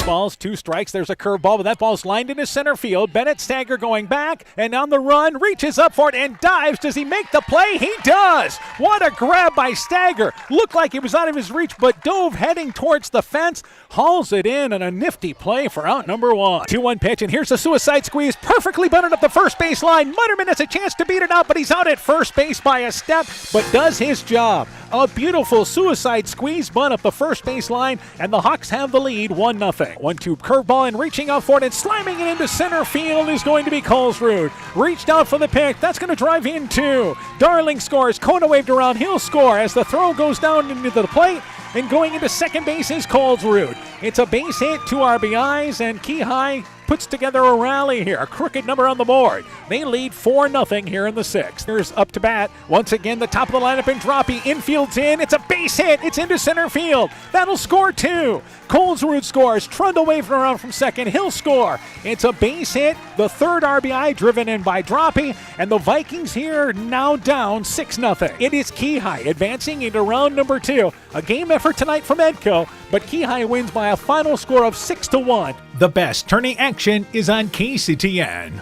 balls, 2 strikes. There's a curveball, but that ball's lined into center field. Bennett Stanger going back and on the run, reaches up for it and dives. Does he make the play? He does. What a grab by Stanger. Looked like it was out of his reach, but dove heading towards the fence. Hauls it in and a nifty play for out number 1. 2-1 pitch, and here's the suicide squeeze. Perfectly bunted up the first base line. Mutterman has a chance to beat it out, but he's out at first base by a step, but does his job. A beautiful suicide squeeze bunt up the first base line, and the Hawks have the lead 1-0. 1-2 curveball, and reaching out for it and slamming it into center field is going to be Colesrud. Reached out for the pick. That's going to drive in 2. Darling scores. Kona waved around. He'll score as the throw goes down into the plate. And going into second base is Colesrud. It's a base hit, 2 RBIs, and Keyhigh puts together a rally here. A crooked number on the board. They lead 4-0 here in the 6th. Here's up to bat. Once again, the top of the lineup and Droppy. Infield's in. It's a base hit. It's into center field. That'll score 2. Colesrud scores. Trundle waving around from second. He'll score. It's a base hit. The 3rd RBI driven in by Droppy. And the Vikings here now down 6-0. It is Keyhigh advancing into round number 2. A game effort tonight from Edco, but Keyhigh wins by a final score of 6-1. The best tourney action is on KCTN.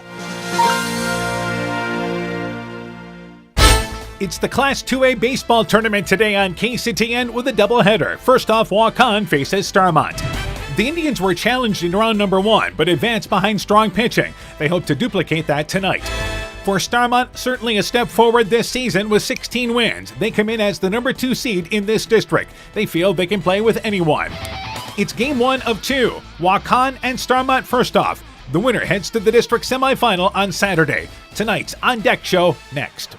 It's the Class 2A baseball tournament today on KCTN with a doubleheader. First off, Waukon faces Starmont. The Indians were challenged in round number 1, but advanced behind strong pitching. They hope to duplicate that tonight. For Starmont, certainly a step forward this season with 16 wins. They come in as the number 2 seed in this district. They feel they can play with anyone. It's game 1 of 2. Waukon and Starmont first off. The winner heads to the district semifinal on Saturday. Tonight's On Deck show next.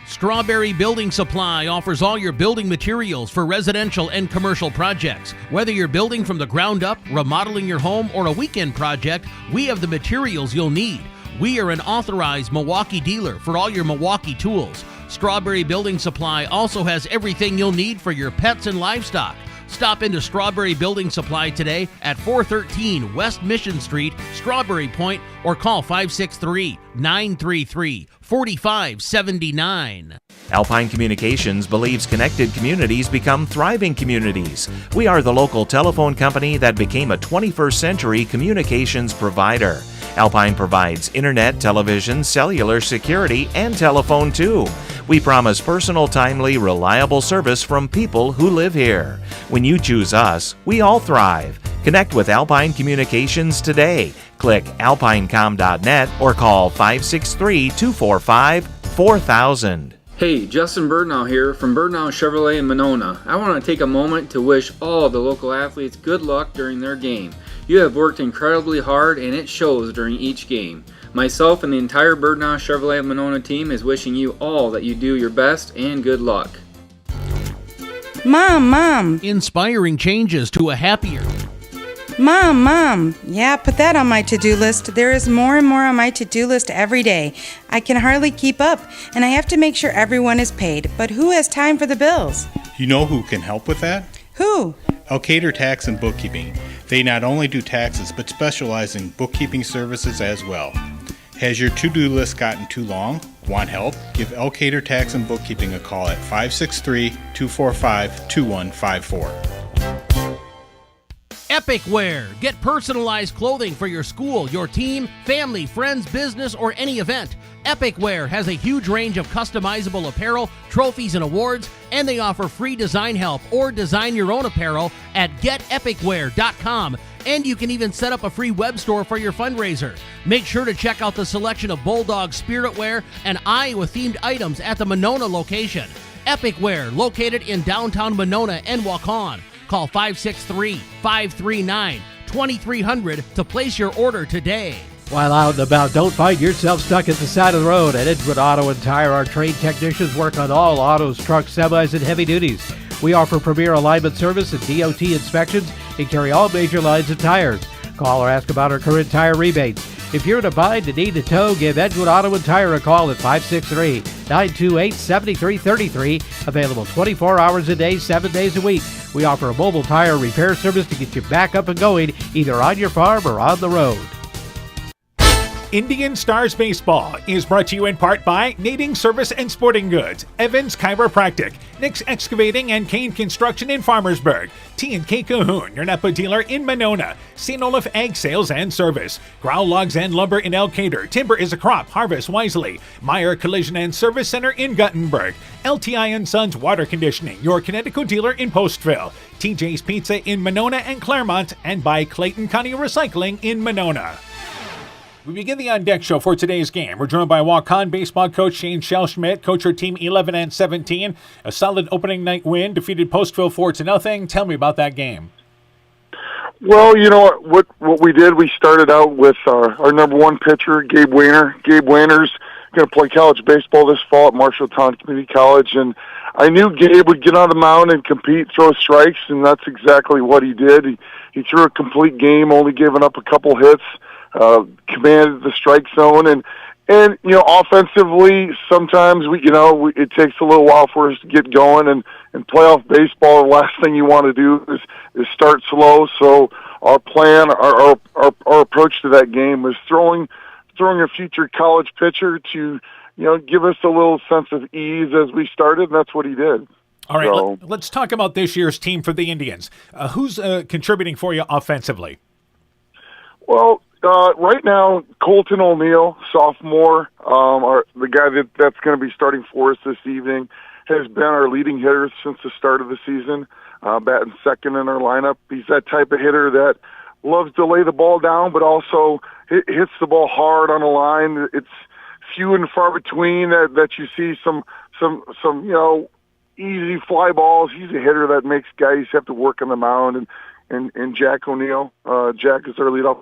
Strawberry Building Supply offers all your building materials for residential and commercial projects. Whether you're building from the ground up, remodeling your home, or a weekend project, we have the materials you'll need. We are an authorized Milwaukee dealer for all your Milwaukee tools. Strawberry Building Supply also has everything you'll need for your pets and livestock. Stop into Strawberry Building Supply today at 413 West Mission Street, Strawberry Point, or call 563-933-4579. Alpine Communications believes connected communities become thriving communities. We are the local telephone company that became a 21st century communications provider. Alpine provides internet, television, cellular security, and telephone too. We promise personal, timely, reliable service from people who live here. When you choose us, we all thrive. Connect with Alpine Communications today. Click alpinecom.net or call 563-245-4000. Hey, Justin Birdnow here from Birdnow Chevrolet in Monona. I want to take a moment to wish all the local athletes good luck during their game. You have worked incredibly hard and it shows during each game. Myself and the entire Birdnow Chevrolet of Monona team is wishing you all that you do your best and good luck. Mom! Inspiring changes to a happier. Mom! Yeah, put that on my to-do list. There is more and more on my to-do list every day. I can hardly keep up, and I have to make sure everyone is paid. But who has time for the bills? You know who can help with that? Who? Elkader Tax and Bookkeeping. They not only do taxes, but specialize in bookkeeping services as well. Has your to-do list gotten too long? Want help? Give Elkader Tax and Bookkeeping a call at 563-245-2154. Epic Wear. Get personalized clothing for your school, your team, family, friends, business, or any event. Epic Wear has a huge range of customizable apparel, trophies, and awards, and they offer free design help or design your own apparel at getepicwear.com. And you can even set up a free web store for your fundraiser. Make sure to check out the selection of Bulldog Spirit Wear and Iowa-themed items at the Monona location. Epic Wear, located in downtown Monona and Waukon. Call 563-539-2300 to place your order today. While out and about, don't find yourself stuck at the side of the road. At Edgewood Auto and Tire, our trained technicians work on all autos, trucks, semis, and heavy duties. We offer premier alignment service and DOT inspections and carry all major lines of tires. Call or ask about our current tire rebates. If you're in a bind and need a tow, give Edgewood Auto and Tire a call at 563-928-7333. Available 24 hours a day, 7 days a week. We offer a mobile tire repair service to get you back up and going, either on your farm or on the road. Indian Stars Baseball is brought to you in part by Nading Service and Sporting Goods, Evans Chiropractic, Nick's Excavating and Kane Construction in Farmersburg, T&K Cahoon, your Napa dealer in Monona, St. Olaf Ag Sales and Service, Growl Logs and Lumber in Elkader, Timber is a Crop, Harvest Wisely, Meyer Collision and Service Center in Guttenberg, LTI & Sons Water Conditioning, your Connecticut dealer in Postville, TJ's Pizza in Monona and Claremont, and by Clayton County Recycling in Monona. We begin the On Deck Show for today's game. We're joined by Waukon baseball coach Shane Schellschmidt. Coach, her team 11-17. A solid opening night win. Defeated Postville 4-0. Tell me about that game. Well, you know what we did, we started out with our number one pitcher, Gabe Wehner. Gabe Wehner's going to play college baseball this fall at Marshalltown Community College, and I knew Gabe would get on the mound and compete, throw strikes, and that's exactly what he did. He threw a complete game, only giving up a couple hits. Commanded the strike zone, and you know, offensively, sometimes it takes a little while for us to get going, and playoff baseball, the last thing you want to do is start slow. So our plan, our approach to that game was throwing a future college pitcher to, you know, give us a little sense of ease as we started, and that's what he did. All right, let's talk about this year's team for the Indians. Who's contributing for you offensively? Well, right now, Colton O'Neill, sophomore, the guy that's going to be starting for us this evening, has been our leading hitter since the start of the season, batting second in our lineup. He's that type of hitter that loves to lay the ball down, but also hits the ball hard on the line. It's few and far between that you see some you know, easy fly balls. He's a hitter that makes guys have to work on the mound, and Jack O'Neill, Jack is our leadoff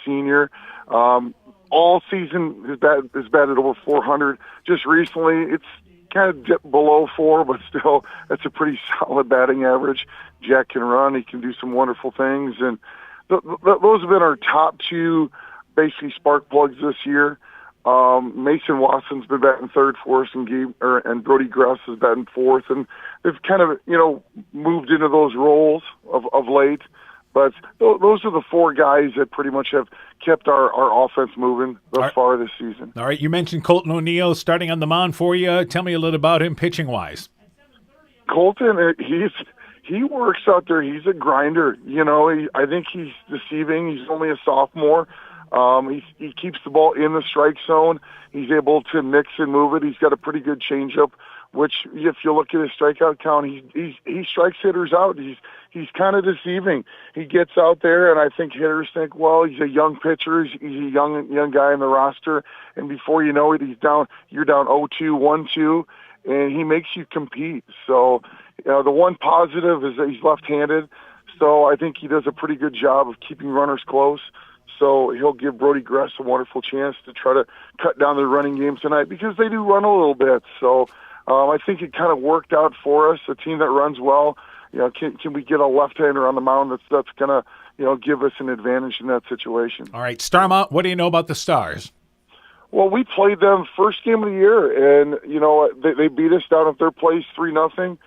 senior. All season has batted over 400. Just recently, it's kind of dipped below 4, but still, that's a pretty solid batting average. Jack can run. He can do some wonderful things, and those have been our top two, basically spark plugs this year. Mason Watson's been batting third for us, and Brody Gress is batting fourth, and they've kind of, you know, moved into those roles of late. But those are the four guys that pretty much have kept our offense moving thus far this season. All right, you mentioned Colton O'Neill starting on the mound for you. Tell me a little about him pitching-wise. Colton, he works out there. He's a grinder. You know, I think he's deceiving. He's only a sophomore. He keeps the ball in the strike zone. He's able to mix and move it. He's got a pretty good changeup, which, if you look at his strikeout count, he strikes hitters out. He's kind of deceiving. He gets out there, and I think hitters think, well, he's a young pitcher. He's a young guy in the roster, and before you know it, you're down 0-2, 1-2, and he makes you compete. So, you know, the one positive is that he's left-handed, so I think he does a pretty good job of keeping runners close. So he'll give Brody Gress a wonderful chance to try to cut down the running game tonight, because they do run a little bit. So I think it kind of worked out for us, a team that runs well. You know, can we get a left-hander on the mound that's going to, you know, give us an advantage in that situation? All right, Starmont, what do you know about the Stars? Well, we played them first game of the year, and, you know, they beat us down at their place 3-0.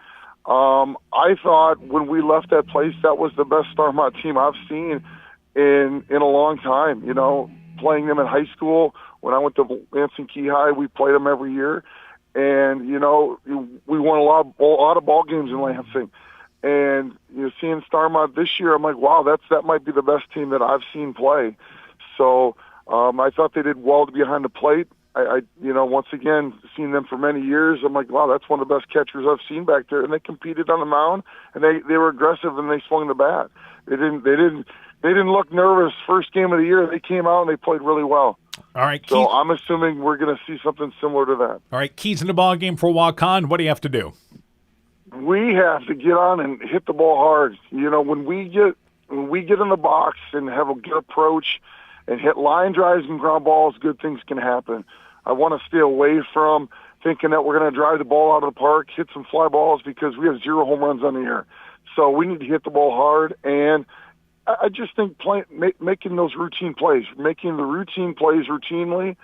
I thought when we left that place, that was the best Starmont team I've seen in a long time. You know, playing them in high school, when I went to Lansing Key High, we played them every year, and, you know, we won a lot of ball games in Lansing. And, you know, seeing Starmont this year, I'm like, wow, that might be the best team that I've seen play. So I thought they did well to be behind the plate. I you know, once again, seen them for many years. I'm like, wow, that's one of the best catchers I've seen back there. And they competed on the mound, and they were aggressive, and they swung the bat. They didn't look nervous. First game of the year, they came out and they played really well. All right, so I'm assuming we're going to see something similar to that. All right, keys in the ball game for Waukon. What do you have to do? We have to get on and hit the ball hard. You know, when we get in the box and have a good approach and hit line drives and ground balls, good things can happen. I want to stay away from thinking that we're going to drive the ball out of the park, hit some fly balls, because we have 0 home runs on the year. So we need to hit the ball hard, and I just think making those routine plays, making the routine plays routinely.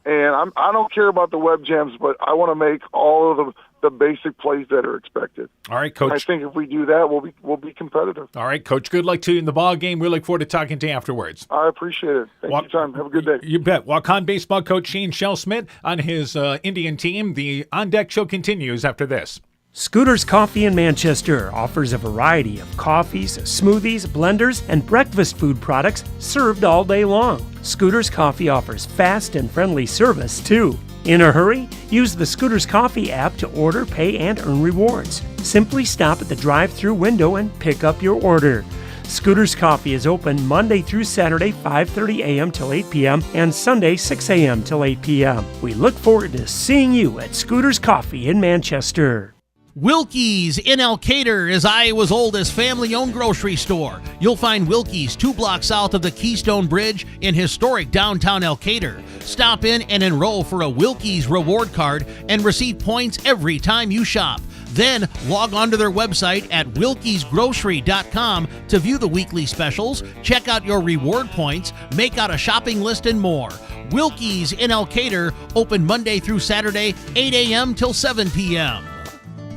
And I don't care about the web jams, but I want to make all of the the basic plays that are expected. All right, Coach. I think if we do that, we'll be competitive. All right, Coach. Good luck to you in the ball game. We look forward to talking to you afterwards. I appreciate it. Thank you, Tom. Have a good day. You bet. Waukon baseball coach Shane Shell-Smith on his Indian team. The On Deck show continues after this. Scooter's Coffee in Manchester offers a variety of coffees, smoothies, blenders, and breakfast food products served all day long. Scooter's Coffee offers fast and friendly service, too. In a hurry? Use the Scooter's Coffee app to order, pay, and earn rewards. Simply stop at the drive-thru window and pick up your order. Scooter's Coffee is open Monday through Saturday, 5:30 a.m. till 8 p.m. and Sunday, 6 a.m. till 8 p.m. We look forward to seeing you at Scooter's Coffee in Manchester. Wilkie's in Elkader is Iowa's oldest family-owned grocery store. You'll find Wilkie's 2 blocks south of the Keystone Bridge in historic downtown Elkader. Stop in and enroll for a Wilkie's reward card and receive points every time you shop. Then log on to their website at wilkiesgrocery.com to view the weekly specials, check out your reward points, make out a shopping list, and more. Wilkie's in Elkader, open Monday through Saturday, 8 a.m. till 7 p.m.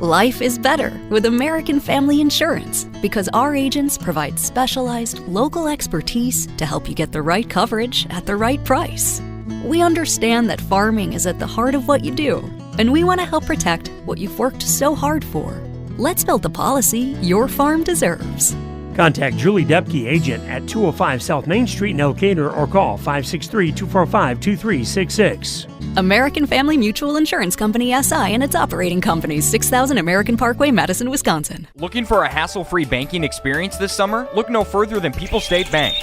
Life is better with American Family Insurance because our agents provide specialized local expertise to help you get the right coverage at the right price. We understand that farming is at the heart of what you do, and we want to help protect what you've worked so hard for. Let's build the policy your farm deserves. Contact Julie Depke, agent at 205 South Main Street in Elkader, or call 563-245-2366. American Family Mutual Insurance Company SI and its operating companies, 6000 American Parkway, Madison, Wisconsin. Looking for a hassle-free banking experience this summer? Look no further than People State Bank.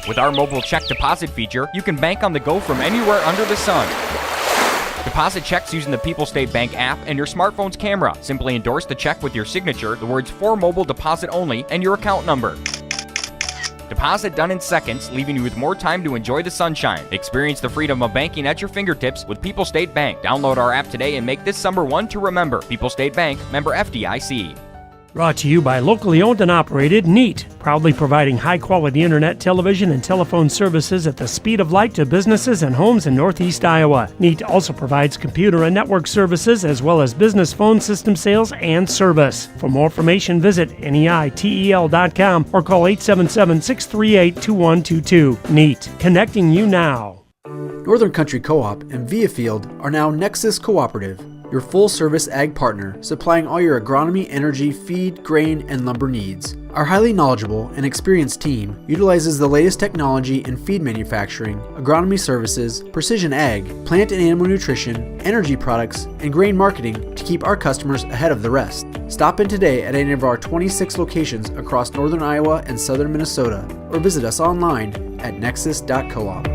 With our mobile check deposit feature, you can bank on the go from anywhere under the sun. Deposit checks using the People State Bank app and your smartphone's camera. Simply endorse the check with your signature, the words "for mobile deposit only," and your account number. Deposit done in seconds, leaving you with more time to enjoy the sunshine. Experience the freedom of banking at your fingertips with People State Bank. Download our app today and make this summer one to remember. People State Bank, member FDIC. Brought to you by locally owned and operated NEAT, proudly providing high-quality internet, television, and telephone services at the speed of light to businesses and homes in Northeast Iowa. NEAT also provides computer and network services as well as business phone system sales and service. For more information, visit NEITEL.com or call 877-638-2122. NEAT, connecting you now. Northern Country Co-op and Viafield are now Nexus Cooperative, your full-service ag partner supplying all your agronomy, energy, feed, grain, and lumber needs. Our highly knowledgeable and experienced team utilizes the latest technology in feed manufacturing, agronomy services, precision ag, plant and animal nutrition, energy products, and grain marketing to keep our customers ahead of the rest. Stop in today at any of our 26 locations across northern Iowa and southern Minnesota, or visit us online at nexus.coop.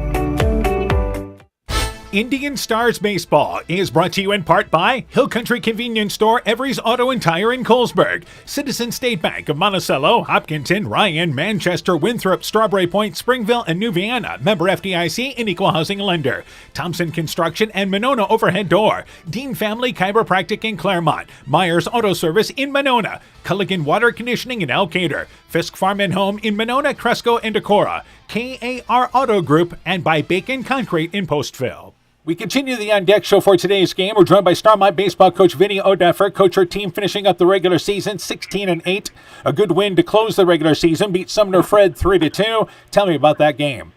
Indian Stars Baseball is brought to you in part by Hill Country Convenience Store, Every's Auto and Tire in Colesburg, Citizen State Bank of Monticello, Hopkinton, Ryan, Manchester, Winthrop, Strawberry Point, Springville, and New Vienna, member FDIC and equal housing lender, Thompson Construction and Monona Overhead Door, Dean Family Chiropractic in Claremont, Myers Auto Service in Monona, Culligan Water Conditioning in Elkader, Fisk Farm and Home in Monona, Cresco, and Decorah, KAR Auto Group, and by Bacon Concrete in Postville. We continue the On Deck show for today's game. We're joined by Starmont baseball coach Vinny O'Deffer. Coach, her team finishing up the regular season 16-8. A good win to close the regular season. Beat Sumner Fred 3-2. Tell me about that game.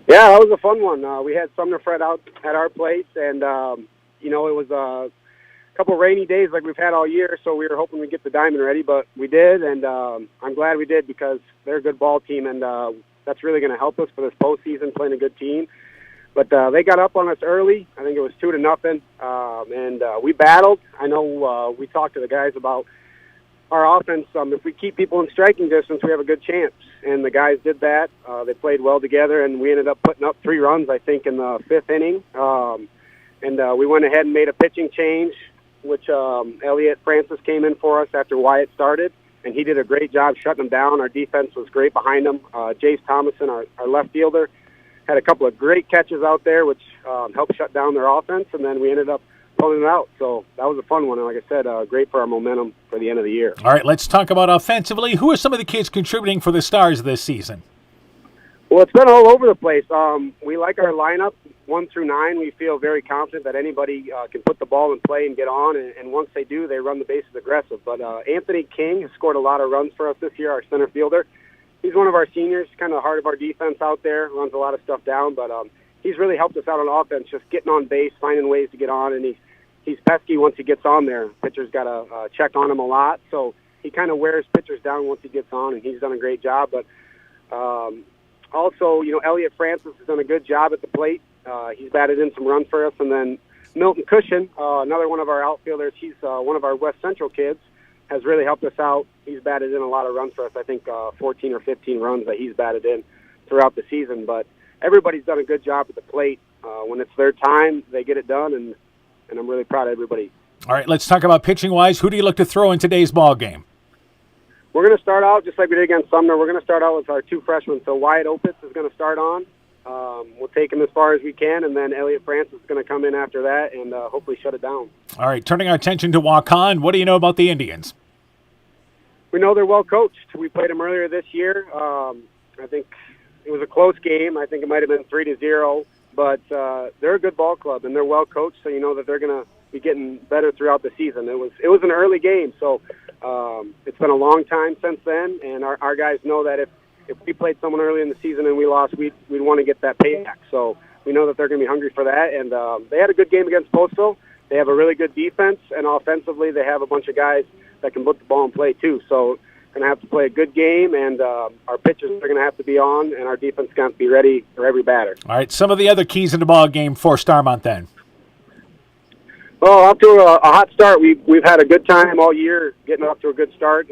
Yeah, that was a fun one. We had Sumner Fred out at our place, and it was a couple rainy days like we've had all year, so we were hoping we'd get the diamond ready, but we did, and I'm glad we did because they're a good ball team, and that's really going to help us for this postseason, playing a good team. But they got up on us early. I think it was 2-0, and we battled. I know we talked to the guys about our offense. If we keep people in striking distance, we have a good chance. And the guys did that. They played well together, and we ended up putting up 3 runs, I think, in the 5th inning. And we went ahead and made a pitching change, which Elliot Francis came in for us after Wyatt started, and he did a great job shutting them down. Our defense was great behind him. Jace Thomason, our left fielder, had a couple of great catches out there, which helped shut down their offense, and then we ended up pulling it out. So that was a fun one, and like I said, great for our momentum for the end of the year. All right, let's talk about offensively. Who are some of the kids contributing for the Stars this season? Well, it's been all over the place. We like our lineup, 1 through 9. We feel very confident that anybody can put the ball in play and get on, and once they do, they run the bases aggressive. But Anthony King has scored a lot of runs for us this year, our center fielder. He's one of our seniors, kind of the heart of our defense out there, runs a lot of stuff down, but he's really helped us out on offense, just getting on base, finding ways to get on, and he's pesky once he gets on there. Pitchers got to check on him a lot, so he kind of wears pitchers down once he gets on, and he's done a great job. But also, Elliot Francis has done a good job at the plate. He's batted in some runs for us. And then Milton Cushion, another one of our outfielders, he's one of our West Central kids, has really helped us out. He's batted in a lot of runs for us. I think 14 or 15 runs that he's batted in throughout the season. But everybody's done a good job at the plate. When it's their time, they get it done, and I'm really proud of everybody. All right, let's talk about pitching-wise. Who do you look to throw in today's ball game? We're going to start out just like we did against Sumner. We're going to start out with our 2 freshmen. So Wyatt Opitz is going to start on. We'll take him as far as we can, and then Elliot Francis is going to come in after that and hopefully shut it down. All right, turning our attention to Waukon, what do you know about the Indians? We know they're well coached. We played them earlier this year. I think it was a close game. I think it might have been 3-0, but they're a good ball club, and they're well coached, so you know that they're going to be getting better throughout the season. It was an early game, so it's been a long time since then, and our guys know that if we played someone early in the season and we lost, we'd want to get that payback. So we know that they're going to be hungry for that, and they had a good game against Postville. They have a really good defense, and offensively they have a bunch of guys that can put the ball in play too. So going to have to play a good game, and our pitchers are going to have to be on, and our defense is going to have to be ready for every batter. All right, some of the other keys in the ball game for Starmont then. Well, off to a hot start. We've had a good time all year getting off to a good start,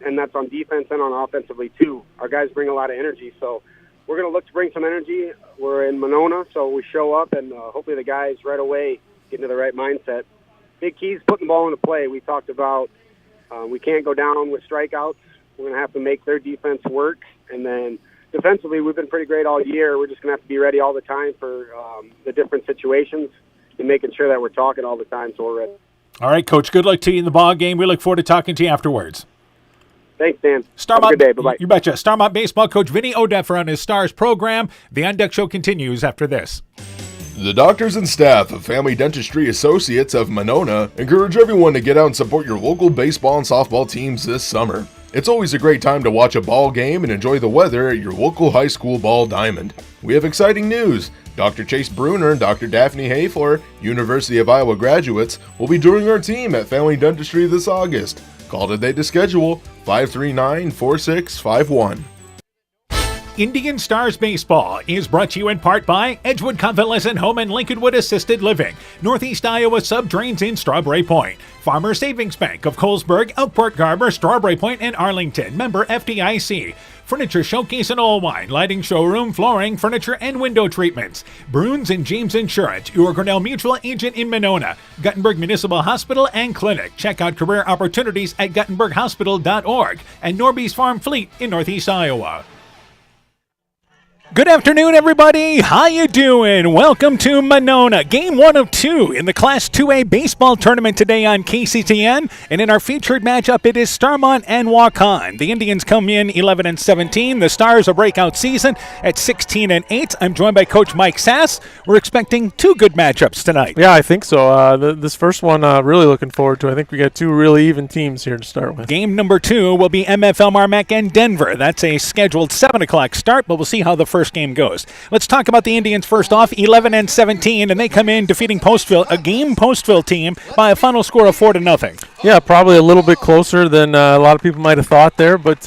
and that's on defense and on offensively too. Our guys bring a lot of energy, so we're going to look to bring some energy. We're in Monona, so we show up, and hopefully the guys right away get into the right mindset. Big keys, putting the ball into play. We talked about we can't go down with strikeouts. We're going to have to make their defense work, and then defensively we've been pretty great all year. We're just going to have to be ready all the time for the different situations and making sure that we're talking all the time so we're ready. All right, Coach, good luck to you in the ball game. We look forward to talking to you afterwards. Thanks, Dan. Starmont, have a good day. Bye-bye. You betcha. Starmont baseball coach Vinny Odeffer on his Stars program. The On Deck Show continues after this. The doctors and staff of Family Dentistry Associates of Monona encourage everyone to get out and support your local baseball and softball teams this summer. It's always a great time to watch a ball game and enjoy the weather at your local high school ball diamond. We have exciting news. Dr. Chase Bruner and Dr. Daphne Hayfler, University of Iowa graduates, will be joining our team at Family Dentistry this August. Call today to schedule 539-4651. Indian Stars Baseball is brought to you in part by Edgewood Convalescent Home and Lincolnwood Assisted Living, Northeast Iowa Sub-Drains in Strawberry Point, Farmer Savings Bank of Colesburg, Elkport Garber, Strawberry Point, and Arlington, member FDIC, Furniture Showcase and Allwine, Lighting Showroom, Flooring, Furniture, and Window Treatments, Bruins and James Insurance, your Grinnell Mutual Agent in Monona, Guttenberg Municipal Hospital and Clinic. Check out career opportunities at guttenberghospital.org, and Norby's Farm Fleet in Northeast Iowa. Good afternoon, everybody. How you doing? Welcome to Monona. Game 1 of 2 in the Class 2A baseball tournament today on KCTN. And in our featured matchup, it is Starmont and Waukon. The Indians come in 11-17. The Stars a breakout season at 16-8. I'm joined by Coach Mike Sass. We're expecting 2 good matchups tonight. Yeah, I think so. This first one, really looking forward to. I think we got 2 really even teams here to start with. Game number 2 will be MFL MarMac and Denver. That's a scheduled 7 o'clock start, but we'll see how the first game goes. Let's talk about the Indians first off, 11-17, and they come in defeating Postville, a game Postville team, by a final score of 4-0. Yeah, probably a little bit closer than a lot of people might have thought there, but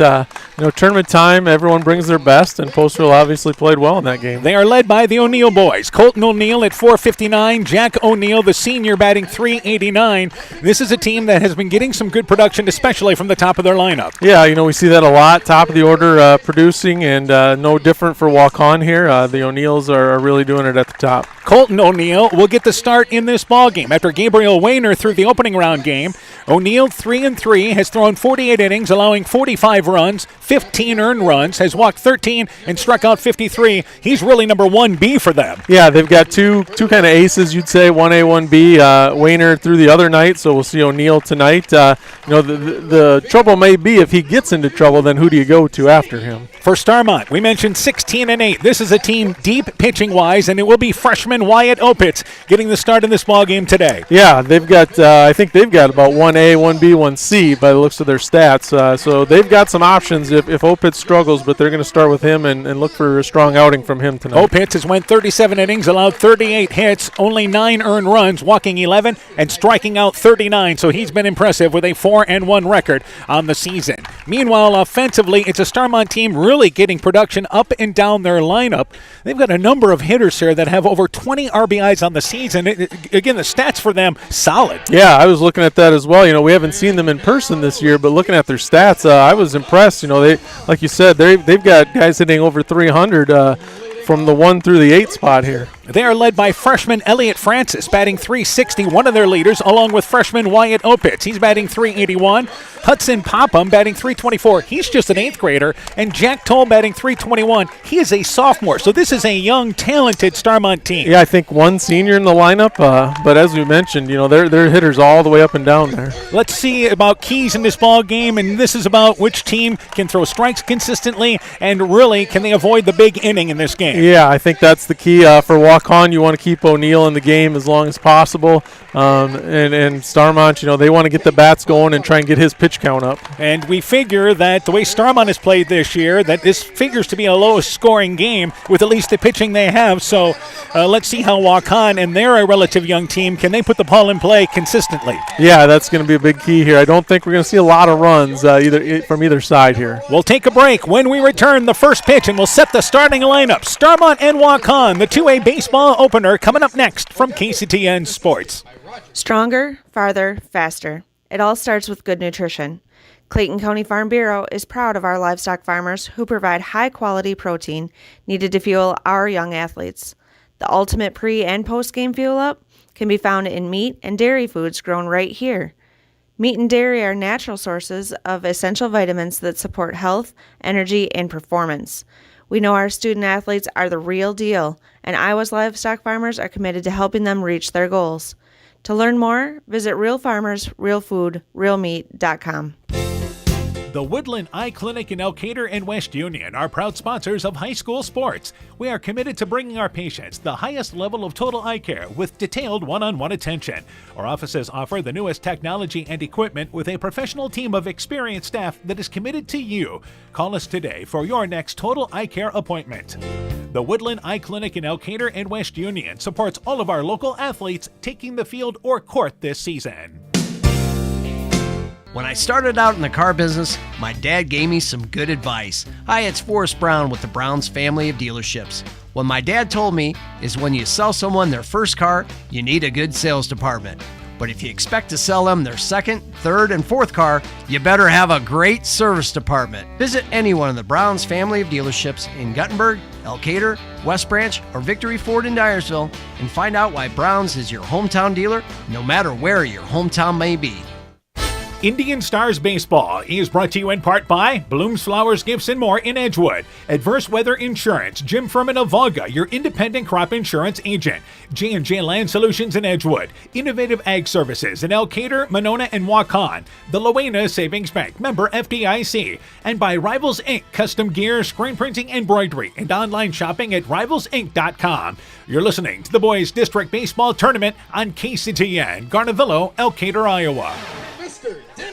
tournament time, everyone brings their best, and Postville obviously played well in that game. They are led by the O'Neill boys. Colton O'Neill at .459, Jack O'Neill, the senior, batting .389. This is a team that has been getting some good production, especially from the top of their lineup. Yeah, we see that a lot, top of the order producing, and no different for Waukon here. The O'Neills are really doing it at the top. Colton O'Neill will get the start in this ball game after Gabriel Wayner threw the opening round game. O'Neill, 3-3, has thrown 48 innings, allowing 45 runs, 15 earned runs, has walked 13 and struck out 53. He's really number 1B for them. Yeah, they've got two kind of aces, you'd say, 1A, 1B. Wayner through the other night, so we'll see O'Neill tonight. The trouble may be if he gets into trouble, then who do you go to after him? For Starmont, we mentioned 16-8. This is a team deep pitching-wise, and it will be freshman Wyatt Opitz getting the start in this ball game today. Yeah, they've got, I think they've got about 1A, 1B, 1C by the looks of their stats. So they've got some options if Opitz struggles, but they're going to start with him and look for a strong outing from him tonight. Opitz has went 37 innings, allowed 38 hits, only 9 earned runs, walking 11 and striking out 39. So he's been impressive with a 4-1 record on the season. Meanwhile, offensively, it's a Starmont team really getting production up and down their lineup. They've got a number of hitters here that have over 20 RBIs on the season. Again, the stats for them, solid. Yeah, I was looking at that as well. We haven't seen them in person this year, but looking at their stats, I was impressed. They, like you said, they've got guys hitting over 300 from the 1 through the 8 spot here. They are led by freshman Elliot Francis, batting .360, one of their leaders, along with freshman Wyatt Opitz. He's batting .381. Hudson Popham batting .324. He's just an 8th grader. And Jack Toll batting .321. He is a sophomore. So this is a young, talented Starmont team. Yeah, I think one senior in the lineup. But as we mentioned, they're hitters all the way up and down there. Let's see about keys in this ball game. And this is about which team can throw strikes consistently and really can they avoid the big inning in this game. Yeah, I think that's the key for Waukon. You want to keep O'Neill in the game as long as possible. And Starmont, they want to get the bats going and try and get his pitch count up. And we figure that the way Starmont has played this year, that this figures to be a lowest scoring game with at least the pitching they have. So let's see how Waukon, and they're a relative young team, can they put the ball in play consistently? Yeah, that's going to be a big key here. I don't think we're going to see a lot of runs from either side here. We'll take a break. When we return, the first pitch, and we'll set the starting lineup. Starmont and Waukon, the 2A baseball opener, coming up next from KCTN Sports. Stronger, farther, faster. It all starts with good nutrition. Clayton County Farm Bureau is proud of our livestock farmers who provide high-quality protein needed to fuel our young athletes. The ultimate pre- and post-game fuel-up can be found in meat and dairy foods grown right here. Meat and dairy are natural sources of essential vitamins that support health, energy, and performance. We know our student athletes are the real deal, and Iowa's livestock farmers are committed to helping them reach their goals. To learn more, visit realfarmersrealfoodrealmeat.com. The Woodland Eye Clinic in Elkader and West Union are proud sponsors of high school sports. We are committed to bringing our patients the highest level of total eye care with detailed one-on-one attention. Our offices offer the newest technology and equipment with a professional team of experienced staff that is committed to you. Call us today for your next total eye care appointment. The Woodland Eye Clinic in Elkader and West Union supports all of our local athletes taking the field or court this season. When I started out in the car business, my dad gave me some good advice. Hi, it's Forrest Brown with the Brown's family of dealerships. What my dad told me is when you sell someone their first car, you need a good sales department. But if you expect to sell them their second, third, and fourth car, you better have a great service department. Visit any one of the Brown's family of dealerships in Guttenberg, Elkader, West Branch, or Victory Ford in Dyersville and find out why Brown's is your hometown dealer, no matter where your hometown may be. Indian Stars Baseball is brought to you in part by Bloom's Flowers, Gifts, and More in Edgewood, Adverse Weather Insurance, Jim Furman of Volga, your independent crop insurance agent, J&J Land Solutions in Edgewood, Innovative Ag Services in Elkader, Monona, and Waukon, the Lowena Savings Bank, member FDIC, and by Rivals Inc., custom gear, screen printing, embroidery, and online shopping at rivalsinc.com. You're listening to the Boys District Baseball Tournament on KCTN, Garnavillo, Elkader, Iowa.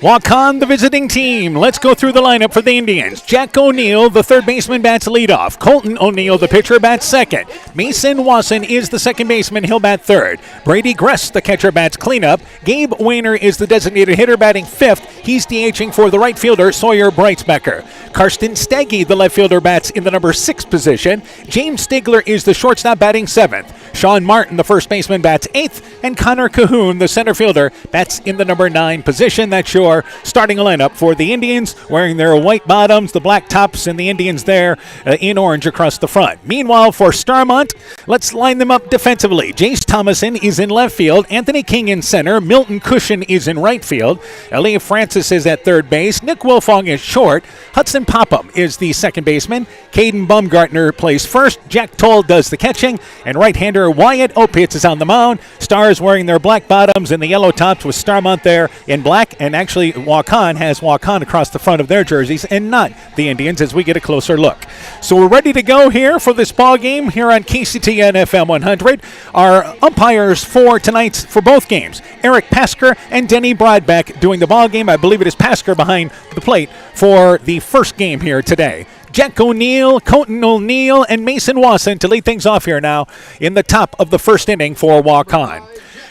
Waukon, the visiting team. Let's go through the lineup for the Indians. Jack O'Neill, the third baseman, bats leadoff. Colton O'Neill, the pitcher, bats second. Mason Wasson is the second baseman. He'll bat third. Brady Gress, the catcher, bats cleanup. Gabe Wayner is the designated hitter, batting fifth. He's DHing for the right fielder, Sawyer Breitsbecker. Karsten Steggy, the left fielder, bats in the number 6 position. James Stigler is the shortstop, batting 7th. Sean Martin, the first baseman, bats 8th. And Connor Cahoon, the center fielder, bats in the number 9 position. That's your your starting lineup for the Indians, wearing their white bottoms, the black tops, and the Indians there in orange across the front. Meanwhile, for Starmont, let's line them up defensively. Jace Thomason is in left field, Anthony King in center, Milton Cushion is in right field, Elliot Francis is at third base, Nick Wilfong is short, Hudson Popham is the second baseman, Caden Bumgartner plays first, Jack Toll does the catching, and right-hander Wyatt Opitz is on the mound. Stars wearing their black bottoms and the yellow tops with Starmont there in black, and actually Waukon has Waukon across the front of their jerseys and not the Indians as we get a closer look. So we're ready to go here for this ball game here on KCTN FM 100. Our umpires for both games, Eric Pasker and Denny Broadbeck doing the ball game. I believe it is Pasker behind the plate for the first game here today. Jack O'Neill, Colton O'Neill, and Mason Wasson to lead things off here now in the top of the first inning for Waukon.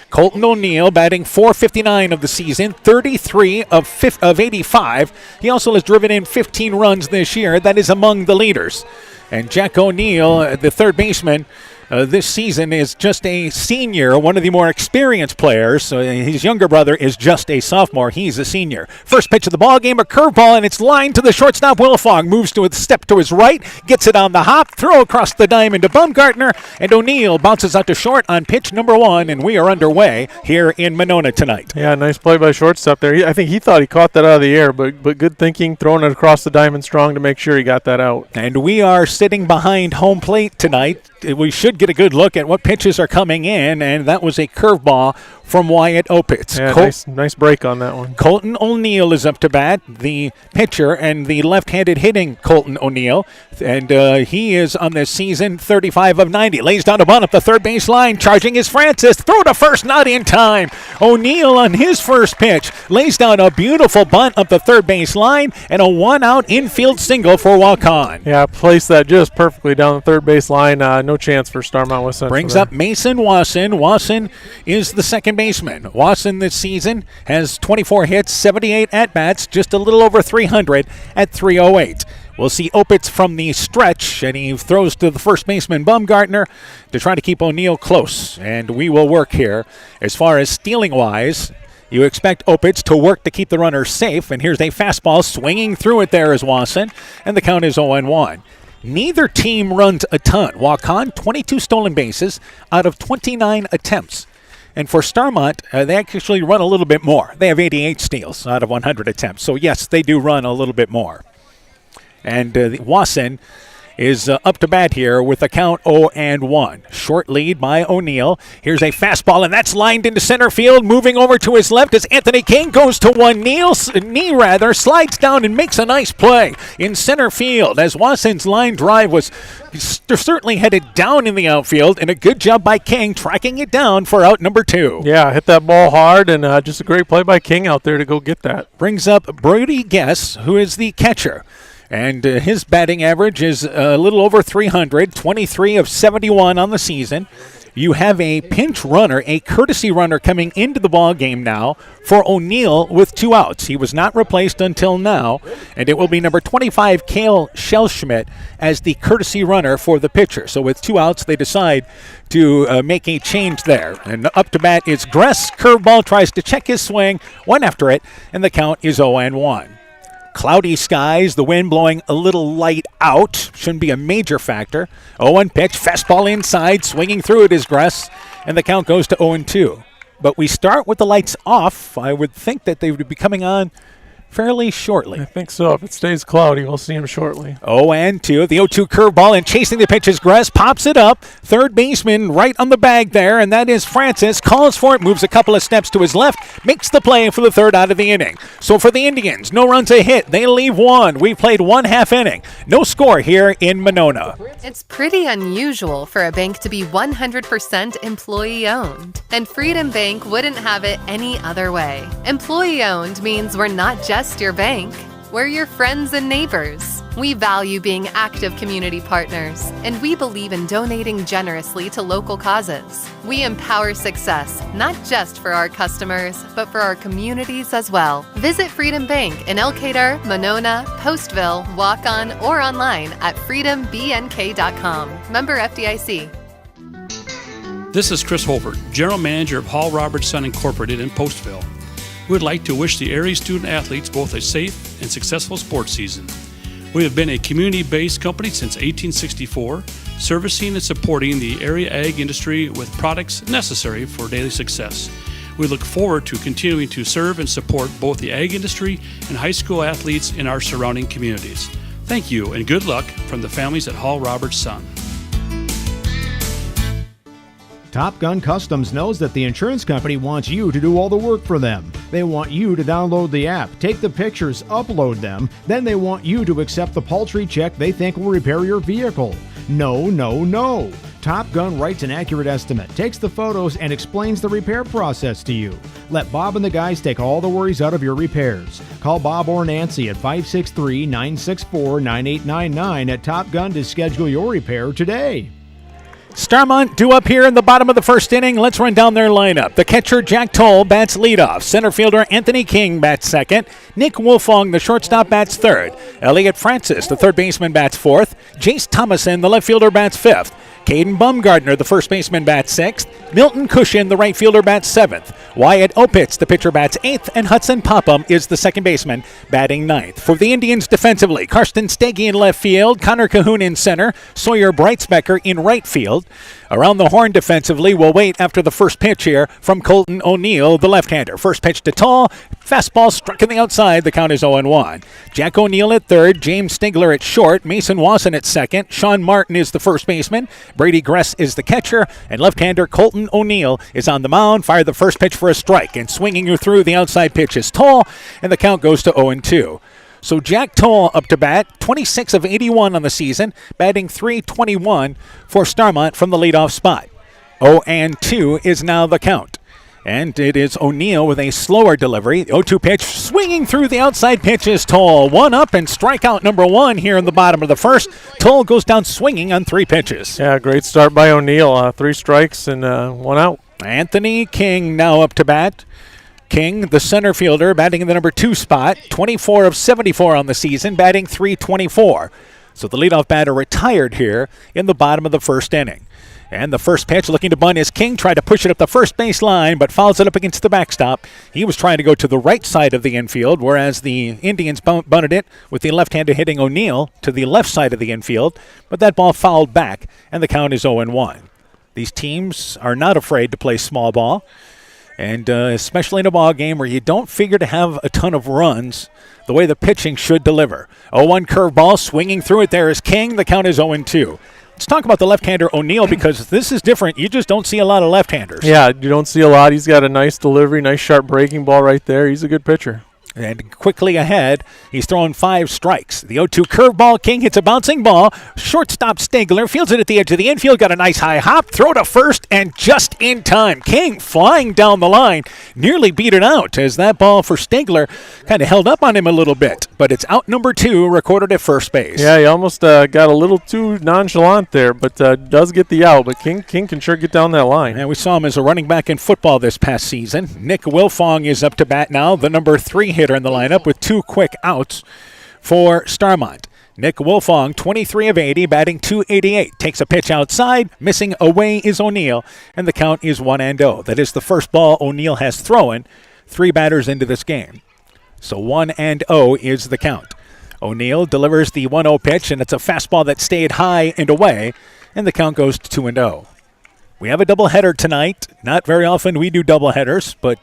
Colton O'Neill batting .459 of the season, 33 of 85. He also has driven in 15 runs this year. That is among the leaders. And Jack O'Neill, the third baseman, this season is just a senior, one of the more experienced players. His younger brother is just a sophomore. He's a senior. First pitch of the ball game, a curveball, and it's lined to the shortstop. Wilfong moves to a step to his right, gets it on the hop, throw across the diamond to Bumgartner, and O'Neill bounces out to short on pitch number 1, and we are underway here in Monona tonight. Yeah, nice play by shortstop there. I think he thought he caught that out of the air, but good thinking, throwing it across the diamond strong to make sure he got that out. And we are sitting behind home plate tonight. We should get a good look at what pitches are coming in, and that was a curveball from Wyatt Opitz. Yeah, nice break on that one. Colton O'Neill is up to bat, the pitcher, and the left-handed hitting Colton O'Neill. And he is on this season 35 of 90. Lays down a bunt up the third base line. Charging is Francis. Throw to first, not in time. O'Neill on his first pitch lays down a beautiful bunt up the third base line and a one-out infield single for Waukon. Yeah, placed that just perfectly down the third base line. No chance for Starmont with Brings up Mason Wasson. Wasson is the second baseman. Wasson this season has 24 hits, 78 at-bats, just a little over 300 at 308. We'll see Opitz from the stretch, and he throws to the first baseman, Bumgartner, to try to keep O'Neill close. And we will work here. As far as stealing-wise, you expect Opitz to work to keep the runner safe, and here's a fastball swinging through it there as Wasson, and the count is 0-1. Neither team runs a ton. Waukon, 22 stolen bases out of 29 attempts. And for Starmont, they actually run a little bit more. They have 88 steals out of 100 attempts. So, yes, they do run a little bit more. And Wasson is up to bat here with a count 0-1. Short lead by O'Neill. Here's a fastball, and that's lined into center field. Moving over to his left as Anthony King goes to one knee, slides down and makes a nice play in center field as Wasson's line drive was certainly headed down in the outfield, and a good job by King tracking it down for out number 2. Yeah, hit that ball hard, and just a great play by King out there to go get that. Brings up Brody Guess, who is the catcher. And his batting average is a little over 300, 23 of 71 on the season. You have a pinch runner, a courtesy runner coming into the ball game now for O'Neill with 2 outs. He was not replaced until now, and it will be number 25, Cale Schellschmidt, as the courtesy runner for the pitcher. So with 2 outs, they decide to make a change there. And up to bat is Gress. Curveball tries to check his swing, went after it, and the count is 0-1. Cloudy skies, the wind blowing a little light out. Shouldn't be a major factor. 0-1 pitch, fastball inside, swinging through it is Gress, and the count goes to 0-2. But we start with the lights off. I would think that they would be coming on fairly shortly. I think so. If it stays cloudy, we'll see him shortly. 0-2. The 0-2 curveball, and chasing the pitch is Gress. Pops it up. Third baseman right on the bag there, and that is Francis. Calls for it, moves a couple of steps to his left, makes the play for the third out of the inning. So for the Indians, no runs a hit. They leave 1. We've played 1 half inning. No score here in Monona. It's pretty unusual for a bank to be 100% employee-owned, and Freedom Bank wouldn't have it any other way. Employee-owned means we're not just your bank, we're your friends and neighbors. We value being active community partners, and we believe in donating generously to local causes. We empower success, not just for our customers, but for our communities as well. Visit Freedom Bank in Elkader, Monona, Postville, Waukon, or online at freedombnk.com. Member FDIC. This is Chris Holbert, General Manager of Hall Roberts Son Incorporated in Postville. we would like to wish the area student athletes both a safe and successful sports season. We have been a community-based company since 1864, servicing and supporting the area ag industry with products necessary for daily success. We look forward to continuing to serve and support both the ag industry and high school athletes in our surrounding communities. Thank you and good luck from the families at Hall Roberts Son. Top Gun Customs knows that the insurance company wants you to do all the work for them. They want you to download the app, take the pictures, upload them, then they want you to accept the paltry check they think will repair your vehicle. No, no, no. Top Gun writes an accurate estimate, takes the photos, and explains the repair process to you. Let Bob and the guys take all the worries out of your repairs. Call Bob or Nancy at 563-964-9899 at Top Gun to schedule your repair today. Starmont due up here in the bottom of the first inning. Let's run down their lineup. The catcher, Jack Toll, bats leadoff. Center fielder, Anthony King, bats second. Nick Wolfong, the shortstop, bats third. Elliot Francis, the third baseman, bats fourth. Jace Thomason, the left fielder, bats fifth. Caden Bumgardner, the first baseman, bats sixth. Milton Cushion, the right fielder, bats seventh. Wyatt Opitz, the pitcher, bats eighth. And Hudson Popham is the second baseman, batting ninth. For the Indians defensively, Karsten Steggy in left field. Connor Cahoon in center. Sawyer Breitsbecker in right field. Around the horn defensively, we'll wait after the first pitch here from Colton O'Neill, the left-hander. First pitch to Tall. Fastball struck in the outside. The count is 0-1. Jack O'Neill at third. James Stigler at short. Mason Wasson at second. Sean Martin is the first baseman. Brady Gress is the catcher. And left-hander Colton O'Neill is on the mound. Fired the first pitch for a strike. And swinging you through the outside pitch is Tall. And the count goes to 0-2. So Jack Toll up to bat, 26 of 81 on the season, batting .321 for Starmont from the leadoff spot. 0-2 is now the count. And it is O'Neill with a slower delivery. The 0-2 pitch swinging through the outside pitch is Toll. One up and strikeout number one here in the bottom of the first. Toll goes down swinging on three pitches. Yeah, great start by O'Neill. 3 strikes and 1 out. Anthony King now up to bat. King, the center fielder, batting in the number 2 spot, 24 of 74 on the season, batting .324. So the leadoff batter retired here in the bottom of the first inning. And the first pitch looking to bunt is King, tried to push it up the first base line, but fouls it up against the backstop. He was trying to go to the right side of the infield, whereas the Indians bunted it with the left-hander hitting O'Neill to the left side of the infield, but that ball fouled back, and the count is 0-1. These teams are not afraid to play small ball. And especially in a ball game where you don't figure to have a ton of runs, the way the pitching should deliver. 0-1 curveball, swinging through it there is King. The count is 0-2. Let's talk about the left-hander O'Neill because this is different. You just don't see a lot of left-handers. Yeah, you don't see a lot. He's got a nice delivery, nice sharp breaking ball right there. He's a good pitcher. And quickly ahead, he's throwing 5 strikes. The 0-2 curveball, King hits a bouncing ball. Shortstop Stigler fields it at the edge of the infield, got a nice high hop, throw to first, and just in time. King flying down the line, nearly beat it out as that ball for Stigler kind of held up on him a little bit. But it's out number 2, recorded at first base. Yeah, he almost got a little too nonchalant there, but does get the out. But King can sure get down that line. And we saw him as a running back in football this past season. Nick Wilfong is up to bat now, the number 3 hitter in the lineup with 2 quick outs for Starmont. Nick Wolfong, 23 of 80, batting .288. Takes a pitch outside. Missing away is O'Neill, and the count is 1-0. That is the first ball O'Neill has thrown 3 batters into this game. So 1-0 is the count. O'Neill delivers the 1-0 pitch, and it's a fastball that stayed high and away, and the count goes to 2-0. We have a doubleheader tonight. Not very often we do doubleheaders, but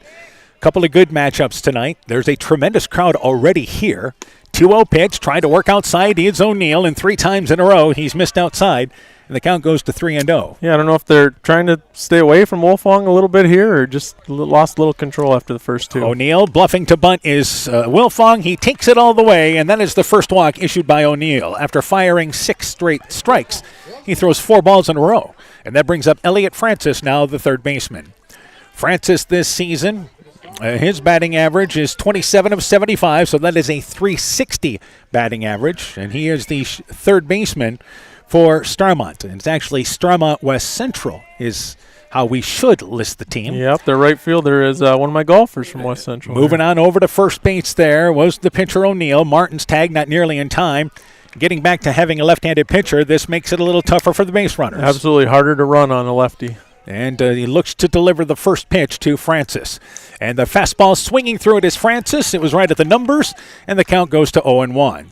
couple of good matchups tonight. There's a tremendous crowd already here. 2-0 pitch, trying to work outside. It's O'Neill, and 3 times in a row he's missed outside, and the count goes to 3-0. Yeah, I don't know if they're trying to stay away from Wolfong a little bit here or just lost a little control after the first 2. O'Neill bluffing to bunt is Wolfong. He takes it all the way, and that is the first walk issued by O'Neill. After firing 6 straight strikes, he throws 4 balls in a row, and that brings up Elliot Francis, now the third baseman. Francis this season, his batting average is 27 of 75, so that is a .360 batting average, and he is the third baseman for Starmont. And it's actually Starmont West Central is how we should list the team. Yep, their right fielder is one of my golfers from West Central. Moving on over to first base there was the pitcher O'Neill. Martin's tag not nearly in time. Getting back to having a left-handed pitcher, this makes it a little tougher for the base runners. Absolutely harder to run on a lefty. And he looks to deliver the first pitch to Francis. And the fastball swinging through it is Francis. It was right at the numbers, and the count goes to 0-1.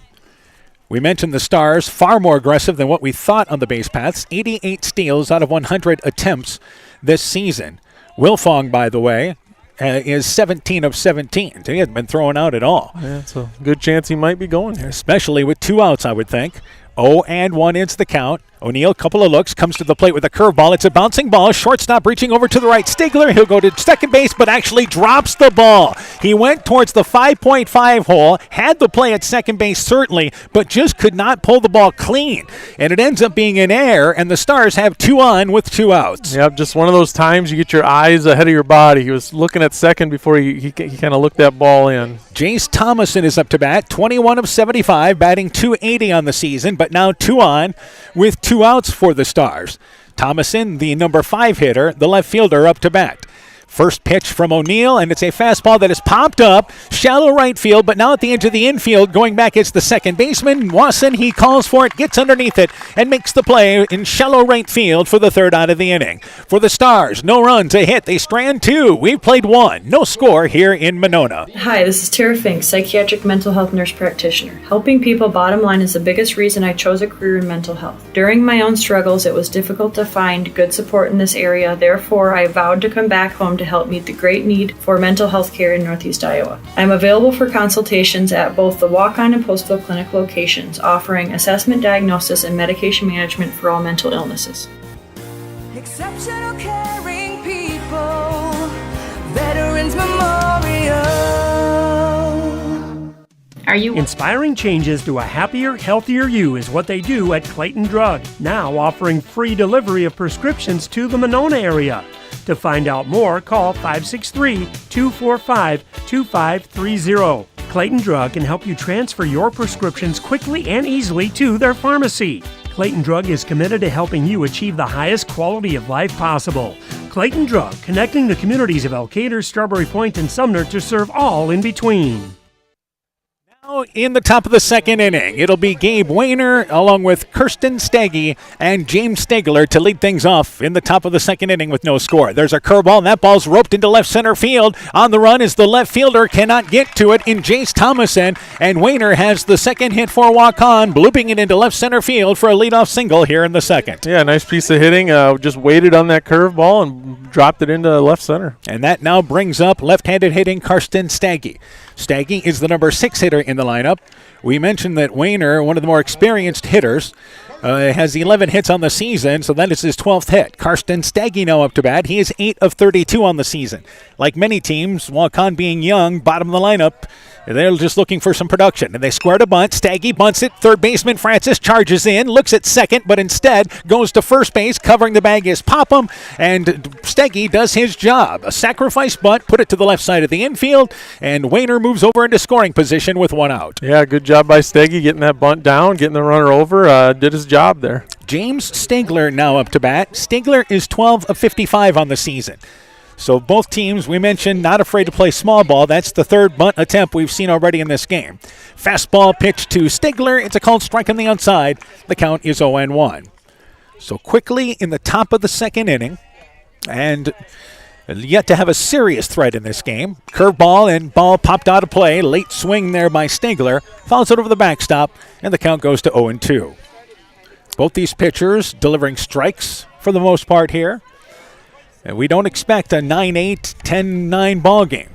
We mentioned the Stars, far more aggressive than what we thought on the base paths. 88 steals out of 100 attempts this season. Wilfong, by the way, is 17 of 17. He hasn't been thrown out at all. Yeah, it's a good chance he might be going here. Especially with 2 outs, I would think. 0-1 is the count. O'Neill, couple of looks, comes to the plate with a curveball. It's a bouncing ball. Shortstop reaching over to the right. Stigler, he'll go to second base, but actually drops the ball. He went towards the 5.5 hole, had the play at second base certainly, but just could not pull the ball clean. And it ends up being in air, and the Stars have 2 on with 2 outs. Yep, just one of those times you get your eyes ahead of your body. He was looking at second before he kind of looked that ball in. Jace Thomason is up to bat, 21 of 75, batting .280 on the season, but now 2 on with 2 outs for the Stars. Thomason, the number 5 hitter, the left fielder, up to bat. First pitch from O'Neill, and it's a fastball that is popped up, shallow right field, but now at the edge of the infield, going back, it's the second baseman, Wasson. He calls for it, gets underneath it, and makes the play in shallow right field for the 3rd out of the inning. For the Stars, no runs, a hit. They strand 2. We've played 1. No score here in Monona. Hi, this is Tara Fink, psychiatric mental health nurse practitioner. Helping people, bottom line, is the biggest reason I chose a career in mental health. During my own struggles, it was difficult to find good support in this area. Therefore, I vowed to come back home to help meet the great need for mental health care in Northeast Iowa. I'm available for consultations at both the Waukon and Postville Clinic locations, offering assessment, diagnosis, and medication management for all mental illnesses. Exceptional caring people, Veterans Memorial. Are you inspiring changes to a happier, healthier you is what they do at Clayton Drug, now offering free delivery of prescriptions to the Monona area. To find out more, call 563-245-2530. Clayton Drug can help you transfer your prescriptions quickly and easily to their pharmacy. Clayton Drug is committed to helping you achieve the highest quality of life possible. Clayton Drug, connecting the communities of Elkader, Strawberry Point, and Sumner to serve all in between. In the top of the 2nd inning, it'll be Gabe Wayner along with Kirsten Staggy and James Stigler to lead things off in the top of the 2nd inning with no score. There's a curveball, and that ball's roped into left center field. On the run is the left fielder, cannot get to it in Jace Thomason, and Wayner has the second hit for Waukon, blooping it into left center field for a leadoff single here in the 2nd. Yeah, nice piece of hitting. Just waited on that curveball and dropped it into left center. And that now brings up left-handed hitting Kirsten Staggy. Staggy is the number 6 hitter in the lineup. We mentioned that Wayner, one of the more experienced hitters, has 11 hits on the season, so that is his 12th hit. Karsten Staggy now up to bat. He is 8 of 32 on the season. Like many teams, Waukon being young, bottom of the lineup, they're just looking for some production. And they squared a bunt. Staggy bunts it. Third baseman Francis charges in, looks at second, but instead goes to first base. Covering the bag is Popham, and Staggy does his job. A sacrifice bunt, put it to the left side of the infield, and Wayner moves over into scoring position with 1 out. Yeah, good job by Staggy getting that bunt down, getting the runner over. Did his job there. James Stigler now up to bat. Stigler is 12 of 55 on the season. So both teams, we mentioned, not afraid to play small ball. That's the 3rd bunt attempt we've seen already in this game. Fastball pitch to Stigler. It's a called strike on the outside. The count is 0-1. So quickly in the top of the 2nd inning, and yet to have a serious threat in this game. Curveball and ball popped out of play. Late swing there by Stigler. Fouls it over the backstop, and the count goes to 0-2. Both these pitchers delivering strikes for the most part here. And we don't expect a 9-8, 10-9 ball game.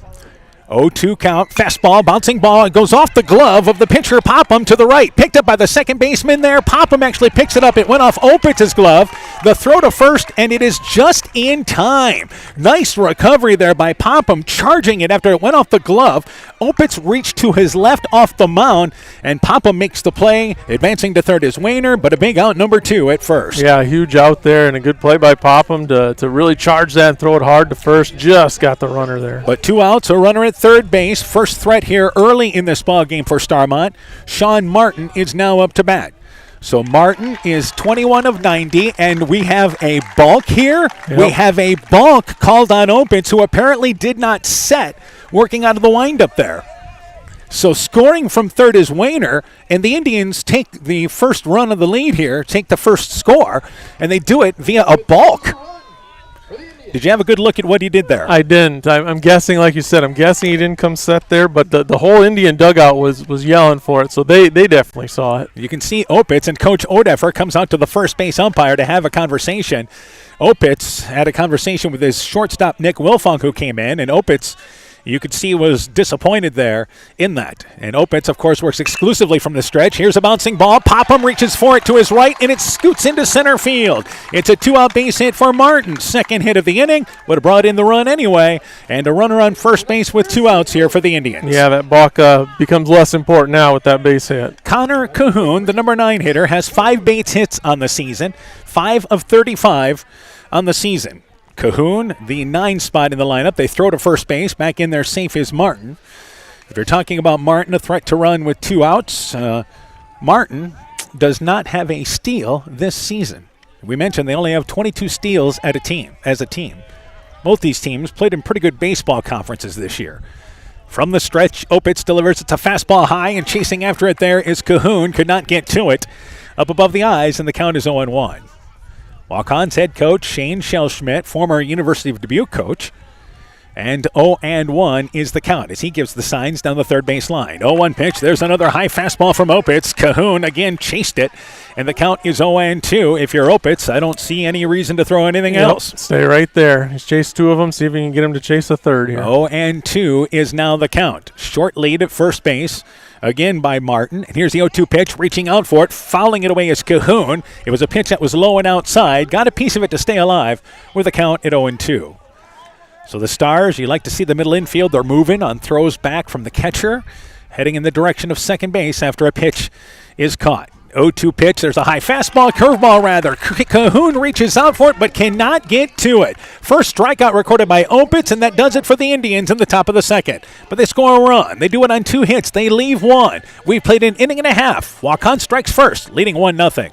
0-2 count, fastball, bouncing ball. It goes off the glove of the pitcher, Popham, to the right. Picked up by the second baseman there. Popham actually picks it up. It went off Opitz's glove. The throw to first, and it is just in time. Nice recovery there by Popham, charging it after it went off the glove. Opitz reached to his left off the mound, and Popham makes the play. Advancing to third is Wayner, but a big out number 2 at first. Yeah, huge out there, and a good play by Popham to really charge that and throw it hard to first. Just got the runner there. But 2 outs, a runner at third base. First threat here early in this ball game for Starmont. Sean Martin is now up to bat. So Martin is 21 of 90, and we have a balk here. Yep. We have a balk called on Opitz, who apparently did not set working out of the windup there. So scoring from third is Wayner, and the Indians take the first run of the lead here, take the first score, and they do it via a balk. Did you have a good look at what he did there? I didn't. I'm guessing, like you said, he didn't come set there, but the whole Indian dugout was yelling for it, so they definitely saw it. You can see Opitz, and Coach Odeffer comes out to the first base umpire to have a conversation. Opitz had a conversation with his shortstop, Nick Wilfong, who came in, and Opitz, you could see, was disappointed there in that. And Opitz, of course, works exclusively from the stretch. Here's a bouncing ball. Popham reaches for it to his right, and it scoots into center field. It's a 2-out base hit for Martin. Second hit of the inning. Would have brought in the run anyway. And a runner on first base with 2 outs here for the Indians. Yeah, that balk becomes less important now with that base hit. Connor Cahoon, the number 9 hitter, has 5 base hits on the season. 5 of 35 on the season. Cahoon, the 9 spot in the lineup. They throw to first base. Back in there safe is Martin. If you're talking about Martin, a threat to run with 2 outs, Martin does not have a steal this season. We mentioned they only have 22 steals as a team. Both these teams played in pretty good baseball conferences this year. From the stretch, Opitz delivers. It's a fastball high, and chasing after it there is Cahoon. Could not get to it. Up above the eyes, and the count is 0-1. Waukon's head coach, Shane Schellschmidt, former University of Dubuque coach. And 0-1 is the count as he gives the signs down the third base line. 0-1 pitch. There's another high fastball from Opitz. Cahoon again chased it. And the count is 0-2. If you're Opitz, I don't see any reason to throw anything else. Stay right there. He's chased 2 of them. See if he can get him to chase a third here. 0-2 is now the count. Short lead at first base. Again by Martin. And here's the 0-2 pitch, reaching out for it. Fouling it away is Cahoon. It was a pitch that was low and outside. Got a piece of it to stay alive with a count at 0-2. So the Stars, you like to see the middle infield. They're moving on throws back from the catcher, heading in the direction of second base after a pitch is caught. 0-2 pitch. There's a high fastball, curveball rather. Cahoon reaches out for it but cannot get to it. First strikeout recorded by Opitz, and that does it for the Indians in the top of the second. But they score a run. They do it on 2 hits. They leave 1. We've played an inning and a half. Waukon strikes first, leading 1-0.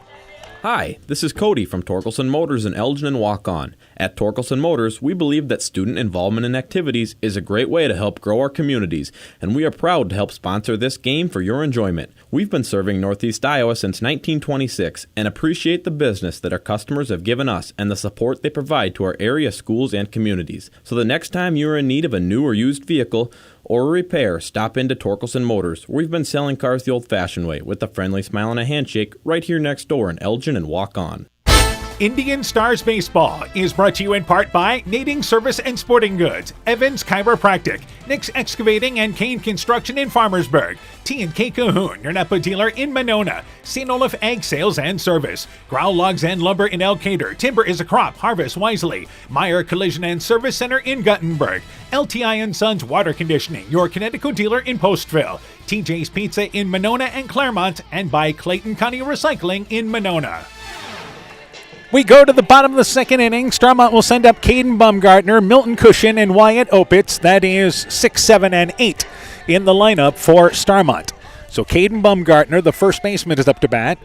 Hi, this is Cody from Torkelson Motors in Elgin and Waukon. At Torkelson Motors, we believe that student involvement in activities is a great way to help grow our communities, and we are proud to help sponsor this game for your enjoyment. We've been serving Northeast Iowa since 1926 and appreciate the business that our customers have given us and the support they provide to our area schools and communities. So the next time you are in need of a new or used vehicle or a repair, stop into Torkelson Motors. We've been selling cars the old-fashioned way with a friendly smile and a handshake right here next door in Elgin and Waukon. Indian Stars Baseball is brought to you in part by Nading Service and Sporting Goods, Evans Chiropractic, Nick's Excavating and Kane Construction in Farmersburg, T&K Cahoon, your Napa dealer in Monona, St. Olaf Ag Sales and Service, Growl Logs and Lumber in Elkader, Timber is a Crop, Harvest Wisely, Meyer Collision and Service Center in Guttenberg, LTI & Sons Water Conditioning, your Connecticut dealer in Postville, TJ's Pizza in Monona and Claremont, and by Clayton County Recycling in Monona. We go to the bottom of the second inning. Starmont will send up Caden Bumgartner, Milton Cushion, and Wyatt Opitz. That is 6, 7, and 8 in the lineup for Starmont. So Caden Bumgartner, the first baseman, is up to bat.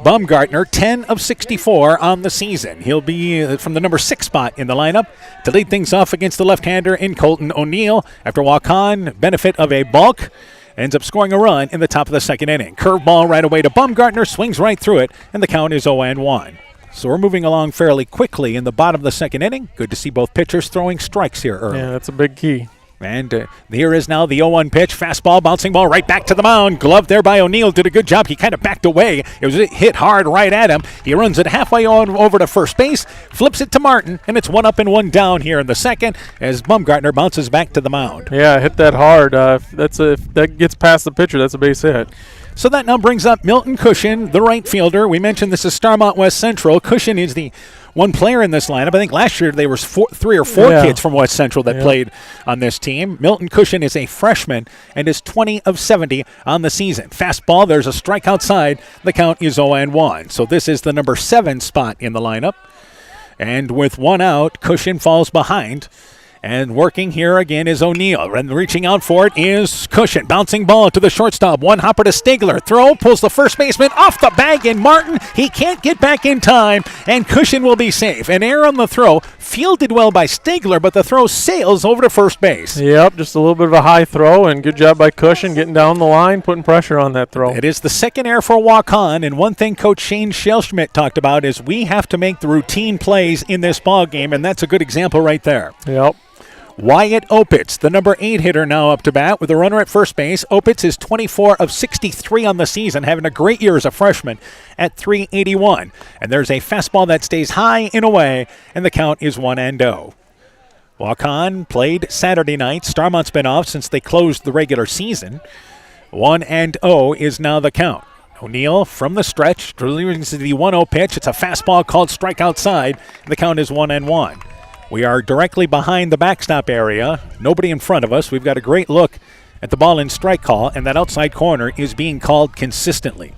Bumgartner, 10 of 64 on the season. He'll be from the number 6 spot in the lineup to lead things off against the left-hander in Colton O'Neill. After Waukon, benefit of a balk, ends up scoring a run in the top of the second inning. Curveball right away to Bumgartner, swings right through it, and the count is 0-1. So we're moving along fairly quickly in the bottom of the second inning. Good to see both pitchers throwing strikes here early. Yeah, that's a big key. And here is now the 0-1 pitch. Fastball, bouncing ball right back to the mound. Gloved there by O'Neill. Did a good job. He kind of backed away. It was hit hard right at him. He runs it halfway on over to first base, flips it to Martin, and it's 1 up and 1 down here in the second as Bumgartner bounces back to the mound. Yeah, hit that hard. If that gets past the pitcher, that's a base hit. So that now brings up Milton Cushion, the right fielder. We mentioned this is Starmont West Central. Cushion is the one player in this lineup. I think last year there was 3 or 4 kids from West Central that played on this team. Milton Cushion is a freshman and is 20 of 70 on the season. Fastball, there's a strike outside. The count is 0-1. So this is the number 7 spot in the lineup. And with 1 out, Cushion falls behind. And working here again is O'Neill. And reaching out for it is Cushion. Bouncing ball to the shortstop. One hopper to Stigler. Throw pulls the first baseman off the bag, and Martin, he can't get back in time, and Cushion will be safe. An error on the throw fielded well by Stigler, but the throw sails over to first base. Yep, just a little bit of a high throw, and good job by Cushion getting down the line, putting pressure on that throw. It is the second error for Waukon, and one thing Coach Shane Schelschmidt talked about is we have to make the routine plays in this ball game, and that's a good example right there. Yep. Wyatt Opitz, the number 8 hitter, now up to bat with a runner at first base. Opitz is 24 of 63 on the season, having a great year as a freshman at .381. And there's a fastball that stays high and away, and the count is 1-0. Waukon played Saturday night. Starmont's been off since they closed the regular season. 1-0 is now the count. O'Neill from the stretch, delivers the 1-0 pitch. It's a fastball called strike outside, and the count is 1-1. We are directly behind the backstop area. Nobody in front of us. We've got a great look at the ball in strike call, and that outside corner is being called consistently.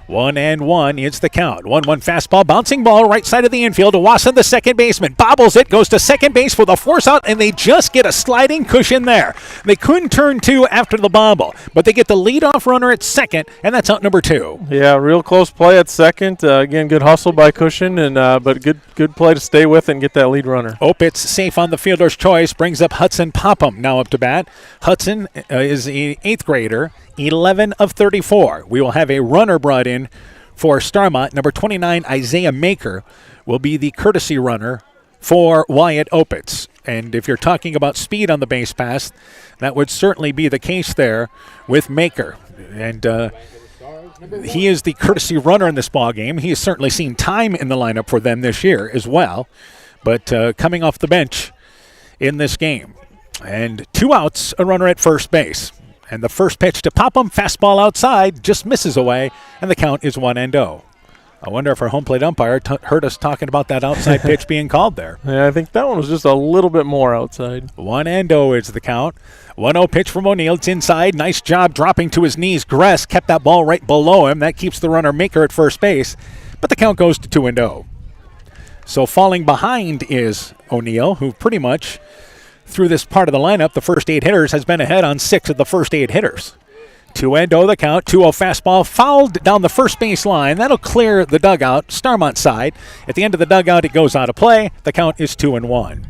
1-1 is the count. 1-1 fastball, bouncing ball right side of the infield. Wasson, the second baseman, bobbles it, goes to second base for the force out, and they just get a sliding cushion there. They couldn't turn 2 after the bobble, but they get the leadoff runner at second, and that's out number 2. Yeah, real close play at second. Again, good hustle by Cushion, and but good play to stay with and get that lead runner. Opitz safe on the fielder's choice, brings up Hudson Popham now up to bat. Hudson is an 8th grader. 11 of 34. We will have a runner brought in for Starmont. Number 29, Isaiah Maker, will be the courtesy runner for Wyatt Opitz. And if you're talking about speed on the base pass, that would certainly be the case there with Maker. And he is the courtesy runner in this ball game. He has certainly seen time in the lineup for them this year as well. But coming off the bench in this game. And 2 outs, a runner at first base. And the first pitch to Popham, fastball outside, just misses away, and the count is 1-0. I wonder if our home plate umpire heard us talking about that outside pitch being called there. Yeah, I think that one was just a little bit more outside. 1-0 is the count. 1-0 pitch from O'Neill. It's inside. Nice job dropping to his knees. Gress kept that ball right below him. That keeps the runner Maker at first base, but the count goes to 2-0. So falling behind is O'Neill, who pretty much through this part of the lineup, the first 8 hitters, has been ahead on 6 of the first 8 hitters. 2-0 the count. 2-0 fastball fouled down the first base line. That'll clear the dugout, Starmont side. At the end of the dugout, it goes out of play. The count is 2-1.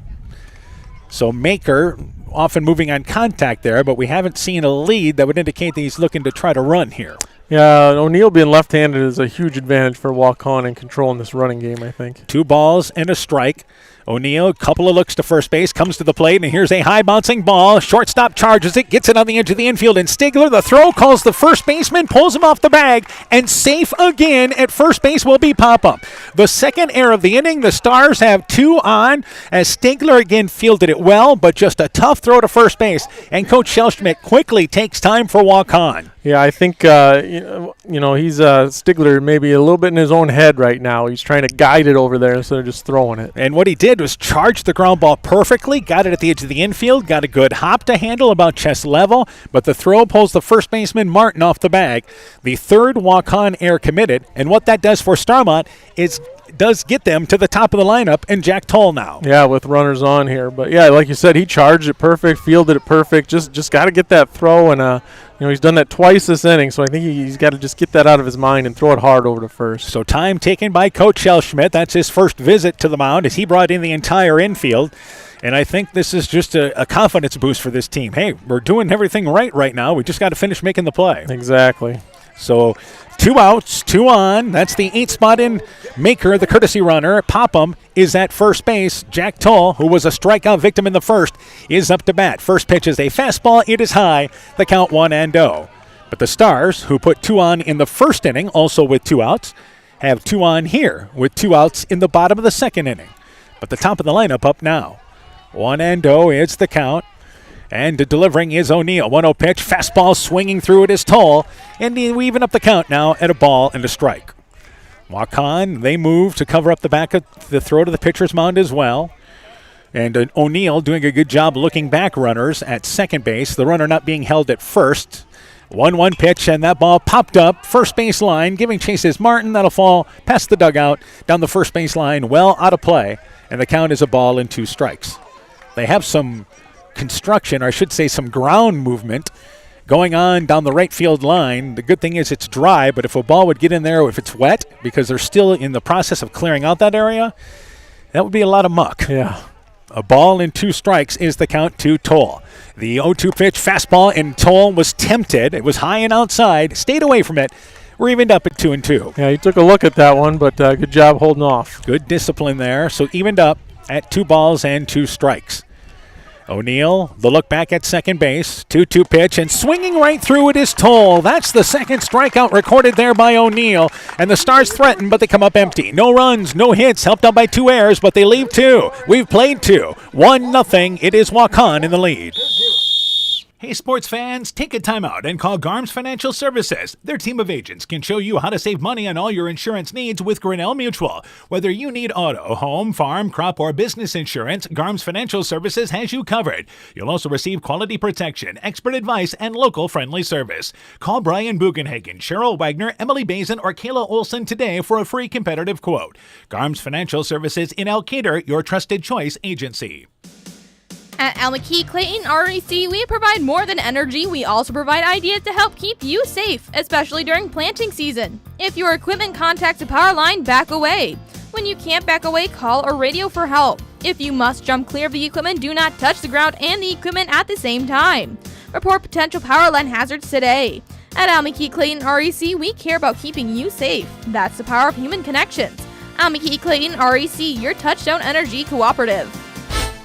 So Maker often moving on contact there, but we haven't seen a lead that would indicate that he's looking to try to run here. Yeah, O'Neill being left-handed is a huge advantage for Waukon and controlling this running game, I think. 2 balls and a strike. O'Neill, a couple of looks to first base, comes to the plate, and here's a high bouncing ball. Shortstop charges it, gets it on the edge of the infield, and Stigler, the throw, calls the first baseman, pulls him off the bag, and safe again at first base will be Popham. The second error of the inning, the Stars have 2 on, as Stigler again fielded it well, but just a tough throw to first base, and Coach Schelschmidt quickly takes time for Waukon. Yeah, I think, he's Stigler maybe a little bit in his own head right now. He's trying to guide it over there instead of just throwing it. And what he did was charge the ground ball perfectly, got it at the edge of the infield, got a good hop to handle about chest level, but the throw pulls the first baseman Martin off the bag. The third Waukon error committed, and what that does for Starmont is does get them to the top of the lineup and Jack Toll now. Yeah, with runners on here. But, yeah, like you said, he charged it perfect, fielded it perfect. Just got to get that throw, and he's done that twice this inning, so I think he's got to just get that out of his mind and throw it hard over to first. So time taken by Coach Schelschmidt. That's his first visit to the mound as he brought in the entire infield. And I think this is just a confidence boost for this team. Hey, we're doing everything right now. We just got to finish making the play. Exactly. So 2 outs, 2 on. That's the 8th spot in. Maker, the courtesy runner. Popham is at first base. Jack Toll, who was a strikeout victim in the first, is up to bat. First pitch is a fastball. It is high. The count 1-0. But the Stars, who put 2 on in the first inning, also with 2 outs, have 2 on here with 2 outs in the bottom of the second inning. But the top of the lineup up now. 1-0 is the count. And delivering is O'Neill. 1-0 pitch, fastball swinging through it is Toll. And we even up the count now at a ball and a strike. Waukon, they move to cover up the back of the throw to the pitcher's mound as well. And O'Neill doing a good job looking back runners at second base. The runner not being held at first. 1-1 pitch, and that ball popped up first base line. Giving chase is Martin. That'll fall past the dugout down the first base line, well out of play. And the count is a ball and 2 strikes. They have some construction, or I should say some ground movement going on down the right field line. The good thing is it's dry, but if a ball would get in there, if it's wet, because they're still in the process of clearing out that area, That would be a lot of muck. Yeah. A ball and 2 strikes is the count to Toll. The 0-2 pitch fastball, and Toll was tempted. It was high and outside, stayed away from it. We're evened up at 2-2. Yeah, he took a look at that one, but good job holding off. Good discipline there. So evened up at 2 balls and 2 strikes. O'Neill, the look back at second base. 2-2 pitch, and swinging right through it is Toll. That's the second strikeout recorded there by O'Neill. And the Stars threaten, but they come up empty. No runs, no hits, helped out by 2 errors, but they leave 2. We've played 2. 1-0. It is Waukon in the lead. Hey, sports fans, take a time out and call Garms Financial Services. Their team of agents can show you how to save money on all your insurance needs with Grinnell Mutual. Whether you need auto, home, farm, crop, or business insurance, Garms Financial Services has you covered. You'll also receive quality protection, expert advice, and local friendly service. Call Brian Bugenhagen, Cheryl Wagner, Emily Bazin, or Kayla Olson today for a free competitive quote. Garms Financial Services in Elkader, your trusted choice agency. At Almakeet Clayton REC, we provide more than energy. We also provide ideas to help keep you safe, especially during planting season. If your equipment contacts a power line, back away. When you can't back away, call or radio for help. If you must jump clear of the equipment, do not touch the ground and the equipment at the same time. Report potential power line hazards today. At Almakeet Clayton REC, we care about keeping you safe. That's the power of human connections. Almakeet Clayton REC, your touchdown energy cooperative.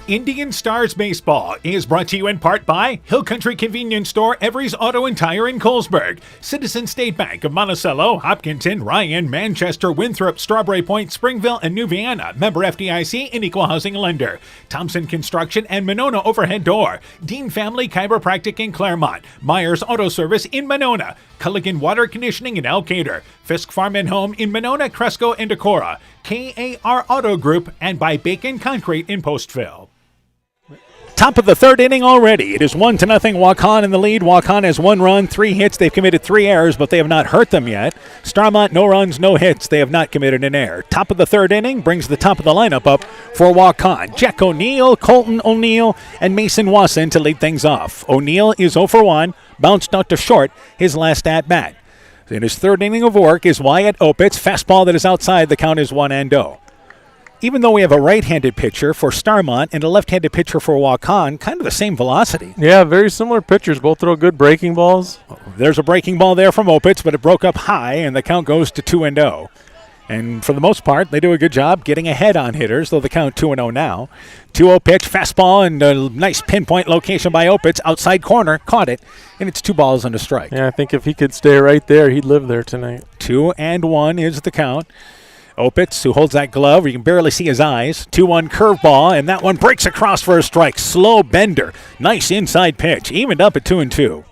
Indian Stars Baseball is brought to you in part by Hill Country Convenience Store, Every's Auto and Tire in Colesburg, Citizen State Bank of Monticello, Hopkinton, Ryan, Manchester, Winthrop, Strawberry Point, Springville, and New Vienna, member FDIC and equal housing lender, Thompson Construction and Monona Overhead Door, Dean Family Chiropractic in Claremont, Myers Auto Service in Monona, Culligan Water Conditioning in Elkader, Fisk Farm and Home in Monona, Cresco, and Decorah, KAR Auto Group, and by Bacon Concrete in Postville. Top of the third inning already. It is 1-0 Waukon in the lead. Waukon has 1 run, 3 hits. They've committed 3 errors, but they have not hurt them yet. Starmont, no runs, no hits. They have not committed an error. Top of the third inning brings the top of the lineup up for Waukon. Jack O'Neill, Colton O'Neill, and Mason Wasson to lead things off. O'Neill is 0 for 1, bounced out to short his last at-bat. In his third inning of work is Wyatt Opitz. Fastball that is outside. The count is 1-0. Even though we have a right-handed pitcher for Starmont and a left-handed pitcher for Waukon, kind of the same velocity. Yeah, very similar pitchers. Both throw good breaking balls. There's a breaking ball there from Opitz, but it broke up high, and the count goes to 2-0. And for the most part, they do a good job getting ahead on hitters, though the count 2-0 now. 2-0 pitch, fastball, and a nice pinpoint location by Opitz. Outside corner, caught it, and it's 2 balls and a strike. Yeah, I think if he could stay right there, he'd live there tonight. 2-1 is the count. Opitz, who holds that glove, you can barely see his eyes. 2-1 curveball, and that one breaks across for a strike. Slow bender. Nice inside pitch. Evened up at 2-2.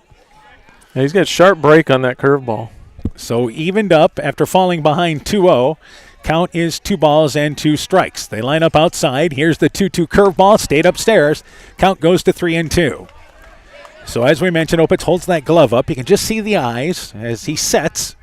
Yeah, he's got a sharp break on that curveball. So evened up after falling behind 2-0. Count is 2 balls and 2 strikes. They line up outside. Here's the 2-2 curveball. Stayed upstairs. Count goes to 3-2. So as we mentioned, Opitz holds that glove up. You can just see the eyes as he sets.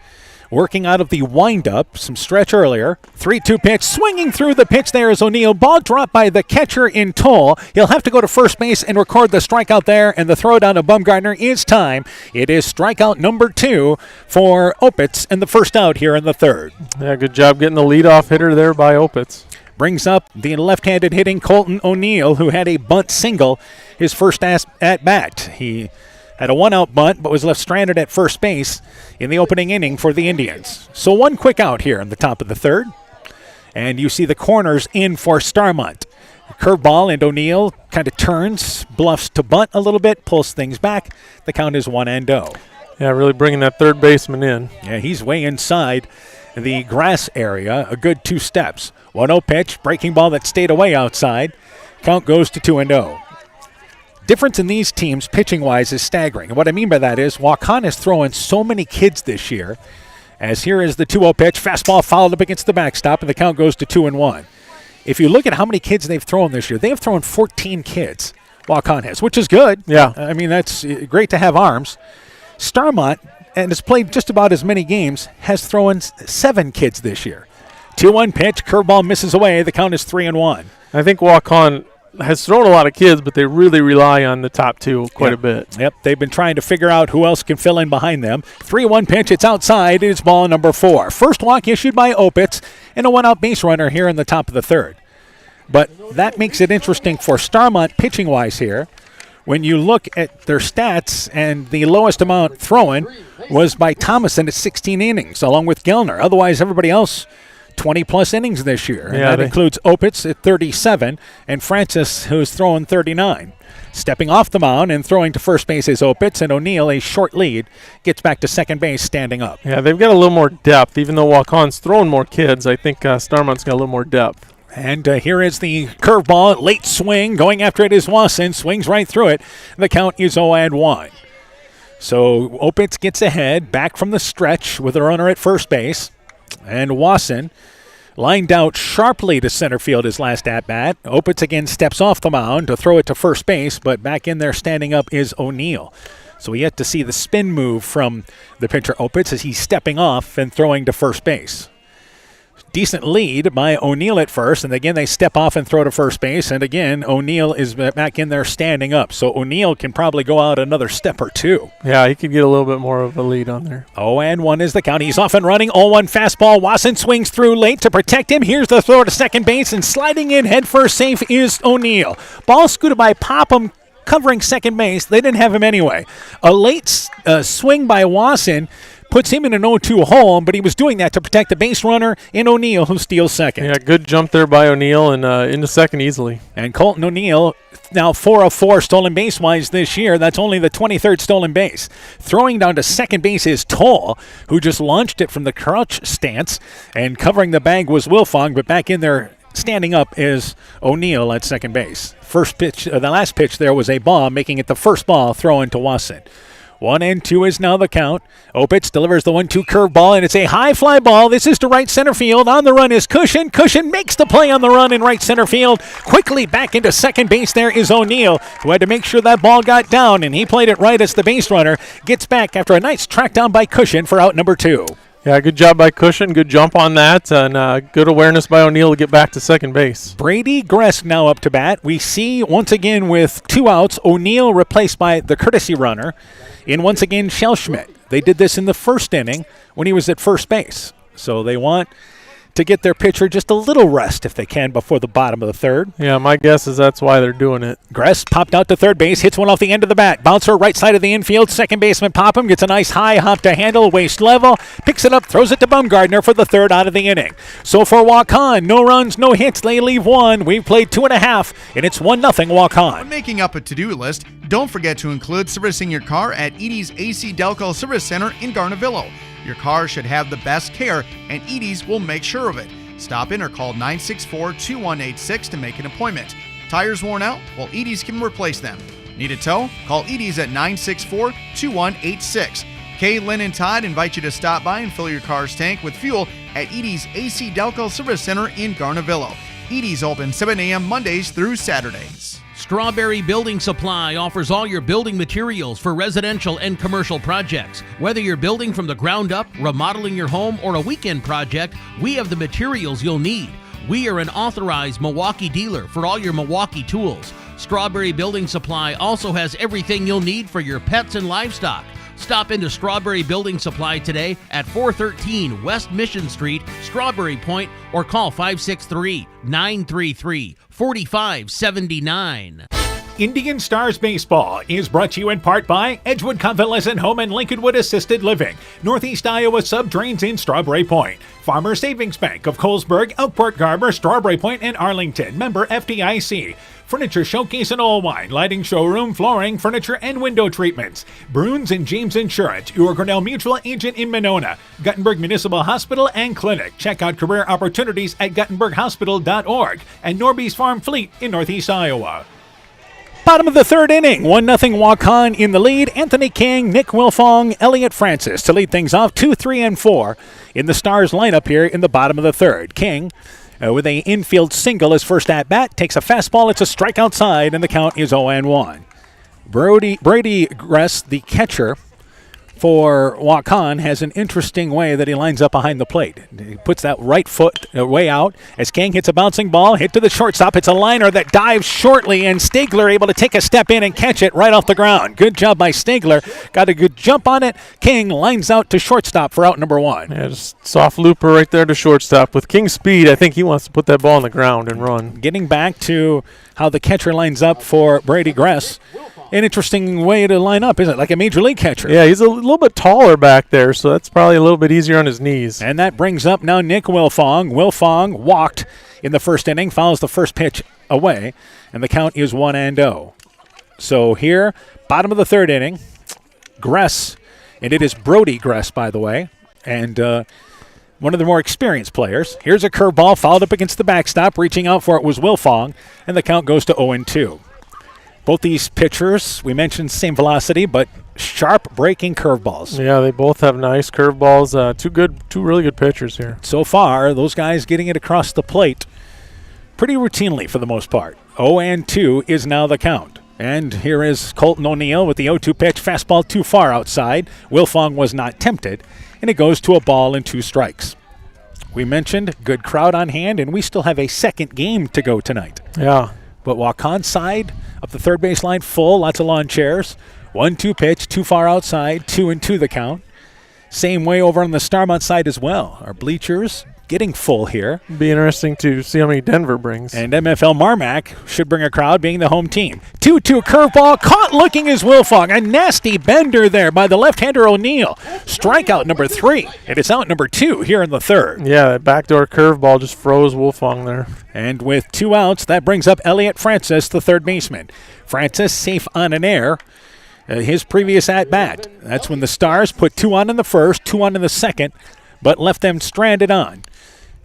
Working out of the windup, some stretch earlier. 3-2 pitch, swinging through the pitch there is O'Neill. Ball dropped by the catcher in Toll. He'll have to go to first base and record the strikeout there, and the throw down to Bumgarner is time. It is strikeout number 2 for Opitz, and the first out here in the third. Yeah, good job getting the leadoff hitter there by Opitz. Brings up the left-handed hitting Colton O'Neill, who had a bunt single his first at-bat. He had a 1-out bunt, but was left stranded at first base in the opening inning for the Indians. So 1 quick out here in the top of the third. And you see the corners in for Starmont. Curveball, and O'Neill kind of turns, bluffs to bunt a little bit, pulls things back. The count is 1-0. Yeah, really bringing that third baseman in. Yeah, he's way inside the grass area, a good 2 steps. 1-0 pitch, breaking ball that stayed away outside. Count goes to 2-0. Difference in these teams pitching-wise is staggering. And what I mean by that is Waukon is throwing so many kids this year. As here is the 2-0 pitch. Fastball fouled up against the backstop, and the count goes to 2-1. If you look at how many kids they've thrown this year, they have thrown 14 kids, Waukon has, which is good. Yeah. I mean, that's great to have arms. Starmont, and has played just about as many games, has thrown 7 kids this year. 2-1 pitch. Curveball misses away. The count is 3-1. I think Waukon has thrown a lot of kids, but they really rely on the top 2 quite a bit. Yep, they've been trying to figure out who else can fill in behind them. 3-1 pitch, it's outside. It is ball number 4. First walk issued by Opitz, and a 1-out base runner here in the top of the third. But that makes it interesting for Starmont pitching-wise here. When you look at their stats, and the lowest amount thrown was by Thomason at 16 innings, along with Gellner. Otherwise, everybody else 20-plus innings this year. And that includes Opitz at 37 and Francis, who's throwing 39. Stepping off the mound and throwing to first base is Opitz, and O'Neill, a short lead, gets back to second base standing up. Yeah, they've got a little more depth. Even though Waukon's throwing more kids, I think Starmont's got a little more depth. And here is the curveball, late swing. Going after it is Wasson, swings right through it. The count is 0-1. So Opitz gets ahead, back from the stretch with a runner at first base. And Wasson lined out sharply to center field his last at-bat. Opitz again steps off the mound to throw it to first base, but back in there standing up is O'Neill. So we yet to see the spin move from the pitcher Opitz as he's stepping off and throwing to first base. Decent lead by O'Neill at first, and again they step off and throw to first base, and again O'Neill is back in there standing up. So O'Neill can probably go out another step or two. Yeah, he could get a little bit more of a lead on there. 0-1 is the count. He's off and running. 0-1 fastball. Wasson swings through late to protect him. Here's the throw to second base, and sliding in head first safe is O'Neill. Ball scooted by Popham, covering second base. They didn't have him anyway. A late swing by Wasson puts him in an 0-2 hole, but he was doing that to protect the base runner in O'Neill, who steals second. Yeah, good jump there by O'Neill and into second easily. And Colton O'Neill, now 4 of 4 stolen base-wise this year. That's only the 23rd stolen base. Throwing down to second base is Toll, who just launched it from the crouch stance, and covering the bag was Wilfong, but back in there standing up is O'Neill at second base. First pitch, the last pitch there was a ball, making it the first ball thrown to Wasson. 1-2 is now the count. Opitz delivers the 1-2 curveball, and it's a high fly ball. This is to right center field. On the run is Cushion. Cushion makes the play on the run in right center field. Quickly back into second base there is O'Neill, who had to make sure that ball got down, and he played it right as the base runner gets back after a nice track down by Cushion for out number 2. Yeah, good job by Cushion. Good jump on that, and good awareness by O'Neill to get back to second base. Brady Gress now up to bat. We see once again with 2 outs, O'Neill replaced by the courtesy runner in once again Schellschmidt. They did this in the first inning when he was at first base. So they want to get their pitcher just a little rest if they can before the bottom of the third. Yeah, my guess is that's why they're doing it. Gress popped out to third base, hits one off the end of the bat. Bouncer right side of the infield. Second baseman Popham gets a nice high hop to handle, waist level, picks it up, throws it to Bumgardner for the third out of the inning. So for Waukon, no runs, no hits. They leave 1. We've played 2.5, and it's 1-0 Waukon. When making up a to-do list, don't forget to include servicing your car at Edie's AC Delco Service Center in Garnavillo. Your car should have the best care, and Edie's will make sure of it. Stop in or call 964-2186 to make an appointment. Tires worn out? Well, Edie's can replace them. Need a tow? Call Edie's at 964-2186. Kay, Lynn, and Todd invite you to stop by and fill your car's tank with fuel at Edie's AC Delco Service Center in Garnavillo. Edie's open 7 a.m. Mondays through Saturdays. Strawberry Building Supply offers all your building materials for residential and commercial projects. Whether you're building from the ground up, remodeling your home, or a weekend project, we have the materials you'll need. We are an authorized Milwaukee dealer for all your Milwaukee tools. Strawberry Building Supply also has everything you'll need for your pets and livestock. Stop into Strawberry Building Supply today at 413 West Mission Street, Strawberry Point, or call 563-933-4579. Indian Stars Baseball is brought to you in part by Edgewood Convalescent Home and Lincolnwood Assisted Living, Northeast Iowa Sub-Drains in Strawberry Point, Farmer Savings Bank of Colesburg, Elkport Garber, Strawberry Point, and Arlington, member FDIC. Furniture Showcase and Allwine, lighting showroom, flooring, furniture, and window treatments. Bruins and James Insurance, your Grinnell Mutual agent in Monona. Guttenberg Municipal Hospital and Clinic. Check out career opportunities at guttenberghospital.org. And Norby's Farm Fleet in Northeast Iowa. Bottom of the third inning, 1-0 Waukon in the lead. Anthony King, Nick Wilfong, Elliot Francis to lead things off. 2, 3, and 4 in the Stars lineup here in the bottom of the third. King with a infield single his first at-bat, takes a fastball, it's a strike outside, and the count is 0-1. Brady Gress, the catcher for Waukon has an interesting way that he lines up behind the plate. He puts that right foot way out as King hits a bouncing ball, hit to the shortstop. It's a liner that dives shortly, and Stigler able to take a step in and catch it right off the ground. Good job by Stigler. Got a good jump on it. King lines out to shortstop for out number 1. Yeah, just soft looper right there to shortstop. With King's speed, I think he wants to put that ball on the ground and run. Getting back to how the catcher lines up for Brady Gress. An interesting way to line up, isn't it? Like a major league catcher. Yeah, he's a little bit taller back there, so that's probably a little bit easier on his knees. And that brings up now Nick Wilfong. Wilfong walked in the first inning, fouls the first pitch away, and the count is 1-0. So here, bottom of the third inning, Gress, and it is Brody Gress, by the way, and one of the more experienced players. Here's a curveball fouled up against the backstop. Reaching out for it was Wilfong, and the count goes to 0-2. Both these pitchers, we mentioned same velocity, but sharp breaking curveballs. Yeah, they both have nice curveballs. Two really good pitchers here. So far, those guys getting it across the plate pretty routinely for the most part. 0-2 is now the count. And here is Colton O'Neill with the 0-2 pitch. Fastball too far outside. Wilfong was not tempted, and it goes to a ball and 2 strikes. We mentioned good crowd on hand, and we still have a second game to go tonight. Yeah. But Waukon side up the third base line full, lots of lawn chairs. 1-2 pitch, too far outside, 2-2 the count. Same way over on the Starmont side as well. Our bleachers getting full here. Be interesting to see how many Denver brings. And MFL MarMac should bring a crowd, being the home team. 2-2 curveball, caught looking is Wilfong. A nasty bender there by the left-hander O'Neill. Strikeout number 3, and it's out number 2 here in the third. Yeah, that backdoor curveball just froze Wilfong there. And with 2 outs, that brings up Elliot Francis, the third baseman. Francis safe on an error. His previous at-bat. That's when the Stars put 2 on in the first, 2 on in the second, but left them stranded on.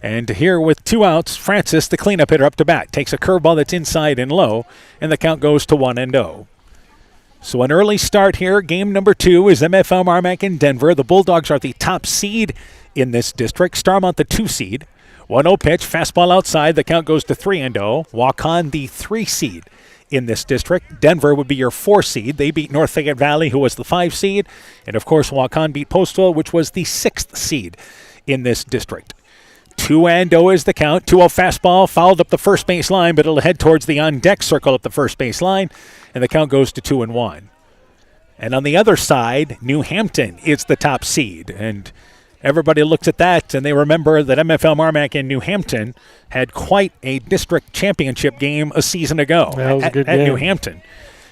And here with 2 outs, Francis, the cleanup hitter, up to bat. Takes a curveball that's inside and low, and the count goes to 1-0. So an early start here. Game number 2 is MFL MarMac in Denver. The Bulldogs are the top seed in this district. Starmont the 2 seed. 1-0 pitch, fastball outside. The count goes to 3-0. Waukon the 3 seed in this district. Denver would be your 4 seed. They beat North Fayette Valley, who was the 5 seed. And, of course, Waukon beat Postville, which was the 6th seed in this district. 2-0 is the count. 2-0 fastball fouled up the first base line, but it'll head towards the on-deck circle up the first base line, and the count goes to 2-1. And on the other side, New Hampton is the top seed, and everybody looks at that, and they remember that MFL MarMac in New Hampton had quite a district championship game a season ago at New Hampton,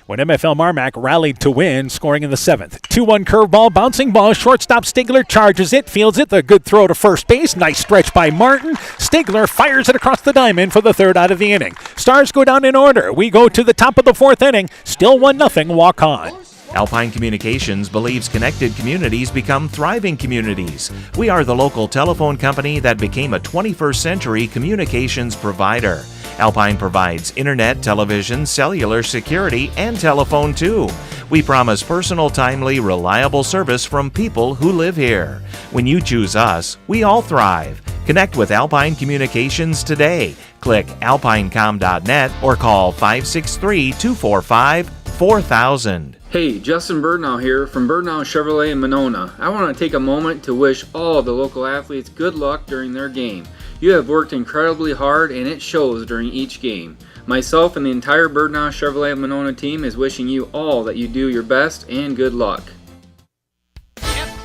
when MFL MarMac rallied to win, scoring in the 7th. 2-1 curveball, bouncing ball, shortstop Stigler charges it, fields it, the good throw to first base, nice stretch by Martin. Stigler fires it across the diamond for the 3rd out of the inning. Stars go down in order. We go to the top of the 4th inning, still 1-0 Waukon. Alpine Communications believes connected communities become thriving communities. We are the local telephone company that became a 21st century communications provider. Alpine provides internet, television, cellular security, and telephone too. We promise personal, timely, reliable service from people who live here. When you choose us, we all thrive. Connect with Alpine Communications today. Click alpinecom.net or call 563-245-4000. Hey, Justin Birdnow here from Birdnow Chevrolet in Monona. I want to take a moment to wish all the local athletes good luck during their game. You have worked incredibly hard and it shows during each game. Myself and the entire Birdnow Chevrolet Monona team is wishing you all that you do your best and good luck.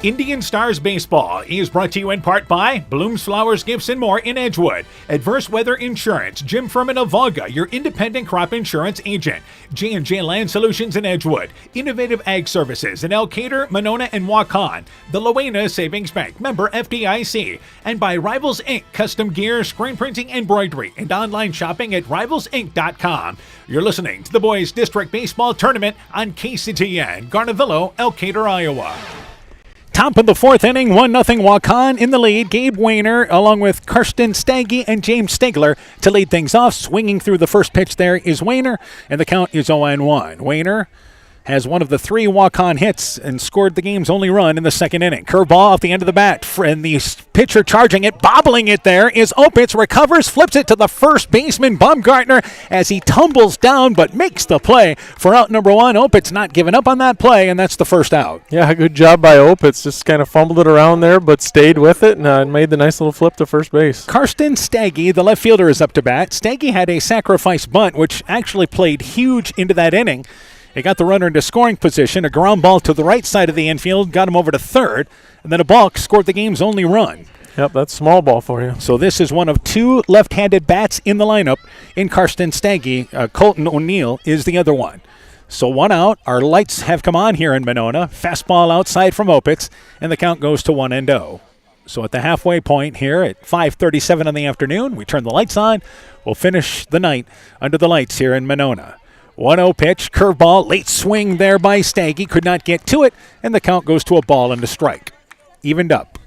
Indian Stars Baseball is brought to you in part by Bloom's Flowers, Gifts, and More in Edgewood, Adverse Weather Insurance, Jim Furman of Volga, your independent crop insurance agent, J&J Land Solutions in Edgewood, Innovative Ag Services in Elkader, Monona, and Waukon, the Loena Savings Bank, member FDIC, and by Rivals Inc., custom gear, screen printing, embroidery, and online shopping at rivalsinc.com. You're listening to the Boys District Baseball Tournament on KCTN, Garnavillo, Elkader, Iowa. Top of the 4th inning, 1-0 Waukon in the lead. Gabe Wayner along with Karsten Staggy and James Stigler to lead things off. Swinging through the first pitch there is Wayner, and the count is 0-1. Wayner has one of the 3 walk-on hits and scored the game's only run in the second inning. Curveball off the end of the bat, and the pitcher charging it, bobbling it there is Opitz, recovers, flips it to the first baseman, Baumgartner, as he tumbles down but makes the play for out number 1. Opitz not giving up on that play, and that's the first out. Yeah, good job by Opitz. Just kind of fumbled it around there, but stayed with it and made the nice little flip to first base. Karsten Stagge, the left fielder, is up to bat. Stagge had a sacrifice bunt, which actually played huge into that inning. It got the runner into scoring position. A ground ball to the right side of the infield got him over to third, and then a balk scored the game's only run. Yep, that's small ball for you. So this is one of 2 left-handed bats in the lineup in Karsten Stagge. Colton O'Neill is the other one. So 1 out. Our lights have come on here in Monona. Fastball outside from Opitz, and the count goes to 1-0. So at the halfway point here at 5:37 in the afternoon, we turn the lights on. We'll finish the night under the lights here in Monona. 1-0 pitch, curveball, late swing there by Stagge, could not get to it, and the count goes to a ball and a strike. Evened up.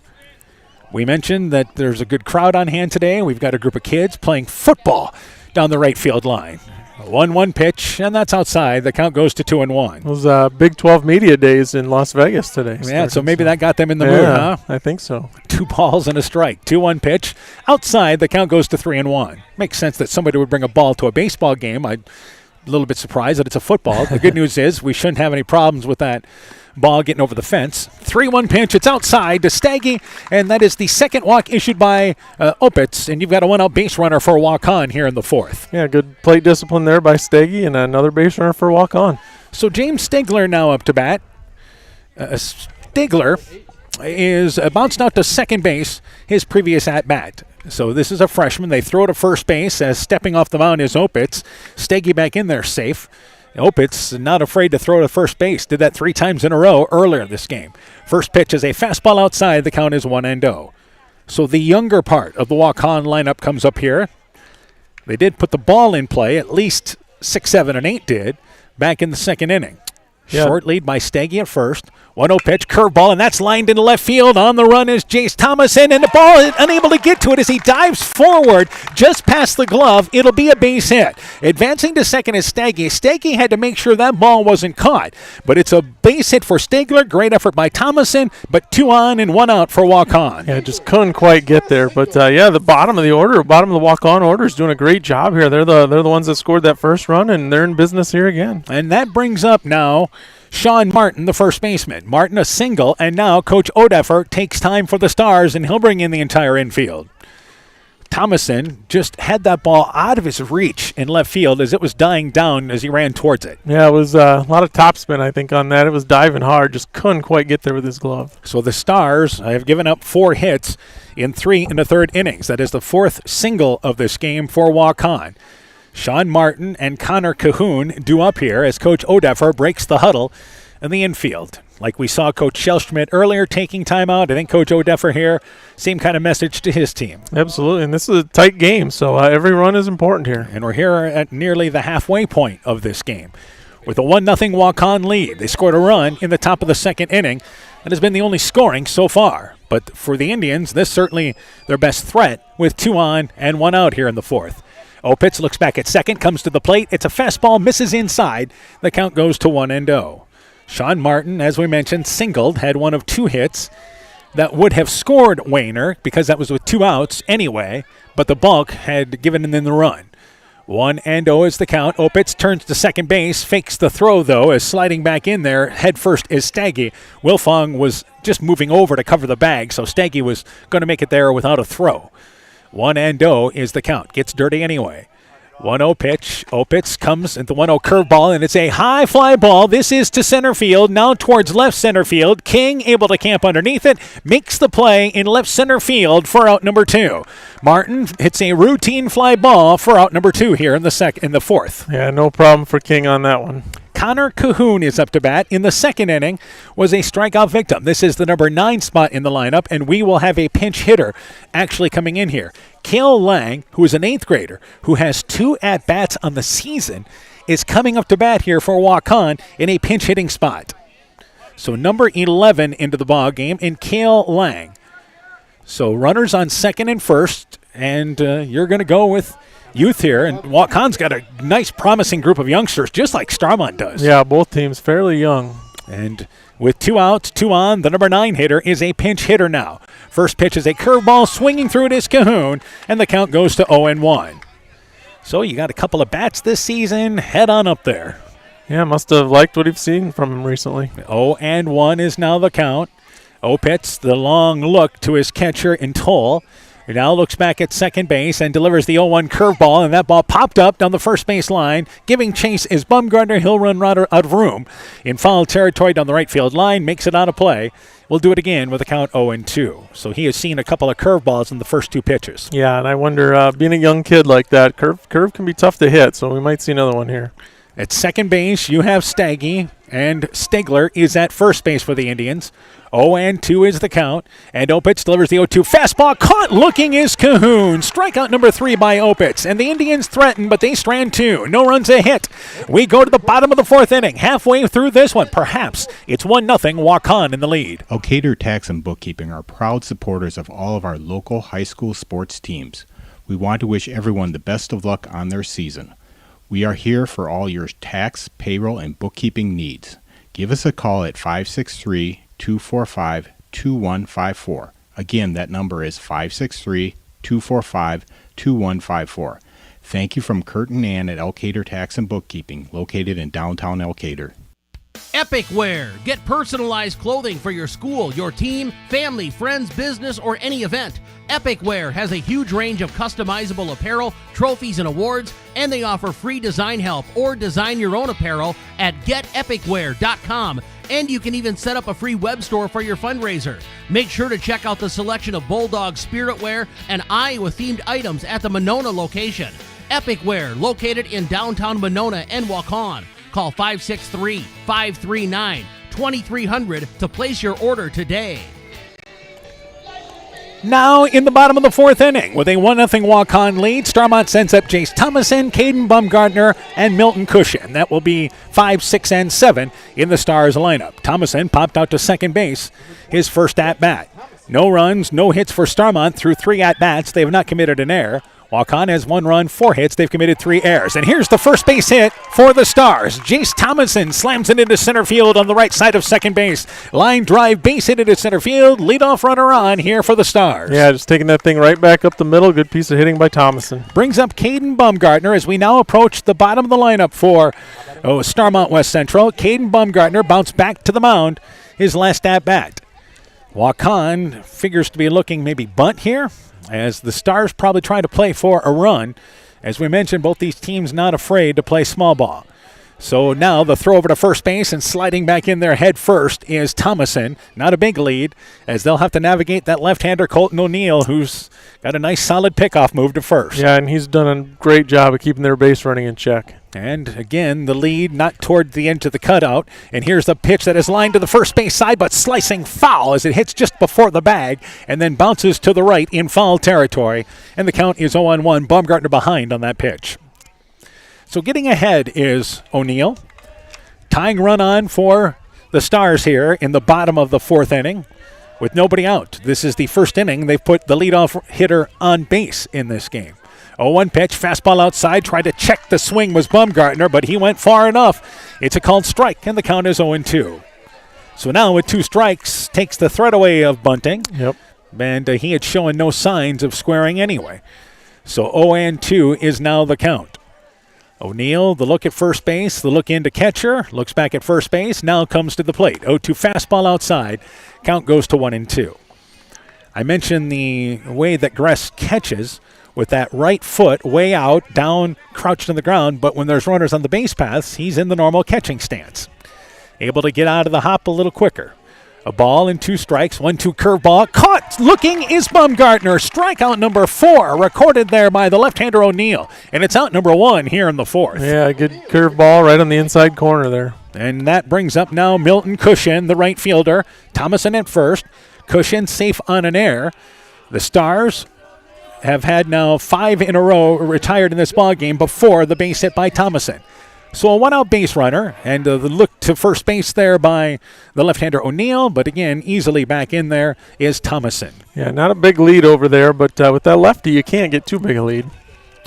We mentioned that there's a good crowd on hand today. We've got a group of kids playing football down the right field line. 1-1 pitch, and that's outside. The count goes to 2-1. Those Big 12 media days in Las Vegas today. Yeah, so maybe that got them in the mood, huh? I think so. 2 balls and a strike. 2-1 pitch. Outside, the count goes to 3-1. Makes sense that somebody would bring a ball to a baseball game. I'm a little bit surprised that it's a football. The good news is we shouldn't have any problems with that ball getting over the fence. 3-1 pitch. It's outside to Stagge, and that is the second walk issued by Opitz, and you've got a 1-out base runner for a walk-on here in the 4th. Yeah, good plate discipline there by Stagge, and another base runner for a walk-on. So James Stigler now up to bat. Stigler is bounced out to second base his previous at-bat. So this is a freshman. They throw to first base as stepping off the mound is Opitz. Stagge back in there safe. Opitz not afraid to throw to first base. Did that 3 times in a row earlier this game. First pitch is a fastball outside. The count is 1-0. So the younger part of the walk-on lineup comes up here. They did put the ball in play. At least 6, 7, and 8 did back in the second inning. Yeah. Short lead by Stagge at first. 1-0 pitch, curveball, and that's lined into left field. On the run is Jace Thomason, and the ball is unable to get to it as he dives forward just past the glove. It'll be a base hit. Advancing to second is Stagge. Stagge had to make sure that ball wasn't caught, but it's a base hit for Stigler. Great effort by Thomason, but 2 on and 1 out for walk-on. Yeah, just couldn't quite get there. But, the bottom of the walk-on order is doing a great job here. They're the ones that scored that first run, and they're in business here again. And that brings up now Sean Martin, the first baseman. Martin a single, and now Coach Odeffer takes time for the Stars, and he'll bring in the entire infield. Thomason just had that ball out of his reach in left field as it was dying down as he ran towards it. Yeah, it was a lot of topspin, I think, on that. It was diving hard, just couldn't quite get there with his glove. So the Stars have given up 4 hits in 3 1/3 innings. That is the 4th single of this game for walk-on. Sean Martin and Connor Cahoon do up here as Coach Odeffer breaks the huddle in the infield. Like we saw Coach Shellschmidt earlier taking time out, I think Coach Odeffer here, same kind of message to his team. Absolutely, and this is a tight game, so every run is important here. And we're here at nearly the halfway point of this game. With a 1-0 walk-on lead, they scored a run in the top of the second inning. That has been the only scoring so far. But for the Indians, this is certainly their best threat with 2 on and 1 out here in the 4th. Opitz looks back at second, comes to the plate. It's a fastball, misses inside. The count goes to 1-0. Sean Martin, as we mentioned, singled, had one of 2 hits that would have scored Wayner because that was with 2 outs anyway, but the bulk had given him the run. 1-0 is the count. Opitz turns to second base, fakes the throw, though, as sliding back in there. Head first is Stagge. Wilfong was just moving over to cover the bag, so Stagge was going to make it there without a throw. 1-0 is the count. Gets dirty anyway. 1-0 pitch. Opitz comes at the 1-0 curveball, and it's a high fly ball. This is to center field, now towards left center field. King able to camp underneath it, makes the play in left center field for out number 2. Martin hits a routine fly ball for out number 2 here in the 4th. Yeah, no problem for King on that one. Connor Cahoon is up to bat. In the second inning, was a strikeout victim. This is the number 9 spot in the lineup, and we will have a pinch hitter actually coming in here. Cale Lang, who is an 8th grader, who has 2 at-bats on the season, is coming up to bat here for walk-on in a pinch hitting spot. So number 11 into the ball game in Cale Lang. So runners on second and first, and you're going to go with youth here, and Waukon's got a nice, promising group of youngsters, just like Starmont does. Yeah, both teams fairly young. And with 2 outs, 2 on, the number 9 hitter is a pinch hitter now. First pitch is a curveball swinging through it is Cahoon, and the count goes to 0-1. So you got a couple of bats this season. Head on up there. Yeah, must have liked what he's seen from him recently. 0-1 is now the count. Opitz, the long look to his catcher in Toll. He now looks back at second base and delivers the 0-1 curveball, and that ball popped up down the first base line. Giving chase is Bumgardner. He'll run out of room in foul territory down the right field line, makes it out of play. We'll do it again with a count 0-2. So he has seen a couple of curveballs in the first 2 pitches. Yeah, and I wonder, being a young kid like that, curve can be tough to hit, so we might see another one here. At second base, you have Staggy, and Stigler is at first base for the Indians. 0-2 is the count, and Opitz delivers the 0-2 fastball. Caught looking is Cahoon. Strikeout number 3 by Opitz, and the Indians threaten, but they strand 2. No runs, a hit. We go to the bottom of the 4th inning. Halfway through this one, perhaps it's 1-0 Waukon in the lead. Elkader Tax and Bookkeeping are proud supporters of all of our local high school sports teams. We want to wish everyone the best of luck on their season. We are here for all your tax, payroll, and bookkeeping needs. Give us a call at 563-245-2154. Again, that number is 563-245-2154. Thank you from Kurt and Ann at Elkader Tax and Bookkeeping, located in downtown Elkader. Epic Wear. Get personalized clothing for your school, your team, family, friends, business, or any event. Epic Wear has a huge range of customizable apparel, trophies, and awards, and they offer free design help or design your own apparel at getepicwear.com. And you can even set up a free web store for your fundraiser. Make sure to check out the selection of Bulldog Spirit Wear and Iowa-themed items at the Monona location. Epic Wear, located in downtown Monona and Waukon. Call 563-539-2300 to place your order today. Now in the bottom of the 4th inning with a 1-0 Waukon lead, Starmont sends up Jace Thomason, Caden Bumgardner, and Milton Cushion. That will be 5, 6, and 7 in the Stars lineup. Thomason popped out to second base, his first at-bat. No runs, no hits for Starmont through 3 at-bats. They have not committed an error. Waukon has 1 run, 4 hits. They've committed 3 errors. And here's the first base hit for the Stars. Jace Thomason slams it into center field on the right side of second base. Line drive, base hit into center field. Leadoff runner on here for the Stars. Yeah, just taking that thing right back up the middle. Good piece of hitting by Thomason. Brings up Caden Bumgardner as we now approach the bottom of the lineup for Starmont West Central. Caden Bumgardner bounced back to the mound, his last at-bat. Waukon figures to be looking maybe bunt here, as the Stars probably try to play for a run. As we mentioned, both these teams not afraid to play small ball. So now the throw over to first base and sliding back in there head first is Thomason. Not a big lead, as they'll have to navigate that left-hander Colton O'Neill, who's got a nice solid pickoff move to first. Yeah, and he's done a great job of keeping their base running in check. And again, the lead not toward the end of the cutout. And here's the pitch that is lined to the first base side, but slicing foul as it hits just before the bag and then bounces to the right in foul territory. And the count is 0-1. Baumgartner behind on that pitch. So getting ahead is O'Neill. Tying run on for the Stars here in the bottom of the 4th inning with nobody out. This is the first inning. They've put the leadoff hitter on base in this game. 0-1 pitch, fastball outside, tried to check the swing was Bumgardner, but he went far enough. It's a called strike, and the count is 0-2. So now with 2 strikes, takes the threat away of bunting. Yep. And he had shown no signs of squaring anyway. So 0-2 is now the count. O'Neill, the look at first base, the look into catcher, looks back at first base, now comes to the plate. 0-2 fastball outside, count goes to 1-2. I mentioned the way that Gress catches with that right foot way out, down, crouched on the ground, but when there's runners on the base paths, he's in the normal catching stance. Able to get out of the hop a little quicker. A ball and 2 strikes, 1-2 curveball. Caught looking is Bumgardner. Strikeout number 4 recorded there by the left-hander O'Neill. And it's out number 1 here in the 4th. Yeah, good curveball right on the inside corner there. And that brings up now Milton Cushion, the right fielder. Thomason at first. Cushion safe on an error. The Stars have had now 5 in a row retired in this ballgame before the base hit by Thomason. So a 1-out base runner, and the look to first base there by the left-hander O'Neill, but again, easily back in there is Thomason. Yeah, not a big lead over there, but with that lefty, you can't get too big a lead.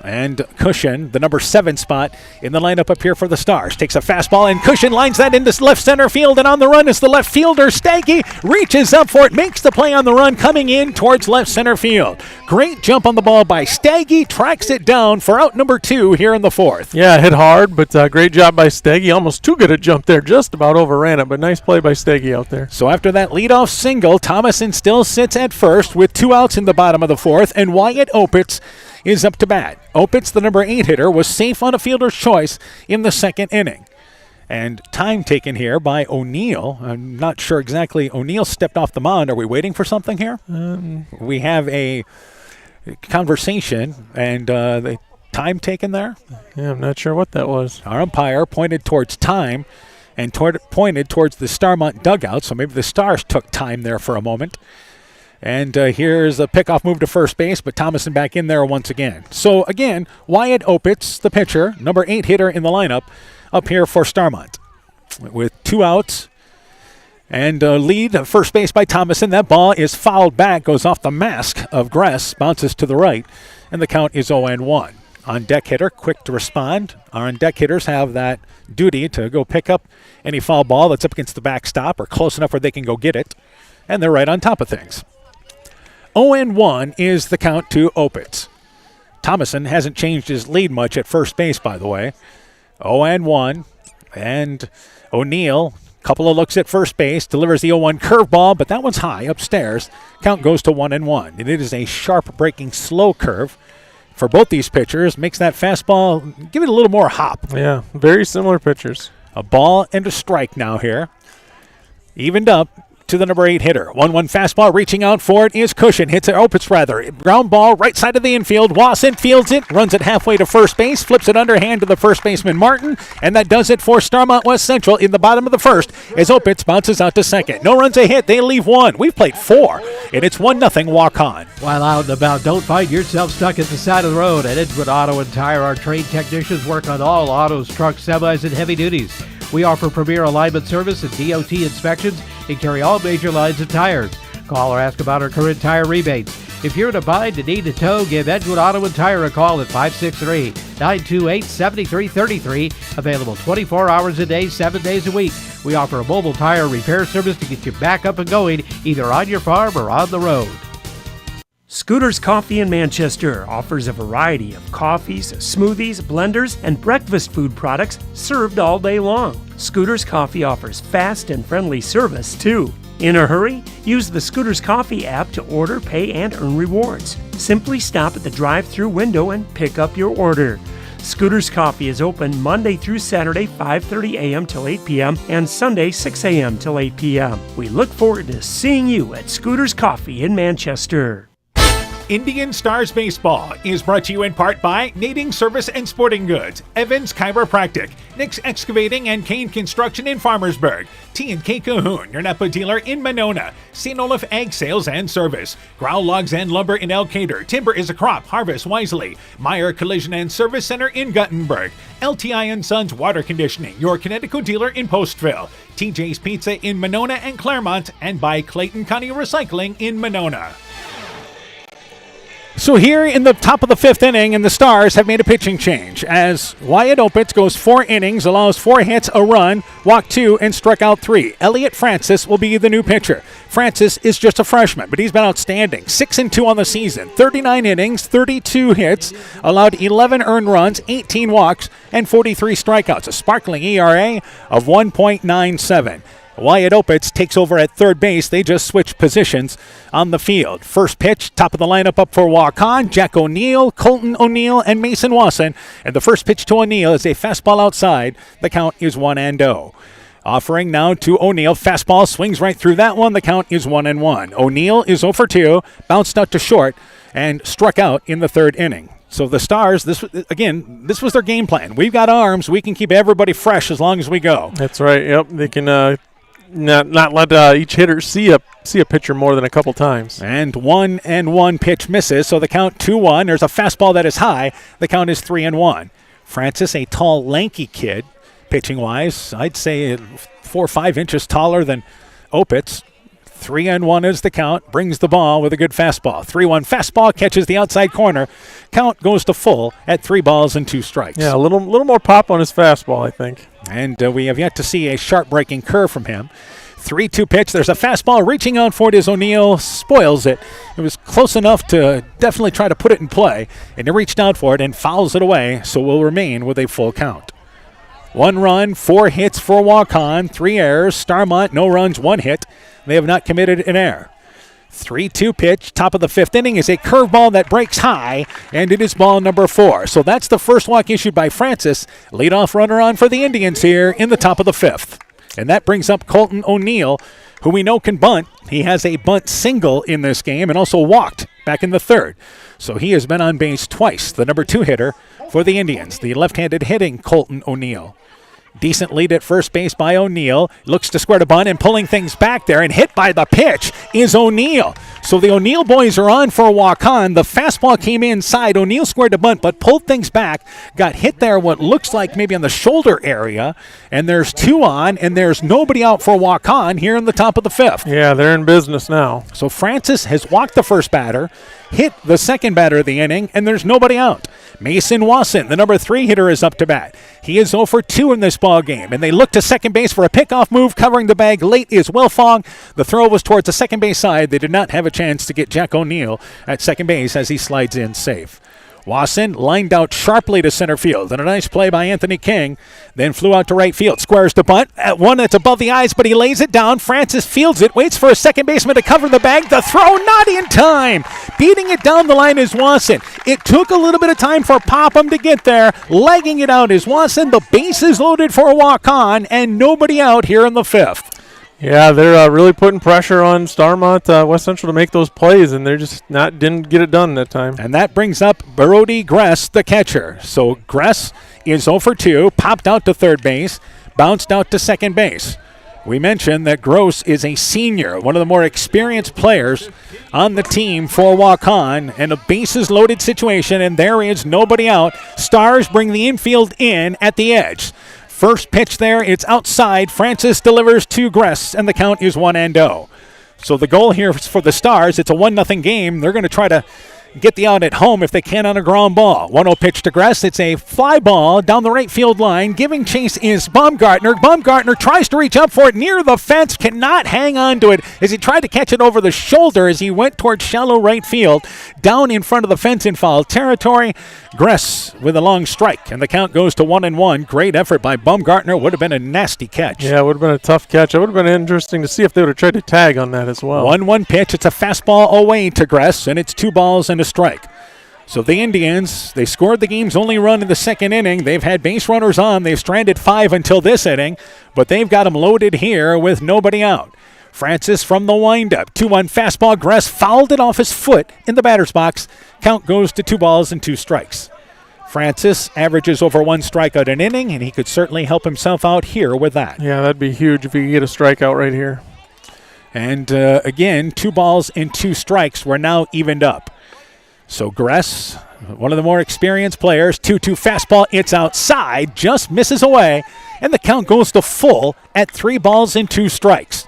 And Cushion, the number 7 spot in the lineup up here for the Stars, takes a fastball, and Cushion lines that into left center field, and on the run is the left fielder, Staggy, reaches up for it, makes the play on the run, coming in towards left center field. Great jump on the ball by Staggy, tracks it down for out number 2 here in the 4th. Yeah, hit hard, but great job by Staggy. Almost too good a jump there, just about overran it, but nice play by Staggy out there. So after that leadoff single, Thomason still sits at first with 2 outs in the bottom of the 4th, and Wyatt Opitz is up to bat. Opitz, the number 8 hitter, was safe on a fielder's choice in the 2nd inning. And time taken here by O'Neill. I'm not sure exactly. O'Neill stepped off the mound. Are we waiting for something here? We have a conversation, and the time taken there? Yeah, I'm not sure what that was. Our umpire pointed towards time and pointed towards the Starmont dugout, so maybe the Stars took time there for a moment. And here's a pickoff move to first base, but Thomason back in there once again. So again, Wyatt Opitz, the pitcher, number 8 hitter in the lineup, up here for Starmont. With 2 outs and lead at first base by Thomason. That ball is fouled back, goes off the mask of Gress, bounces to the right, and the count is 0-1. On deck hitter, quick to respond. Our on deck hitters have that duty to go pick up any foul ball that's up against the backstop or close enough where they can go get it, and they're right on top of things. 0-1 is the count to Opitz. Thomason hasn't changed his lead much at first base, by the way. 0-1, and O'Neill, couple of looks at first base, delivers the 0-1 curveball, but that one's high upstairs. Count goes to 1-1, and it is a sharp breaking slow curve for both these pitchers. Makes that fastball, give it a little more hop. Yeah, very similar pitchers. A ball and a strike now here. Evened up to the number 8 hitter. 1-1 fastball, reaching out for it is Cushion. Hits it, Opitz rather. Ground ball, right side of the infield. Wasson fields it, runs it halfway to first base, flips it underhand to the first baseman Martin, and that does it for Starmont West Central in the bottom of the 1st as Opitz bounces out to second. No runs a hit, they leave 1. We've played 4, and it's 1-0 Waukon. While out and about, don't find yourself stuck at the side of the road. At Edgewood Auto and Tire, our trained technicians work on all autos, trucks, semis, and heavy duties. We offer premier alignment service and DOT inspections and carry all major lines of tires. Call or ask about our current tire rebates. If you're in a bind and need a tow, give Edgewood Auto and Tire a call at 563-928-7333. Available 24 hours a day, 7 days a week. We offer a mobile tire repair service to get you back up and going, either on your farm or on the road. Scooter's Coffee in Manchester offers a variety of coffees, smoothies, blenders, and breakfast food products served all day long. Scooter's Coffee offers fast and friendly service, too. In a hurry? Use the Scooter's Coffee app to order, pay, and earn rewards. Simply stop at the drive-thru window and pick up your order. Scooter's Coffee is open Monday through Saturday, 5:30 a.m. till 8 p.m. and Sunday, 6 a.m. till 8 p.m. We look forward to seeing you at Scooter's Coffee in Manchester. Indian Stars Baseball is brought to you in part by Nading Service and Sporting Goods, Evans Chiropractic, Nick's Excavating and Kane Construction in Farmersburg, T&K Cahoon, your Napa dealer in Monona, St. Olaf Ag Sales and Service, Growl Logs and Lumber in Elkader, Timber is a Crop, Harvest Wisely, Meyer Collision and Service Center in Guttenberg, LTI & Sons Water Conditioning, your Connecticut dealer in Postville, TJ's Pizza in Monona and Claremont, and by Clayton County Recycling in Monona. So here in the top of the 5th inning, and the Stars have made a pitching change as Wyatt Opitz goes 4 innings, allows 4 hits, a run, walked 2, and struck out 3. Elliot Francis will be the new pitcher. Francis is just a freshman, but he's been outstanding. 6-2 on the season, 39 innings, 32 hits, allowed 11 earned runs, 18 walks, and 43 strikeouts. A sparkling ERA of 1.97. Wyatt Opitz takes over at third base. They just switched positions on the field. First pitch, top of the lineup up for Waukon, Jack O'Neill, Colton O'Neill, and Mason Wasson. And the first pitch to O'Neill is a fastball outside. The count is 1-0. Offering now to O'Neill. Fastball swings right through that one. The count is 1-1. O'Neill is 0 for 2, bounced out to short, and struck out in the 3rd inning. So the Stars, this was their game plan. We've got arms. We can keep everybody fresh as long as we go. That's right. Yep, they can not let each hitter see a pitcher more than a couple times. And 1-1 pitch misses, so the count 2-1. There's a fastball that is high. The count is 3-1. Francis, a tall, lanky kid, pitching-wise. I'd say 4 or 5 inches taller than Opitz. 3-1 is the count. Brings the ball with a good fastball. 3-1 fastball catches the outside corner. Count goes to full at 3 balls and 2 strikes. Yeah, a little more pop on his fastball, I think. And we have yet to see a sharp breaking curve from him. 3-2 pitch. There's a fastball reaching out for it as O'Neill spoils it. It was close enough to definitely try to put it in play, and he reached out for it and fouls it away, so will remain with a full count. 1 run, 4 hits for Waukon, 3 errors. Starmont, no runs, 1 hit. They have not committed an error. 3-2 pitch, top of the 5th inning is a curveball that breaks high, and it is ball number 4. So that's the first walk issued by Francis. Leadoff runner on for the Indians here in the top of the 5th. And that brings up Colton O'Neill, who we know can bunt. He has a bunt single in this game and also walked back in the 3rd. So he has been on base twice, the number 2 hitter for the Indians, the left-handed hitting Colton O'Neill. Decent lead at first base by O'Neill. Looks to square to bunt and pulling things back there, and hit by the pitch is O'Neill. So the O'Neill boys are on for a walk-on. The fastball came inside. O'Neill squared to bunt but pulled things back. Got hit there what looks like maybe on the shoulder area. And there's 2 on, and there's nobody out for a walk-on here in the top of the 5th. Yeah, they're in business now. So Francis has walked the first batter, hit the second batter of the inning, and there's nobody out. Mason Wasson, the number 3 hitter, is up to bat. He is 0 for 2 in this ball game, and they look to second base for a pickoff move. Covering the bag late is Wilfong. The throw was towards the second base side. They did not have a chance to get Jack O'Neill at second base as he slides in safe. Wasson lined out sharply to center field, and a nice play by Anthony King. Then flew out to right field, squares to bunt at one that's above the eyes, but he lays it down. Francis fields it, waits for a second baseman to cover the bag. The throw not in time. Beating it down the line is Wasson. It took a little bit of time for Popham to get there. Legging it out is Wasson. The base is loaded for a walk-on, and nobody out here in the 5th. Yeah, they're really putting pressure on Starmont West Central to make those plays, and they're just didn't get it done that time. And that brings up Brody Gress, the catcher. So Gress is 0 for 2, popped out to third base, bounced out to second base. We mentioned that Gross is a senior, one of the more experienced players on the team for Waukon, and a bases-loaded situation, and there is nobody out. Stars bring the infield in at the edge. First pitch there, it's outside. Francis delivers to Gress, and the count is 1-0. So the goal here is for the Stars. It's a 1-0 game. They're going to try to get the out at home if they can on a ground ball. 1-0 pitch to Gress. It's a fly ball down the right field line. Giving chase is Baumgartner. Baumgartner tries to reach up for it near the fence, cannot hang on to it as he tried to catch it over the shoulder as he went towards shallow right field, down in front of the fence in foul territory. Gress with a long strike, and the count goes to 1-1. Great effort by Baumgartner. Would have been a nasty catch. Yeah, it would have been a tough catch. It would have been interesting to see if they would have tried to tag on that as well. 1-1 pitch. It's a fastball away to Gress, and it's 2 balls and a strike. So the Indians, they scored the game's only run in the second inning. They've had base runners on. They've stranded 5 until this inning, but they've got them loaded here with nobody out. Francis from the windup. 2-1 fastball. Gress fouled it off his foot in the batter's box. Count goes to 2 balls and 2 strikes. Francis averages over 1 strikeout an inning, and he could certainly help himself out here with that. Yeah, that'd be huge if he could get a strikeout right here. And again, 2 balls and 2 strikes were now evened up. So Gress, one of the more experienced players, 2-2 fastball. It's outside, just misses away, and the count goes to full at 3 balls and 2 strikes.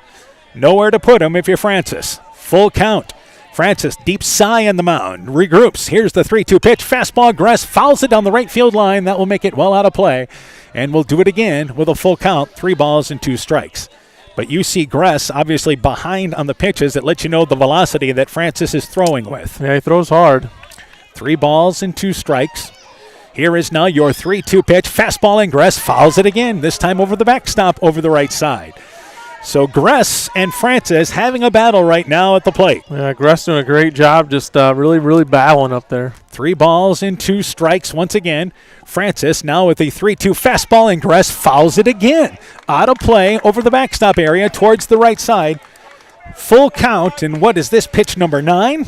Nowhere to put him if you're Francis. Full count. Francis, deep sigh on the mound, regroups. Here's the 3-2 pitch. Fastball. Gress fouls it down the right field line. That will make it well out of play. And we'll do it again with a full count, 3 balls and 2 strikes. But you see Gress obviously behind on the pitches that let you know the velocity that Francis is throwing with. Yeah, he throws hard. 3 balls and 2 strikes. Here is now your 3-2 pitch. Fastball, and Gress fouls it again, this time over the backstop over the right side. So Gress and Francis having a battle right now at the plate. Yeah, Gress doing a great job, just really battling up there. 3 balls and 2 strikes once again. Francis now with the 3-2 fastball, and Gress fouls it again. Out of play over the backstop area towards the right side. Full count, and what is this, pitch number 9?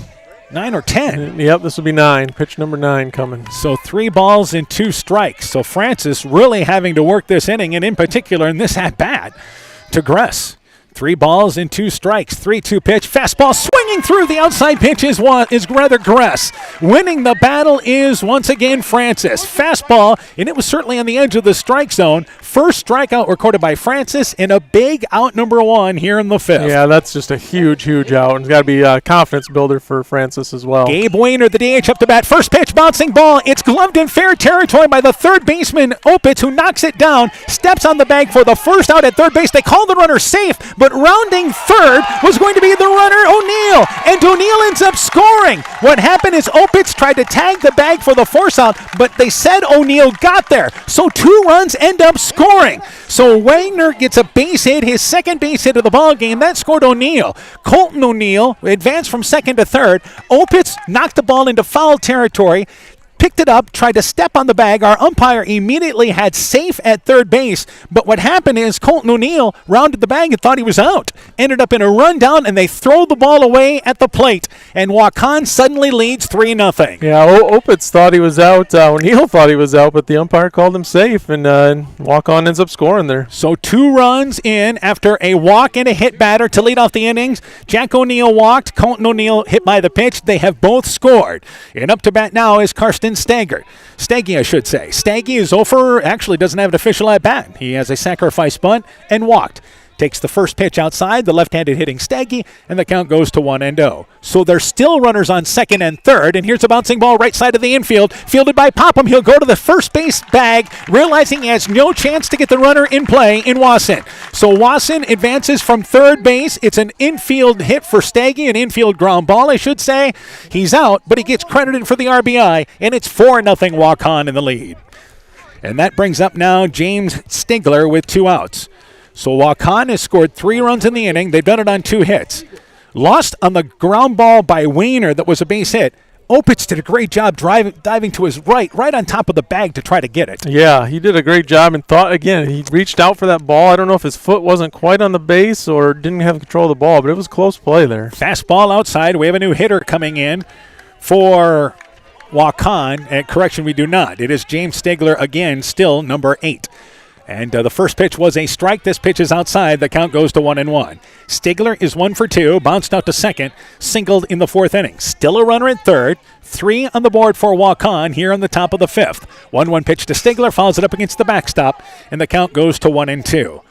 9 or 10? Yep, this will be 9. Pitch number 9 coming. So 3 balls and 2 strikes. So Francis really having to work this inning, and in particular in this at-bat, to Gress. 3 balls and 2 strikes. 3-2 pitch. Fastball swinging Swinging through the outside pitch is rather Gress. Winning the battle is once again Francis. Fastball, and it was certainly on the edge of the strike zone. First strikeout recorded by Francis, and a big out number 1 here in the 5th. Yeah, that's just a huge out. It's got to be a confidence builder for Francis as well. Gabe Wayner, the DH, up to bat. First pitch, bouncing ball. It's gloved in fair territory by the third baseman, Opitz, who knocks it down, steps on the bag for the first out at third base. They call the runner safe, but rounding third was going to be the runner, O'Neill, and O'Neill ends up scoring. What happened is Opitz tried to tag the bag for the force out, but they said O'Neill got there, so 2 runs end up scoring. So Wagner gets a base hit, his second base hit of the ball game. That scored O'Neill. Colton O'Neill advanced from second to third. Opitz knocked the ball into foul territory, picked it up, tried to step on the bag. Our umpire immediately had safe at third base, but what happened is Colton O'Neill rounded the bag and thought he was out. Ended up in a rundown, and they throw the ball away at the plate, and Waukon suddenly leads 3-0. Yeah, Opitz thought he was out. O'Neill thought he was out, but the umpire called him safe, and Waukon ends up scoring there. So 2 runs in after a walk and a hit batter to lead off the innings. Jack O'Neill walked, Colton O'Neill hit by the pitch. They have both scored. And up to bat now is Karsten Staggy, I should say. Staggy is over, actually doesn't have an official at bat. He has a sacrifice bunt and walked. Takes the first pitch outside, the left-handed hitting Staggy, and the count goes to 1-0. So there's still runners on second and third, and here's a bouncing ball right side of the infield, fielded by Popham. He'll go to the first base bag, realizing he has no chance to get the runner in play in Wasson. So Wasson advances from third base. It's an infield hit for Staggy, an infield ground ball, I should say. He's out, but he gets credited for the RBI, and it's 4-0 Waukon in the lead. And that brings up now James Stigler with 2 outs. So Waukon has scored 3 runs in the inning. They've done it on 2 hits. Lost on the ground ball by Wayner that was a base hit. Opitz did a great job diving to his right on top of the bag to try to get it. Yeah, he did a great job and thought, again, he reached out for that ball. I don't know if his foot wasn't quite on the base or didn't have control of the ball, but it was close play there. Fastball outside. We have a new hitter coming in for Waukon. Correction, we do not. It is James Stigler again, still number 8. And the first pitch was a strike. This pitch is outside. The count goes to 1-1. Stigler is 1 for 2, bounced out to second, singled in the 4th inning. Still a runner at third. 3 on the board for Waukon here on the top of the 5th. 1-1 pitch to Stigler, follows it up against the backstop, and the count goes to 1-2.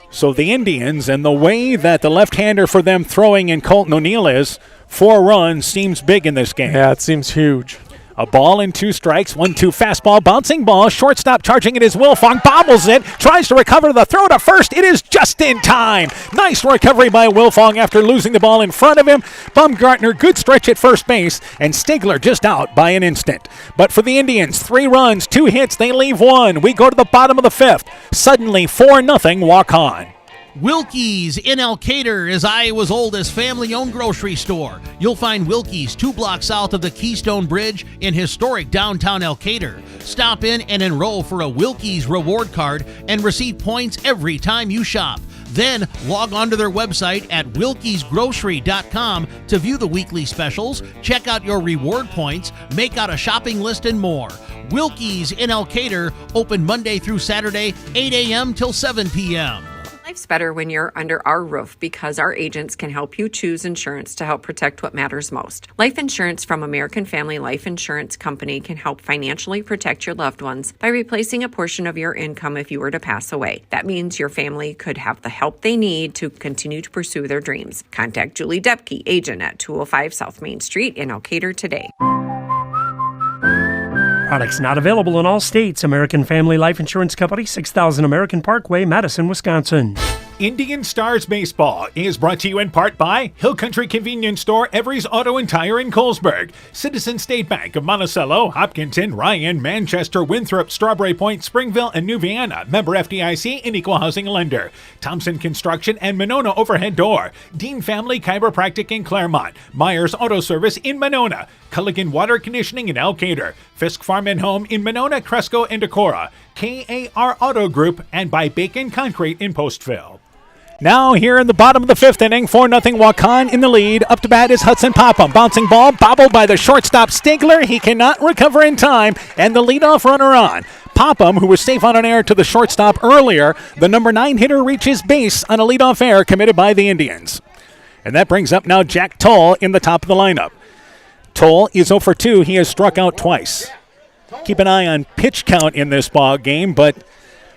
So the Indians, and the way that the left-hander for them throwing in Colton O'Neill is, 4 runs seems big in this game. Yeah, it seems huge. A ball and 2 strikes, 1-2 fastball, bouncing ball, shortstop charging it is Wilfong, bobbles it, tries to recover the throw to first. It is just in time. Nice recovery by Wilfong after losing the ball in front of him. Baumgartner, good stretch at first base, and Stigler just out by an instant. But for the Indians, 3 runs, 2 hits, they leave 1. We go to the bottom of the 5th. Suddenly 4-0 Waukon. Wilkie's in Elkader is Iowa's oldest family-owned grocery store. You'll find Wilkie's 2 blocks south of the Keystone Bridge in historic downtown Elkader. Stop in and enroll for a Wilkie's reward card and receive points every time you shop. Then log on to their website at wilkiesgrocery.com to view the weekly specials, check out your reward points, make out a shopping list, and more. Wilkie's in Elkader, open Monday through Saturday, 8 a.m. till 7 p.m. Life's better when you're under our roof because our agents can help you choose insurance to help protect what matters most. Life insurance from American Family Life Insurance Company can help financially protect your loved ones by replacing a portion of your income if you were to pass away. That means your family could have the help they need to continue to pursue their dreams. Contact Julie Depke, agent at 205 South Main Street in Elkader today. Products not available in all states. American Family Life Insurance Company, 6000 American Parkway, Madison, Wisconsin. Indian Stars Baseball is brought to you in part by Hill Country Convenience Store, Every's Auto and Tire in Colesburg, Citizen State Bank of Monticello, Hopkinton, Ryan, Manchester, Winthrop, Strawberry Point, Springville, and New Vienna. Member FDIC and Equal Housing Lender. Thompson Construction and Monona Overhead Door. Dean Family Chiropractic in Claremont. Myers Auto Service in Monona. Culligan Water Conditioning in Elkader. Fisk Farm and Home in Monona, Cresco, and Decorah. KAR Auto Group, and by Bacon Concrete in Postville. Now here in the bottom of the 5th inning, 4-0 Waukon in the lead. Up to bat is Hudson Popham. Bouncing ball, bobbled by the shortstop Stigler. He cannot recover in time, and the leadoff runner on. Popham, who was safe on an error to the shortstop earlier, the number 9 hitter reaches base on a leadoff error committed by the Indians. And that brings up now Jack Toll in the top of the lineup. Toll is 0 for 2. He has struck out twice. Keep an eye on pitch count in this ball game, but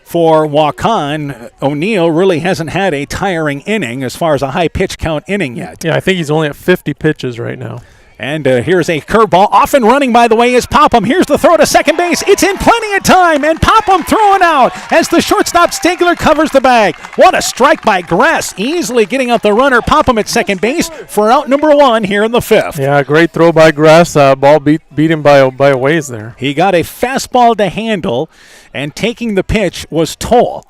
for Waukon, O'Neill really hasn't had a tiring inning as far as a high pitch count inning yet. Yeah, I think he's only at 50 pitches right now. And here's a curveball. Off and running, by the way, is Popham. Here's the throw to second base. It's in plenty of time, and Popham throwing out as the shortstop Stigler covers the bag. What a strike by Gress, easily getting out the runner. Popham at second base for out number 1 here in the 5th. Yeah, great throw by Gress. Ball beat him by a ways there. He got a fastball to handle, and taking the pitch was Toll.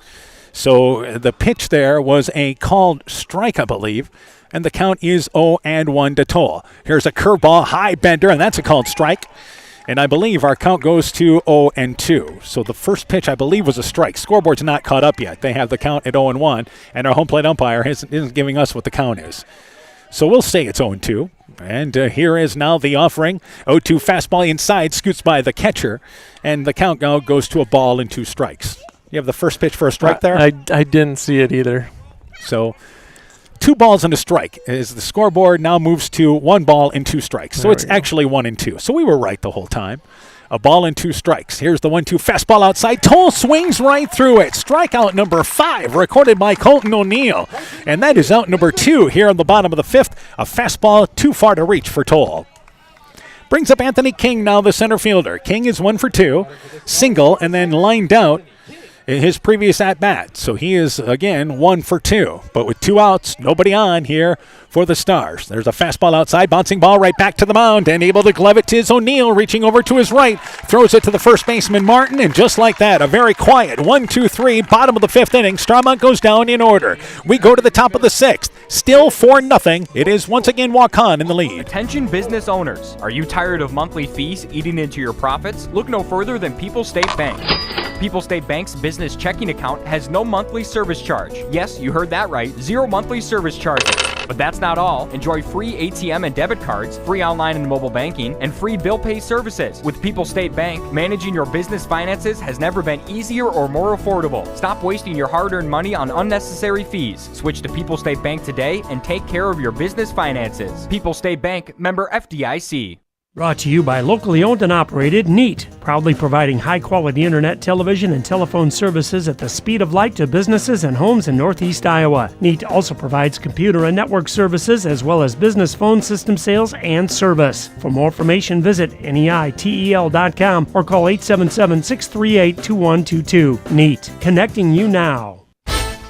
So the pitch there was a called strike, I believe. And the count is 0-1 to Toll. Here's a curveball, high bender, and that's a called strike. And I believe our count goes to 0-2. So the first pitch, I believe, was a strike. Scoreboard's not caught up yet. They have the count at 0-1, and our home plate umpire isn't giving us what the count is. So we'll say it's 0-2. And here is now the offering. 0-2 fastball inside, scoots by the catcher, and the count now goes to a ball and 2 strikes. You have the first pitch for a strike there? I didn't see it either. So 2 balls and a strike as the scoreboard now moves to 1 ball and 2 strikes. So it's actually 1-2. So we were right the whole time. A ball and 2 strikes. Here's the 1-2 fastball outside. Toll swings right through it. Strikeout number 5 recorded by Colton O'Neill. And that is out number 2 here on the bottom of the 5th. A fastball too far to reach for Toll. Brings up Anthony King now, the center fielder. King is 1 for 2. Single and then lined out in his previous at-bat. So he is, again, 1 for 2. But with 2 outs, nobody on here for the Stars. There's a fastball outside, bouncing ball right back to the mound, and able to glove it to O'Neill, reaching over to his right, throws it to the first baseman, Martin, and just like that, a very quiet 1-2-3, bottom of the 5th inning. Starmont goes down in order. We go to the top of the 6th. Still 4-0. It is once again Waukon in the lead. Attention business owners. Are you tired of monthly fees eating into your profits? Look no further than People's State Bank. People's State Bank's business checking account has no monthly service charge. Yes, you heard that right, 0 monthly service charges. But that's not all. Enjoy free ATM and debit cards, free online and mobile banking, and free bill pay services. With People's State Bank, managing your business finances has never been easier or more affordable. Stop wasting your hard-earned money on unnecessary fees. Switch to People's State Bank today and take care of your business finances. People's State Bank, member FDIC. Brought to you by locally owned and operated NEAT, proudly providing high-quality internet, television, and telephone services at the speed of light to businesses and homes in Northeast Iowa. NEAT also provides computer and network services as well as business phone system sales and service. For more information, visit NEITEL.com or call 877-638-2122. NEAT, connecting you now.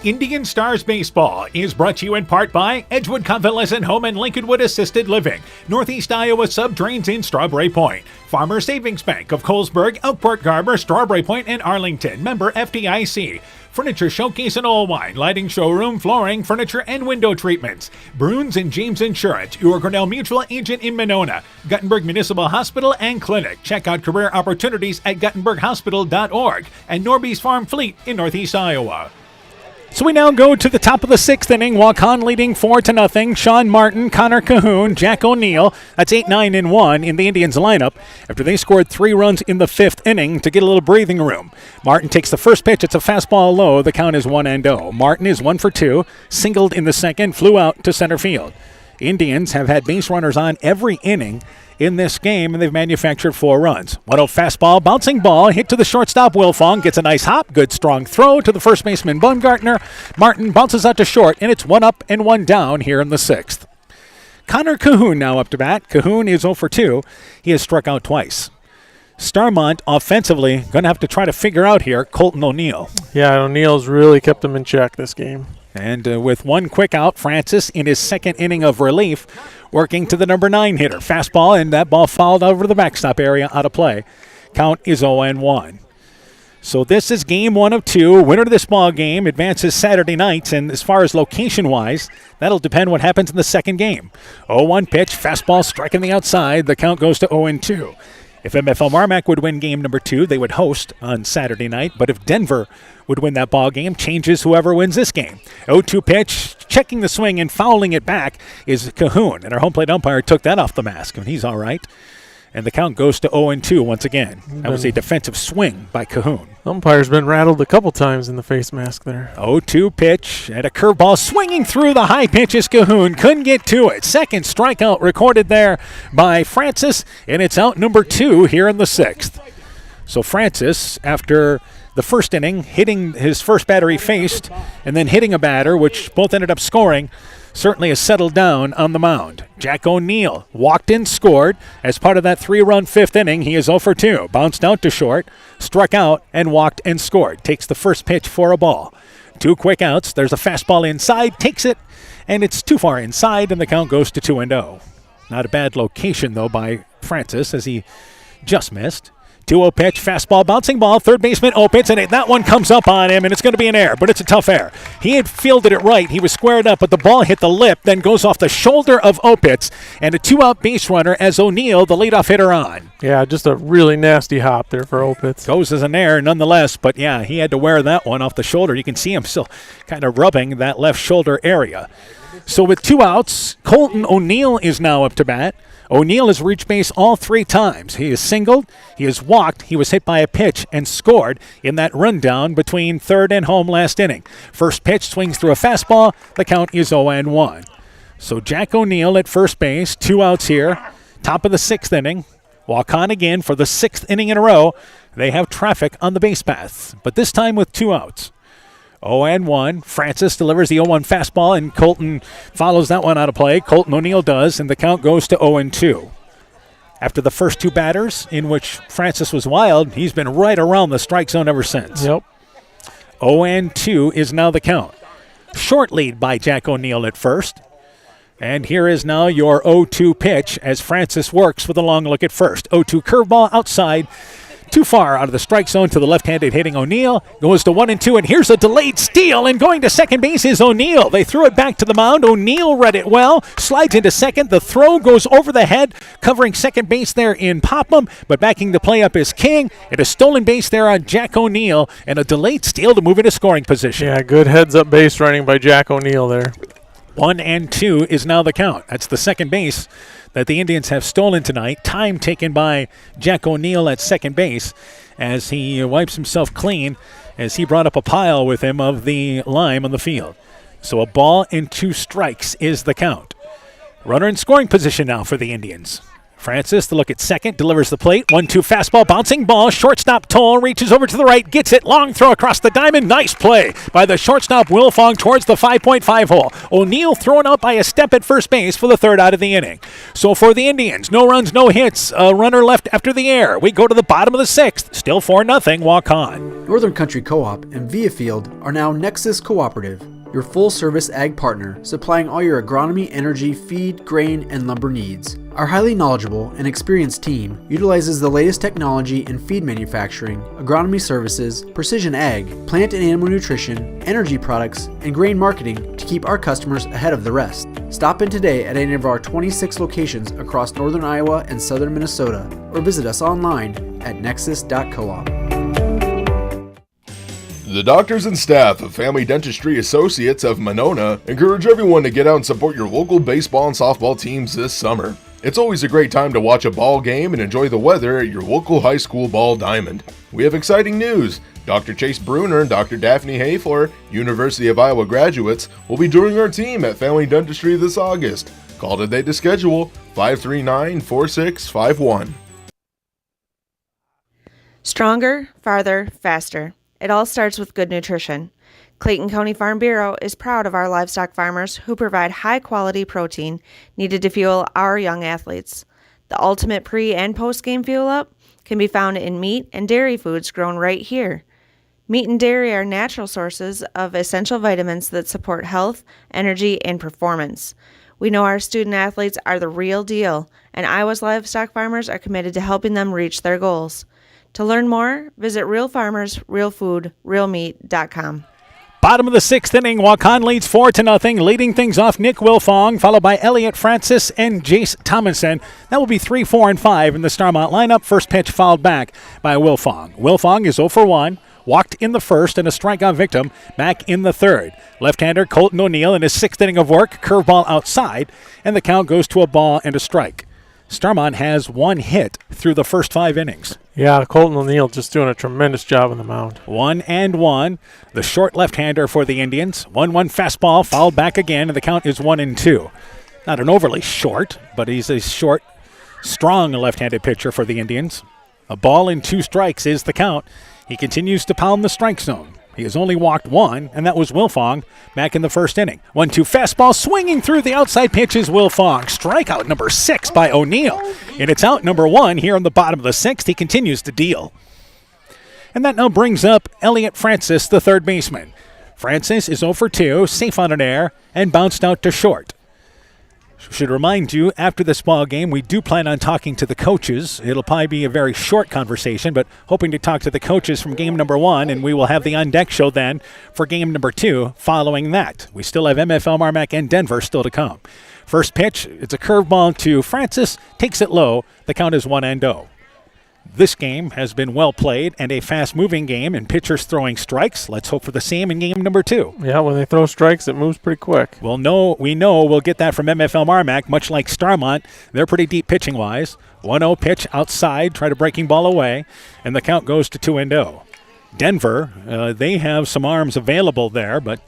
Indian Stars Baseball is brought to you in part by Edgewood Convalescent Home and Lincolnwood Assisted Living, Northeast Iowa Sub-Drains in Strawberry Point, Farmer Savings Bank of Colesburg, Elkport Garber, Strawberry Point, and Arlington, member FDIC. Furniture Showcase and Allwine, lighting showroom, flooring, furniture, and window treatments. Bruins and James Insurance, your Grinnell Mutual agent in Monona. Guttenberg Municipal Hospital and Clinic. Check out career opportunities at guttenberghospital.org. And Norby's Farm Fleet in Northeast Iowa. So we now go to the top of the 6th inning. Waukon leading 4-0. Sean Martin, Connor Cahoon, Jack O'Neill. That's 8-9-1 in the Indians lineup after they scored 3 runs in the 5th inning to get a little breathing room. Martin takes the first pitch. It's a fastball low. The count is 1-0. Martin is 1 for 2. Singled in the second. Flew out to center field. Indians have had base runners on every inning in this game, and they've manufactured 4 runs. 1-0 fastball, bouncing ball, hit to the shortstop. Wilfong gets a nice hop, good strong throw to the first baseman Baumgartner. Martin bounces out to short, and it's 1 up and 1 down here in the 6th. Connor Cahoon now up to bat. Cahoon is 0 for 2. He has struck out twice. Starmont offensively going to have to try to figure out here Colton O'Neill. Yeah, O'Neill's really kept him in check this game. And with 1 quick out, Francis in his 2nd inning of relief, working to the number 9 hitter. Fastball, and that ball fouled over the backstop area out of play. Count is 0-1. So this is game 1 of 2. Winner of this ball game advances Saturday night, and as far as location-wise, that'll depend what happens in the second game. 0-1 pitch, fastball striking the outside. The count goes to 0-2. If MFL MarMac would win game number 2, they would host on Saturday night. But if Denver would win that ball game, changes whoever wins this game. 0-2 pitch, checking the swing and fouling it back is Cahoon. And our home plate umpire took that off the mask, and he's all right. And the count goes to 0-2 once again. That was a defensive swing by Cahoon. Umpire's been rattled a couple times in the face mask there. 0-2 pitch and a curveball swinging through the high pitch is Cahoon. Couldn't get to it. Second strikeout recorded there by Francis, and it's out number 2 here in the 6th. So Francis, after the first inning, hitting his first batter he faced, and then hitting a batter, which both ended up scoring, certainly has settled down on the mound. Jack O'Neill walked in, scored. As part of that 3-run 5th inning, he is 0 for 2. Bounced out to short, struck out, and walked and scored. Takes the first pitch for a ball. 2 quick outs. There's a fastball inside, takes it, and it's too far inside, and the count goes to 2-0. Not a bad location, though, by Francis, as he just missed. 2-0 pitch, fastball, bouncing ball, third baseman opens, and that one comes up on him, and it's going to be an error, but it's a tough error. He had fielded it right. He was squared up, but the ball hit the lip, then goes off the shoulder of Opitz, and a 2-out base runner as O'Neill, the leadoff hitter, on. Yeah, just a really nasty hop there for Opitz. Goes as an error nonetheless, but yeah, he had to wear that one off the shoulder. You can see him still kind of rubbing that left shoulder area. So with 2 outs, Colton O'Neill is now up to bat. O'Neill has reached base all 3 times. He has singled, he has walked, he was hit by a pitch and scored in that rundown between third and home last inning. First pitch swings through a fastball. The count is 0-1. So Jack O'Neill at first base, 2 outs here. Top of the 6th inning. Waukon again for the 6th inning in a row. They have traffic on the base paths, but this time with 2 outs. 0-1. Francis delivers the 0-1 fastball, and Colton follows that one out of play. Colton O'Neill does, and the count goes to 0-2. After the first 2 batters, in which Francis was wild, he's been right around the strike zone ever since. Yep. 0-2 is now the count. Short lead by Jack O'Neill at first. And here is now your 0-2 pitch as Francis works with a long look at first. 0-2 curveball outside. Too far out of the strike zone to the left-handed hitting O'Neill. Goes to 1-2, and here's a delayed steal, and going to second base is O'Neill. They threw it back to the mound. O'Neill read it well, slides into second. The throw goes over the head, covering second base there in Popham, but backing the play up is King. And a stolen base there on Jack O'Neill, and a delayed steal to move into scoring position. Yeah, good heads-up base running by Jack O'Neill there. 1-2 is now the count. That's the second base that the Indians have stolen tonight. Time taken by Jack O'Neill at second base as he wipes himself clean as he brought up a pile with him of the lime on the field. So a ball and 2 strikes is the count. Runner in scoring position now for the Indians. Francis, the look at second, delivers the plate. 1-2 fastball, bouncing ball. Shortstop Toll reaches over to the right, gets it. Long throw across the diamond. Nice play by the shortstop Wilfong towards the 5.5 hole. O'Neill thrown out by a step at first base for the 3rd out of the inning. So for the Indians, no runs, no hits. A runner left after the air. We go to the bottom of the 6th. Still 4-0. Walk on. Northern Country Co-op and Viafield are now Nexus Cooperative, your full-service ag partner, supplying all your agronomy, energy, feed, grain, and lumber needs. Our highly knowledgeable and experienced team utilizes the latest technology in feed manufacturing, agronomy services, precision ag, plant and animal nutrition, energy products, and grain marketing to keep our customers ahead of the rest. Stop in today at any of our 26 locations across northern Iowa and southern Minnesota, or visit us online at nexus.coop. The doctors and staff of Family Dentistry Associates of Monona encourage everyone to get out and support your local baseball and softball teams this summer. It's always a great time to watch a ball game and enjoy the weather at your local high school ball diamond. We have exciting news. Dr. Chase Bruner and Dr. Daphne Hayfler, University of Iowa graduates, will be joining our team at Family Dentistry this August. Call today to schedule 539-4651. Stronger, farther, faster. It all starts with good nutrition. Clayton County Farm Bureau is proud of our livestock farmers who provide high-quality protein needed to fuel our young athletes. The ultimate pre- and post-game fuel-up can be found in meat and dairy foods grown right here. Meat and dairy are natural sources of essential vitamins that support health, energy, and performance. We know our student athletes are the real deal, and Iowa's livestock farmers are committed to helping them reach their goals. To learn more, visit realfarmersrealfoodrealmeat.com. Bottom of the 6th inning, Waukon leads 4-0, leading things off Nick Wilfong, followed by Elliot Francis and Jace Tomlinson. That will be 3, 4, and 5 in the Starmont lineup. First pitch fouled back by Wilfong. Wilfong is 0 for 1. Walked in the first and a strikeout victim back in the 3rd. Left-hander Colton O'Neill in his 6th inning of work, curveball outside, and the count goes to a ball and a strike. Starmont has 1 hit through the first 5 innings. Yeah, Colton O'Neill just doing a tremendous job on the mound. 1-1. The short left-hander for the Indians. 1-1 fastball, fouled back again, and the count is 1-2. Not an overly short, but he's a short, strong left-handed pitcher for the Indians. A ball and 2 strikes is the count. He continues to pound the strike zone. He has only walked 1, and that was Wilfong back in the first inning. 1-2 fastball, swinging through the outside pitch is Wilfong. Strikeout number 6 by O'Neill. And it's out number 1 here in the bottom of the 6th. He continues to deal. And that now brings up Elliot Francis, the third baseman. Francis is 0 for 2, safe on an error, and bounced out to short. Should remind you, after this ball game, we do plan on talking to the coaches. It'll probably be a very short conversation, but hoping to talk to the coaches from game number 1, and we will have the on-deck show then for game number 2 following that. We still have MFL, MarMac, and Denver still to come. First pitch, it's a curveball to Francis, takes it low. The count is 1-0. This game has been well played and a fast-moving game, and pitchers throwing strikes. Let's hope for the same in game number 2. Yeah, when they throw strikes, it moves pretty quick. We know we'll get that from MFL MarMac, much like Starmont. They're pretty deep pitching-wise. 1-0 pitch outside, try to breaking ball away, and the count goes to 2-0. Denver, they have some arms available there, but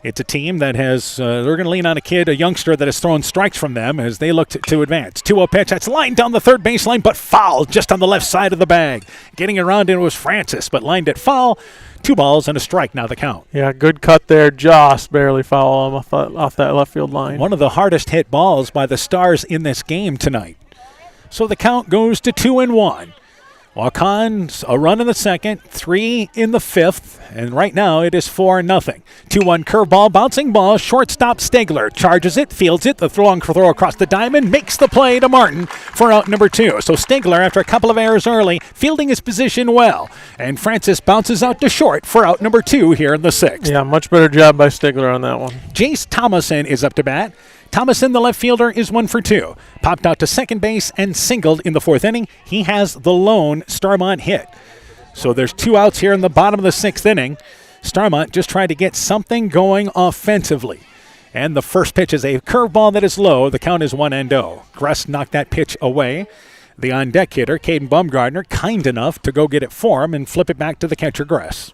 it's a team that has, they're going to lean on a youngster that has thrown strikes from them as they look to advance. 2-0 pitch, that's lined down the third baseline, but foul just on the left side of the bag. Getting around it was Francis, but lined it foul. 2 balls and a strike, now the count. Yeah, good cut there. Just barely foul off that left field line. One of the hardest hit balls by the Stars in this game tonight. So the count goes to 2-1. Waukon, a run in the second, 3 in the 5th, and right now it is 4-0. 2-1 curveball, bouncing ball, shortstop Stegler charges it, fields it, the long throw across the diamond, makes the play to Martin for out number 2. So Stegler, after a couple of errors early, fielding his position well, and Francis bounces out to short for out number 2 here in the 6th. Yeah, much better job by Stegler on that one. Jace Thomason is up to bat. Thomason, the left fielder, is 1 for 2. Popped out to second base and singled in the 4th inning. He has the lone Starmont hit. So there's 2 outs here in the bottom of the 6th inning. Starmont just trying to get something going offensively. And the first pitch is a curveball that is low. The count is 1-0. Gress knocked that pitch away. The on-deck hitter, Caden Bumgardner, kind enough to go get it for him and flip it back to the catcher, Gress.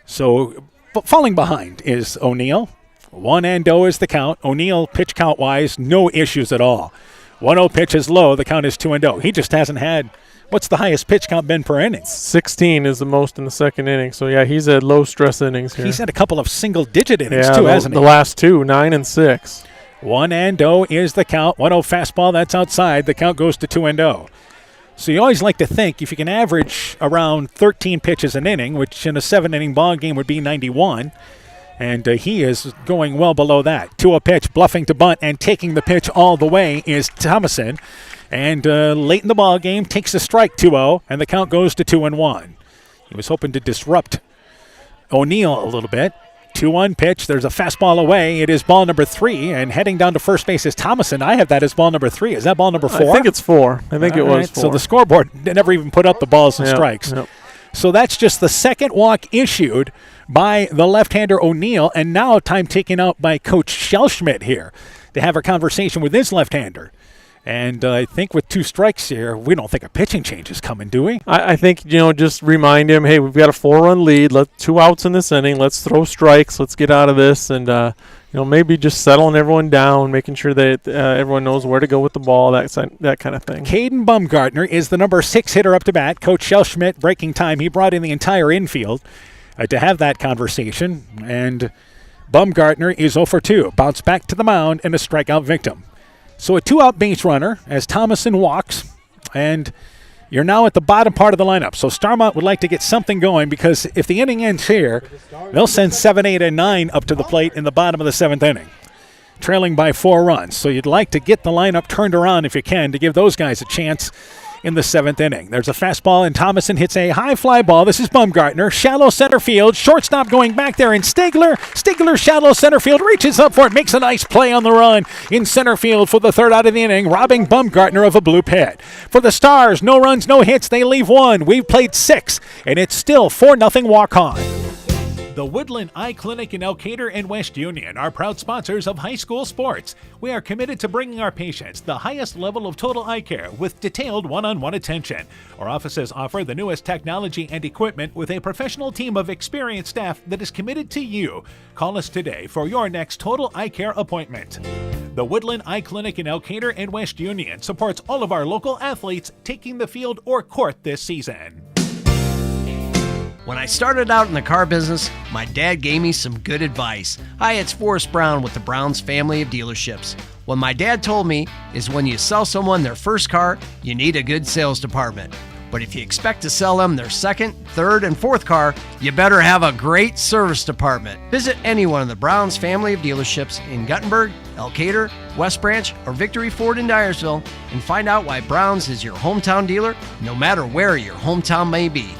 So falling behind is O'Neill. 1-0 is the count. O'Neill, pitch count-wise, no issues at all. 1-0 pitch is low. The count is 2-0. He just hasn't had, what's the highest pitch count been per inning? 16 is the most in the second inning. So, yeah, he's had low-stress innings here. He's had a couple of single-digit innings, too, hasn't he? The last 2, 9 and 6. 1-0 is the count. 1-0 fastball, that's outside. The count goes to 2-0. So you always like to think if you can average around 13 pitches an inning, which in a 7-inning ball game would be 91, and he is going well below that. 2-0 pitch, bluffing to bunt, and taking the pitch all the way is Thomason. And late in the ball game, takes a strike 2-0, and the count goes to 2-1. He was hoping to disrupt O'Neill a little bit. 2-1 pitch, there's a fastball away. It is ball number 3, and heading down to first base is Thomason. I have that as ball number 3. Is that ball number 4? I think it's 4. I think it was 4. So the scoreboard never even put up the balls and strikes. Yep. So that's just the second walk issued by the left-hander O'Neill, and now time taken out by Coach Schelschmidt here to have a conversation with his left-hander. And I think with 2 strikes here, we don't think a pitching change is coming, do we? I think, just remind him, hey, we've got a 4-run lead. 2 outs in this inning. Let's throw strikes. Let's get out of this. And, maybe just settling everyone down, making sure that everyone knows where to go with the ball, that kind of thing. Caden Bumgardner is the number 6 hitter up to bat. Coach Schelschmidt, breaking time, he brought in the entire infield to have that conversation. And Bumgardner is 0 for 2. Bounce back to the mound and a strikeout victim. So a 2-out base runner as Thomason walks, and you're now at the bottom part of the lineup. So Starmont would like to get something going because if the inning ends here, they'll send 7, 8, and 9 up to the plate in the bottom of the 7th inning, trailing by 4 runs. So you'd like to get the lineup turned around if you can to give those guys a chance in the 7th inning. There's a fastball, and Thomason hits a high fly ball. This is Bumgardner. Shallow center field. Shortstop going back there, and Stegler, shallow center field, reaches up for it, makes a nice play on the run in center field for the 3rd out of the inning, robbing Bumgardner of a blue pit. For the Stars, no runs, no hits. They leave 1. We've played 6, and it's still 4-0 Waukon. The Woodland Eye Clinic in Elkader and West Union are proud sponsors of high school sports. We are committed to bringing our patients the highest level of total eye care with detailed one-on-one attention. Our offices offer the newest technology and equipment with a professional team of experienced staff that is committed to you. Call us today for your next total eye care appointment. The Woodland Eye Clinic in Elkader and West Union supports all of our local athletes taking the field or court this season. When I started out in the car business, my dad gave me some good advice. Hi, it's Forrest Brown with the Brown's family of dealerships. What my dad told me is when you sell someone their first car, you need a good sales department. But if you expect to sell them their second, third, and fourth car, you better have a great service department. Visit any one of the Brown's family of dealerships in Guttenberg, Elkader, West Branch, or Victory Ford in Dyersville and find out why Brown's is your hometown dealer, no matter where your hometown may be.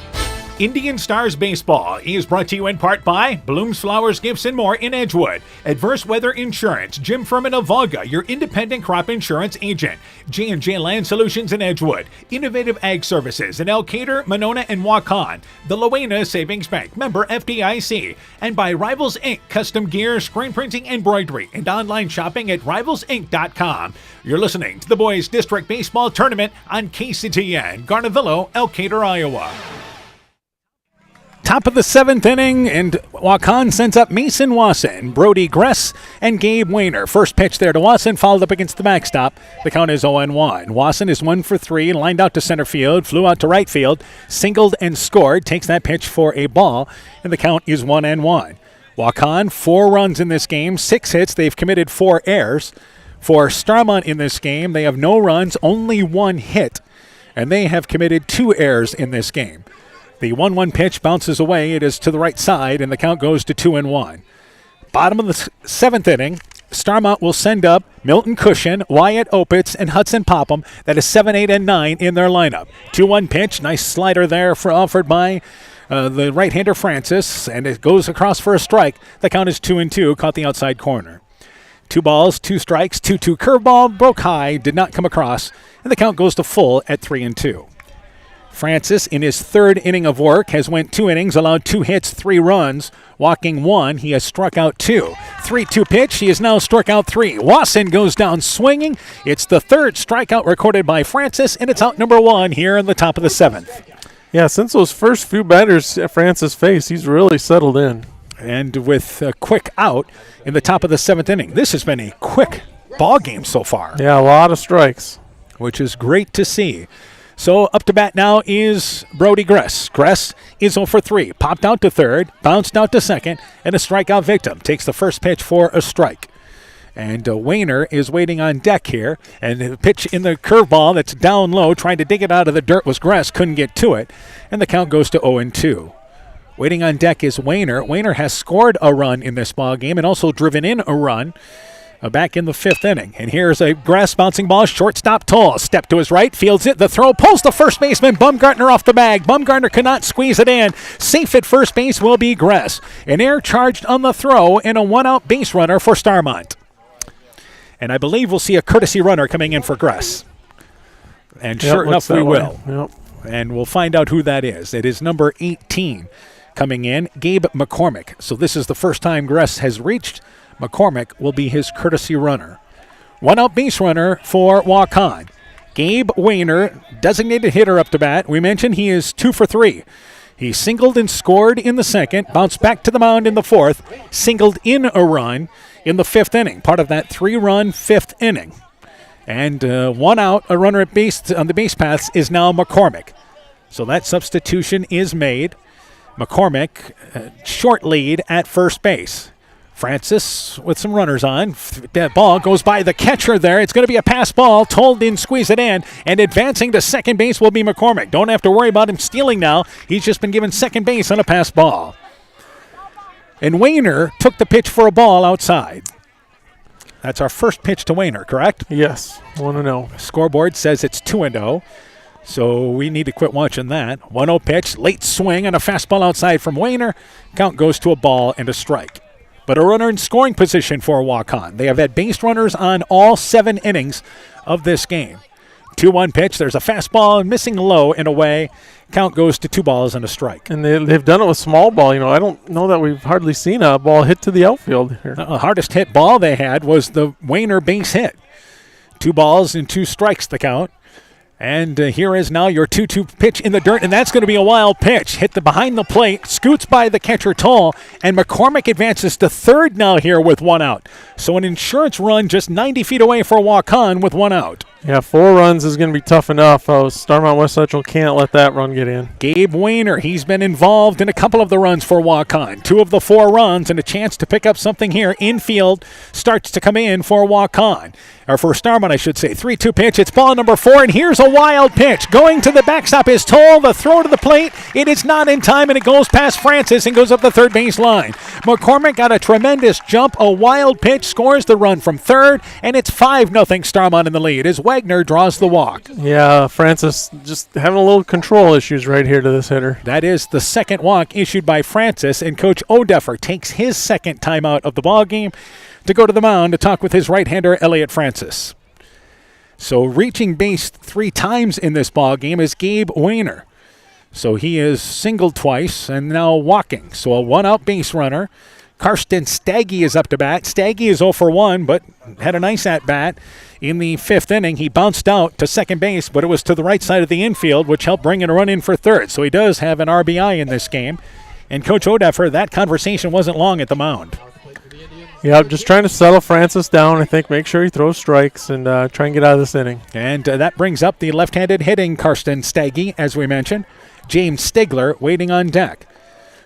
Indian Stars Baseball is brought to you in part by Blooms Flowers Gifts and More in Edgewood, Adverse Weather Insurance, Jim Furman of Volga, your independent crop insurance agent, J&J Land Solutions in Edgewood, Innovative Ag Services in Elkader, Monona, and Waukon, the Loena Savings Bank, member FDIC, and by Rivals Inc. Custom Gear, Screen Printing, Embroidery, and online shopping at rivalsinc.com. You're listening to the Boys District Baseball Tournament on KCTN, Garnavillo, Elkader, Iowa. Top of the 7th inning, and Waukon sends up Mason Wasson, Brody Gress, and Gabe Weiner. First pitch there to Wasson, followed up against the backstop. The count is 0-1. Wasson is 1 for 3, lined out to center field, flew out to right field, singled and scored, takes that pitch for a ball, and the count is 1-1. Waukon, 4 runs in this game, 6 hits. They've committed 4 errors. For Starmont in this game, they have no runs, only 1 hit, and they have committed 2 errors in this game. The 1-1 pitch bounces away. It is to the right side, and the count goes to 2-1. Bottom of the 7th inning, Starmont will send up Milton Cushion, Wyatt Opitz, and Hudson Popham. That is 7, 8, and 9 in their lineup. 2-1 pitch. Nice slider there offered by the right-hander Francis, and it goes across for a strike. The count is 2-2. Caught the outside corner. 2 balls, 2 strikes, 2-2 curveball, broke high, did not come across, and the count goes to full at 3-2. Francis, in his 3rd inning of work, has went 2 innings, allowed 2 hits, 3 runs, walking 1. He has struck out 2. 3-2 pitch. He has now struck out 3. Wasson goes down swinging. It's the 3rd strikeout recorded by Francis, and it's out number 1 here in the top of the 7th. Yeah, since those first few batters Francis faced, he's really settled in. And with a quick out in the top of the 7th inning. This has been a quick ball game so far. Yeah, a lot of strikes. Which is great to see. So up to bat now is Brody Gress. Gress is 0 for 3. Popped out to 3rd, bounced out to 2nd, and a strikeout victim. Takes the first pitch for a strike. And Weiner is waiting on deck here. And the pitch in the curveball that's down low, trying to dig it out of the dirt was Gress. Couldn't get to it. And the count goes to 0-2. Waiting on deck is Weiner. Weiner has scored a run in this ball game and also driven in a run. Back in the 5th inning. And here's a Grass bouncing ball. Shortstop Toll. Step to his right. Fields it. The throw pulls the first baseman. Bumgartner off the bag. Bumgartner cannot squeeze it in. Safe at first base will be Grass. An error charged on the throw and a 1-out base runner for Starmont. And I believe we'll see a courtesy runner coming in for Grass. And sure enough, we will. Yep. And we'll find out who that is. It is number 18 coming in, Gabe McCormick. So this is the first time Grass has reached. McCormick will be his courtesy runner. 1-out base runner for Waukon. Gabe Weiner, designated hitter up to bat. We mentioned he is 2 for 3. He singled and scored in the 2nd, bounced back to the mound in the 4th, singled in a run in the 5th inning, part of that 3-run 5th inning. And 1 out, a runner at base on the base paths is now McCormick. So that substitution is made. McCormick, short lead at first base. Francis with some runners on. That ball goes by the catcher there. It's going to be a pass ball. Toll didn't squeeze it in. And advancing to second base will be McCormick. Don't have to worry about him stealing now. He's just been given second base on a pass ball. And Weiner took the pitch for a ball outside. That's our first pitch to Weiner, correct? Yes, 1-0. Scoreboard says it's 2-0. So we need to quit watching that. 1-0 pitch, late swing and a fastball outside from Weiner. Count goes to a ball and a strike. But a runner in scoring position for Waukon. They have had base runners on all 7 innings of this game. 2-1 pitch. There's a fastball missing low and away. Count goes to 2 balls and a strike. And they've done it with small ball. I don't know that we've hardly seen a ball hit to the outfield here. The hardest hit ball they had was the Wayner base hit. 2 balls and 2 strikes the count. And here is now your 2-2 pitch in the dirt, and that's going to be a wild pitch. Hit behind the plate, scoots by the catcher Toll, and McCormick advances to third now here with 1 out. So an insurance run just 90 feet away for Waukon with 1 out. Yeah, 4 runs is going to be tough enough. Starmont West Central can't let that run get in. Gabe Wayner, he's been involved in a couple of the runs for Waukon. 2 of the 4 runs and a chance to pick up something here. Infield starts to come in for Waukon. Or for Starmont, I should say. 3-2 pitch. It's ball number 4, and here's a wild pitch. Going to the backstop is Toll. The throw to the plate. It is not in time, and it goes past Francis and goes up the third base line. McCormick got a tremendous jump. A wild pitch scores the run from third, and it's 5-0 Starmont in the lead as Wagner draws the walk. Yeah, Francis just having a little control issues right here to this hitter. That is the second walk issued by Francis, and Coach Odeffer takes his second timeout of the ballgame to go to the mound to talk with his right-hander, Elliot Francis. So reaching base 3 times in this ballgame is Gabe Wayner. So he is singled twice and now walking. So a 1-out base runner. Karsten Staggy is up to bat. Staggy is 0 for 1, but had a nice at-bat. In the 5th inning, he bounced out to second base, but it was to the right side of the infield, which helped bring in a run in for third. So he does have an RBI in this game. And Coach Odeffer, that conversation wasn't long at the mound. Yeah, just trying to settle Francis down, I think, make sure he throws strikes and try and get out of this inning. And that brings up the left-handed hitting Karsten Staggy, as we mentioned. James Stigler waiting on deck.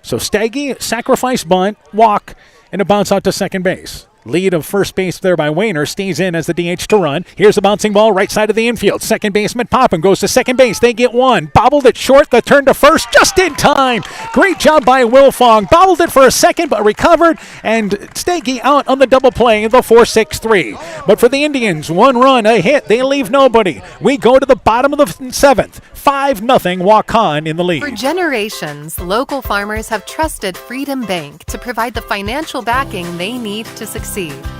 So Staggy, sacrifice bunt, walk, and a bounce out to second base. Lead of first base there by Wayner stays in as the DH to run. Here's a bouncing ball right side of the infield. Second baseman Popham goes to second base. They get 1. Bobbled it short. The turn to first just in time. Great job by Will Fong. Bobbled it for a second but recovered. And Staggy out on the double play in the 4-6-3. But for the Indians, 1 run, a hit. They leave nobody. We go to the bottom of the 7th. 5-0 Waukon in the lead. For generations, local farmers have trusted Freedom Bank to provide the financial backing they need to succeed.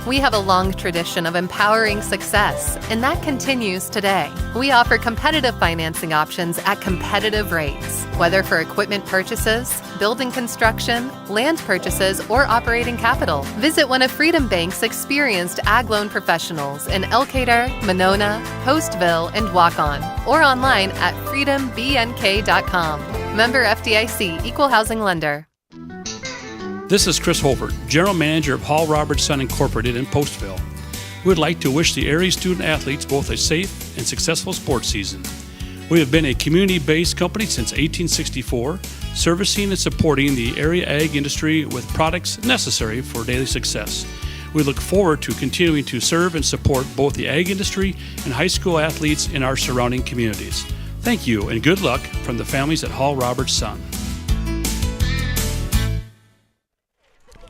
We have a long tradition of empowering success, and that continues today. We offer competitive financing options at competitive rates, whether for equipment purchases, building construction, land purchases, or operating capital. Visit one of Freedom Bank's experienced ag loan professionals in Elkader, Monona, Postville, and Waukon, or online at freedombnk.com. Member FDIC, Equal Housing Lender. This is Chris Holbert, General Manager of Hall Roberts Son Incorporated in Postville. We would like to wish the area student athletes both a safe and successful sports season. We have been a community-based company since 1864, servicing and supporting the area ag industry with products necessary for daily success. We look forward to continuing to serve and support both the ag industry and high school athletes in our surrounding communities. Thank you and good luck from the families at Hall Roberts Son.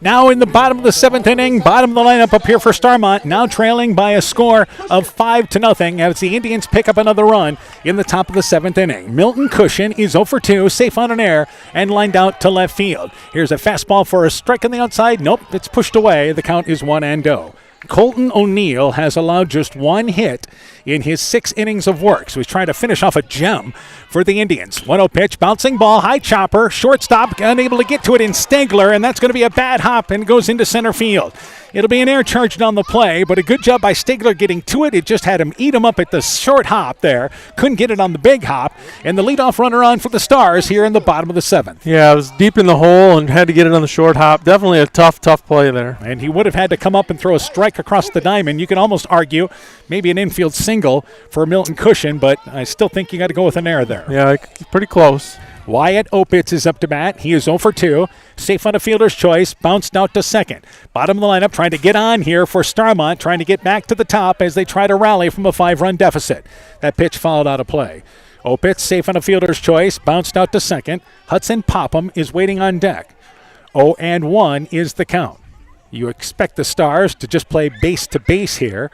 Now in the bottom of the 7th inning, bottom of the lineup up here for Starmont, now trailing by a score of 5-0 as the Indians pick up another run in the top of the 7th inning. Milton Cushion is 0 for 2, safe on an error, and lined out to left field. Here's a fastball for a strike on the outside. Nope, it's pushed away. The count is 1-0. Colton O'Neill has allowed just 1 hit in his 6 innings of work, so he's trying to finish off a gem for the Indians. 1-0 pitch, bouncing ball, high chopper, shortstop unable to get to it in Stegler, and that's going to be a bad hop and goes into center field. It'll be an air charge on the play, but a good job by Stegler getting to it. It just had him eat him up at the short hop there. Couldn't get it on the big hop, and the leadoff runner on for the Stars here in the bottom of the 7th. Yeah, it was deep in the hole and had to get it on the short hop. Definitely a tough play there. And he would have had to come up and throw a strike across the diamond. You can almost argue maybe an infield single for Milton Cushion, but I still think you got to go with an error there. Yeah, pretty close. Wyatt Opitz is up to bat. He is 0 for 2. Safe on a fielder's choice. Bounced out to second. Bottom of the lineup trying to get on here for Starmont, trying to get back to the top as they try to rally from a 5-run deficit. That pitch fouled out of play. Opitz safe on a fielder's choice. Bounced out to second. Hudson Popham is waiting on deck. 0-1 is the count. You expect the Stars to just play base to base here.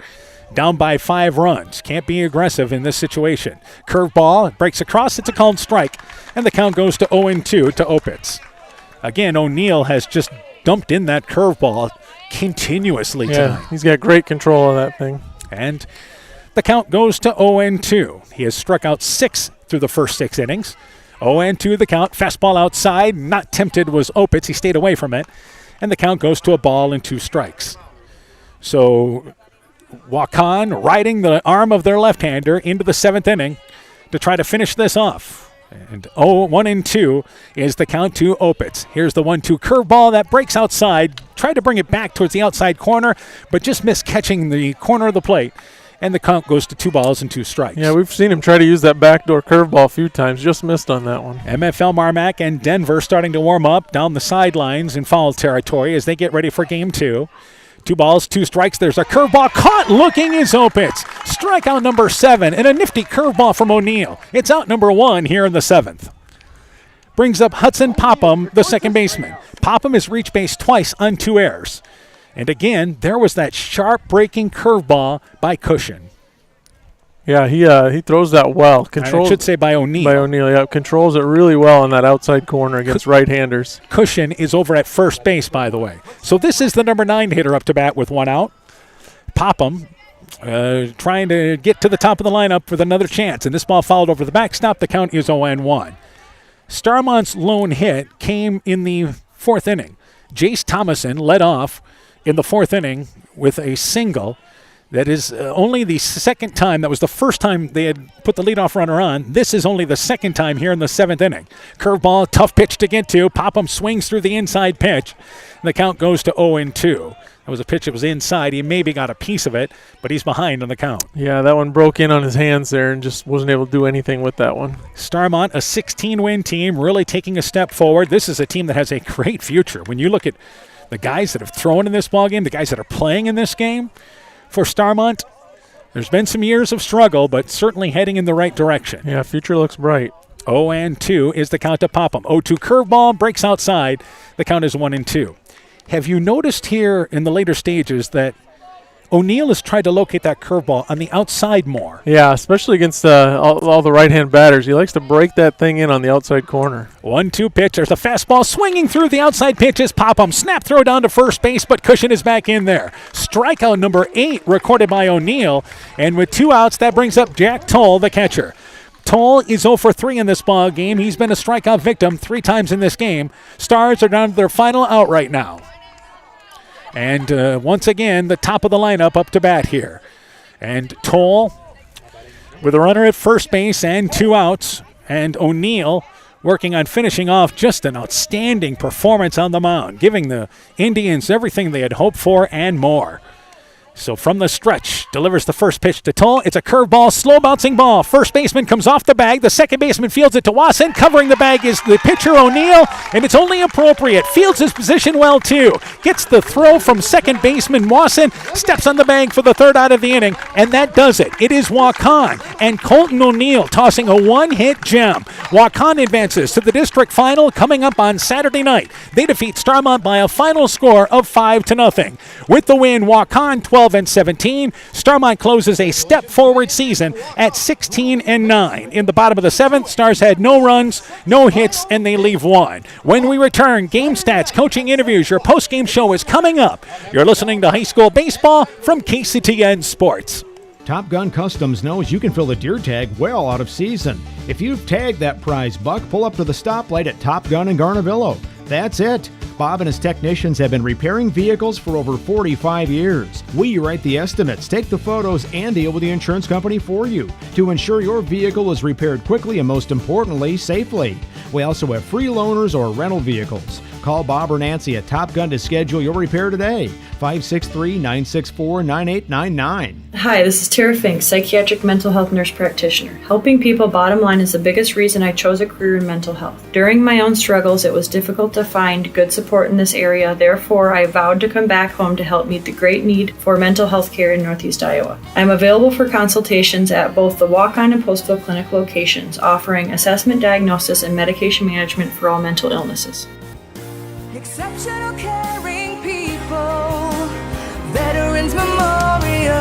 Down by 5 runs. Can't be aggressive in this situation. Curveball breaks across. It's a called strike. And the count goes to 0-2 to Opitz. Again, O'Neill has just dumped in that curveball continuously tonight. He's got great control of that thing. And the count goes to 0-2. He has struck out 6 through the first 6 innings. 0-2 the count. Fastball outside. Not tempted was Opitz. He stayed away from it. And the count goes to a ball and 2 strikes. So Waukon riding the arm of their left-hander into the 7th inning to try to finish this off. And 1-2 is the count to Opitz. Here's the 1-2 curveball that breaks outside. Tried to bring it back towards the outside corner, but just missed catching the corner of the plate. And the count goes to 2 balls and 2 strikes. Yeah, we've seen him try to use that backdoor curveball a few times. Just missed on that one. MFL, MarMac, and Denver starting to warm up down the sidelines in foul territory as they get ready for Game 2. 2 balls, 2 strikes. There's a curveball caught looking is Opitz. Strikeout number 7 and a nifty curveball from O'Neill. It's out number 1 here in the 7th. Brings up Hudson Popham, the second baseman. Popham has reached base twice on 2 errors. And again, there was that sharp breaking curveball by Cushion. Yeah, he throws that well. I should say by O'Neill. By O'Neill, yeah. Controls it really well on that outside corner against right-handers. Cushion is over at first base, by the way. So this is the number 9 hitter up to bat with 1 out. Popham trying to get to the top of the lineup with another chance. And this ball fouled over the backstop. The count is 0-1. Starmont's lone hit came in the 4th inning. Jace Thomason led off in the 4th inning with a single. That is only the second time. That was the first time they had put the leadoff runner on. This is only the second time here in the 7th inning. Curveball, tough pitch to get to. Popham swings through the inside pitch. And the count goes to 0-2. That was a pitch that was inside. He maybe got a piece of it, but he's behind on the count. Yeah, that one broke in on his hands there and just wasn't able to do anything with that one. Starmont, a 16-win team, really taking a step forward. This is a team that has a great future. When you look at the guys that have thrown in this ballgame, the guys that are playing in this game, for Starmont, there's been some years of struggle, but certainly heading in the right direction. Yeah, future looks bright. 0-2 is the count to Popham. 0-2 curveball, breaks outside. The count is 1-2. Have you noticed here in the later stages that O'Neill has tried to locate that curveball on the outside more? Yeah, especially against all the right-hand batters. He likes to break that thing in on the outside corner. 1-2 pitch. There's a fastball swinging through the outside pitches. Popham snap throw down to first base, but Cushion is back in there. Strikeout number 8 recorded by O'Neill. And with 2 outs, that brings up Jack Toll, the catcher. Toll is 0 for 3 in this ball game. He's been a strikeout victim 3 times in this game. Stars are down to their final out right now. And once again, the top of the lineup up to bat here. And Toll with a runner at first base and 2 outs. And O'Neill working on finishing off just an outstanding performance on the mound, giving the Indians everything they had hoped for and more. So from the stretch, delivers the first pitch to Toll. It's a curveball, slow bouncing ball. First baseman comes off the bag. The second baseman fields it to Wasson. Covering the bag is the pitcher O'Neill, and it's only appropriate. Fields his position well, too. Gets the throw from second baseman Wasson. Steps on the bag for the 3rd out of the inning, and that does it. It is Waukon and Colton O'Neill tossing a 1-hit gem. Waukon advances to the district final coming up on Saturday night. They defeat Starmont by a final score of 5-0. With the win, Waukon 12-17. Starmont closes a step forward season at 16-9. In the bottom of the 7th, Stars had no runs, no hits, and they leave 1. When we return, game stats, coaching interviews, your post-game show is coming up. You're listening to high school baseball from KCTN Sports. Top Gun Customs knows you can fill the deer tag well out of season. If you've tagged that prize buck, pull up to the stoplight at Top Gun in Garnavillo. That's it. Bob and his technicians have been repairing vehicles for over 45 years. We write the estimates, take the photos, and deal with the insurance company for you to ensure your vehicle is repaired quickly and, most importantly, safely. We also have free loaners or rental vehicles. Call Bob or Nancy at Top Gun to schedule your repair today. 563-964-9899. Hi, this is Tara Fink, psychiatric mental health nurse practitioner. Helping people bottom line is the biggest reason I chose a career in mental health. During my own struggles, it was difficult to find good support in this area. Therefore, I vowed to come back home to help meet the great need for mental health care in Northeast Iowa. I'm available for consultations at both the Waukon and Postville Clinic locations, offering assessment, diagnosis, and medication management for all mental illnesses. Exceptional caring people, Veterans Memorial.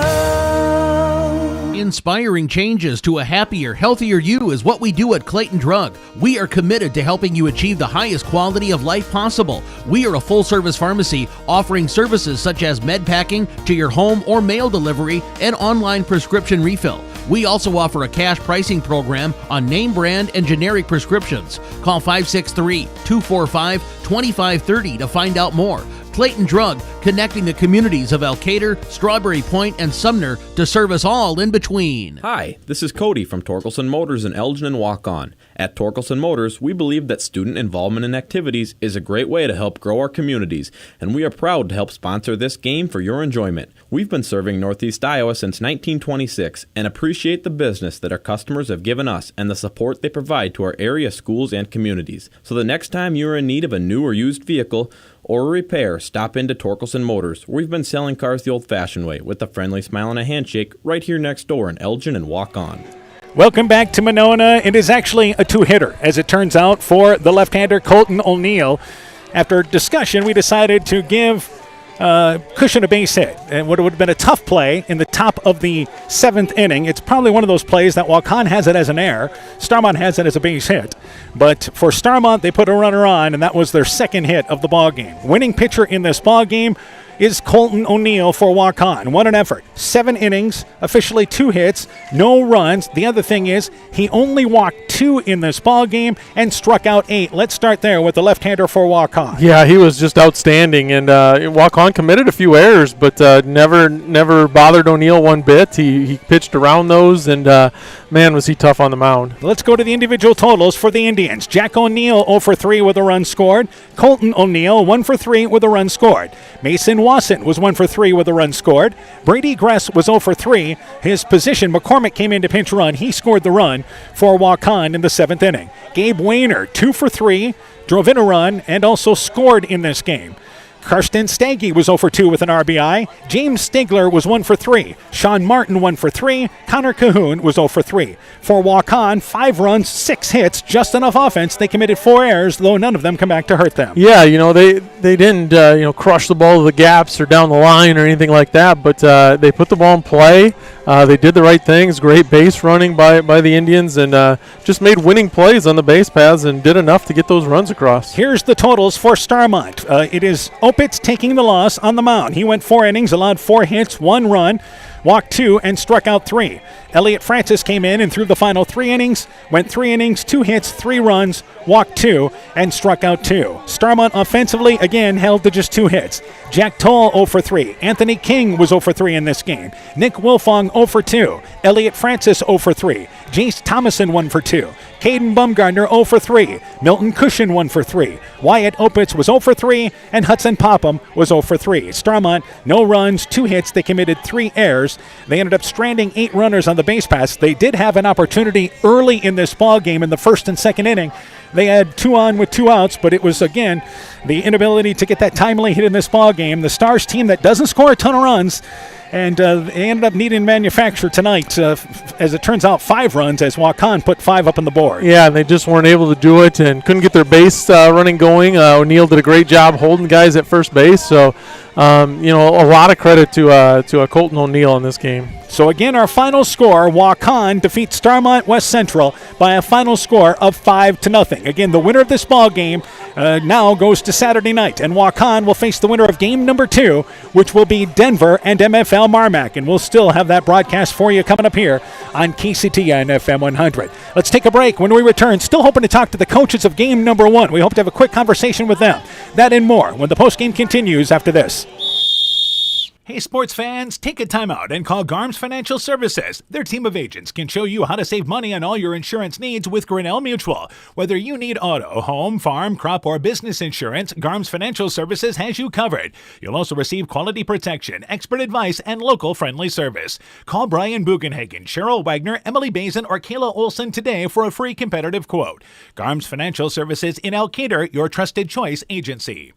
Inspiring changes to a happier, healthier you is what we do at Clayton Drug. We are committed to helping you achieve the highest quality of life possible. We are a full-service pharmacy offering services such as med packing to your home or mail delivery and online prescription refill. We also offer a cash pricing program on name brand and generic prescriptions. Call 563-245-2530 to find out more. Clayton Drug, connecting the communities of Elkader, Strawberry Point, and Sumner to serve us all in between. Hi, this is Cody from Torkelson Motors in Elgin and Waukon. At Torkelson Motors, we believe that student involvement in activities is a great way to help grow our communities, and we are proud to help sponsor this game for your enjoyment. We've been serving Northeast Iowa since 1926 and appreciate the business that our customers have given us and the support they provide to our area schools and communities. So the next time you are in need of a new or used vehicle or a repair, stop into Torkelson Motors. We've been selling cars the old-fashioned way with a friendly smile and a handshake right here next door in Elgin and Waukon. Welcome back to Monona. It is actually a two-hitter, as it turns out, for the left-hander Colton O'Neill. After discussion, we decided to give Cushion a base hit, and what would have been a tough play in the top of the 7th inning. It's probably one of those plays that Waukon has it as an error, Starmont has it as a base hit. But for Starmont, they put a runner on, and that was their second hit of the ball game. Winning pitcher in this ball game is Colton O'Neill for Waukon. What an effort. 7 innings, officially 2 hits, no runs. The other thing is he only walked 2 in this ball game and struck out 8. Let's start there with the left-hander for Waukon. Yeah, he was just outstanding, and Waukon committed a few errors, but never bothered O'Neill one bit. He pitched around those, and man, was he tough on the mound. Let's go to the individual totals for the Indians. Jack O'Neill 0 for 3 with a run scored. Colton O'Neill 1 for 3 with a run scored. Mason Wasson was 1 for 3 with a run scored. Brady Gress was 0 for 3. His position, McCormick, came in to pinch run. He scored the run for Waukon in the 7th inning. Gabe Wayner 2 for 3, drove in a run, and also scored in this game. Karsten Stagge was 0 for 2 with an RBI. James Stigler was 1 for 3. Sean Martin 1 for 3. Connor Cahoon was 0 for 3. For Waukon, 5 runs, 6 hits, just enough offense. They committed 4 errors, though none of them come back to hurt them. Yeah, they didn't crush the ball to the gaps or down the line or anything like that, but they put the ball in play. They did the right things. Great base running by the Indians, and just made winning plays on the base paths and did enough to get those runs across. Here's the totals for Starmont. It is Opitz taking the loss on the mound. He went 4 innings, allowed 4 hits, 1 run, walked 2, and struck out 3. Elliot Francis came in and threw the final 3 innings, went 3 innings, 2 hits, 3 runs, walked 2, and struck out 2. Starmont offensively, again, held to just 2 hits. Jack Toll 0 for 3. Anthony King was 0 for 3 in this game. Nick Wilfong 0 for 2. Elliot Francis 0 for 3. Jace Thomason 1 for 2. Caden Bumgardner 0 for 3. Milton Cushion 1 for 3. Wyatt Opitz was 0 for 3, and Hudson Popham was 0 for 3. Starmont, no runs, 2 hits. They committed 3 errors. They ended up stranding 8 runners on the base paths. They did have an opportunity early in this ball game in the 1st and 2nd inning. They had 2 on with 2 outs, but it was, again, the inability to get that timely hit in this ball game. The Stars team that doesn't score a ton of runs, and they ended up needing to manufacture tonight, as it turns out, 5 runs as Waukon put 5 up on the board. Yeah, and they just weren't able to do it and couldn't get their base running going. O'Neill did a great job holding guys at first base, so a lot of credit to Colton O'Neill in this game. So again, our final score, Waukon defeats Starmont West Central by a final score of 5-0. Again, the winner of this ball game now goes to Saturday night, and Waukon will face the winner of game number 2, which will be Denver and MFL MarMac, and we'll still have that broadcast for you coming up here on KCTN FM 100. Let's take a break. When we return, still hoping to talk to the coaches of game number 1. We hope to have a quick conversation with them. That and more when the postgame continues after this. Hey sports fans, take a time out and call Garms Financial Services. Their team of agents can show you how to save money on all your insurance needs with Grinnell Mutual. Whether you need auto, home, farm, crop, or business insurance, Garms Financial Services has you covered. You'll also receive quality protection, expert advice, and local friendly service. Call Brian Bugenhagen, Cheryl Wagner, Emily Bazin, or Kayla Olson today for a free competitive quote. Garms Financial Services in Elkader, your trusted choice agency.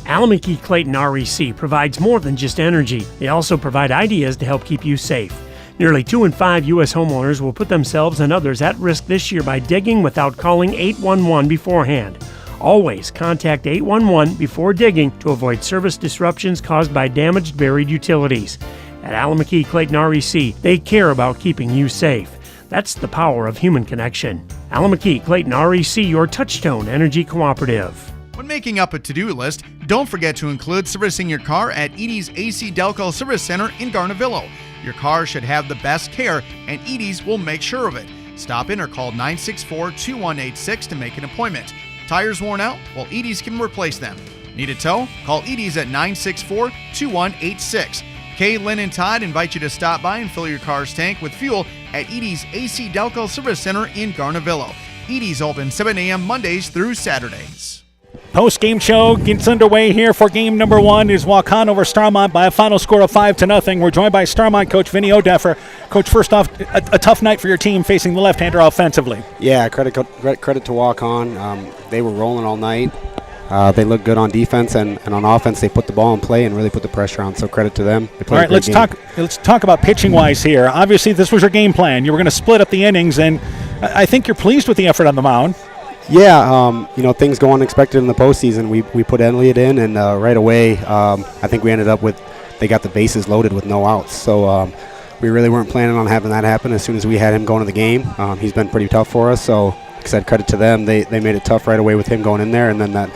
Alameda Clayton REC provides more than just energy. They also provide ideas to help keep you safe. Nearly 2 in 5 U.S. homeowners will put themselves and others at risk this year by digging without calling 811 beforehand. Always contact 811 before digging to avoid service disruptions caused by damaged buried utilities. At Alameda Clayton REC, they care about keeping you safe. That's the power of human connection. Alameda Clayton REC, your Touchstone Energy Cooperative. When making up a to-do list, don't forget to include servicing your car at Edie's AC Delco Service Center in Garnavillo. Your car should have the best care, and Edie's will make sure of it. Stop in or call 964-2186 to make an appointment. Tires worn out? Well, Edie's can replace them. Need a tow? Call Edie's at 964-2186. Kay, Lynn, and Todd invite you to stop by and fill your car's tank with fuel at Edie's AC Delco Service Center in Garnavillo. Edie's open 7 a.m. Mondays through Saturdays. Post-game show gets underway here for game number 1 is Waukon over Starmont by a final score of 5-0. We're joined by Starmont coach Vinny O'Deffer. Coach, first off, a tough night for your team facing the left-hander offensively. Yeah, credit to Waukon. They were rolling all night. They looked good on defense, and on offense they put the ball in play and really put the pressure on, so credit to them. All right, let's talk about pitching-wise here. Obviously, this was your game plan. You were going to split up the innings, and I think you're pleased with the effort on the mound. Yeah, things go unexpected in the postseason. We put Elliott in, and right away I think we ended up with they got the bases loaded with no outs. So we really weren't planning on having that happen as soon as we had him going to the game. He's been pretty tough for us, so like I said, credit to them. They made it tough right away with him going in there, and then that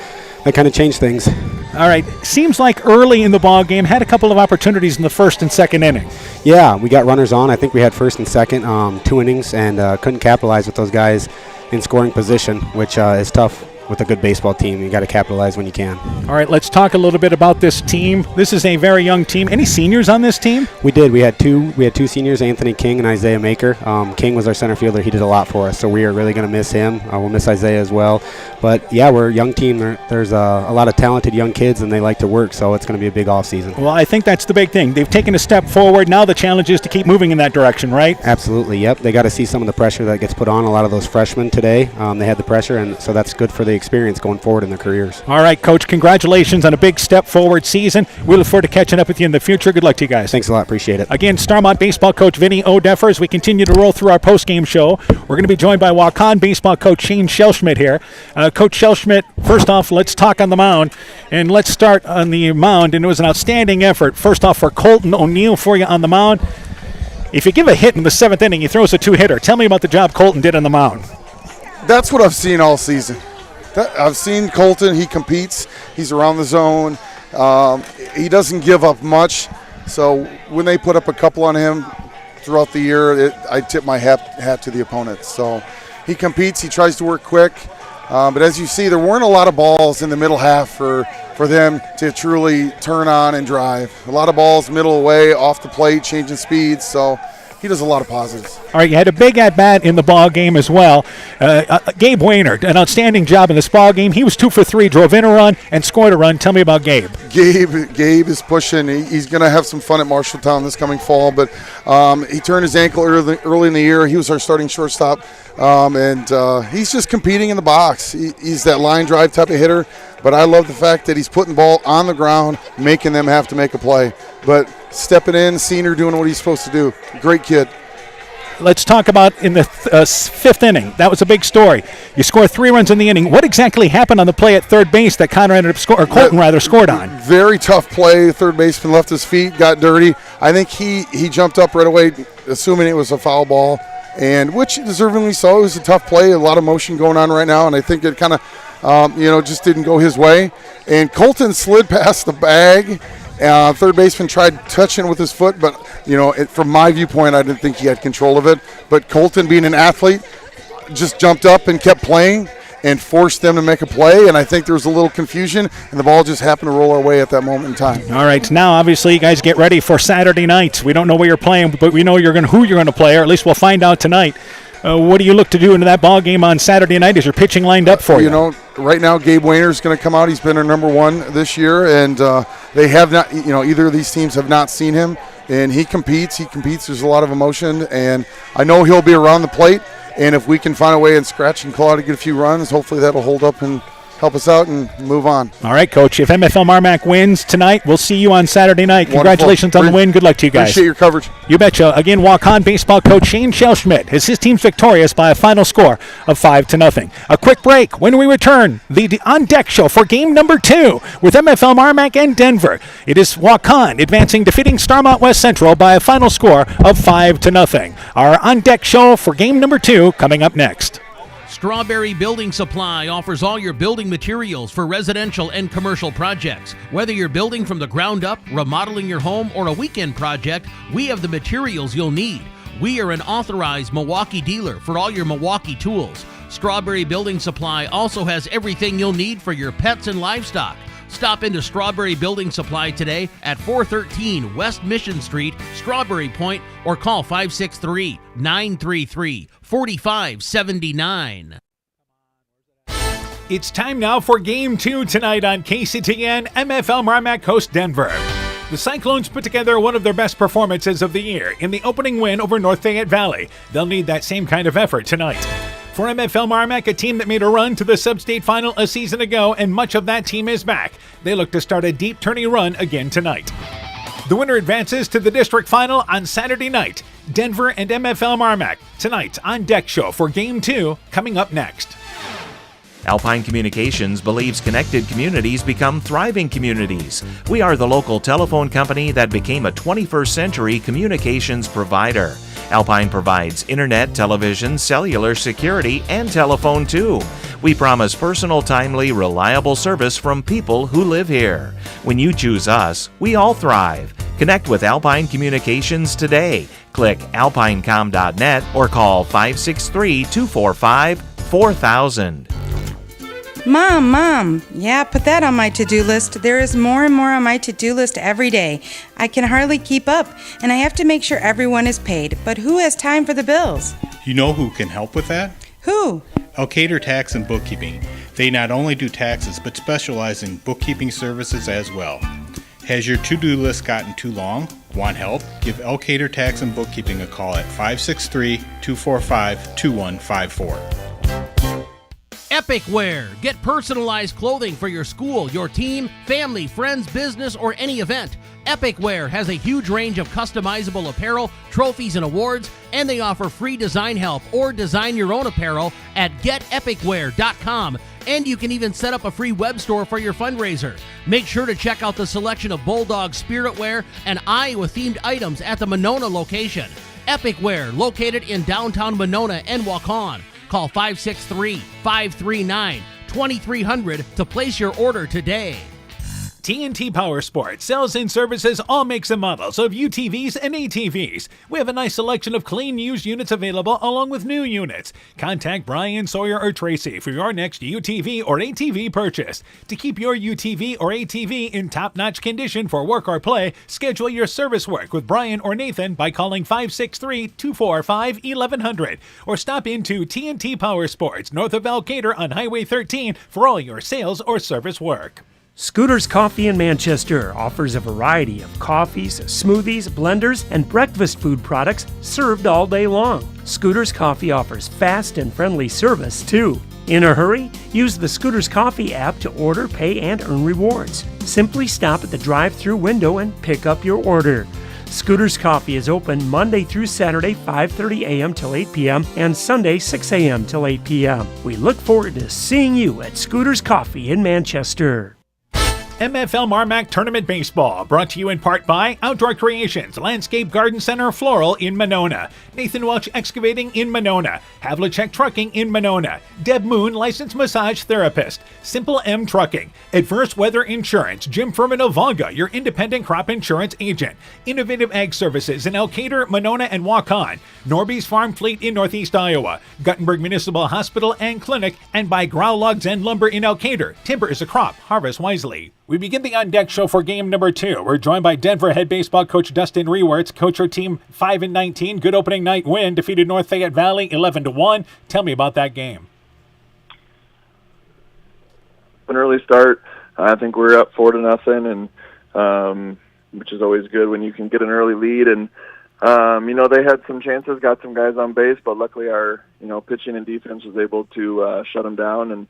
kind of changed things. All right, seems like early in the ball game, had a couple of opportunities in the first and second inning. Yeah, we got runners on. I think we had first and second, 2 innings, and couldn't capitalize with those guys in scoring position, which is tough with a good baseball team. You got to capitalize when you can. All right, let's talk a little bit about this team. This is a very young team. Any seniors on this team? We did. We had two seniors, Anthony King and Isaiah Maker. King was our center fielder. He did a lot for us, so we are really going to miss him. We'll miss Isaiah as well. But, yeah, we're a young team. There's a lot of talented young kids, and they like to work, so it's going to be a big offseason. Well, I think that's the big thing. They've taken a step forward. Now the challenge is to keep moving in that direction, right? Absolutely, yep. They got to see some of the pressure that gets put on a lot of those freshmen today. They had the pressure, and so that's good for the experience going forward in their careers. All right, Coach, congratulations on a big step forward season. We look forward to catching up with you in the future. Good luck to you guys. Thanks a lot. Appreciate it. Again, Starmont baseball coach Vinny O'Deffer as we continue to roll through our post-game show. We're going to be joined by Waukon baseball coach Shane Shellschmidt here. Coach Shellschmidt, first off, let's talk on the mound, and let's start on the mound, and it was an outstanding effort. First off, for Colton O'Neill for you on the mound. If you give a hit in the 7th inning, he throws a 2-hitter. Tell me about the job Colton did on the mound. That's what I've seen all season. I've seen Colton. He competes. He's around the zone. He doesn't give up much. So when they put up a couple on him throughout the year, I tip my hat to the opponent. So he competes. He tries to work quick. But as you see, there weren't a lot of balls in the middle half for them to truly turn on and drive. A lot of balls middle away, off the plate, changing speeds. So he does a lot of positives. All right, you had a big at-bat in the ball game as well. Gabe Waynard, an outstanding job in this ball game. He was 2 for 3, drove in a run and scored a run. Tell me about Gabe. Gabe is pushing. He's going to have some fun at Marshalltown this coming fall, but he turned his ankle early in the year. He was our starting shortstop, and he's just competing in the box. He's that line drive type of hitter, but I love the fact that he's putting the ball on the ground, making them have to make a play. But stepping in, senior doing what he's supposed to do. Great kid. Let's talk about in the 5th inning. That was a big story. You score 3 runs in the inning. What exactly happened on the play at third base that Connor ended up Colton scored on? Very tough play. Third baseman left his feet, got dirty. I think he jumped up right away, assuming it was a foul ball, and which deservingly so. It was a tough play. A lot of motion going on right now, and I think it kind of, just didn't go his way. And Colton slid past the bag. Third baseman tried touching with his foot, but, from my viewpoint, I didn't think he had control of it. But Colton, being an athlete, just jumped up and kept playing and forced them to make a play. And I think there was a little confusion, and the ball just happened to roll our way at that moment in time. All right, now obviously you guys get ready for Saturday night. We don't know where you're playing, but we know who you're going to play, or at least we'll find out tonight. What do you look to do into that ball game on Saturday night? Is your pitching lined up for you? Right now Gabe Waynard's going to come out. He's been our number 1 this year, and they have not, either of these teams have not seen him, and he competes. There's a lot of emotion, and I know he'll be around the plate, and if we can find a way and scratch and claw to get a few runs, hopefully that'll hold up and help us out and move on. All right, Coach. If MFL MarMac wins tonight, we'll see you on Saturday night. Congratulations on the win. Good luck to you guys. Appreciate your coverage. You betcha. Again, Waukon baseball coach Shane Schellschmidt has his team's victorious by a final score of 5-0. A quick break. When we return, the On Deck Show for game number 2 with MFL MarMac and Denver. It is Waukon advancing, defeating Starmont West Central by a final score of 5-0. Our On Deck Show for game number 2 coming up next. Strawberry Building Supply offers all your building materials for residential and commercial projects. Whether you're building from the ground up, remodeling your home, or a weekend project, we have the materials you'll need. We are an authorized Milwaukee dealer for all your Milwaukee tools. Strawberry Building Supply also has everything you'll need for your pets and livestock. Stop into Strawberry Building Supply today at 413 West Mission Street, Strawberry Point, or call 563-933-4579. It's time now for Game 2 tonight on KCTN. MFL MarMac hosts Denver. The Cyclones put together one of their best performances of the year in the opening win over North Fayette Valley. They'll need that same kind of effort tonight. For MFL MarMac, a team that made a run to the sub-state final a season ago, and much of that team is back. They look to start a deep turning run again tonight. The winner advances to the district final on Saturday night. Denver and MFL MarMac tonight on Deck Show for Game 2 coming up next. Alpine Communications believes connected communities become thriving communities. We are the local telephone company that became a 21st century communications provider. Alpine provides internet, television, cellular security, and telephone too. We promise personal, timely, reliable service from people who live here. When you choose us, we all thrive. Connect with Alpine Communications today. Click alpinecom.net or call 563-245-4000. Mom, yeah, put that on my to-do list. There is more and more on my to-do list every day. I can hardly keep up, and I have to make sure everyone is paid. But who has time for the bills? You know who can help with that? Who? Elkader Tax and Bookkeeping. They not only do taxes, but specialize in bookkeeping services as well. Has your to-do list gotten too long? Want help? Give Elkader Tax and Bookkeeping a call at 563-245-2154. Epic Wear. Get personalized clothing for your school, your team, family, friends, business, or any event. Epic Wear has a huge range of customizable apparel, trophies, and awards, and they offer free design help or design your own apparel at getepicwear.com. And you can even set up a free web store for your fundraiser. Make sure to check out the selection of Bulldog Spirit Wear and Iowa-themed items at the Monona location. Epic Wear, located in downtown Monona and Waukon. Call 563-539-2300 to place your order today. TNT Power Sports sells and services all makes and models of UTVs and ATVs. We have a nice selection of clean used units available along with new units. Contact Brian, Sawyer, or Tracy for your next UTV or ATV purchase. To keep your UTV or ATV in top-notch condition for work or play, schedule your service work with Brian or Nathan by calling 563-245-1100 or stop into TNT Power Sports north of Elkader on Highway 13 for all your sales or service work. Scooters Coffee in Manchester offers a variety of coffees, smoothies, blenders, and breakfast food products served all day long. Scooters Coffee offers fast and friendly service, too. In a hurry? Use the Scooters Coffee app to order, pay, and earn rewards. Simply stop at the drive-thru window and pick up your order. Scooters Coffee is open Monday through Saturday, 5:30 a.m. till 8 p.m. and Sunday, 6 a.m. till 8 p.m. We look forward to seeing you at Scooters Coffee in Manchester. MFL MarMac Tournament Baseball, brought to you in part by Outdoor Creations, Landscape Garden Center Floral in Monona, Nathan Welch Excavating in Monona, Havlicek Trucking in Monona, Deb Moon Licensed Massage Therapist, Simple M Trucking, Adverse Weather Insurance, Jim Furman of Volga, your independent crop insurance agent, Innovative Ag Services in Elkader, Monona, and Waukon, Norby's Farm Fleet in Northeast Iowa, Guttenberg Municipal Hospital and Clinic, and by Grow Logs and Lumber in Elkader. Timber is a crop, harvest wisely. We begin the On Deck Show for game number 2. We're joined by Denver head baseball coach Dustin Rewerts. Coach, her team 5-19. Good opening night win. Defeated North Fayette Valley 11-1. Tell me about that game. An early start. I think we're up 4-0, and which is always good when you can get an early lead. And they had some chances, got some guys on base, but luckily our pitching and defense was able to shut them down. And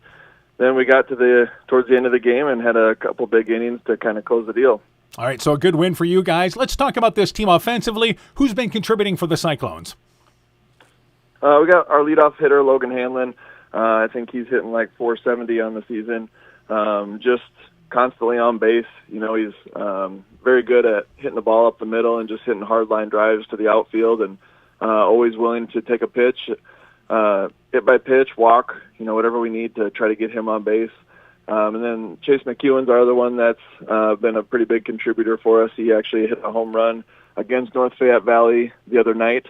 then we got towards the end of the game and had a couple big innings to kind of close the deal. All right, so a good win for you guys. Let's talk about this team offensively. Who's been contributing for the Cyclones? We got our leadoff hitter, Logan Hanlon. I think he's hitting like 470 on the season. Just constantly on base. You know, he's very good at hitting the ball up the middle and just hitting hard line drives to the outfield, and always willing to take a pitch, hit by pitch, walk, you know, whatever we need to try to get him on base. And then Chase McEwen's our other one that's been a pretty big contributor for us. He actually hit a home run against North Fayette Valley the other night,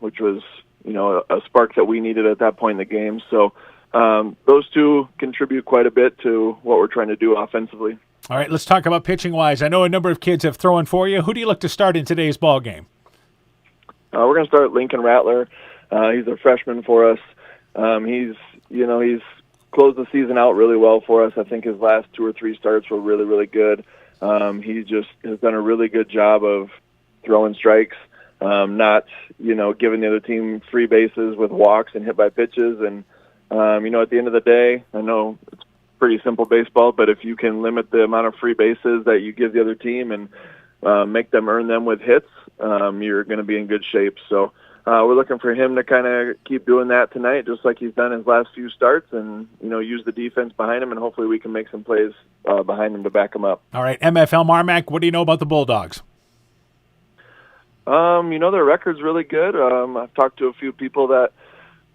which was, you know, a spark that we needed at that point in the game. So those two contribute quite a bit to what we're trying to do offensively. All right, let's talk about pitching-wise. I know a number of kids have thrown for you. Who do you look to start in today's ball game? We're going to start Lincoln Rattler. He's a freshman for us. He's closed the season out really well for us. I think his last 2 or 3 starts were really, really good. He just has done a really good job of throwing strikes, not, you know, giving the other team free bases with walks and hit by pitches. And, you know, at the end of the day, I know it's pretty simple baseball, but if you can limit the amount of free bases that you give the other team and make them earn them with hits, you're going to be in good shape. So we're looking for him to kind of keep doing that tonight, just like he's done his last few starts, and, you know, use the defense behind him, and hopefully we can make some plays behind him to back him up. All right, MFL MarMac, what do you know about the Bulldogs? You know, their record's really good. I've talked to a few people that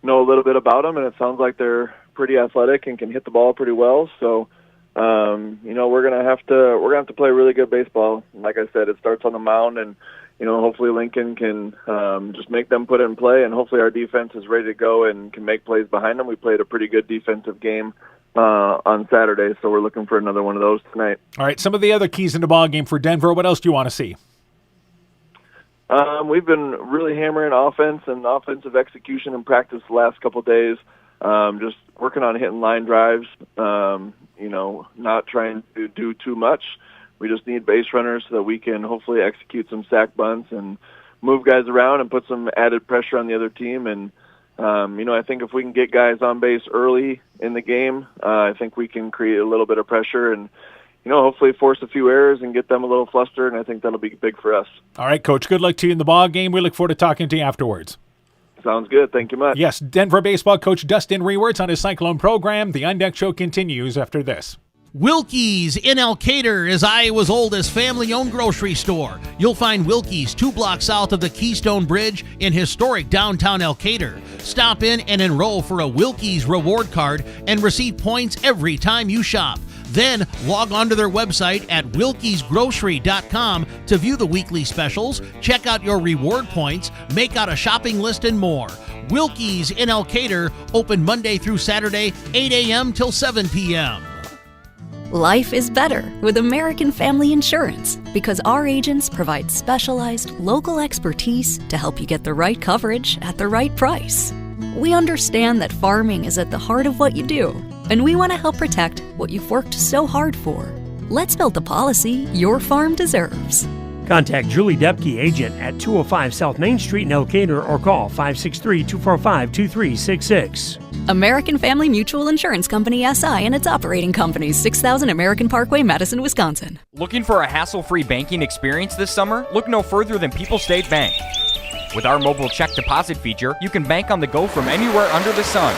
know a little bit about them, and it sounds like they're pretty athletic and can hit the ball pretty well. So, you know, we're gonna have to play really good baseball. Like I said, it starts on the mound, and, you know, hopefully Lincoln can just make them put it in play, and hopefully our defense is ready to go and can make plays behind them. We played a pretty good defensive game on Saturday, so we're looking for another one of those tonight. All right, some of the other keys in the ball game for Denver. What else do you want to see? We've been really hammering offense and offensive execution in practice the last couple of days. Just working on hitting line drives, you know, not trying to do too much. We just need base runners so that we can hopefully execute some sack bunts and move guys around and put some added pressure on the other team. And, you know, I think if we can get guys on base early in the game, I think we can create a little bit of pressure and, you know, hopefully force a few errors and get them a little flustered, and I think that'll be big for us. All right, Coach, good luck to you in the ball game. We look forward to talking to you afterwards. Sounds good. Thank you much. Yes, Denver baseball coach Dustin Rewerts on his Cyclone program. The On Deck Show continues after this. Wilkie's in Elkader is Iowa's oldest family-owned grocery store. You'll find Wilkie's 2 blocks south of the Keystone Bridge in historic downtown Elkader. Stop in and enroll for a Wilkie's reward card and receive points every time you shop. Then log on to their website at wilkiesgrocery.com to view the weekly specials, check out your reward points, make out a shopping list, and more. Wilkie's in Elkader, open Monday through Saturday, 8 a.m. till 7 p.m. Life is better with American Family Insurance because our agents provide specialized local expertise to help you get the right coverage at the right price. We understand that farming is at the heart of what you do, and we want to help protect what you've worked so hard for. Let's build the policy your farm deserves. Contact Julie Depke, agent at 205 South Main Street in Elkader, or call 563-245-2366. American Family Mutual Insurance Company SI and its operating companies, 6000 American Parkway, Madison, Wisconsin. Looking for a hassle-free banking experience this summer? Look no further than People's State Bank. With our mobile check deposit feature, you can bank on the go from anywhere under the sun.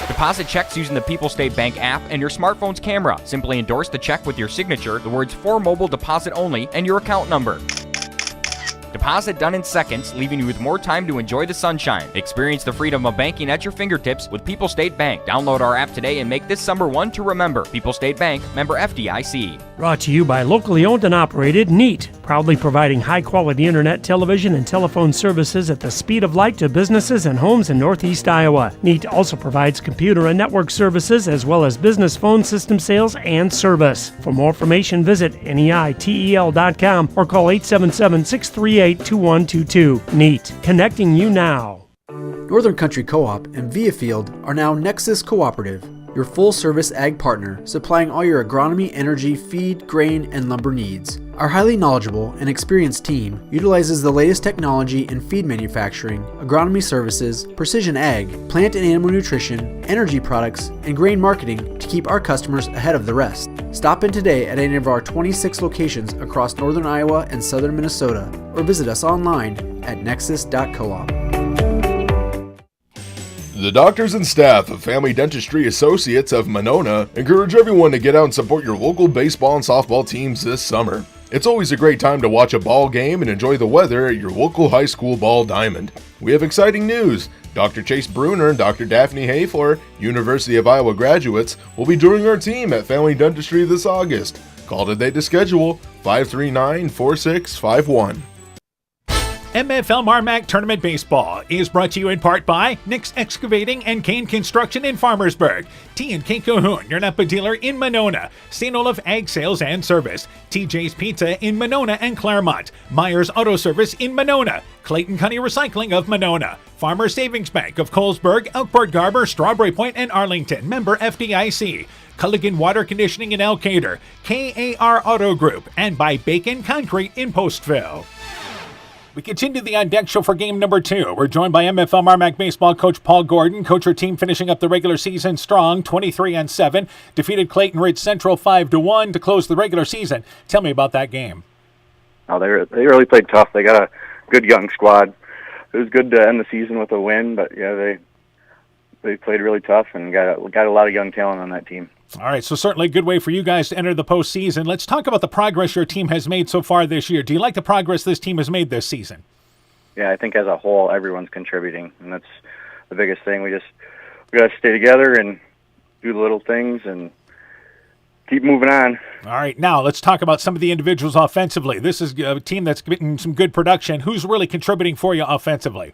Deposit checks using the People's State Bank app and your smartphone's camera. Simply endorse the check with your signature, the words "for mobile deposit only," and your account number. Deposit done in seconds, leaving you with more time to enjoy the sunshine. Experience the freedom of banking at your fingertips with People's State Bank. Download our app today and make this summer one to remember. People's State Bank, member FDIC. Brought to you by locally owned and operated NEAT, proudly providing high-quality internet, television, and telephone services at the speed of light to businesses and homes in Northeast Iowa. NEAT also provides computer and network services as well as business phone system sales and service. For more information, visit NEITEL.com or call 877-638-2122. NEAT, connecting you now. Northern Country Co-op and Viafield are now Nexus Cooperative, your full-service ag partner, supplying all your agronomy, energy, feed, grain, and lumber needs. Our highly knowledgeable and experienced team utilizes the latest technology in feed manufacturing, agronomy services, precision ag, plant and animal nutrition, energy products, and grain marketing to keep our customers ahead of the rest. Stop in today at any of our 26 locations across northern Iowa and southern Minnesota, or visit us online at nexus.coop. The doctors and staff of Family Dentistry Associates of Monona encourage everyone to get out and support your local baseball and softball teams this summer. It's always a great time to watch a ball game and enjoy the weather at your local high school ball diamond. We have exciting news. Dr. Chase Bruner and Dr. Daphne Hayfler, University of Iowa graduates, will be joining our team at Family Dentistry this August. Call today to schedule 539-4651. MFL MarMac Tournament Baseball is brought to you in part by Nick's Excavating and Kane Construction in Farmersburg, T&K Cahoon, your Napa dealer in Monona, St. Olaf Ag Sales and Service, TJ's Pizza in Monona and Claremont, Myers Auto Service in Monona, Clayton County Recycling of Monona, Farmer Savings Bank of Colesburg, Elkport Garber, Strawberry Point, and Arlington, member FDIC, Culligan Water Conditioning in Elkader, KAR Auto Group, and by Bacon Concrete in Postville. We continue the On Deck Show for game number 2. We're joined by MFL MarMac baseball coach Paul Gordon. Coach, your team finishing up the regular season strong, 23-7, defeated Clayton Ridge Central 5-1 to close the regular season. Tell me about that game. Oh, they really played tough. They got a good young squad. It was good to end the season with a win, but yeah, they played really tough and got a lot of young talent on that team. All right, so certainly a good way for you guys to enter the postseason. Let's talk about the progress your team has made so far this year. Do you like the progress this team has made this season? Yeah, I think as a whole, everyone's contributing, and that's the biggest thing. We got to stay together and do the little things and keep moving on. All right, now let's talk about some of the individuals offensively. This is a team that's getting some good production. Who's really contributing for you offensively?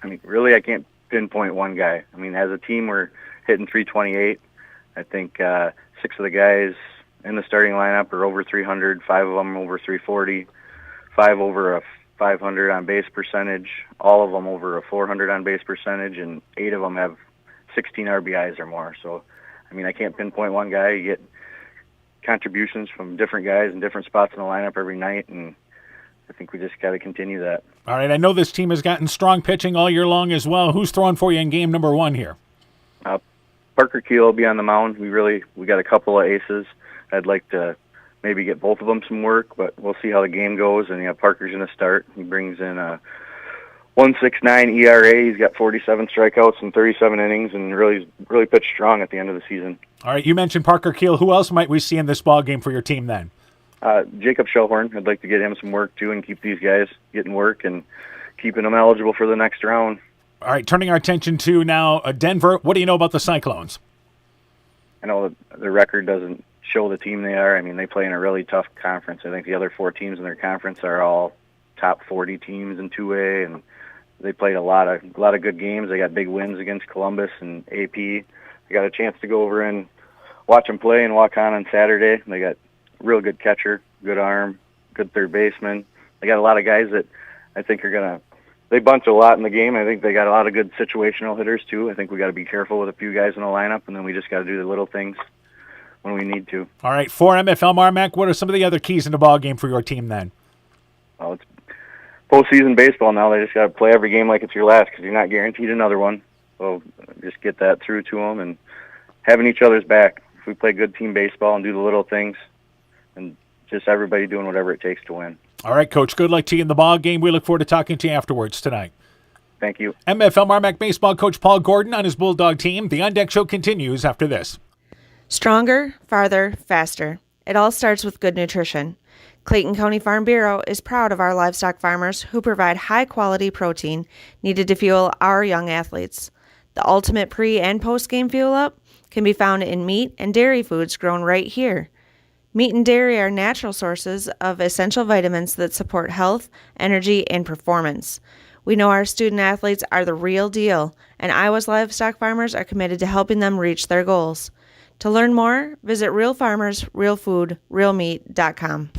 I mean, really, I can't pinpoint one guy. I mean, as a team, we're hitting 328. I think 6 of the guys in the starting lineup are over 300, 5 of them over 340, 5 over a 500 on base percentage, all of them over a 400 on base percentage, and 8 of them have 16 RBIs or more. So, I mean, I can't pinpoint one guy. You get contributions from different guys in different spots in the lineup every night, and I think we just got to continue that. All right, I know this team has gotten strong pitching all year long as well. Who's throwing for you in game number 1 here? Parker Keel will be on the mound. We got a couple of aces. I'd like to maybe get both of them some work, but we'll see how the game goes. And Parker's going to start. He brings in a 1.69 ERA. He's got 47 strikeouts in 37 innings, and really pitched strong at the end of the season. All right, you mentioned Parker Keel. Who else might we see in this ball game for your team then? Jacob Schellhorn. I'd like to get him some work too, and keep these guys getting work and keeping them eligible for the next round. All right, turning our attention to now Denver. What do you know about the Cyclones? I know the record doesn't show the team they are. I mean, they play in a really tough conference. I think the other 4 teams in their conference are all top 40 teams in 2A, and they played a lot of good games. They got big wins against Columbus and AP. I got a chance to go over and watch them play in Waukon on Saturday. They got real good catcher, good arm, good third baseman. They got a lot of guys that I think are going to they bunt a lot in the game. I think they got a lot of good situational hitters, too. I think we got to be careful with a few guys in the lineup, and then we just got to do the little things when we need to. All right, for MFL MarMac, what are some of the other keys in the ball game for your team then? Well, it's postseason baseball now. They just got to play every game like it's your last because you're not guaranteed another one. So just get that through to them and having each other's back. If we play good team baseball and do the little things, and just everybody doing whatever it takes to win. All right, Coach, good luck to you in the ball game. We look forward to talking to you afterwards tonight. Thank you. MFL MarMac baseball coach Paul Gordon on his Bulldog team. The On Deck Show continues after this. Stronger, farther, faster. It all starts with good nutrition. Clayton County Farm Bureau is proud of our livestock farmers who provide high-quality protein needed to fuel our young athletes. The ultimate pre- and post-game fuel-up can be found in meat and dairy foods grown right here. Meat and dairy are natural sources of essential vitamins that support health, energy, and performance. We know our student athletes are the real deal, and Iowa's livestock farmers are committed to helping them reach their goals. To learn more, visit realfarmersrealfoodrealmeat.com.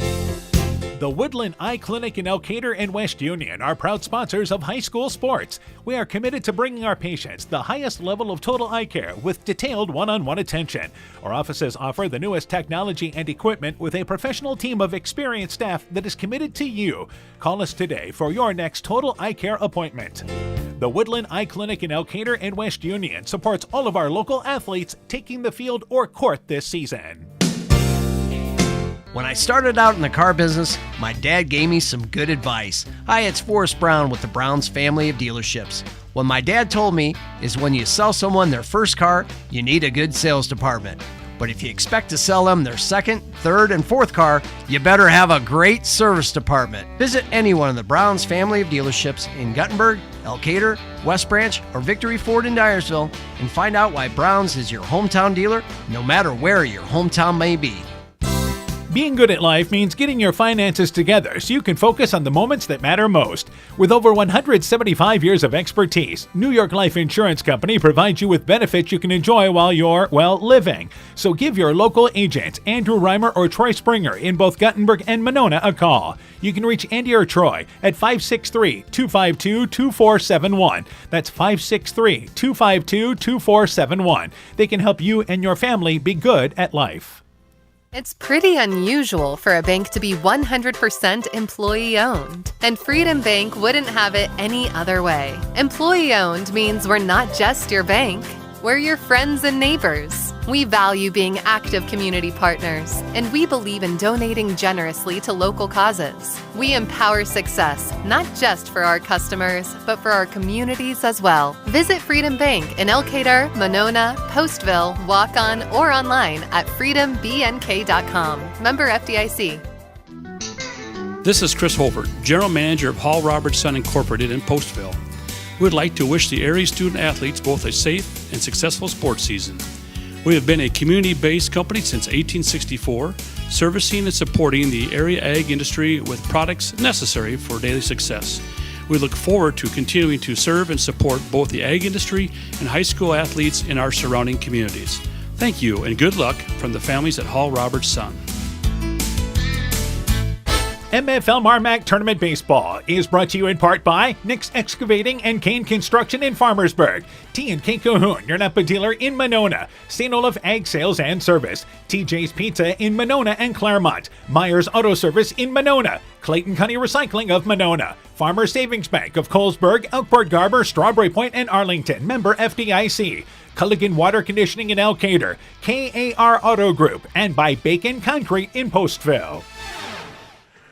The Woodland Eye Clinic in Elkader and West Union are proud sponsors of high school sports. We are committed to bringing our patients the highest level of total eye care with detailed one-on-one attention. Our offices offer the newest technology and equipment with a professional team of experienced staff that is committed to you. Call us today for your next total eye care appointment. The Woodland Eye Clinic in Elkader and West Union supports all of our local athletes taking the field or court this season. When I started out in the car business, my dad gave me some good advice. Hi, it's Forrest Brown with the Brown's family of dealerships. What my dad told me is when you sell someone their first car, you need a good sales department. But if you expect to sell them their second, third, and fourth car, you better have a great service department. Visit any one of the Brown's family of dealerships in Guttenberg, Elkader, West Branch, or Victory Ford in Dyersville and find out why Brown's is your hometown dealer, no matter where your hometown may be. Being good at life means getting your finances together so you can focus on the moments that matter most. With over 175 years of expertise, New York Life Insurance Company provides you with benefits you can enjoy while you're, living. So give your local agents, Andrew Reimer or Troy Springer in both Guttenberg and Monona, a call. You can reach Andy or Troy at 563-252-2471. That's 563-252-2471. They can help you and your family be good at life. It's pretty unusual for a bank to be 100% employee-owned, and Freedom Bank wouldn't have it any other way. Employee-owned means we're not just your bank, we're your friends and neighbors. We value being active community partners, and we believe in donating generously to local causes. We empower success, not just for our customers, but for our communities as well. Visit Freedom Bank in Elkader, Monona, Postville, Waukon, or online at freedombnk.com. Member FDIC. This is Chris Holbert, General Manager of Hall Roberts Son Incorporated in Postville. We would like to wish the area student athletes both a safe and successful sports season. We have been a community-based company since 1864, servicing and supporting the area ag industry with products necessary for daily success. We look forward to continuing to serve and support both the ag industry and high school athletes in our surrounding communities. Thank you and good luck from the families at Hall Roberts Son. MFL MarMac Tournament Baseball is brought to you in part by Nick's Excavating and Kane Construction in Farmersburg, T&K Cahoon, your Napa dealer in Monona, St. Olaf Ag Sales and Service, TJ's Pizza in Monona and Claremont, Myers Auto Service in Monona, Clayton County Recycling of Monona, Farmer Savings Bank of Colesburg, Elkport Garber, Strawberry Point, and Arlington, member FDIC, Culligan Water Conditioning in Elkader, KAR Auto Group, and by Bacon Concrete in Postville.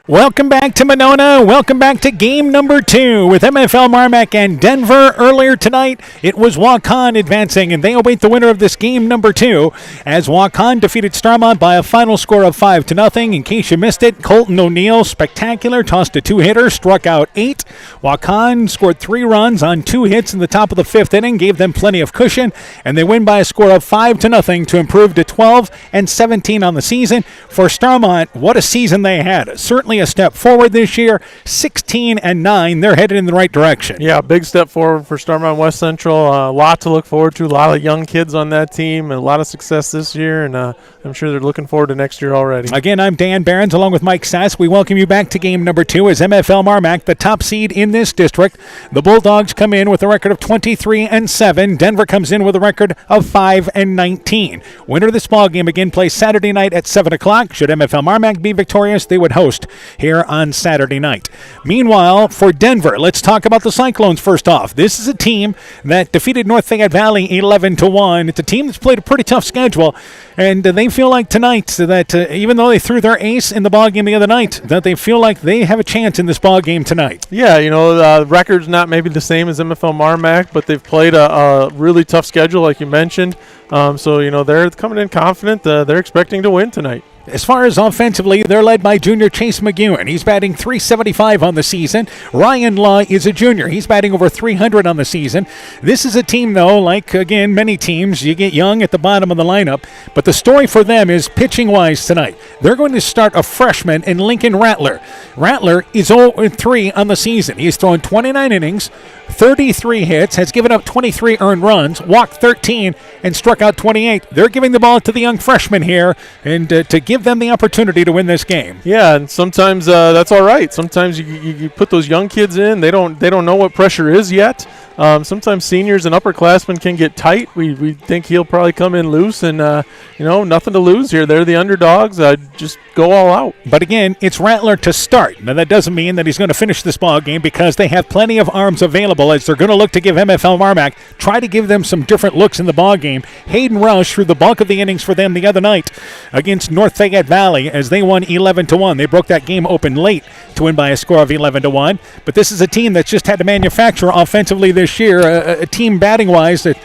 Welcome back to Monona. Welcome back to game number 2 with MFL MarMac and Denver. Earlier tonight, it was Waukon advancing, and they await the winner of this game number 2 as Waukon defeated Starmont by a final score of 5-0. In case you missed it, Colton O'Neill, spectacular, tossed a 2-hitter, struck out 8. Waukon scored 3 runs on 2 hits in the top of the 5th inning, gave them plenty of cushion, and they win by a score of 5-0 to improve to 12-17 on the season. For Starmont, what a season they had. Certainly a step forward this year, 16-9. They're headed in the right direction. Yeah, big step forward for Starmont West Central. A lot to look forward to. A lot of young kids on that team, and a lot of success this year, and I'm sure they're looking forward to next year already. Again, I'm Dan Behrens along with Mike Sass. We welcome you back to game number 2 as MFL MarMac, the top seed in this district. The Bulldogs come in with a record of 23-7. Denver comes in with a record of 5-19. Winner of this ball game again plays Saturday night at 7 o'clock. Should MFL MarMac be victorious, they would host here on Saturday night. Meanwhile, for Denver, let's talk about the Cyclones first off. This is a team that defeated North Fayette Valley 11-1. It's a team that's played a pretty tough schedule, and they feel like tonight that even though they threw their ace in the ballgame the other night, that they feel like they have a chance in this ballgame tonight. Yeah, the record's not maybe the same as MFL MarMac, but they've played a really tough schedule, like you mentioned. So, they're coming in confident. They're expecting to win tonight. As far as offensively, they're led by junior Chase McEwen. He's batting .375 on the season. Ryan Law is a junior. He's batting over .300 on the season. This is a team, though, like, again, many teams, you get young at the bottom of the lineup. But the story for them is pitching-wise tonight. They're going to start a freshman in Lincoln Rattler. Rattler is 0-3 on the season. He's thrown 29 innings, 33 hits, has given up 23 earned runs, walked 13, and struck out 28. They're giving the ball to the young freshman here, and to give give them the opportunity to win this game. Yeah, and sometimes that's all right. Sometimes you put those young kids in. They don't know what pressure is yet. Sometimes seniors and upperclassmen can get tight. We think he'll probably come in loose, and nothing to lose here. They're the underdogs. Just go all out. But again, it's Rattler to start. Now that doesn't mean that he's going to finish this ball game, because they have plenty of arms available as they're going to look to give MFL MarMac, try to give them some different looks in the ball game. Hayden Rush threw the bulk of the innings for them the other night against North Fayette Valley as they won 11-1. They broke that game open late to win by a score of 11-1. But this is a team that's just had to manufacture offensively this year, a team batting-wise that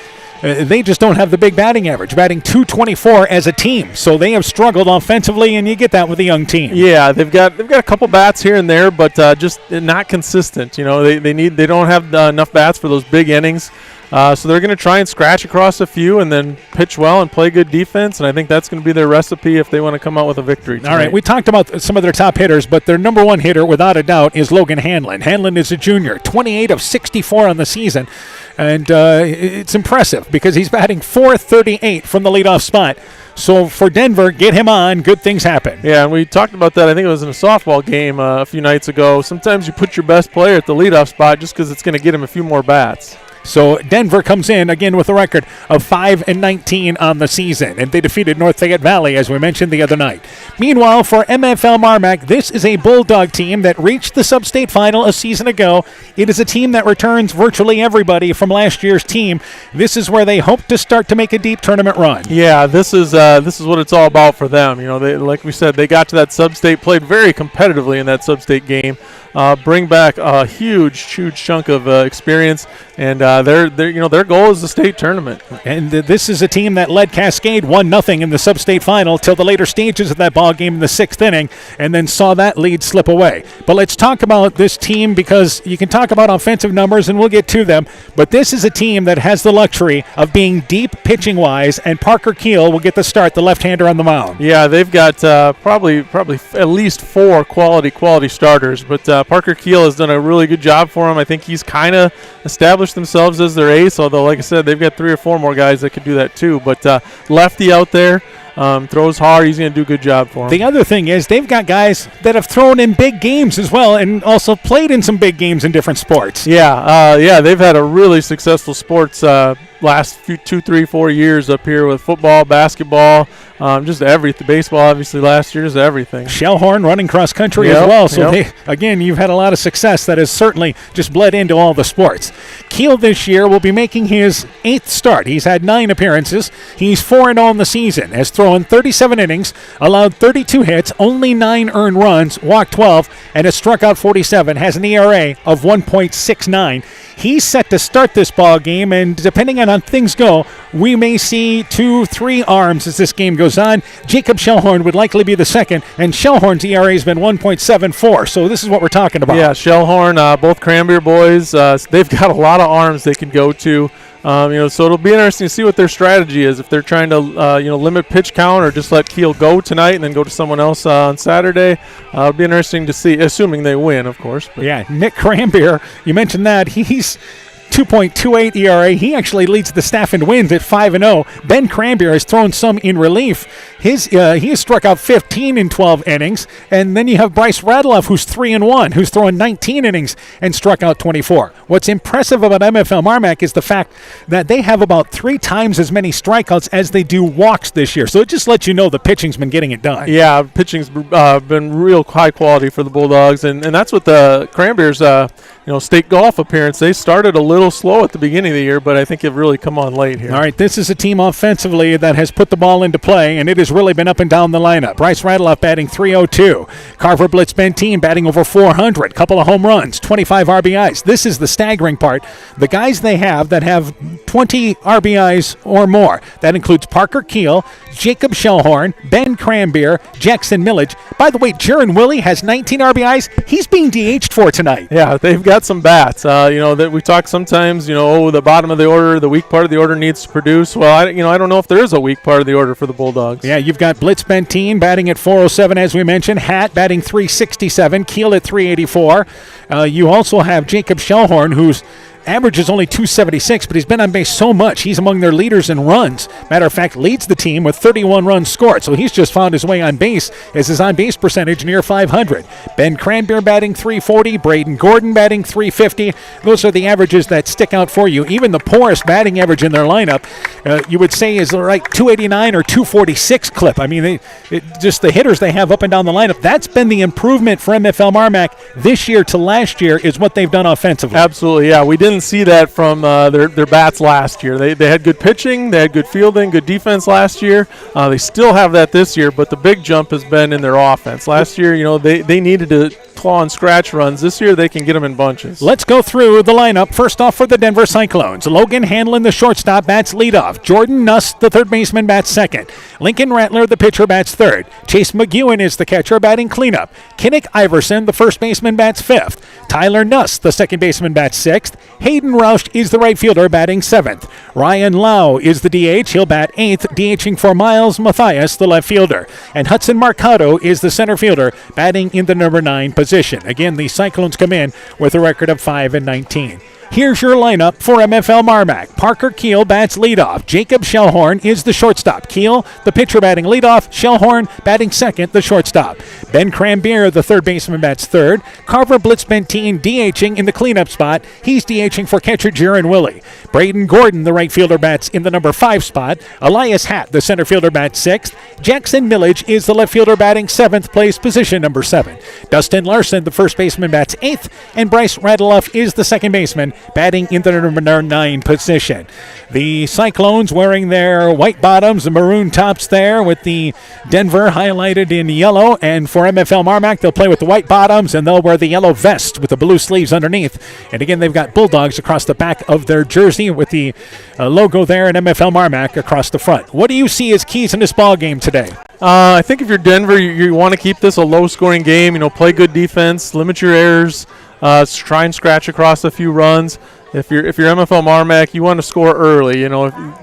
they just don't have the big batting average, batting .224 as a team. So they have struggled offensively, and you get that with a young team. Yeah, they've got a couple bats here and there, but just not consistent. They don't have enough bats for those big innings. So they're going to try and scratch across a few and then pitch well and play good defense, and I think that's going to be their recipe if they want to come out with a victory tonight. All right, we talked about some of their top hitters, but their number one hitter, without a doubt, is Logan Hanlon. Hanlon is a junior, 28 of 64 on the season, and it's impressive because he's batting .438 from the leadoff spot. So for Denver, get him on, good things happen. Yeah, and we talked about that, I think it was in a softball game a few nights ago. Sometimes you put your best player at the leadoff spot just because it's going to get him a few more bats. So Denver comes in again with a record of 5-19 on the season, and they defeated North Fayette Valley, as we mentioned the other night. Meanwhile, for MFL MarMac, this is a Bulldog team that reached the sub-state final a season ago. It is a team that returns virtually everybody from last year's team. This is where they hope to start to make a deep tournament run. Yeah, this is what it's all about for them. They, like we said, they got to that sub-state, played very competitively in that sub-state game. Bring back a huge chunk of experience, and their goal is the state tournament. And this is a team that led Cascade 1-0 in the sub-state final till the later stages of that ball game in the 6th inning, and then saw that lead slip away. But let's talk about this team, because you can talk about offensive numbers, and we'll get to them. But this is a team that has the luxury of being deep pitching-wise, and Parker Keel will get the start, the left-hander on the mound. Yeah, they've got probably at least 4 quality starters, but Parker Keel has done a really good job for him. I think he's kind of established themselves as their ace, although, like I said, they've got 3 or 4 more guys that could do that too. But lefty out there, throws hard. He's going to do a good job for him. The other thing is they've got guys that have thrown in big games as well, and also played in some big games in different sports. Yeah, they've had a really successful sports last 2, 3, 4 years up here with football, basketball, just everything. Baseball, obviously, last year, just everything. Shellhorn running cross country as well. So, again, you've had a lot of success that has certainly just bled into all the sports. Keel this year will be making his 8th start. He's had 9 appearances. He's 4-0 in the season, has thrown 37 innings, allowed 32 hits, only 9 earned runs, walked 12, and has struck out 47, has an ERA of 1.69. He's set to start this ball game, and depending on how things go, we may see 2-3 arms as this game goes on. Jacob Shellhorn would likely be the second, and Shellhorn's ERA has been 1.74, so this is what we're talking about. Yeah, Shellhorn, both Cranberry boys, they've got a lot of arms they can go to. So it'll be interesting to see what their strategy is, if they're trying to limit pitch count or just let Keel go tonight and then go to someone else on Saturday. It'll be interesting to see, assuming they win, of course. But. Yeah, Nick Cranberry, you mentioned that. He's 2.28 ERA. He actually leads the staff in wins at 5-0. Ben Cranberry has thrown some in relief. He has struck out 15 in 12 innings. And then you have Bryce Radloff, who's 3-1, who's thrown 19 innings and struck out 24. What's impressive about MFL MarMac is the fact that they have about 3 times as many strikeouts as they do walks this year. So it just lets you know the pitching's been getting it done. Yeah, pitching's been real high quality for the Bulldogs, and that's what the Cranberries, state golf appearance. They started a little slow at the beginning of the year, but I think have really come on late here. All right, this is a team offensively that has put the ball into play, and it has really been up and down the lineup. Bryce Radloff batting .302. Carver Blitz Benteen batting over .400. Couple of home runs, 25 RBIs. This is the staggering part. The guys they have that have 20 RBIs or more. That includes Parker Keel, Jacob Shellhorn, Ben Cranberry, Jackson Millage. By the way, Jaron Willie has 19 RBIs. He's being DH'd for tonight. Yeah, they've got some bats. That we talk sometimes, the bottom of the order, the weak part of the order needs to produce. Well, I don't know if there is a weak part of the order for the Bulldogs. Yeah, you've got Blitz Benteen batting at .407, as we mentioned. Hatt batting .367. Keel at .384. You also have Jacob Shellhorn, who's Average is only 276, but he's been on base so much. He's among their leaders in runs. Matter of fact, leads the team with 31 runs scored. So he's just found his way on base as his on-base percentage near 500. Ben Cranbeer batting 340. Braden Gordon batting 350. Those are the averages that stick out for you. Even the poorest batting average in their lineup, you would say is like 289 or 246 clip. I mean, just the hitters they have up and down the lineup. That's been the improvement for MFL MarMac this year to last year is what they've done offensively. Absolutely, yeah. We didn't see that from their bats last year. They had good pitching, they had good fielding, good defense last year. They still have that this year, but the big jump has been in their offense. Last year, they needed to claw and scratch runs. This year, they can get them in bunches. Let's go through the lineup. First off for the Denver Cyclones. Logan Hanlon, the shortstop, bats leadoff. Jordan Nuss, the third baseman, bats second. Lincoln Rattler, the pitcher, bats third. Chase McEwen is the catcher, batting cleanup. Kinnick Iverson, the first baseman, bats fifth. Tyler Nuss, the second baseman, bats sixth. Hayden Roush is the right fielder, batting seventh. Ryan Lau is the DH. He'll bat eighth, DHing for Miles Mathias, the left fielder. And Hudson Marcado is the center fielder, batting in the number 9 position. Again, the Cyclones come in with a record of 5-19. Here's your lineup for MFL MarMac. Parker Keel bats leadoff. Jacob Shellhorn is the shortstop. Keel, the pitcher, batting leadoff. Shellhorn batting second, the shortstop. Ben Cranbeer, the third baseman, bats third. Carver Blitzbentine DHing in the cleanup spot. He's DHing for catcher Jaron Willie. Braden Gordon, the right fielder, bats in the number 5 spot. Elias Hatt, the center fielder, bats 6th. Jackson Millage is the left fielder, batting 7th, plays position number 7. Dustin Larson, the first baseman, bats 8th. And Bryce Radeloff is the second baseman, batting in the number 9 position. The Cyclones wearing their white bottoms and maroon tops there with the Denver highlighted in yellow. And for MFL MarMac, they'll play with the white bottoms and they'll wear the yellow vest with the blue sleeves underneath. And again, they've got Bulldogs across the back of their jersey with the logo there and MFL MarMac across the front. What do you see as keys in this ball game today? I think if you're Denver, you want to keep this a low-scoring game. Play good defense, limit your errors. Try and scratch across a few runs. If you're MFL MarMac, you want to score early.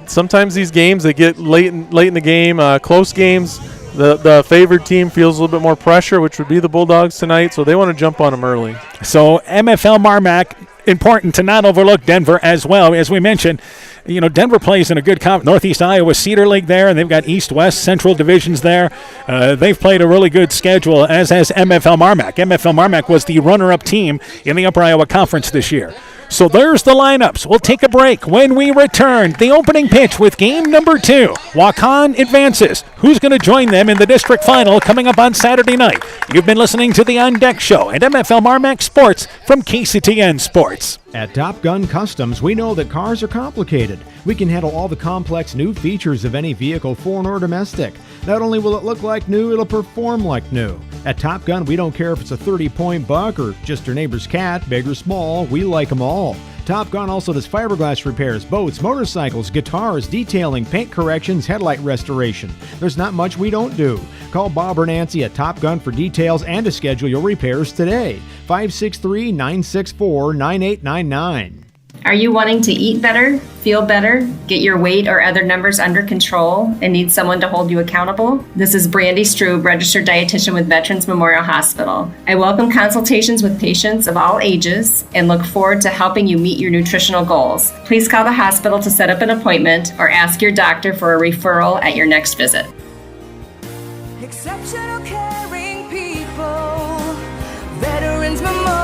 Sometimes these games they get late in the game, close games. The favored team feels a little bit more pressure, which would be the Bulldogs tonight. So they want to jump on them early. So MFL MarMac, important to not overlook Denver as well. As we mentioned, Denver plays in a good Northeast Iowa Cedar League there, and they've got East-West Central divisions there. They've played a really good schedule, as has MFL MarMac. MFL MarMac was the runner-up team in the Upper Iowa Conference this year. So there's the lineups. We'll take a break. When we return, the opening pitch with game number 2. Waukon advances. Who's going to join them in the district final coming up on Saturday night? You've been listening to the On Deck Show and MFL MarMac Sports from KCTN Sports. At Top Gun Customs, we know that cars are complicated. We can handle all the complex new features of any vehicle, foreign or domestic. Not only will it look like new, it'll perform like new. At Top Gun, we don't care if it's a 30-point buck or just your neighbor's cat, big or small, we like them all. Top Gun also does fiberglass repairs, boats, motorcycles, guitars, detailing, paint corrections, headlight restoration. There's not much we don't do. Call Bob or Nancy at Top Gun for details and to schedule your repairs today. 563-964-9899. Are you wanting to eat better, feel better, get your weight or other numbers under control, and need someone to hold you accountable? This is Brandy Strube, registered dietitian with Veterans Memorial Hospital. I welcome consultations with patients of all ages and look forward to helping you meet your nutritional goals. Please call the hospital to set up an appointment or ask your doctor for a referral at your next visit. Exceptional caring people, Veterans Memorial.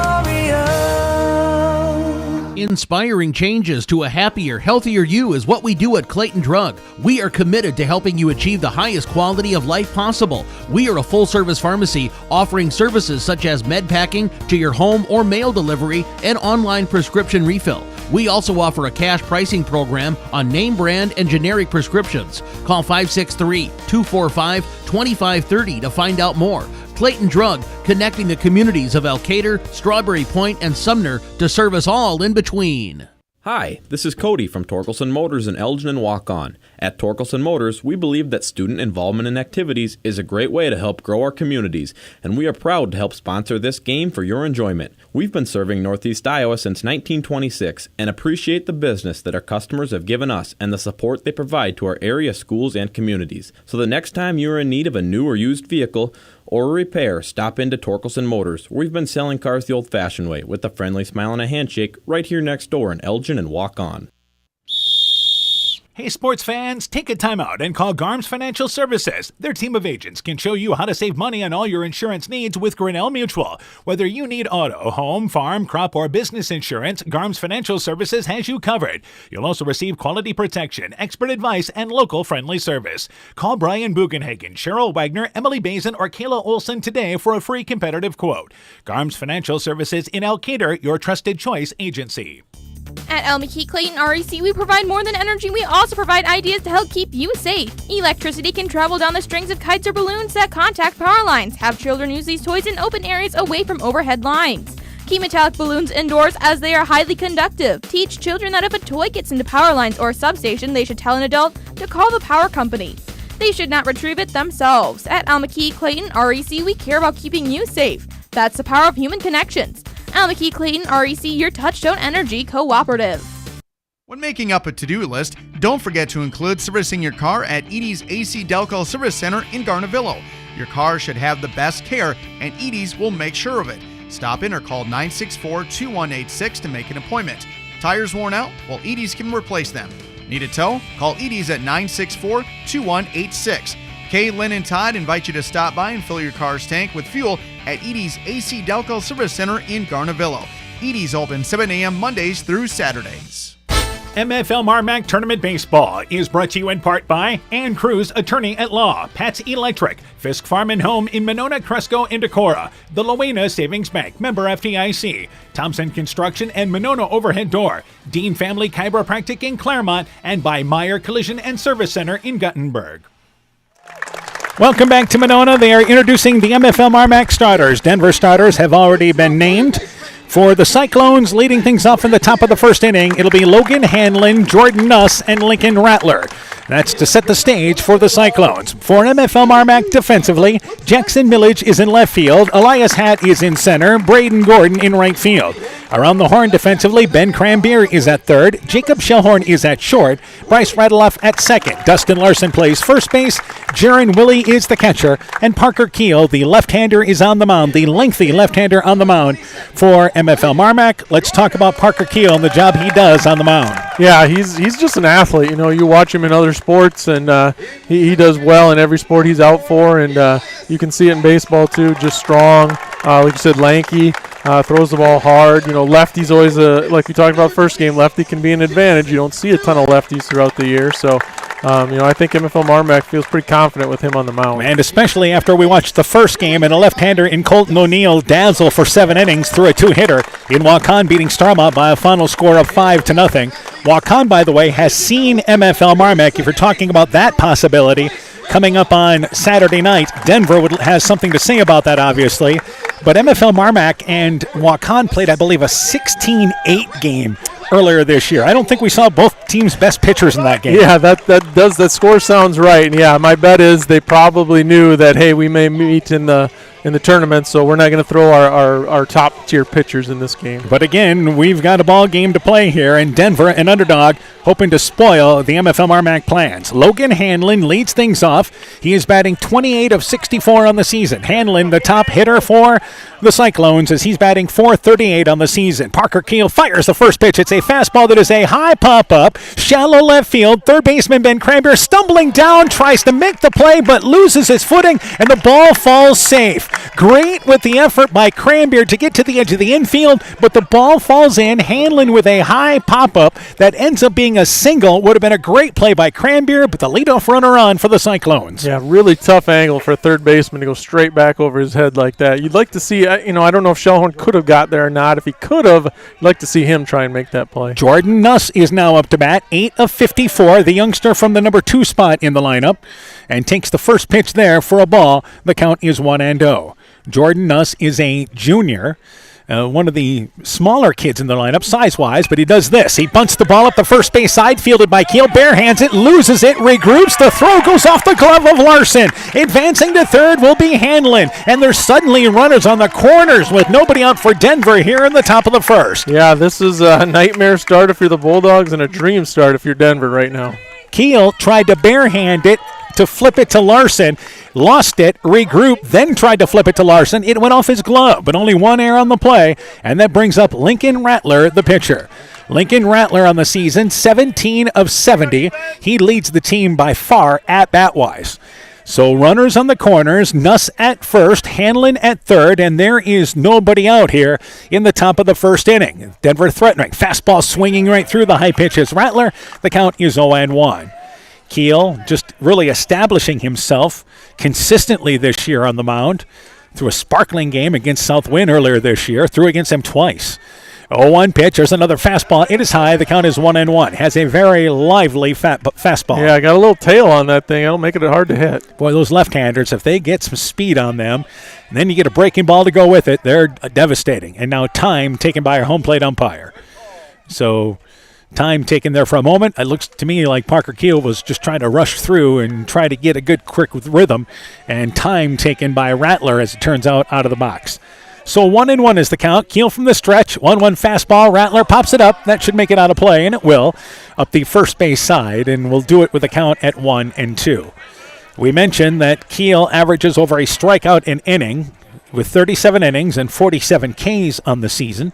Inspiring changes to a happier, healthier you is what we do at Clayton Drug. We are committed to helping you achieve the highest quality of life possible. We are a full-service pharmacy offering services such as med packing to your home or mail delivery and online prescription refill. We also offer a cash pricing program on name brand and generic prescriptions. Call 563-245-2530 to find out more. Clayton Drug, connecting the communities of Elkader, Strawberry Point, and Sumner to serve us all in between. Hi, this is Cody from Torkelson Motors in Elgin and Waukon. At Torkelson Motors, we believe that student involvement in activities is a great way to help grow our communities, and we are proud to help sponsor this game for your enjoyment. We've been serving Northeast Iowa since 1926 and appreciate the business that our customers have given us and the support they provide to our area schools and communities. So the next time you're in need of a new or used vehicle or a repair, stop into Torkelson Motors. We've been selling cars the old-fashioned way with a friendly smile and a handshake right here next door in Elgin and Waukon. Hey sports fans, take a time out and call Garms Financial Services. Their team of agents can show you how to save money on all your insurance needs with Grinnell Mutual. Whether you need auto, home, farm, crop, or business insurance, Garms Financial Services has you covered. You'll also receive quality protection, expert advice, and local friendly service. Call Brian Bugenhagen, Cheryl Wagner, Emily Bazin, or Kayla Olson today for a free competitive quote. Garms Financial Services in Elkader, your trusted choice agency. At El McKee Clayton REC, we provide more than energy. We also provide ideas to help keep you safe. Electricity can travel down the strings of kites or balloons that contact power lines. Have children use these toys in open areas away from overhead lines. Keep metallic balloons indoors as they are highly conductive. Teach children that if a toy gets into power lines or a substation, they should tell an adult to call the power company. They should not retrieve it themselves. At El McKee Clayton REC, we care about keeping you safe. That's the power of human connections. El McKee Clayton REC, your Touchstone Energy Cooperative. When making up a to-do list, don't forget to include servicing your car at Edie's AC Delco Service Center in Garnavillo. Your car should have the best care, and Edie's will make sure of it. Stop in or call 964-2186 to make an appointment. Tires worn out? Well, Edie's can replace them. Need a tow? Call Edie's at 964-2186. Kay, Lynn, and Todd invite you to stop by and fill your car's tank with fuel at Edie's AC Delco Service Center in Garnavillo. Edie's open 7 a.m. Mondays through Saturdays. MFL MarMac Tournament Baseball is brought to you in part by Ann Cruz, Attorney at Law, Pat's Electric, Fisk Farm and Home in Monona, Cresco, and Decorah, the Loena Savings Bank, member FDIC, Thompson Construction and Monona Overhead Door, Dean Family Chiropractic in Claremont, and by Meyer Collision and Service Center in Guttenberg. Welcome back to Monona. They are introducing the MFL MarMac starters. Denver starters have already been named. For the Cyclones, leading things off in the top of the first inning, it'll be Logan Hanlon, Jordan Nuss, and Lincoln Rattler. That's to set the stage for the Cyclones. For MFL MarMac defensively, Jackson Millage is in left field, Elias Hatt is in center, Braden Gordon in right field. Around the horn defensively, Ben Crambier is at third, Jacob Shellhorn is at short, Bryce Radeloff at second, Dustin Larson plays first base, Jaron Willie is the catcher, and Parker Keel, the left-hander, is on the mound, the lengthy left-hander on the mound for MFL MarMac. Let's talk about Parker Keel and the job he does on the mound. Yeah, he's just an athlete. You know, you watch him in other sports, and he does well in every sport he's out for, and you can see it in baseball too. Just strong, like you said, lanky, throws the ball hard. You know, lefty's always like we talked about first game. Lefty can be an advantage. You don't see a ton of lefties throughout the year, so. I think MFL MarMac feels pretty confident with him on the mound. And especially after we watched the first game and a left-hander in Colton O'Neill dazzle for 7 innings through a 2-hitter in Waukon, beating Starmont by a final score of 5-0. Waukon, by the way, has seen MFL MarMac. If you're talking about that possibility, coming up on Saturday night, Denver has something to say about that, obviously. But MFL MarMac and Waukon played, I believe, a 16-8 game earlier this year. I don't think we saw both teams' best pitchers in that game. Yeah, that score sounds right. And yeah, my bet is they probably knew that, hey, we may meet in the tournament, so we're not going to throw our top-tier pitchers in this game. But again, we've got a ball game to play here, and Denver, an underdog, hoping to spoil the MFL MarMac plans. Logan Hanlon leads things off. He is batting 28 of 64 on the season. Hanlon, the top hitter for the Cyclones, as he's batting .438 on the season. Parker Keel fires the first pitch. It's a fastball that is a high pop-up, shallow left field. Third baseman Ben Crambier stumbling down, tries to make the play, but loses his footing, and the ball falls safe. Great with the effort by Crambier to get to the edge of the infield, but the ball falls in. Hanlon with a high pop-up that ends up being a single. Would have been a great play by Crambier, but the leadoff runner on for the Cyclones. Yeah, really tough angle for a third baseman to go straight back over his head like that. You'd like to see, I don't know if Shellhorn could have got there or not. If he could have, you'd like to see him try and make that play. Jordan Nuss is now up to bat, 8 of 54, the youngster from the number 2 spot in the lineup, and takes the first pitch there for a ball. The count is 1-0. Jordan Nuss is a junior. one of the smaller kids in the lineup, size-wise, but he does this. He bunts the ball up the first base side, fielded by Keel, barehands it, loses it, regroups. The throw goes off the glove of Larson. Advancing to third will be Hanlon, and there's suddenly runners on the corners with nobody out for Denver here in the top of the first. Yeah, this is a nightmare start if you're the Bulldogs and a dream start if you're Denver right now. Keel tried to barehand it to flip it to Larson, lost it, regrouped, then tried to flip it to Larson. It went off his glove, but only one error on the play, and that brings up Lincoln Rattler, the pitcher. Lincoln Rattler on the season, 17 of 70. He leads the team by far at bat-wise. So runners on the corners, Nuss at first, Hanlon at third, and there is nobody out here in the top of the first inning. Denver threatening, fastball swinging right through the high pitches. Rattler, the count is 0-1. Keel just really establishing himself consistently this year on the mound. Through a sparkling game against Southwind earlier this year, threw against him twice. 0-1 pitch, there's another fastball. It is high, the count is 1-1. Has a very lively fastball. Yeah, I got a little tail on that thing. It'll make it hard to hit. Boy, those left-handers, if they get some speed on them, and then you get a breaking ball to go with it, they're devastating. And now time taken by our home plate umpire. So time taken there for a moment. It looks to me like Parker Keel was just trying to rush through and try to get a good quick rhythm, and time taken by Rattler, as it turns out of the box. So 1-1 is the count. Keel from the stretch, 1-1 fastball. Rattler pops it up. That should make it out of play, and it will, up the first base side, and we'll do it with a count at 1-2. We mentioned that Keel averages over a strikeout an inning with 37 innings and 47 Ks on the season.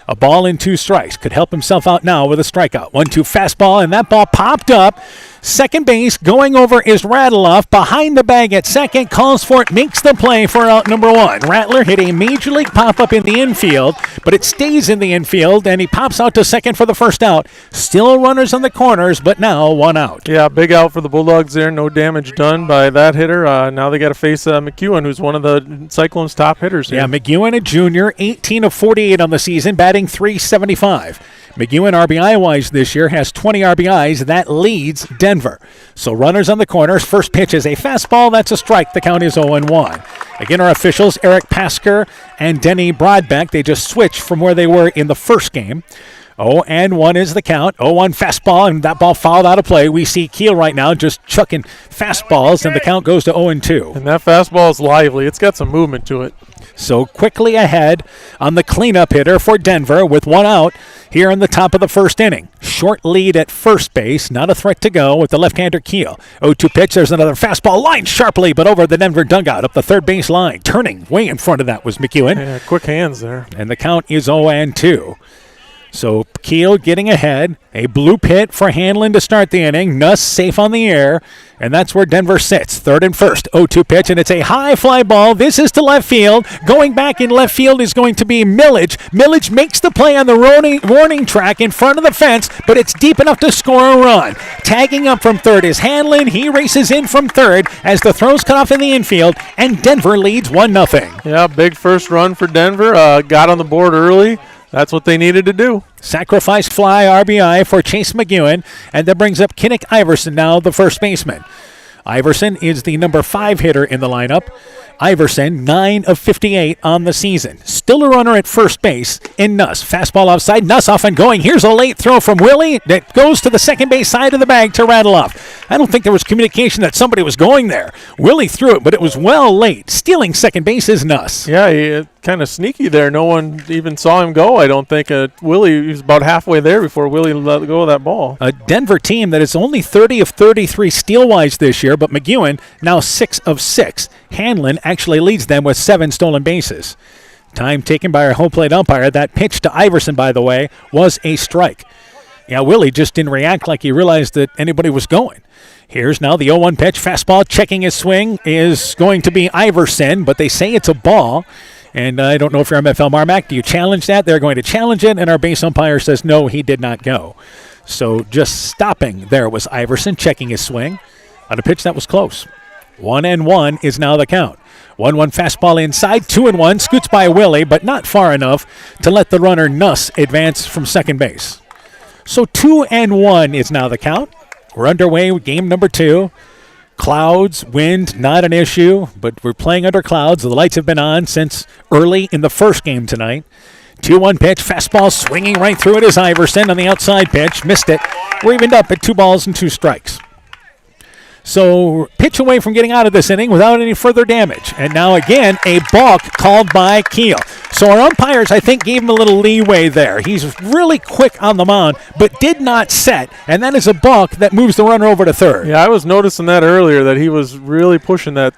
A ball and 2 strikes. Could help himself out now with a strikeout. 1-2 fastball, and that ball popped up. Second base going over is Radeloff. Behind the bag at second. Calls for it. Makes the play for out number 1. Rattler hit a major league pop-up in the infield, but it stays in the infield, and he pops out to second for the first out. Still runners on the corners, but now 1 out. Yeah, big out for the Bulldogs there. No damage done by that hitter. Now they got to face McEwen, who's one of the Cyclones' top hitters here. Yeah, McEwen, a junior, 18 of 48 on the season, batting .375. McEwen, RBI-wise this year, has 20 RBIs. That leads Denver. So runners on the corners. First pitch is a fastball. That's a strike. The count is 0-1. Again, our officials, Eric Pasker and Denny Broadbeck, they just switched from where they were in the first game. 0-1 is the count. 0-1 fastball, and that ball fouled out of play. We see Keel right now just chucking fastballs, and the count goes to 0-2. And that fastball is lively. It's got some movement to it. So quickly ahead on the cleanup hitter for Denver with 1 out here in the top of the first inning. Short lead at first base, not a threat to go with the left-hander Keel. 0-2 pitch, there's another fastball, lined sharply, but over the Denver dugout up the third base line. Turning way in front of that was McEwen. Yeah, quick hands there. And the count is 0-2. So Keel getting ahead. A blue pit for Hanlon to start the inning. Nuss safe on the air. And that's where Denver sits. Third and first. 0-2 pitch, and it's a high fly ball. This is to left field. Going back in left field is going to be Millage. Millage makes the play on the warning track in front of the fence, but it's deep enough to score a run. Tagging up from third is Hanlon. He races in from third as the throw's cut off in the infield, and Denver leads 1-0. Yeah, big first run for Denver. Got on the board early. That's what they needed to do. Sacrifice fly RBI for Chase McEwen, and that brings up Kinnick Iverson now, the first baseman. Iverson is the number 5 hitter in the lineup. Iverson, 9 of 58 on the season. Still a runner at first base in Nuss. Fastball offside. Nuss off and going. Here's a late throw from Willie that goes to the second base side of the bag to Radeloff. I don't think there was communication that somebody was going there. Willie threw it, but it was well late. Stealing second base is Nuss. Yeah, he kind of sneaky there. No one even saw him go, I don't think. Willie was about halfway there before Willie let go of that ball. A Denver team that is only 30 of 33 steal-wise this year, but McEwen now 6 of 6. Hanlon actually leads them with 7 stolen bases. Time taken by our home plate umpire. That pitch to Iverson, by the way, was a strike. Yeah, Willie just didn't react like he realized that anybody was going. Here's now the 0-1 pitch. Fastball checking his swing is going to be Iverson, but they say it's a ball. And I don't know if you're MFL MarMac. Do you challenge that? They're going to challenge it, and our base umpire says no, he did not go. So just stopping there was Iverson checking his swing on a pitch that was close. 1-1 is now the count. 1-1 fastball inside, 2-1, scoots by Willie, but not far enough to let the runner Nuss advance from second base. So 2-1 is now the count. We're underway with game number 2. Clouds, wind, not an issue, but we're playing under clouds. The lights have been on since early in the first game tonight. 2-1 pitch, fastball swinging right through it is Iverson on the outside pitch. Missed it. We're evened up at 2 balls and 2 strikes. So pitch away from getting out of this inning without any further damage. And now again, a balk called by Keel. So our umpires, I think, gave him a little leeway there. He's really quick on the mound, but did not set. And that is a balk that moves the runner over to third. Yeah, I was noticing that earlier, that he was really pushing that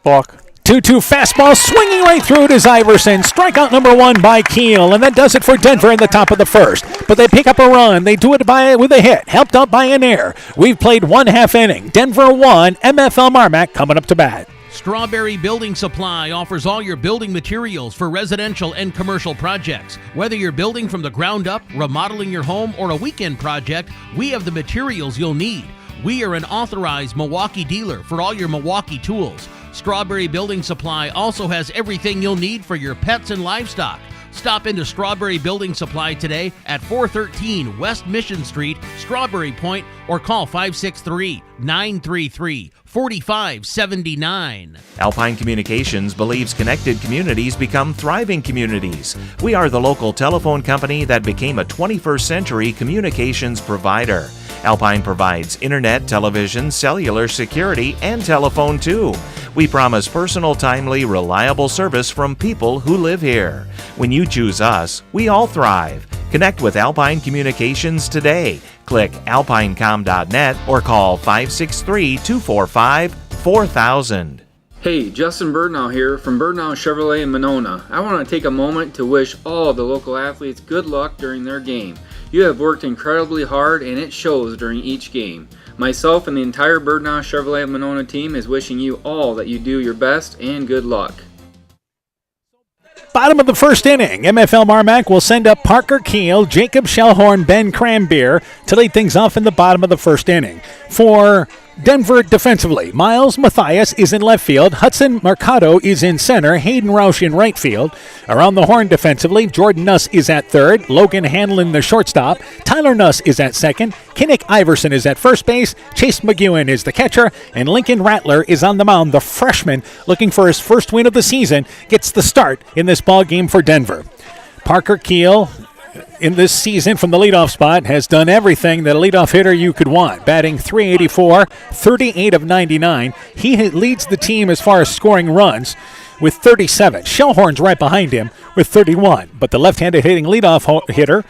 balk. 2-2 fastball swinging right through it is Iverson. Strikeout number 1 by Keel, and that does it for Denver in the top of the first. But they pick up a run. They do it with a hit, helped out by an error. We've played 1/2 inning. Denver 1, MFL MarMac coming up to bat. Strawberry Building Supply offers all your building materials for residential and commercial projects. Whether you're building from the ground up, remodeling your home, or a weekend project, we have the materials you'll need. We are an authorized Milwaukee dealer for all your Milwaukee tools. Strawberry Building Supply also has everything you'll need for your pets and livestock. Stop into Strawberry Building Supply today at 413 West Mission Street, Strawberry Point, or call 563-933-4579. Alpine Communications believes connected communities become thriving communities. We are the local telephone company that became a 21st century communications provider. Alpine provides internet, television, cellular security, and telephone too. We promise personal, timely, reliable service from people who live here. When you choose us, we all thrive. Connect with Alpine Communications today. Click alpinecom.net or call 563-245-4000. Hey, Justin Birdnow here from Birdnow Chevrolet in Monona. I want to take a moment to wish all the local athletes good luck during their game. You have worked incredibly hard and it shows during each game. Myself and the entire Birdnow Chevrolet Monona team is wishing you all that you do your best and good luck. Bottom of the first inning, MFL MarMac will send up Parker Keel, Jacob Shellhorn, Ben Cranbeer to lead things off in the bottom of the first inning. For Denver defensively, Miles Mathias is in left field, Hudson Mercado is in center, Hayden Roush in right field. Around the horn defensively, Jordan Nuss is at third, Logan Hanlon the shortstop, Tyler Nuss is at second, Kinnick Iverson is at first base, Chase McEwen is the catcher, and Lincoln Rattler is on the mound. The freshman, looking for his first win of the season, gets the start in this ball game for Denver. Parker Keel, in this season from the leadoff spot, has done everything that a leadoff hitter you could want. Batting .384, 38 of 99. He leads the team as far as scoring runs with 37. Shellhorn's right behind him with 31. But the left-handed hitting leadoff hitter,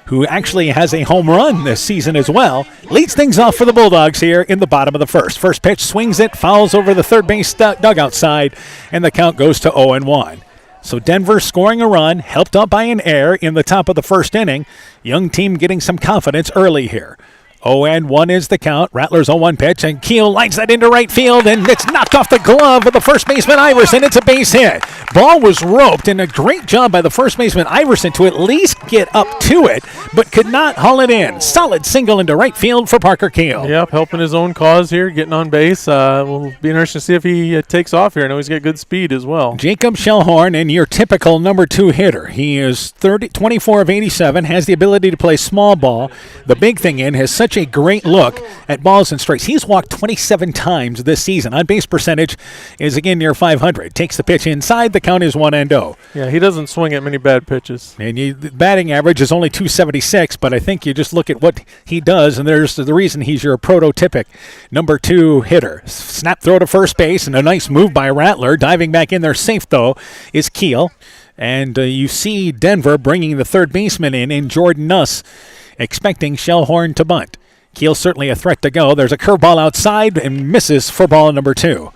who actually has a home run this season as well, leads things off for the Bulldogs here in the bottom of the first. First pitch swings it, fouls over the third base dugout side, and the count goes to 0-1. So Denver scoring a run, helped out by an error in the top of the first inning. Young team getting some confidence early here. 0-1 is the count. Rattler's 0-1 pitch, and Keel lines that into right field, and it's knocked off the glove of the first baseman Iverson. It's a base hit. Ball was roped, and a great job by the first baseman Iverson to at least get up to it, but could not haul it in. Solid single into right field for Parker Keel. Yep, helping his own cause here, getting on base. Will be interesting to see if he takes off here. I know he's got good speed as well. Jacob Shellhorn, and your typical number 2 hitter. He is 24 of 87, has the ability to play small ball. The big thing has such a great look at balls and strikes. He's walked 27 times this season. On base percentage is again near 500. Takes the pitch inside. The count is 1-0. Yeah, he doesn't swing at many bad pitches. And the batting average is only .276, but I think you just look at what he does, and there's the reason he's your prototypic number 2 hitter. Snap throw to first base, and a nice move by Rattler. Diving back in there safe, though, is Keel. And you see Denver bringing the third baseman in Jordan Nuss, expecting Shellhorn to bunt. Keel certainly a threat to go. There's a curveball outside and misses for ball number 2.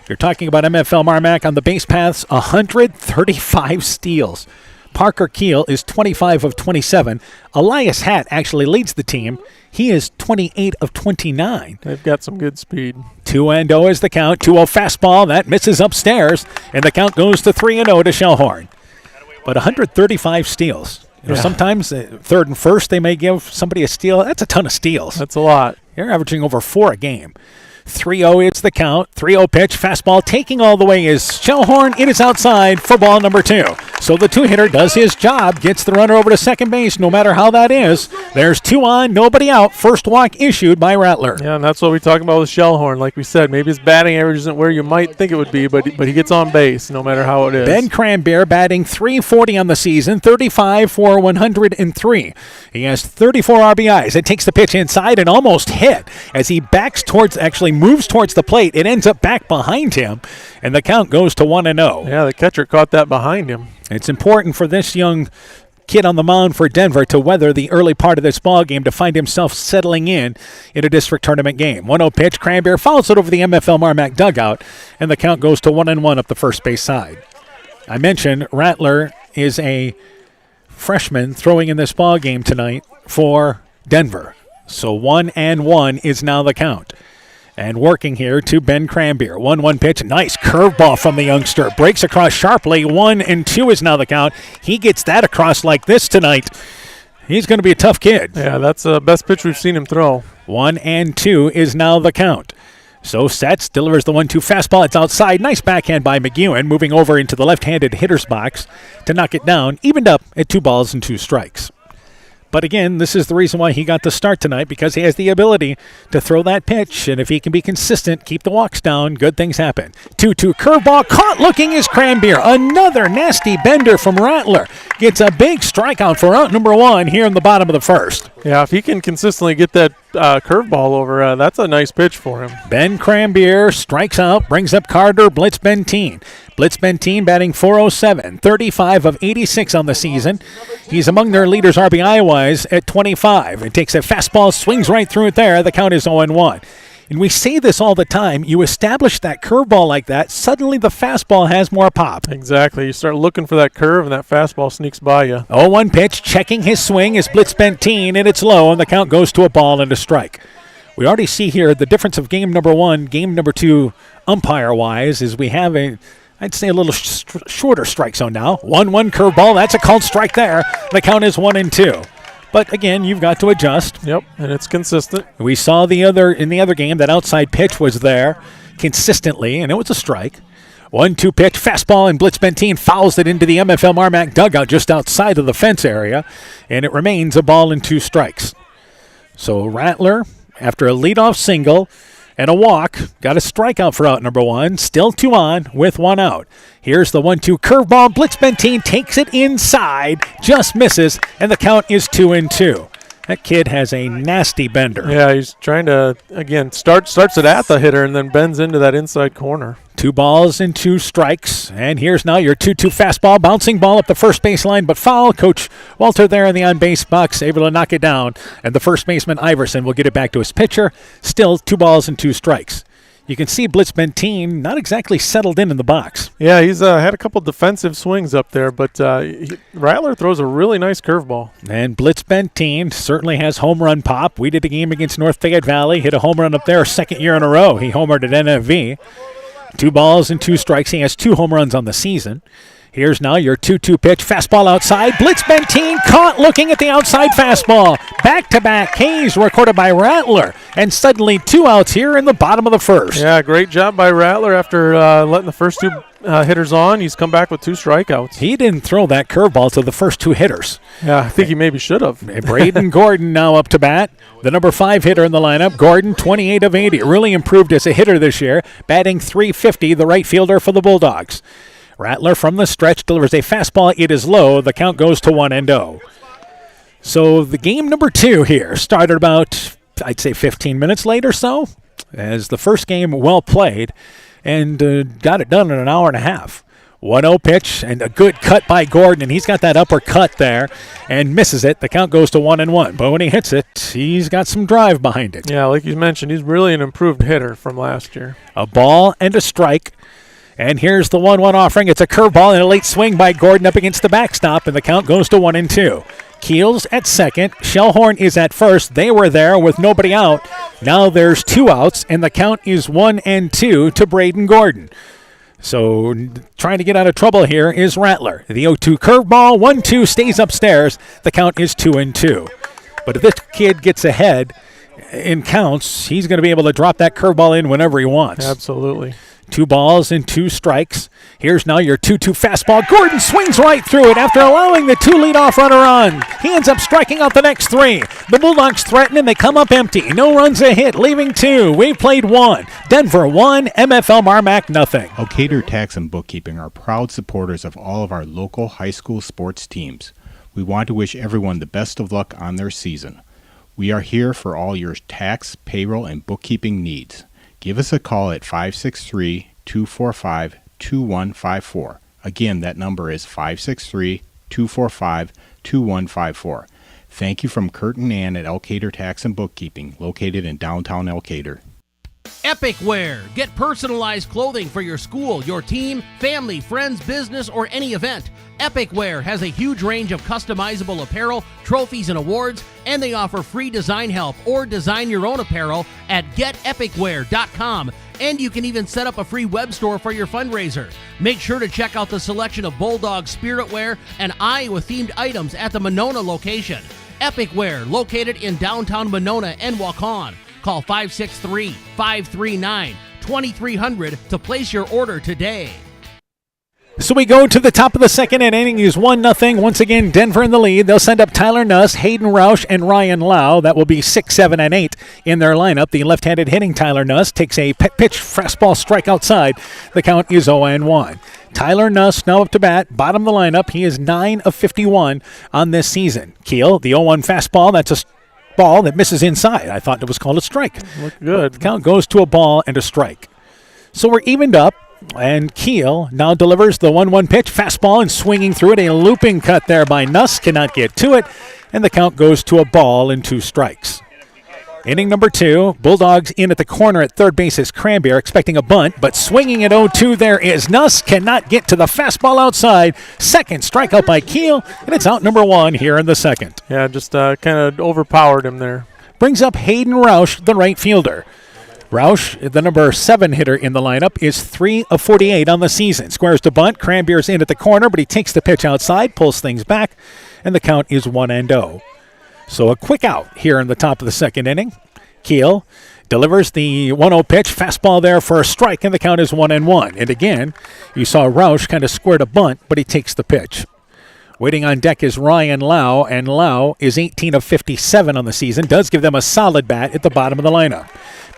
You're talking about MFL MarMac on the base paths, 135 steals. Parker Keel is 25 of 27. Elias Hatt actually leads the team. He is 28 of 29. They've got some good speed. 2-0 is the count. 2-0 fastball. That misses upstairs, and the count goes to 3-0 to Shellhorn. But 135 steals. Sometimes third and first they may give somebody a steal. That's a ton of steals. That's a lot. You're averaging over 4 a game. 3-0 is the count. 3-0 pitch. Fastball taking all the way is Shellhorn. It is outside for ball number 2. So the two-hitter does his job, gets the runner over to second base, no matter how that is. There's 2 on, nobody out. First walk issued by Rattler. Yeah, and that's what we talk about with Shellhorn. Like we said, maybe his batting average isn't where you might think it would be, but he gets on base no matter how it is. Ben Cranbeer batting .340 on the season, 35 for 103. He has 34 RBIs. It takes the pitch inside and almost hit as he moves towards the plate. It ends up back behind him, and the count goes to 1-0. Yeah, the catcher caught that behind him. It's important for this young kid on the mound for Denver to weather the early part of this ball game to find himself settling in a district tournament game. 1-0 pitch. Cranbeer fouls it over the MFL MarMac dugout, and the count goes to 1-1 up the first base side. I mentioned Rattler is a freshman throwing in this ball game tonight for Denver. So 1-1 is now the count. And working here to Ben Cranbeer. 1-1 pitch. Nice curveball from the youngster. Breaks across sharply. 1-2 is now the count. He gets that across like this tonight. He's going to be a tough kid. Yeah, that's the best pitch we've seen him throw. 1-2 is now the count. So sets, delivers the 1-2 fastball. It's outside. Nice backhand by McEwen. Moving over into the left-handed hitter's box to knock it down. Evened up at 2 balls and 2 strikes. But again, this is the reason why he got the start tonight, because he has the ability to throw that pitch, and if he can be consistent, keep the walks down, good things happen. 2-2 curveball, caught looking is Cranbeer. Another nasty bender from Rattler. Gets a big strikeout for out number 1 here in the bottom of the first. Yeah, if he can consistently get that curveball over, that's a nice pitch for him. Ben Cranbeer strikes out, brings up Carter Blitzbentine. Blitzbentine batting .407, 35 of 86 on the season. He's among their leaders RBI-wise at 25. It takes a fastball, swings right through it there. The count is 0-1. And we say this all the time. You establish that curveball like that, suddenly the fastball has more pop. Exactly. You start looking for that curve, and that fastball sneaks by you. 0-1 pitch, checking his swing is Blitzbentine, and it's low, and the count goes to a ball and a strike. We already see here the difference of game number 1, game number 2, umpire-wise, is we have I'd say a little shorter strike zone now. 1-1 curveball, that's a called strike there. The count is 1-2. But again, you've got to adjust. Yep, and it's consistent. We saw in the other game that outside pitch was there consistently, and it was a strike. 1-2 pitch, fastball, and Blitzbentine fouls it into the MFL MarMac dugout just outside of the fence area, and it remains a ball and 2 strikes. So Rattler, after a leadoff single and a walk, got a strikeout for out number 1. Still 2 on with 1 out. Here's the 1-2 curveball. Blitzbentine takes it inside, just misses, and the count is 2-2. That kid has a nasty bender. Yeah, he's trying to, again, starts it at the hitter and then bends into that inside corner. 2 balls and 2 strikes. And here's now your 2-2 fastball. Bouncing ball up the first baseline, but foul. Coach Walter there in the on-base box, able to knock it down. And the first baseman, Iverson, will get it back to his pitcher. Still 2 balls and 2 strikes. You can see Blitzbentine not exactly settled in the box. Yeah, he's had a couple defensive swings up there, but Rattler throws a really nice curveball. And Blitzbentine certainly has home run pop. We did a game against North Fayette Valley, hit a home run up there, second year in a row. He homered at NFV. 2 balls and 2 strikes. He has 2 home runs on the season. Here's now your 2-2 pitch. Fastball outside. Blitzbentine caught looking at the outside fastball. Back-to-back K's recorded by Rattler. And suddenly 2 outs here in the bottom of the first. Yeah, great job by Rattler after letting the first 2 hitters on. He's come back with 2 strikeouts. He didn't throw that curveball to the first 2 hitters. Yeah, I think he maybe should have. Braden Gordon now up to bat. The number 5 hitter in the lineup. Gordon, 28 of 80. Really improved as a hitter this year. Batting .350, the right fielder for the Bulldogs. Rattler from the stretch delivers a fastball. It is low. The count goes to 1-0. So the game number 2 here started about, I'd say, 15 minutes late or so, as the first game well played, and got it done in an hour and a half. 1-0 pitch and a good cut by Gordon, and he's got that uppercut there and misses it. The count goes to 1-1. But when he hits it, he's got some drive behind it. Yeah, like you mentioned, he's really an improved hitter from last year. A ball and a strike. And here's the 1-1 offering. It's a curveball and a late swing by Gordon up against the backstop, and the count goes to 1-2. Keels at second. Shellhorn is at first. They were there with nobody out. Now there's 2 outs, and the count is 1-2 to Braden Gordon. So trying to get out of trouble here is Rattler. The 0-2 curveball. 1-2 stays upstairs. The count is 2-2. But if this kid gets ahead in counts, he's going to be able to drop that curveball in whenever he wants. Absolutely. 2 balls and 2 strikes. Here's now your 2-2 fastball. Gordon swings right through it after allowing the 2 leadoff runner on. He ends up striking out the next 3. The Bulldogs threaten and they come up empty. No runs a hit, leaving 2. We've played 1. Denver 1, MFL MarMac nothing. Alcator Tax and Bookkeeping are proud supporters of all of our local high school sports teams. We want to wish everyone the best of luck on their season. We are here for all your tax, payroll, and bookkeeping needs. Give us a call at 563-245-2154. Again, that number is 563-245-2154. Thank you from Kurt and Ann at Alcator Tax and Bookkeeping, located in downtown Alcator. Epic Wear. Get personalized clothing for your school, your team, family, friends, business, or any event. Epic Wear has a huge range of customizable apparel, trophies, and awards, and they offer free design help or design your own apparel at getepicwear.com. And you can even set up a free web store for your fundraiser. Make sure to check out the selection of Bulldog Spirit Wear and Iowa-themed items at the Monona location. Epic Wear, located in downtown Monona and Waukon. Call 563-539-2300 to place your order today. So we go to the top of the second inning. It is 1-0. Once again, Denver in the lead. They'll send up Tyler Nuss, Hayden Roush, and Ryan Lau. That will be 6, 7, and 8 in their lineup. The left-handed hitting Tyler Nuss takes a pitch fastball strike outside. The count is 0-1. Tyler Nuss now up to bat, bottom of the lineup. He is 9 of 51 on this season. Keel, the 0-1 fastball. That's a ball that misses inside. I thought it was called a strike. Look good. The count goes to a ball and a strike. So we're evened up. And Keel now delivers the 1-1 pitch, fastball, and swinging through it. A looping cut there by Nuss, cannot get to it, and the count goes to a ball and 2 strikes. Inning number 2, Bulldogs in at the corner at third base is Cranberry, expecting a bunt, but swinging at 0-2 there is Nuss, cannot get to the fastball outside. Second strikeout by Keel, and it's out number 1 here in the second. Yeah, just kind of overpowered him there. Brings up Hayden Roush, the right fielder. Roush, the number 7 hitter in the lineup, is 3 of 48 on the season. Squares to bunt. Cranbeer's in at the corner, but he takes the pitch outside, pulls things back, and the count is 1-0. So a quick out here in the top of the second inning. Keel delivers the 1-0 pitch, fastball there for a strike, and the count is 1-1. And again, you saw Roush kind of square to bunt, but he takes the pitch. Waiting on deck is Ryan Lau, and Lau is 18 of 57 on the season. Does give them a solid bat at the bottom of the lineup.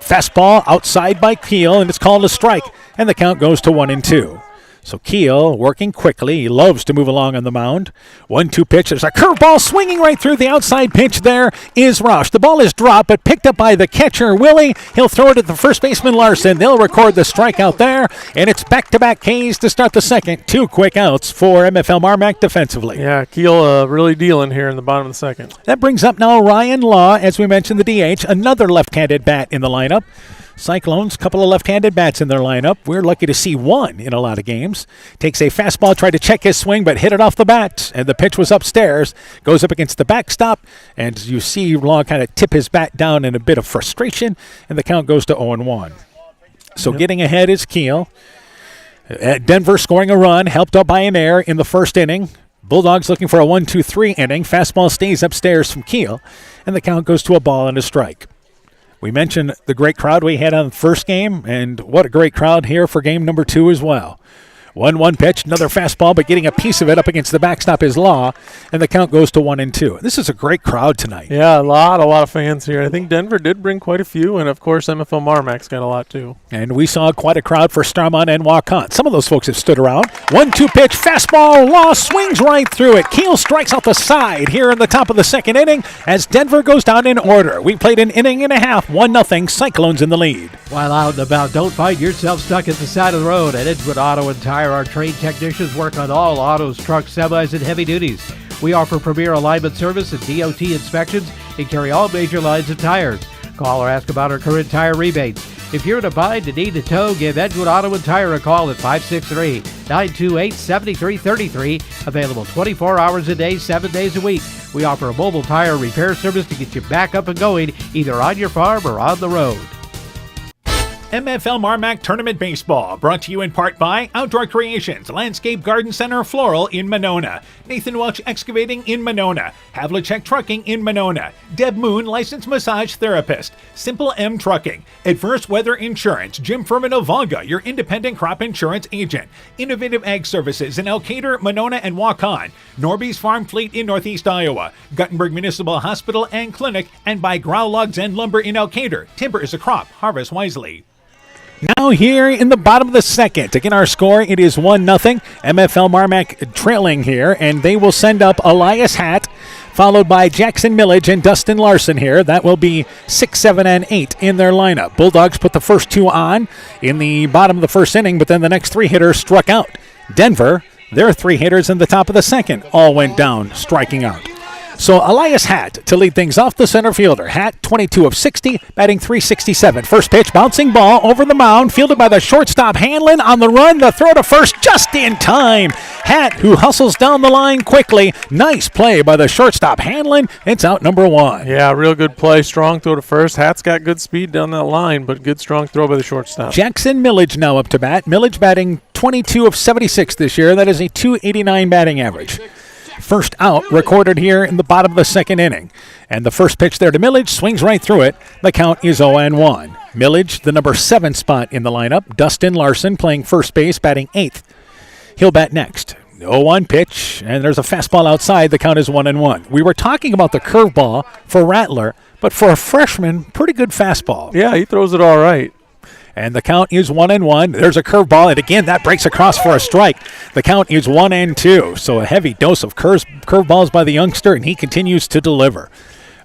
Fastball outside by Keel, and it's called a strike, and the count goes to 1-2. So Keel working quickly. He loves to move along on the mound. 1-2 pitch. There's a curveball swinging right through the outside pitch. There is Roush. The ball is dropped, but picked up by the catcher, Willie. He'll throw it at the first baseman, Larson. They'll record the strikeout there, and it's back-to-back Ks to start the second. 2 quick outs for MFL MarMac defensively. Yeah, Keel really dealing here in the bottom of the second. That brings up now Ryan Law, as we mentioned, the DH, another left-handed bat in the lineup. Cyclones, couple of left-handed bats in their lineup. We're lucky to see one in a lot of games. Takes a fastball, tried to check his swing, but hit it off the bat, and the pitch was upstairs. Goes up against the backstop, and you see Law kind of tip his bat down in a bit of frustration, and the count goes to 0-1. So getting ahead is Keel. Denver scoring a run, helped out by an error in the first inning. Bulldogs looking for a 1-2-3 inning. Fastball stays upstairs from Keel, and the count goes to a ball and a strike. We mentioned the great crowd we had on the first game, and what a great crowd here for game number 2 as well. 1-1 pitch, another fastball, but getting a piece of it up against the backstop is Law, and the count goes to 1-2. This is a great crowd tonight. Yeah, a lot of fans here. I think Denver did bring quite a few, and of course MFL MarMac's got a lot too. And we saw quite a crowd for Starmont and Waukon. Some of those folks have stood around. 1-2 pitch, fastball, Law swings right through it. Keel strikes out the side here in the top of the second inning as Denver goes down in order. We played an inning and a half, 1-0, Cyclones in the lead. While out and about, don't find yourself stuck at the side of the road. At Edgewood Auto and Tire, our trained technicians work on all autos, trucks, semis, and heavy duties. We offer premier alignment service and DOT inspections and carry all major lines of tires. Call or ask about our current tire rebates. If you're in a bind and need a tow, give Edgewood Auto and Tire a call at 563-928-7333. Available 24 hours a day, 7 days a week. We offer a mobile tire repair service to get you back up and going, either on your farm or on the road. MFL MarMac Tournament Baseball, brought to you in part by Outdoor Creations, Landscape Garden Center Floral in Monona, Nathan Welch Excavating in Monona, Havlicek Trucking in Monona, Deb Moon, Licensed Massage Therapist, Simple M Trucking, Adverse Weather Insurance, Jim Furman of Volga, your independent crop insurance agent, Innovative Ag Services in Elkader, Monona, and Waukon, Norby's Farm Fleet in Northeast Iowa, Guttenberg Municipal Hospital and Clinic, and by Grau Logs and Lumber in Elkader. Timber is a crop. Harvest wisely. Now here in the bottom of the second. Again, our score, it is 1-0. MFL MarMac trailing here, and they will send up Elias Hatt, followed by Jackson Millage and Dustin Larson here. That will be 6, 7, and 8 in their lineup. Bulldogs put the first two on in the bottom of the first inning, but then the next three hitters struck out. Denver, their three hitters in the top of the second, all went down, striking out. So Elias Hatt to lead things off, the center fielder. Hatt, 22 of 60, batting .367. First pitch, bouncing ball over the mound, fielded by the shortstop Hanlon on the run. The throw to first just in time. Hatt, who hustles down the line quickly. Nice play by the shortstop Hanlon. It's out number one. Yeah, real good play. Strong throw to first. Hatt's got good speed down that line, but good strong throw by the shortstop. Jackson Millage now up to bat. Millage batting 22 of 76 this year. That is a .289 batting average. First out recorded here in the bottom of the second inning. And the first pitch there to Millage swings right through it. The count is 0-1. Millage, the number 7 spot in the lineup. Dustin Larson playing first base, batting 8th. He'll bat next. 0-1 pitch, and there's a fastball outside. The count is 1-1. We were talking about the curveball for Rattler, but for a freshman, pretty good fastball. Yeah, he throws it all right. And the count is 1-1. There's a curveball, and again, that breaks across for a strike. The count is 1-2. So a heavy dose of curveballs by the youngster, and he continues to deliver.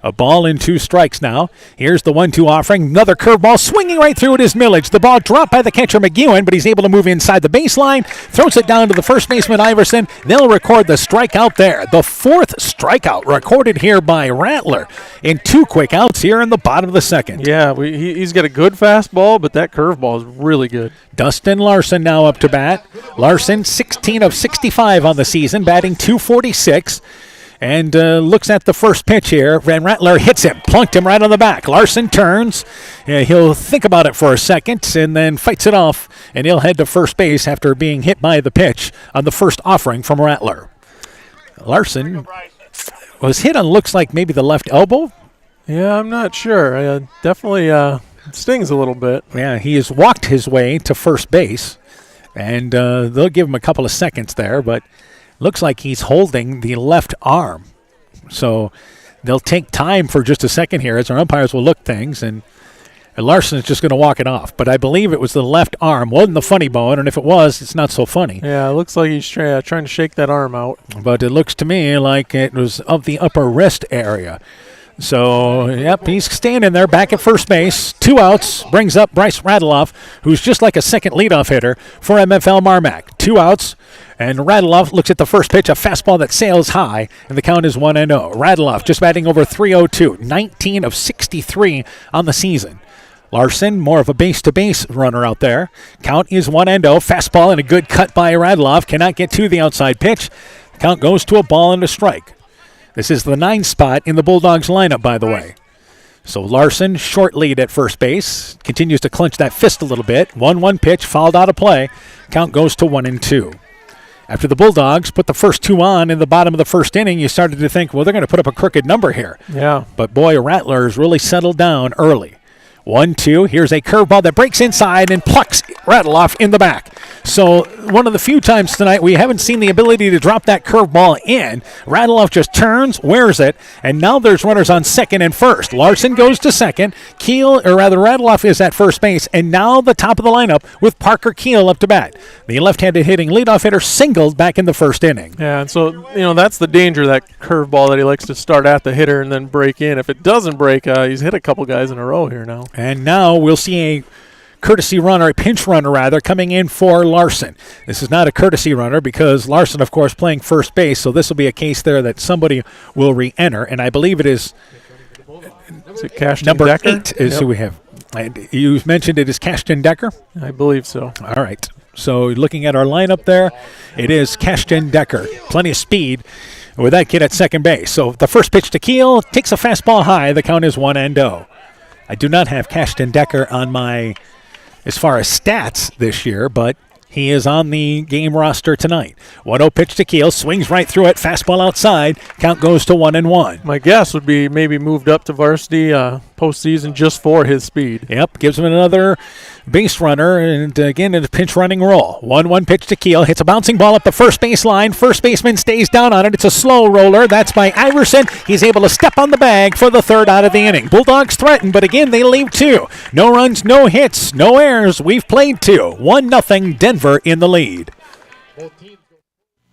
A ball and 2 strikes now. Here's the 1-2 offering. Another curveball swinging right through it is Millage. The ball dropped by the catcher McEwen, but he's able to move inside the baseline. Throws it down to the first baseman Iverson. They'll record the strikeout there. The 4th strikeout recorded here by Rattler in 2 quick outs here in the bottom of the second. Yeah, he's got a good fastball, but that curveball is really good. Dustin Larson now up to bat. Larson 16 of 65 on the season, batting .246. And looks at the first pitch here. Van Rattler hits him, plunked him right on the back. Larson turns. He'll think about it for a second and then fights it off. And he'll head to first base after being hit by the pitch on the first offering from Rattler. Larson was hit on, looks like maybe the left elbow. Yeah, I'm not sure. Definitely stings a little bit. Yeah, he has walked his way to first base. And they'll give him a couple of seconds there, but looks like he's holding the left arm. So they'll take time for just a second here as our umpires will look things, and Larson is just going to walk it off. But I believe it was the left arm. Wasn't the funny bone, and if it was, it's not so funny. Yeah, it looks like he's trying to shake that arm out. But it looks to me like it was of the upper wrist area. So, yep, he's standing there back at first base. 2 outs, brings up Bryce Radeloff, who's just like a second leadoff hitter for MFL MarMac. 2 outs, and Radeloff looks at the first pitch, a fastball that sails high, and the count is 1-0. Radeloff just batting over .302, 19 of 63 on the season. Larson, more of a base-to-base runner out there. Count is 1-0. Fastball and a good cut by Radeloff. Cannot get to the outside pitch. Count goes to a ball and a strike. This is the 9 spot in the Bulldogs lineup, by the way. So Larson, short lead at first base, continues to clench that fist a little bit. 1-1 pitch, fouled out of play. Count goes to 1-2. After the Bulldogs put the first 2 on in the bottom of the first inning, you started to think, well, they're going to put up a crooked number here. Yeah. But boy, Rattler's really settled down early. 1-2. Here's a curveball that breaks inside and plucks Radeloff in the back. So one of the few times tonight we haven't seen the ability to drop that curveball in. Radeloff just turns, wears it, and now there's runners on second and first. Larson goes to second. Radeloff is at first base, and now the top of the lineup with Parker Keel up to bat. The left-handed hitting leadoff hitter singled back in the first inning. Yeah, and so, that's the danger of that curveball that he likes to start at the hitter and then break in. If it doesn't break, he's hit a couple guys in a row here now. And now we'll see a courtesy runner, a pinch runner rather, coming in for Larson. This is not a courtesy runner because Larson, of course, playing first base, so this will be a case there that somebody will re-enter, and I believe it is number Decker? 8 is who we have. You mentioned it is Cashton Decker? I believe so. All right. So looking at our lineup there, it is Cashton Decker. Plenty of speed with that kid at second base. So the first pitch to Keel takes a fastball high. The count is 1-0. I do not have Cashton Decker on my as far as stats this year, but he is on the game roster tonight. 1-0 pitch to Keel, swings right through it, fastball outside, count goes to 1-1. My guess would be maybe moved up to varsity postseason just for his speed. Yep, gives him another base runner, and again in a pinch running role. 1-1 pitch to Keel, hits a bouncing ball up the first base line. First baseman stays down on it. It's a slow roller. That's by Iverson. He's able to step on the bag for the third out of the inning. Bulldogs threaten, but again they leave 2. No runs, no hits, no errors. We've played 2. 1-0 Denver in the lead.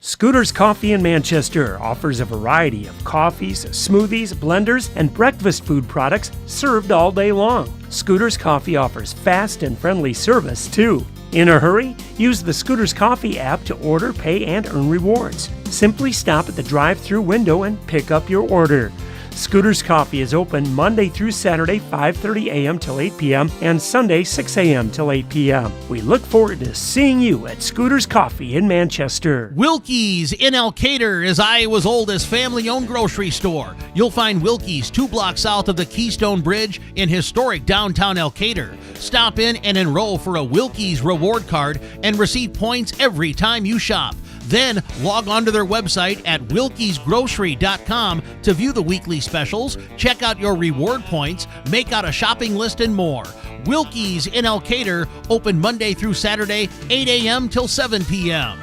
Scooter's Coffee in Manchester offers a variety of coffees, smoothies, blenders, and breakfast food products served all day long. Scooter's Coffee offers fast and friendly service, too. In a hurry? Use the Scooter's Coffee app to order, pay, and earn rewards. Simply stop at the drive-thru window and pick up your order. Scooter's Coffee is open Monday through Saturday, 5:30 a.m. till 8 p.m. and Sunday, 6 a.m. till 8 p.m. We look forward to seeing you at Scooter's Coffee in Manchester. Wilkie's in Elkader is Iowa's oldest family-owned grocery store. You'll find Wilkie's 2 blocks south of the Keystone Bridge in historic downtown Elkader. Stop in and enroll for a Wilkie's reward card and receive points every time you shop. Then log on to their website at wilkiesgrocery.com to view the weekly specials, check out your reward points, make out a shopping list, and more. Wilkie's in Elkader, open Monday through Saturday, 8 a.m. till 7 p.m.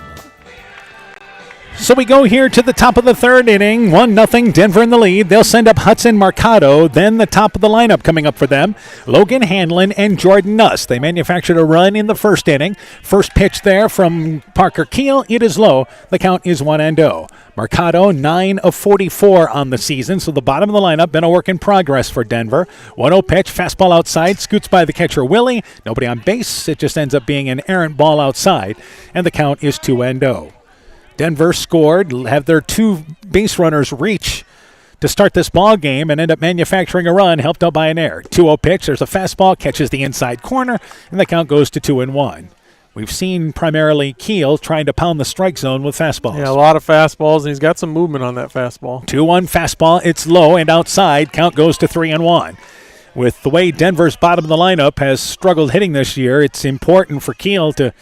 So we go here to the top of the third inning. 1-0 Denver in the lead. They'll send up Hudson Mercado. Then the top of the lineup coming up for them, Logan Hanlon and Jordan Nuss. They manufactured a run in the first inning. First pitch there from Parker Keel. It is low. The count is 1-0. Mercado 9 of 44 on the season, so the bottom of the lineup been a work in progress for Denver. 1-0 pitch, fastball outside, scoots by the catcher Willie. Nobody on base. It just ends up being an errant ball outside, and the count is 2-0. Denver scored, have their 2 base runners reach to start this ball game and end up manufacturing a run, helped out by an error. 2-0 pitch, there's a fastball, catches the inside corner, and the count goes to 2-1. We've seen primarily Keel trying to pound the strike zone with fastballs. Yeah, a lot of fastballs, and he's got some movement on that fastball. 2-1 fastball, it's low and outside, count goes to 3-1. With the way Denver's bottom of the lineup has struggled hitting this year, it's important for Keel to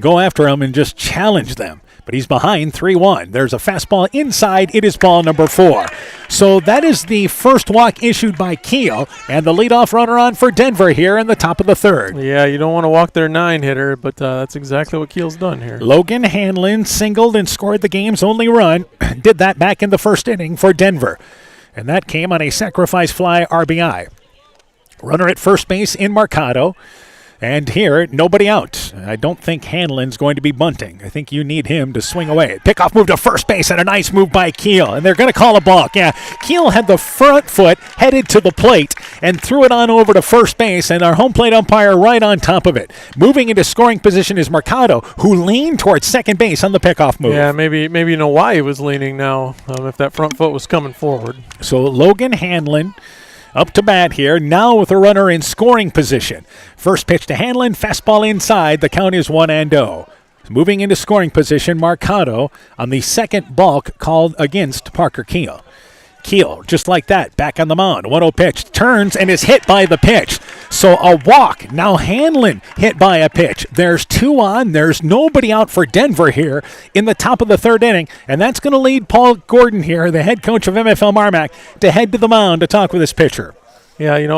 go after him and just challenge them. But he's behind 3-1. There's a fastball inside. It is ball number 4. So that is the first walk issued by Keel, and the leadoff runner on for Denver here in the top of the third. Yeah, you don't want to walk their 9-hitter, but that's exactly what Keel's done here. Logan Hanlon singled and scored the game's only run. Did that back in the first inning for Denver. And that came on a sacrifice fly RBI. Runner at first base in Mercado. And here, nobody out. I don't think Hanlon's going to be bunting. I think you need him to swing away. Pickoff move to first base and a nice move by Keel. And they're going to call a balk. Yeah, Keel had the front foot headed to the plate and threw it on over to first base, and our home plate umpire right on top of it. Moving into scoring position is Mercado, who leaned towards second base on the pickoff move. Yeah, maybe you know why he was leaning now, if that front foot was coming forward. So Logan Hanlon up to bat here, now with a runner in scoring position. First pitch to Hanlon, fastball inside. The count is 1-0. Moving into scoring position, Mercado on the second balk called against Parker Keel. Keel, just like that, back on the mound. 1-0 pitch, turns and is hit by the pitch. So a walk. Now Hanlon hit by a pitch. There's 2 on. There's nobody out for Denver here in the top of the third inning. And that's going to lead Paul Gordon here, the head coach of MFL MarMac, to head to the mound to talk with his pitcher. Yeah, you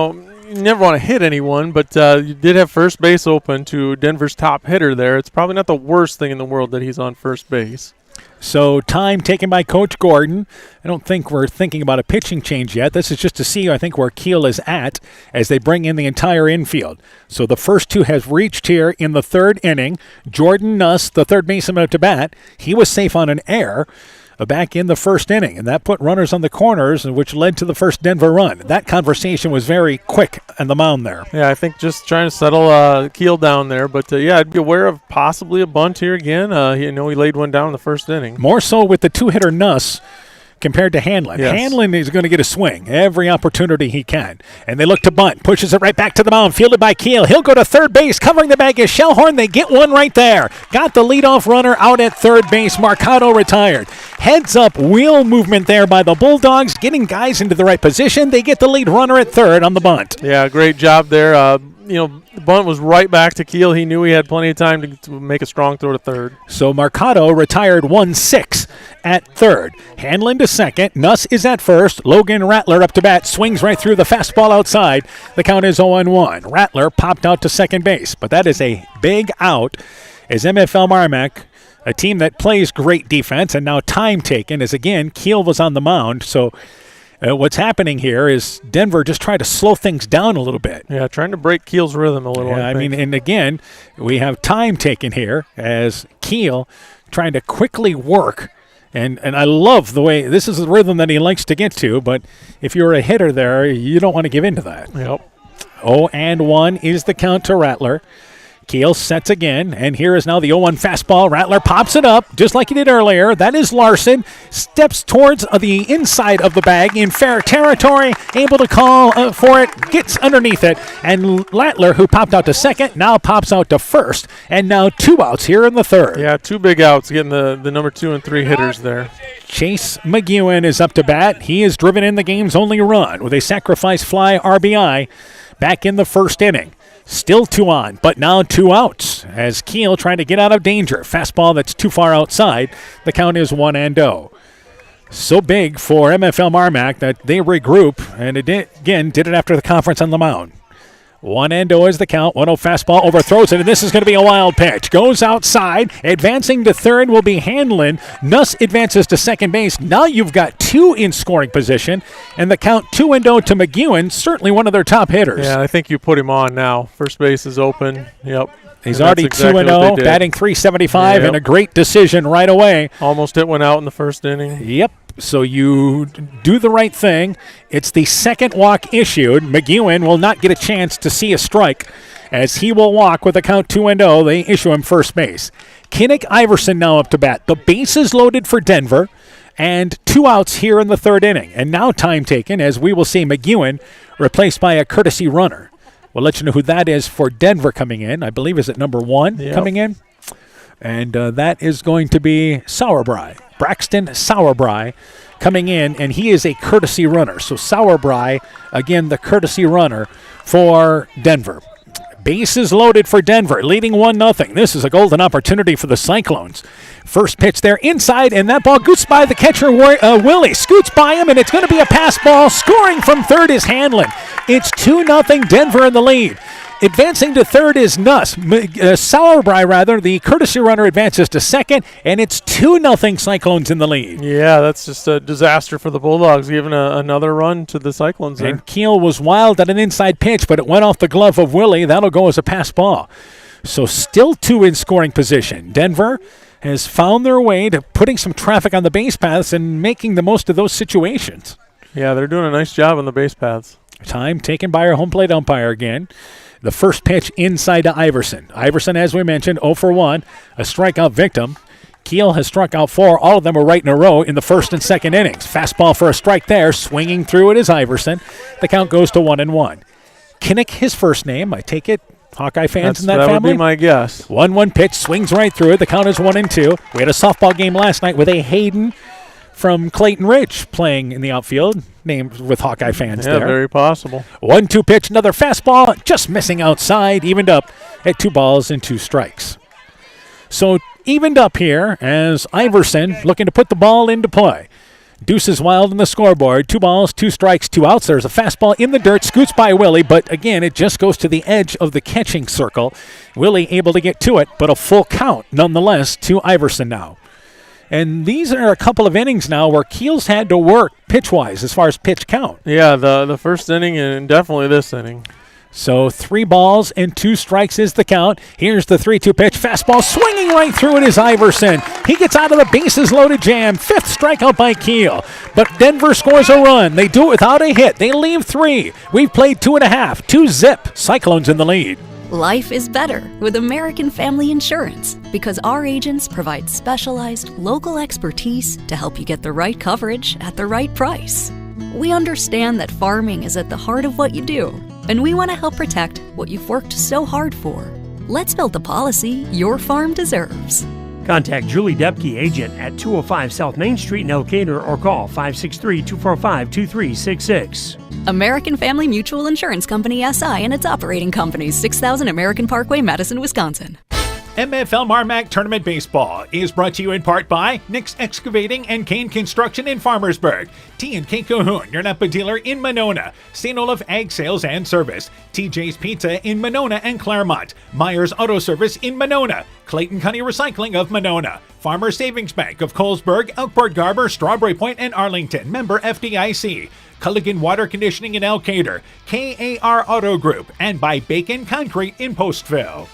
never want to hit anyone, but you did have first base open to Denver's top hitter there. It's probably not the worst thing in the world that he's on first base. So time taken by Coach Gordon. I don't think we're thinking about a pitching change yet. This is just to see, I think, where Keel is at as they bring in the entire infield. So the first 2 has reached here in the third inning. Jordan Nuss, the third baseman up to bat, he was safe on an error back in the first inning, and that put runners on the corners, which led to the first Denver run. That conversation was very quick on the mound there. Yeah, I think just trying to settle Keel down there, but yeah, I'd be aware of possibly a bunt here again. He laid one down in the first inning. More so with the 2-hitter Nuss compared to Hanlon. Yes. Hanlon is going to get a swing every opportunity he can. And they look to bunt. Pushes it right back to the mound. Fielded by Keel. He'll go to third base. Covering the bag is Shellhorn. They get one right there. Got the leadoff runner out at third base. Mercado retired. Heads up wheel movement there by the Bulldogs. Getting guys into the right position. They get the lead runner at third on the bunt. Yeah, great job there. the bunt was right back to Keel. He knew he had plenty of time to make a strong throw to third. So Mercado retired 1-6 at third. Hanlon to second. Nuss is at first. Logan Rattler up to bat. Swings right through the fastball outside. The count is 0-1. Rattler popped out to second base, but that is a big out as MFL MarMac, a team that plays great defense and now time taken, as again Keel was on the mound. So what's happening here is Denver just trying to slow things down a little bit. Yeah, trying to break Keel's rhythm a little. Yeah, I mean, and again, we have time taken here as Keel trying to quickly work. And I love the way, this is the rhythm that he likes to get to, but if you're a hitter there, you don't want to give in to that. Yep. 0-1 is the count to Rattler. Keel sets again, and here is now the 0-1 fastball. Rattler pops it up, just like he did earlier. That is Larson. Steps towards the inside of the bag in fair territory, able to call for it, gets underneath it, and Rattler, who popped out to second, now pops out to first, and now 2 outs here in the third. Yeah, 2 big outs, getting the number 2 and 3 hitters there. Chase McEwen is up to bat. He has driven in the game's only run with a sacrifice fly RBI back in the first inning. Still 2 on, but now 2 outs as Keel trying to get out of danger. Fastball that's too far outside. The count is 1-0. So big for MFL MarMac that they regroup, and it did it after the conference on the mound. 1-0 is the count. 1-0 fastball overthrows it, and this is going to be a wild pitch. Goes outside. Advancing to third will be Hanlon. Nuss advances to second base. Now you've got 2 in scoring position, and the count 2-0 to McEwen, certainly one of their top hitters. Yeah, I think you put him on now. First base is open. Yep. He's already 2-0, batting .375, and a great decision right away. Almost hit one out in the first inning. Yep. So you do the right thing. It's the second walk issued. McEwen will not get a chance to see a strike as he will walk with a count 2-0. They issue him first base. Kinnick Iverson now up to bat. The base is loaded for Denver, and 2 outs here in the third inning. And now time taken as we will see McEwen replaced by a courtesy runner. We'll let you know who that is for Denver coming in. I believe is at number 1 coming in. And that is going to be Sauerbrei. Braxton Sauerbrei coming in, and he is a courtesy runner. So Sauerbrei, again, the courtesy runner for Denver. Bases loaded for Denver, leading 1-0. This is a golden opportunity for the Cyclones. First pitch there inside, and that ball goots by the catcher, Willie. Scoots by him, and it's going to be a pass ball. Scoring from third is Hanlon. It's 2-0 Denver in the lead. Advancing to third is Nuss. Sauerbrei, the courtesy runner, advances to second, and it's 2-0 Cyclones in the lead. Yeah, that's just a disaster for the Bulldogs, giving another run to the Cyclones there. And Keel was wild at an inside pitch, but it went off the glove of Willie. That'll go as a pass ball. So still 2 in scoring position. Denver has found their way to putting some traffic on the base paths and making the most of those situations. Yeah, they're doing a nice job on the base paths. Time taken by our home plate umpire again. The first pitch inside to Iverson. Iverson, as we mentioned, 0 for 1, a strikeout victim. Keel has struck out 4. All of them were right in a row in the first and second innings. Fastball for a strike there. Swinging through it is Iverson. The count goes to 1-1. Kinnick, his first name. I take it Hawkeye fans in that family? That would be my guess. 1-1 pitch, swings right through it. The count is 1-2. We had a softball game last night with a Hayden from Clayton Ridge playing in the outfield, named with Hawkeye fans there. Yeah, very possible. 1-2 pitch, another fastball, just missing outside, evened up at 2 balls and 2 strikes. So evened up here as Iverson looking to put the ball into play. Deuces wild in the scoreboard. 2 balls, 2 strikes, 2 outs. There's a fastball in the dirt, scoots by Willie, but again, it just goes to the edge of the catching circle. Willie able to get to it, but a full count nonetheless to Iverson now. And these are a couple of innings now where Keel's had to work pitch-wise as far as pitch count. Yeah, the first inning and definitely this inning. So 3 balls and 2 strikes is the count. Here's the 3-2 pitch. Fastball swinging right through it is Iverson. He gets out of the bases loaded jam. 5th strikeout by Keel. But Denver scores a run. They do it without a hit. They leave 3. We've played 2.5. 2-zip. Cyclones in the lead. Life is better with American Family Insurance because our agents provide specialized local expertise to help you get the right coverage at the right price. We understand that farming is at the heart of what you do, and we want to help protect what you've worked so hard for. Let's build the policy your farm deserves. Contact Julie Depke, agent at 205 South Main Street in Elkader, or call 563-245-2366. American Family Mutual Insurance Company SI and its operating companies, 6000 American Parkway, Madison, Wisconsin. MFL MarMac Tournament Baseball is brought to you in part by Nick's Excavating and Kane Construction in Farmersburg, T&K Cahoon, your Napa dealer in Monona, St. Olaf Ag Sales and Service, TJ's Pizza in Monona and Claremont, Myers Auto Service in Monona, Clayton County Recycling of Monona, Farmer Savings Bank of Colesburg, Elkport Garber, Strawberry Point, and Arlington, member FDIC, Culligan Water Conditioning in Elkader, KAR Auto Group, and by Bacon Concrete in Postville.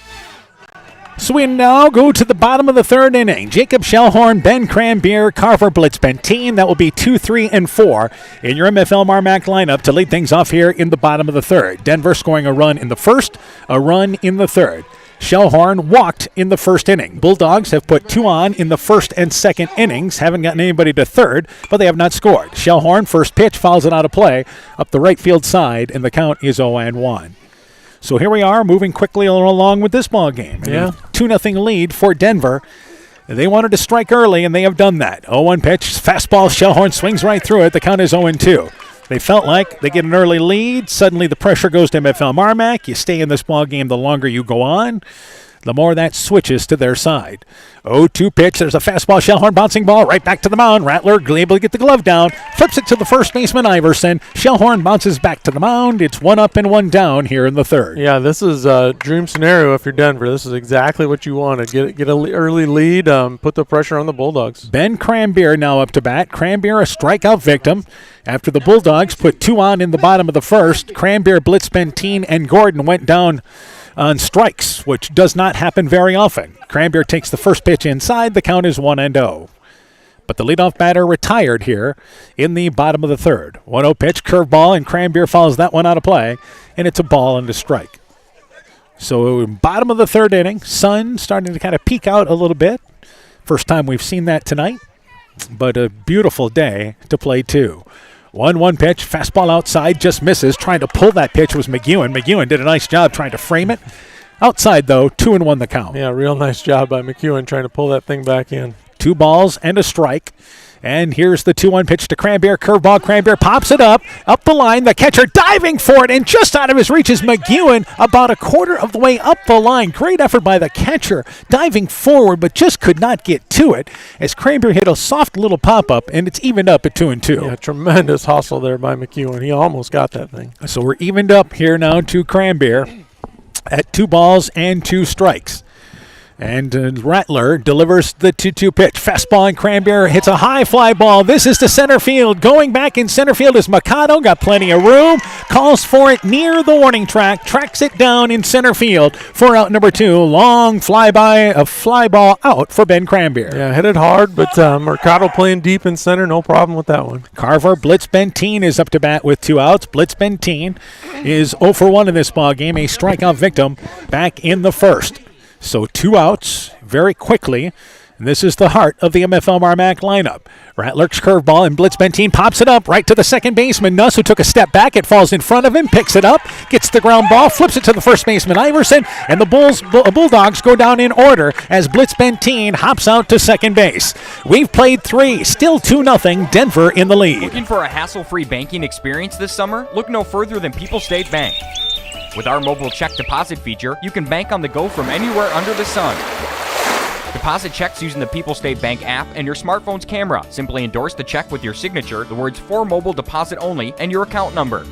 So we now go to the bottom of the third inning. Jacob Shellhorn, Ben Cranbeer, Carver Blitzbentine. That will be 2, 3, and 4 in your MFL MarMac lineup to lead things off here in the bottom of the third. Denver scoring a run in the first, a run in the third. Shellhorn walked in the first inning. Bulldogs have put 2 on in the first and second innings. Haven't gotten anybody to third, but they have not scored. Shellhorn, first pitch, fouls it out of play up the right field side, and the count is 0-1. So here we are, moving quickly along with this ball game. Yeah. 2-0 lead for Denver. They wanted to strike early, and they have done that. 0-1 pitch, fastball, Shellhorn swings right through it. The count is 0-2. They felt like they get an early lead. Suddenly the pressure goes to MFL MarMac. You stay in this ball game the longer you go on, the more that switches to their side. 0-2 pitch. There's a fastball. Shellhorn bouncing ball right back to the mound. Rattler able to get the glove down. Flips it to the first baseman, Iverson. Shellhorn bounces back to the mound. It's 1 up and 1 down here in the third. Yeah, this is a dream scenario if you're Denver. This is exactly what you wanted. Get an early lead, put the pressure on the Bulldogs. Ben Cranbeer now up to bat. Cranbeer a strikeout victim. After the Bulldogs put 2 on in the bottom of the first, Cranbeer, Blitzbentine, and Gordon went down on strikes, which does not happen very often. Cranbeer takes the first pitch inside. The count is 1-0. But the leadoff batter retired here in the bottom of the third. 1-0 pitch, curveball, and Cranbeer fouls that one out of play, and it's a ball and a strike. So bottom of the third inning, sun starting to kind of peek out a little bit. First time we've seen that tonight, but a beautiful day to play two. 1-1 pitch, fastball outside, just misses. Trying to pull that pitch was McEwen. McEwen did a nice job trying to frame it. Outside, though, 2-1 the count. Yeah, real nice job by McEwen trying to pull that thing back in. 2 balls and a strike. And here's the 2-1 pitch to Cranbeer. Curveball, Cranbeer pops it up the line. The catcher diving for it, and just out of his reach is McEwen, about a quarter of the way up the line. Great effort by the catcher, diving forward, but just could not get to it as Cranbeer hit a soft little pop-up, and it's evened up at 2-2. Yeah, tremendous hustle there by McEwen. He almost got that thing. So we're evened up here now to Cranbeer at 2 balls and 2 strikes. And Rattler delivers the 2-2 pitch. Fastball, and Cranbeer hits a high fly ball. This is to center field. Going back in center field is Mikado. Got plenty of room. Calls for it near the warning track. Tracks it down in center field for out number 2. Long flyby, a fly ball out for Ben Cranbeer. Yeah, hit it hard, but Mercado playing deep in center. No problem with that one. Carver Blitzbentine is up to bat with 2 outs. Blitzbentine is 0 for 1 in this ball game. A strikeout victim back in the first. So 2 outs very quickly. And this is the heart of the MFL MarMac lineup. Rattler's curveball, and Blitzbentine pops it up right to the second baseman. Nuss, who took a step back. It falls in front of him, picks it up, gets the ground ball, flips it to the first baseman, Iverson, and the Bulldogs go down in order as Blitzbentine hops out to second base. We've played 3, still 2-0, Denver in the lead. Looking for a hassle-free banking experience this summer? Look no further than People's State Bank. With our mobile check deposit feature, you can bank on the go from anywhere under the sun. Deposit checks using the People's State Bank app and your smartphone's camera. Simply endorse the check with your signature, the words "for mobile deposit only," and your account number.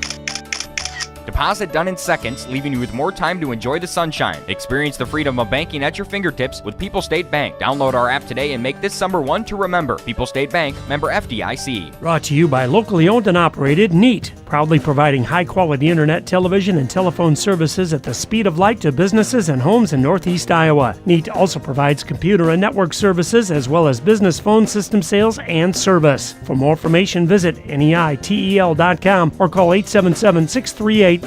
Deposit done in seconds, leaving you with more time to enjoy the sunshine. Experience the freedom of banking at your fingertips with People's State Bank. Download our app today and make this summer one to remember. People's State Bank, member FDIC. Brought to you by locally owned and operated NEAT, proudly providing high-quality internet, television, and telephone services at the speed of light to businesses and homes in Northeast Iowa. NEAT also provides computer and network services as well as business phone system sales and service. For more information, visit NEITEL.com or call 877-638-2122.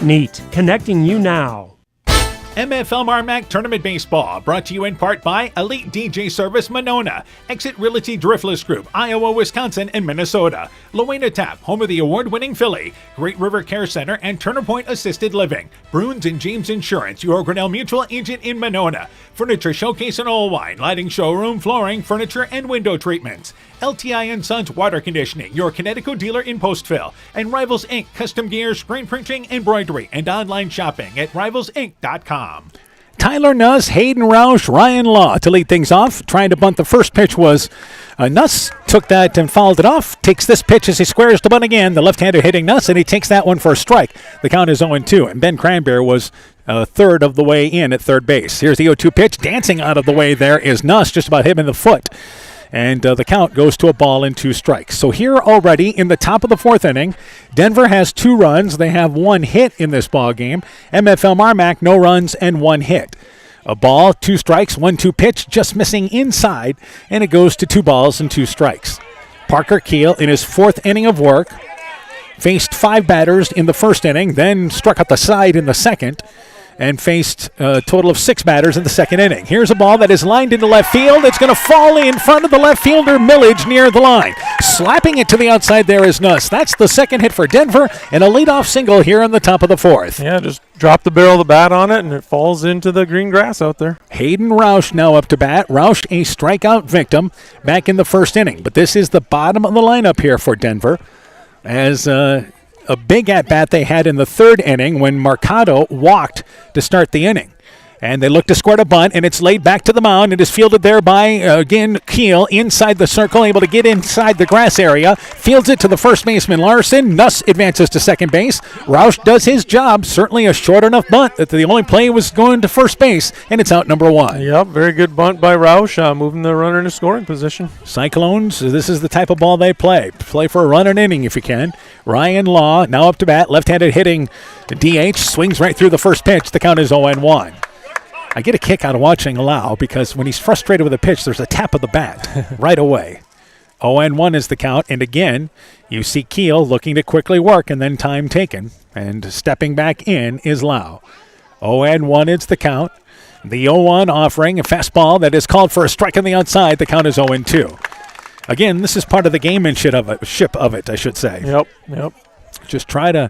NEAT, connecting you now. MFL MarMac Tournament Baseball, brought to you in part by Elite DJ Service Monona, Exit Realty Driftless Group, Iowa, Wisconsin, and Minnesota, Luena Tap, home of the award-winning Philly, Great River Care Center, and Turner Point Assisted Living, Bruins and James Insurance, your Grinnell Mutual agent in Monona, Furniture Showcase and Old Wine, lighting showroom, flooring, furniture, and window treatments, LTI & Sons Water Conditioning, your Connecticut dealer in Postville, and Rivals Inc. Custom Gear, Screen Printing, Embroidery, and online shopping at rivalsinc.com. Tyler Nuss, Hayden Roush, Ryan Law to lead things off. Trying to bunt the first pitch was Nuss. Took that and fouled it off. Takes this pitch as he squares to bunt again. The left-hander hitting Nuss, and he takes that one for a strike. The count is 0-2, and Ben Cranberry was a third of the way in at third base. Here's the 0-2 pitch. Dancing out of the way there is Nuss, just about him in the foot. And the count goes to a ball and 2 strikes. So here already in the top of the 4th inning, Denver has 2 runs. They have 1 hit in this ball game. MFL MarMac, no runs and 1 hit. A ball, 2 strikes, 1-2 pitch, just missing inside, and it goes to 2 balls and 2 strikes. Parker Keel in his 4th inning of work faced 5 batters in the first inning, then struck out the side in the second, and faced a total of 6 batters in the second inning. Here's a ball that is lined into left field. It's going to fall in front of the left fielder, Millage, near the line. Slapping it to the outside there is Nuss. That's the second hit for Denver, and a leadoff single here in the top of the 4th. Yeah, just drop the barrel of the bat on it, and it falls into the green grass out there. Hayden Roush now up to bat. Roush, a strikeout victim back in the first inning. But this is the bottom of the lineup here for Denver, as a big at-bat they had in the 3rd inning when Mercado walked to start the inning. And they look to square a bunt, and it's laid back to the mound. It is fielded there by, again, Keel inside the circle, able to get inside the grass area. Fields it to the first baseman, Larson. Nuss advances to second base. Roush does his job. Certainly a short enough bunt that the only play was going to first base, and it's out number 1. Yep, very good bunt by Roush, moving the runner into scoring position. Cyclones, this is the type of ball they play. Play for a run and inning if you can. Ryan Law now up to bat. Left-handed hitting DH. Swings right through the first pitch. The count is 0-1. I get a kick out of watching Lau because when he's frustrated with a pitch, there's a tap of the bat right away. 0-1 is the count, and again, you see Keel looking to quickly work and then time taken, and stepping back in is Lau. 0-1 is the count. The 0-1 offering a fastball that is called for a strike on the outside. The count is 0-2. Again, this is part of the gamemanship of it, I should say. Yep. Just try to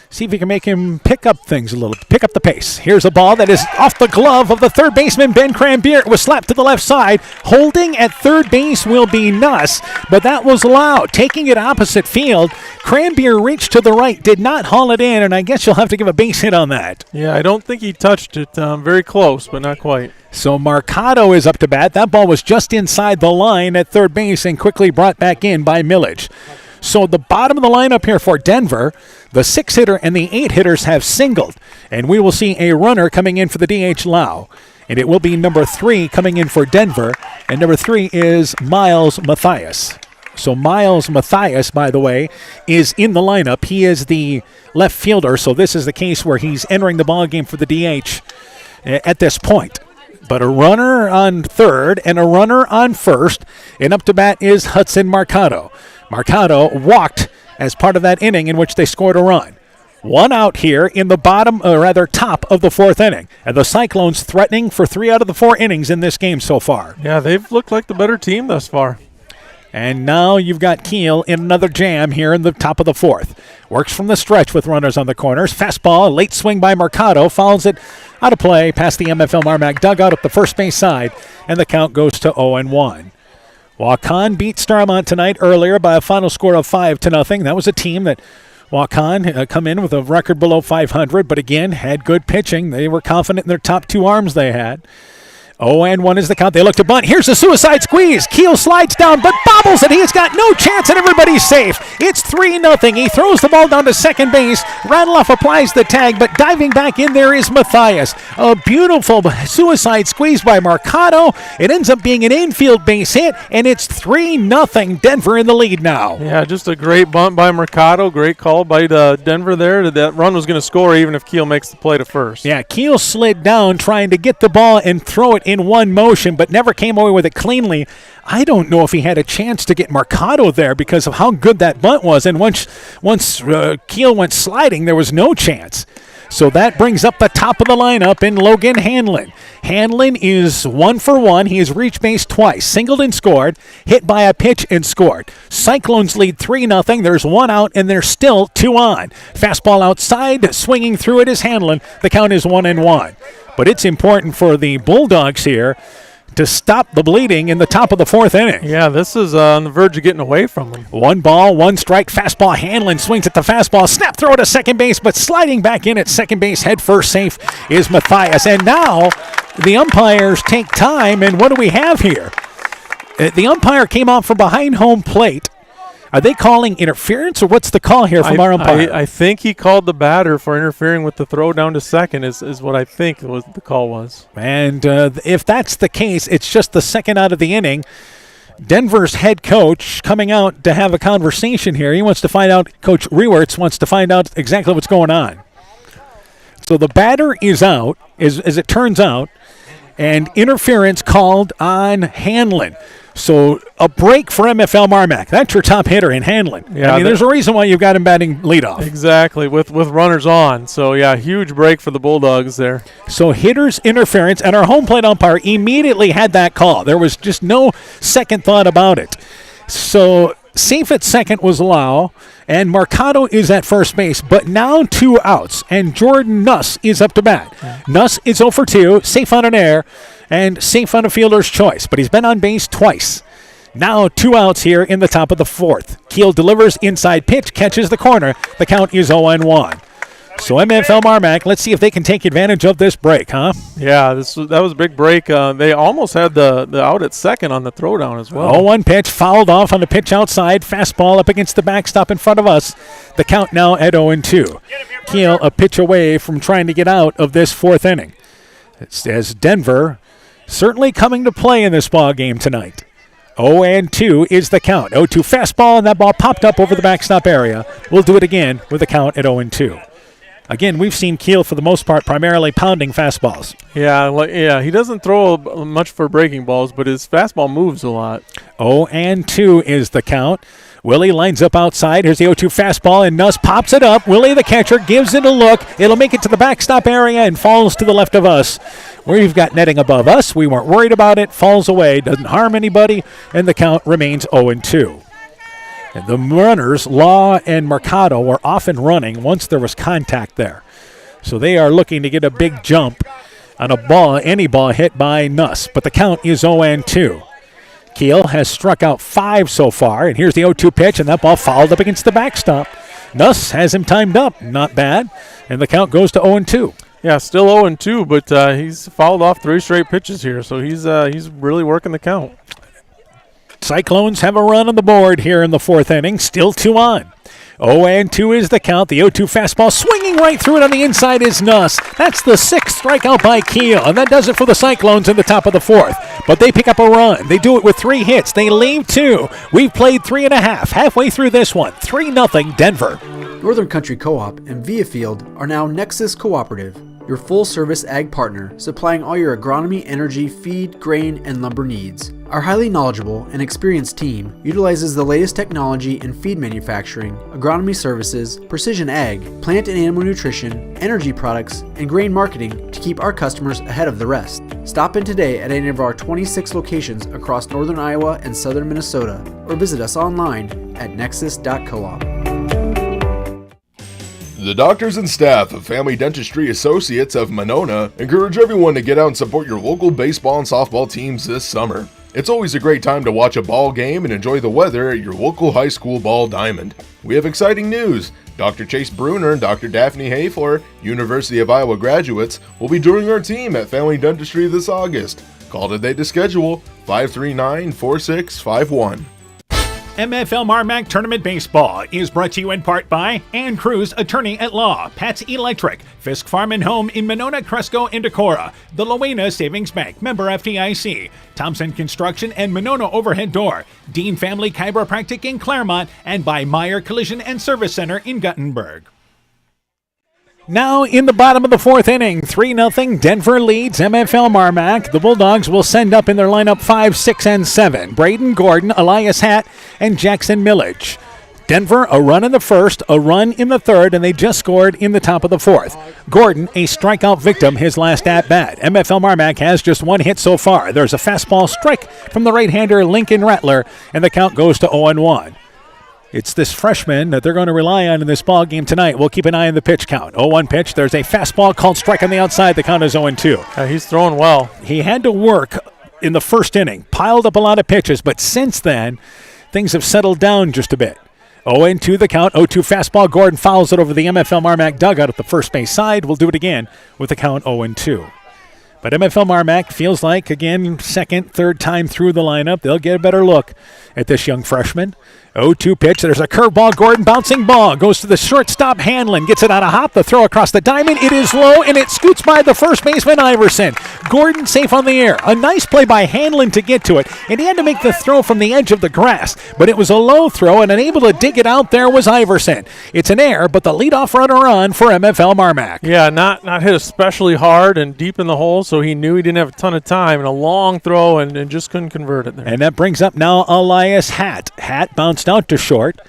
see if you can make him pick up things a little, pick up the pace. Here's a ball that is off the glove of the third baseman, Ben Cranberry. It was slapped to the left side. Holding at third base will be Nuss, but that was Lau. Taking it opposite field, Cranberry reached to the right, did not haul it in, and I guess you'll have to give a base hit on that. Yeah, I don't think he touched it. Very close, but not quite. So Mercado is up to bat. That ball was just inside the line at third base and quickly brought back in by Millage. So the bottom of the lineup here for Denver, the 6-hitter and the 8-hitters have singled. And we will see a runner coming in for the DH Lau. And it will be number 3 coming in for Denver. And number 3 is Miles Mathias. So Miles Mathias, by the way, is in the lineup. He is the left fielder. So this is the case where he's entering the ball game for the DH at this point. But a runner on third and a runner on first. And up to bat is Hudson Mercado. Mercado walked as part of that inning in which they scored a run. 1 out here in the top of the 4th inning. And the Cyclones threatening for 3 out of the 4 innings in this game so far. Yeah, they've looked like the better team thus far. And now you've got Keel in another jam here in the top of the 4th. Works from the stretch with runners on the corners. Fastball, late swing by Mercado. Fouls it out of play past the MFL MarMac dugout up the first base side. And the count goes to 0-1. Waukon beat Starmont tonight earlier by a final score of 5-0. That was a team that Waukon come in with a record below 500, but again, had good pitching. They were confident in their top 2 arms they had. 0-1 is the count. They look to bunt. Here's the suicide squeeze. Keel slides down, but bobbles it. He's got no chance, and everybody's safe. It's 3-0. He throws the ball down to second base. Radloff applies the tag, but diving back in there is Mathias. A beautiful suicide squeeze by Mercado. It ends up being an infield base hit, and it's 3-0. Denver in the lead now. Yeah, just a great bunt by Mercado. Great call by Denver there. That run was going to score even if Keel makes the play to first. Yeah, Keel slid down trying to get the ball and throw it in one motion, but never came away with it cleanly. I don't know if he had a chance to get Mercado there because of how good that bunt was. And once Keel went sliding, there was no chance. So that brings up the top of the lineup in Logan Hanlon. Hanlon is 1 for 1. He has reached base twice, singled and scored, hit by a pitch and scored. Cyclones lead 3-0. There's 1 out, and there's still 2 on. Fastball outside, swinging through it is Hanlon. The count is 1-1. But it's important for the Bulldogs here to stop the bleeding in the top of the 4th inning. Yeah, this is on the verge of getting away from him. 1 ball, 1 strike, fastball. Hanlon swings at the fastball, snap throw to second base, but sliding back in at second base, head first safe is Matthias. And now the umpires take time, and what do we have here? The umpire came out from behind home plate. Are they calling interference, or what's the call here from our umpire? I think he called the batter for interfering with the throw down to second is what I think was the call was. And if that's the case, it's just the second out of the inning. Denver's head coach coming out to have a conversation here. He wants to find out, Coach Rewerts wants to find out exactly what's going on. So the batter is out, as it turns out, and interference called on Hanlon. So a break for MFL MarMac. That's your top hitter in Hanlon. Yeah, I mean, there's a reason why you've got him batting leadoff. Exactly, with runners on. So, yeah, huge break for the Bulldogs there. So hitter's interference, and our home plate umpire immediately had that call. There was just no second thought about it. So safe at second was Lau, and Mercado is at first base, but now 2 outs, and Jordan Nuss is up to bat. Nuss is 0 for 2, safe on an error, and safe on a fielder's choice, but he's been on base twice. Now 2 outs here in the top of the 4th. Keel delivers inside pitch, catches the corner. The count is 0-1. So MFL MarMac, let's see if they can take advantage of this break, huh? Yeah, that was a big break. They almost had the out at second on the throwdown as well. 0-1 pitch, fouled off on the pitch outside. Fastball up against the backstop in front of us. The count now at 0-2. Keel a pitch away from trying to get out of this 4th inning. It's as Denver certainly coming to play in this ball game tonight. 0-2 is the count. 0-2 fastball, and that ball popped up over the backstop area. We'll do it again with a count at 0-2. Again, we've seen Keel, for the most part, primarily pounding fastballs. Yeah, he doesn't throw much for breaking balls, but his fastball moves a lot. 0-2 is the count. Willie lines up outside. Here's the 0-2 fastball, and Nuss pops it up. Willie, the catcher, gives it a look. It'll make it to the backstop area and falls to the left of us. We've got netting above us. We weren't worried about it. Falls away. Doesn't harm anybody, and the count remains 0-2. And the runners, Law and Mercado, were off and running once there was contact there. So they are looking to get a big jump on a ball, any ball hit by Nuss. But the count is 0-2. Keel has struck out 5 so far, and here's the 0-2 pitch, and that ball fouled up against the backstop. Nuss has him timed up. Not bad. And the count goes to 0-2. Yeah, still 0-2, but he's fouled off 3 straight pitches here, so he's really working the count. Cyclones have a run on the board here in the 4th inning. Still 2 on. 0-2 is the count. The 0-2 fastball swinging right through it on the inside is Nuss. That's the 6th strikeout by Keel, and that does it for the Cyclones in the top of the 4th. But they pick up a run. They do it with 3 hits. They leave 2. We've played 3.5. Halfway through this one, 3-0 Denver. Northern Country Co-op and Viafield are now Nexus Cooperative, your full-service ag partner supplying all your agronomy, energy, feed, grain, and lumber needs. Our highly knowledgeable and experienced team utilizes the latest technology in feed manufacturing, agronomy services, precision ag, plant and animal nutrition, energy products, and grain marketing to keep our customers ahead of the rest. Stop in today at any of our 26 locations across northern Iowa and southern Minnesota, or visit us online at nexus.coop. The doctors and staff of Family Dentistry Associates of Monona encourage everyone to get out and support your local baseball and softball teams this summer. It's always a great time to watch a ball game and enjoy the weather at your local high school ball diamond. We have exciting news. Dr. Chase Bruner and Dr. Daphne Hayfler, University of Iowa graduates, will be joining our team at Family Dentistry this August. Call today to schedule 539-4651. MFL MarMac Tournament Baseball is brought to you in part by Ann Cruz, Attorney at Law, Pat's Electric, Fisk Farm and Home in Monona, Cresco, and Decorah, the Loena Savings Bank, member FDIC, Thompson Construction and Monona Overhead Door, Dean Family Chiropractic in Claremont, and by Meyer Collision and Service Center in Guttenberg. Now in the bottom of the 4th inning, 3-0 Denver leads MFL MarMac. The Bulldogs will send up in their lineup 5, 6, and 7. Braden Gordon, Elias Hatt, and Jackson Millage. Denver, a run in the first, a run in the third, and they just scored in the top of the fourth. Gordon, a strikeout victim, his last at-bat. MFL MarMac has just one hit so far. There's a fastball strike from the right-hander Lincoln Rattler, and the count goes to 0-1. It's this freshman that they're going to rely on in this ball game tonight. We'll keep an eye on the pitch count. 0-1 pitch. There's a fastball called strike on the outside. The count is 0-2. He's throwing well. He had to work in the first inning, piled up a lot of pitches, but since then, things have settled down just a bit. 0-2 the count. 0-2 fastball. Gordon fouls it over the MFL MarMac dugout at the first base side. We'll do it again with the count 0-2. But MFL MarMac feels like, again, second, third time through the lineup, they'll get a better look at this young freshman. 0-2 pitch. There's a curveball. Gordon bouncing ball. Goes to the shortstop. Hanlon gets it on a hop. The throw across the diamond. It is low, and it scoots by the first baseman, Iverson. Gordon safe on the air. A nice play by Hanlon to get to it, and he had to make the throw from the edge of the grass. But it was a low throw, and unable to dig it out there was Iverson. It's an error, but the leadoff runner on for MFL MarMac. Yeah, not hit especially hard and deep in the hole, so he knew he didn't have a ton of time, and a long throw, and just couldn't convert it there. And that brings up now Elias Hatt. Hatt bounced out to short.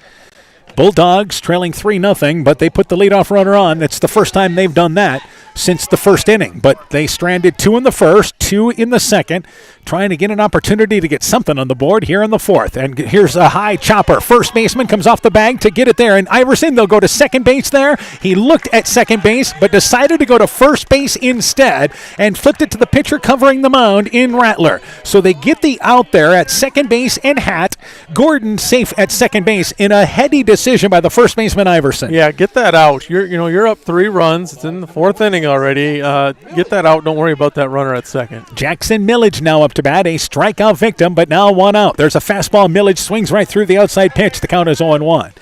Bulldogs trailing 3-0, but they put the leadoff runner on. It's the first time they've done that since the first inning. But they stranded 2 in the first, 2 in the second, trying to get an opportunity to get something on the board here in the fourth. And here's a high chopper. First baseman comes off the bag to get it there. And Iverson, they'll go to second base there. He looked at second base, but decided to go to first base instead and flipped it to the pitcher covering the mound in Rattler. So they get the out there at second base and Hatt. Gordon safe at second base in a heady decision by the first baseman Iverson. Yeah, get that out. You're up 3 runs. It's in the fourth inning already. Get that out. Don't worry about that runner at second. Jackson Millage now up to bat, a strikeout victim, but now 1 out. There's a fastball. Millage swings right through the outside pitch. The count is 0-1.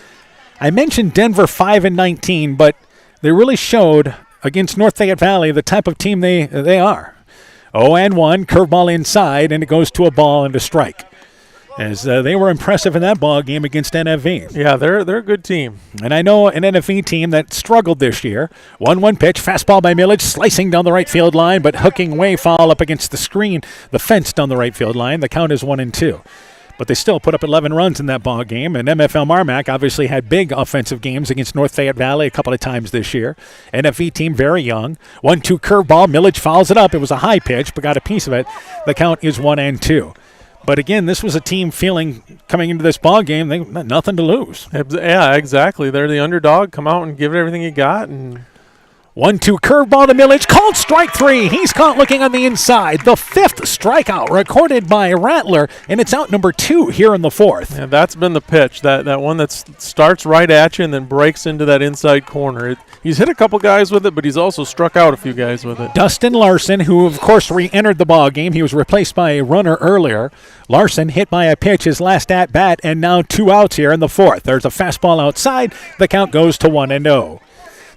I mentioned Denver 5-19, but they really showed against North Fayette Valley the type of team they are. 0-1, curveball inside, and it goes to a ball and a strike. As they were impressive in that ball game against NFV. Yeah, they're a good team. And I know an NFV team that struggled this year. 1-1 pitch, fastball by Millage, slicing down the right field line, but hooking way foul up against the screen, the fence down the right field line. The count is 1-2. But they still put up 11 runs in that ball game, and MFL MarMac obviously had big offensive games against North Fayette Valley a couple of times this year. NFV team very young. 1-2 curveball, Millage fouls it up. It was a high pitch, but got a piece of it. The count is 1-2. But again, this was a team feeling coming into this ball game they had nothing to lose. Yeah, exactly. They're the underdog. Come out and give it everything you got. And 1-2 curveball to Millage, called strike 3. He's caught looking on the inside. The 5th strikeout recorded by Rattler, and it's out number 2 here in the fourth. Yeah, that's been the pitch. That one that starts right at you and then breaks into that inside corner. He's hit a couple guys with it, but he's also struck out a few guys with it. Dustin Larson, who of course re-entered the ball game. He was replaced by a runner earlier. Larson hit by a pitch, his last at bat, and now 2 outs here in the fourth. There's a fastball outside. The count goes to 1-0.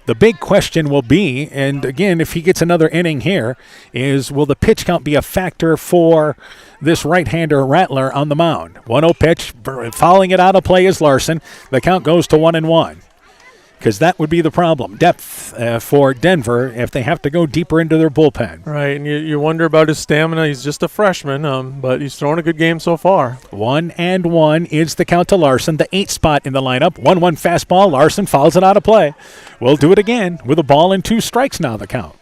The big question will be, and again, if he gets another inning here, is will the pitch count be a factor for this right-hander Rattler on the mound? 1-0 pitch, fouling it out of play is Larson. The count goes to 1-1. Because that would be the problem. Depth for Denver if they have to go deeper into their bullpen. Right, and you wonder about his stamina. He's just a freshman, but he's thrown a good game so far. 1-1 is the count to Larson, the 8th spot in the lineup. 1-1 fastball. Larson fouls it out of play. We'll do it again with a ball and 2 strikes now, the count.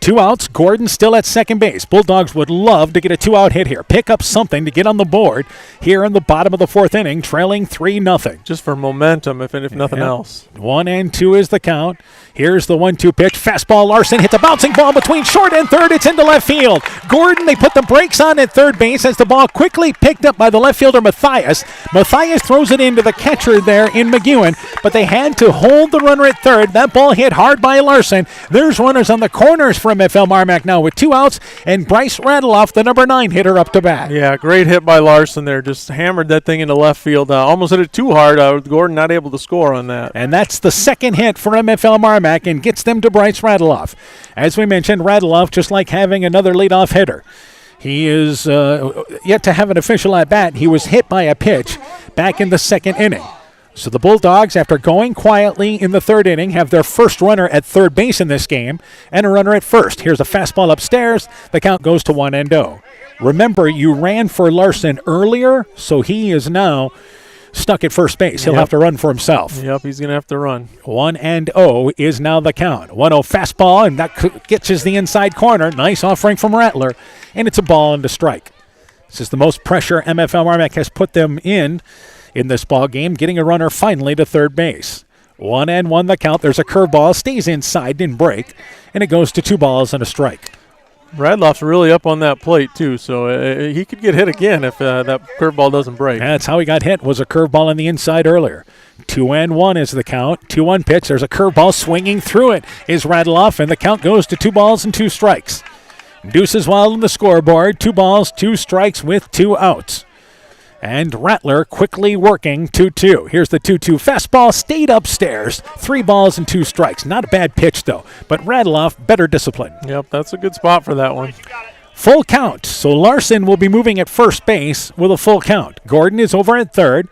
2 outs, Gordon still at second base. Bulldogs would love to get a 2-out hit here. Pick up something to get on the board here in the bottom of the fourth inning, trailing 3-0. Just for momentum, if nothing else. 1-2 is the count. Here's the 1-2 pitch. Fastball, Larson hits a bouncing ball between short and third. It's into left field. Gordon, they put the brakes on at third base as the ball quickly picked up by the left fielder, Matthias. Matthias throws it into the catcher there in McEwen, but they had to hold the runner at third. That ball hit hard by Larson. There's runners on the corners for MFL MarMac now with 2 outs, and Bryce Rattleoff, the number 9 hitter, up to bat. Yeah, great hit by Larson there. Just hammered that thing into left field. Almost hit it too hard. Gordon not able to score on that. And that's the second hit for MFL MarMac and gets them to Bryce Rattleoff. As we mentioned, Rattleoff just like having another leadoff hitter. He is yet to have an official at-bat. He was hit by a pitch back in the second inning. So the Bulldogs, after going quietly in the third inning, have their first runner at third base in this game and a runner at first. Here's a fastball upstairs. The count goes to 1-0. Remember, you ran for Larson earlier, so he is now stuck at first base. He'll have to run for himself. Yep, he's going to have to run. 1-0 is now the count. 1-0 fastball, and that gets the inside corner. Nice offering from Rattler, and it's a ball and a strike. This is the most pressure MFL MarMac has put them in this ball game, getting a runner finally to third base. 1-1 the count. There's a curveball, stays inside, didn't break, and it goes to 2 balls and a strike. Radloff's really up on that plate, too, so he could get hit again if that curveball doesn't break. That's how he got hit, was a curveball on the inside earlier. 2-1 is the count. 2-1 pitch. There's a curveball swinging through it is Radloff, and the count goes to 2 balls and 2 strikes. Deuces wild on the scoreboard. 2 balls, 2 strikes with 2 outs. And Rattler quickly working 2-2. Here's the 2-2 fastball, stayed upstairs. 3 balls and 2 strikes. Not a bad pitch, though, but Radloff better discipline. Yep, that's a good spot for that one. Full count, so Larson will be moving at first base with a full count. Gordon is over at third,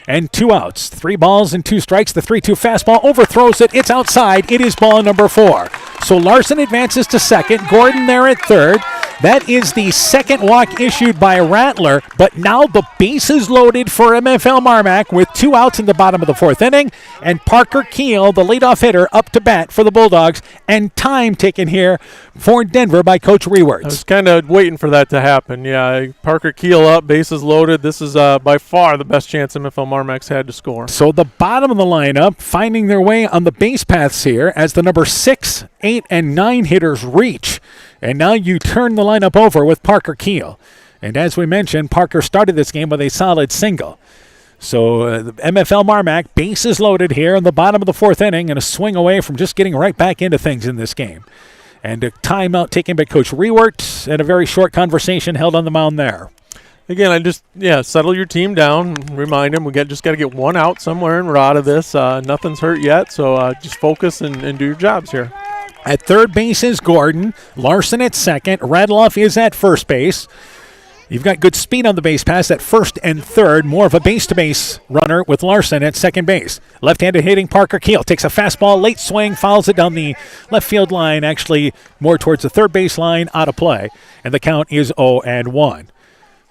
and 2 outs. 3 balls and 2 strikes. The 3-2 fastball overthrows it. It's outside. It is ball number 4. So Larson advances to second. Gordon there at third. That is the second walk issued by Rattler, but now the bases loaded for MFL MarMac with 2 outs in the bottom of the 4th inning, and Parker Keel, the leadoff hitter, up to bat for the Bulldogs, and time taken here for Denver by Coach Rewerts. I was kind of waiting for that to happen. Yeah, Parker Keel up, bases loaded. This is by far the best chance MFL MarMac's had to score. So the bottom of the lineup finding their way on the base paths here as the number 6, 8, and 9 hitters reach. And now you turn the lineup over with Parker Keel. And as we mentioned, Parker started this game with a solid single. So MFL MarMac, bases loaded here in the bottom of the 4th inning, and a swing away from just getting right back into things in this game. And a timeout taken by Coach Rewert, and a very short conversation held on the mound there. Again, settle your team down. Remind them we just got to get 1 out somewhere and we're out of this. Nothing's hurt yet, so just focus and do your jobs here. At third base is Gordon. Larson at second. Radloff is at first base. You've got good speed on the base pass at first and third. More of a base-to-base runner with Larson at second base. Left-handed hitting Parker Keel takes a fastball, late swing, fouls it down the left field line, actually more towards the third base line, out of play. And the count is 0-1.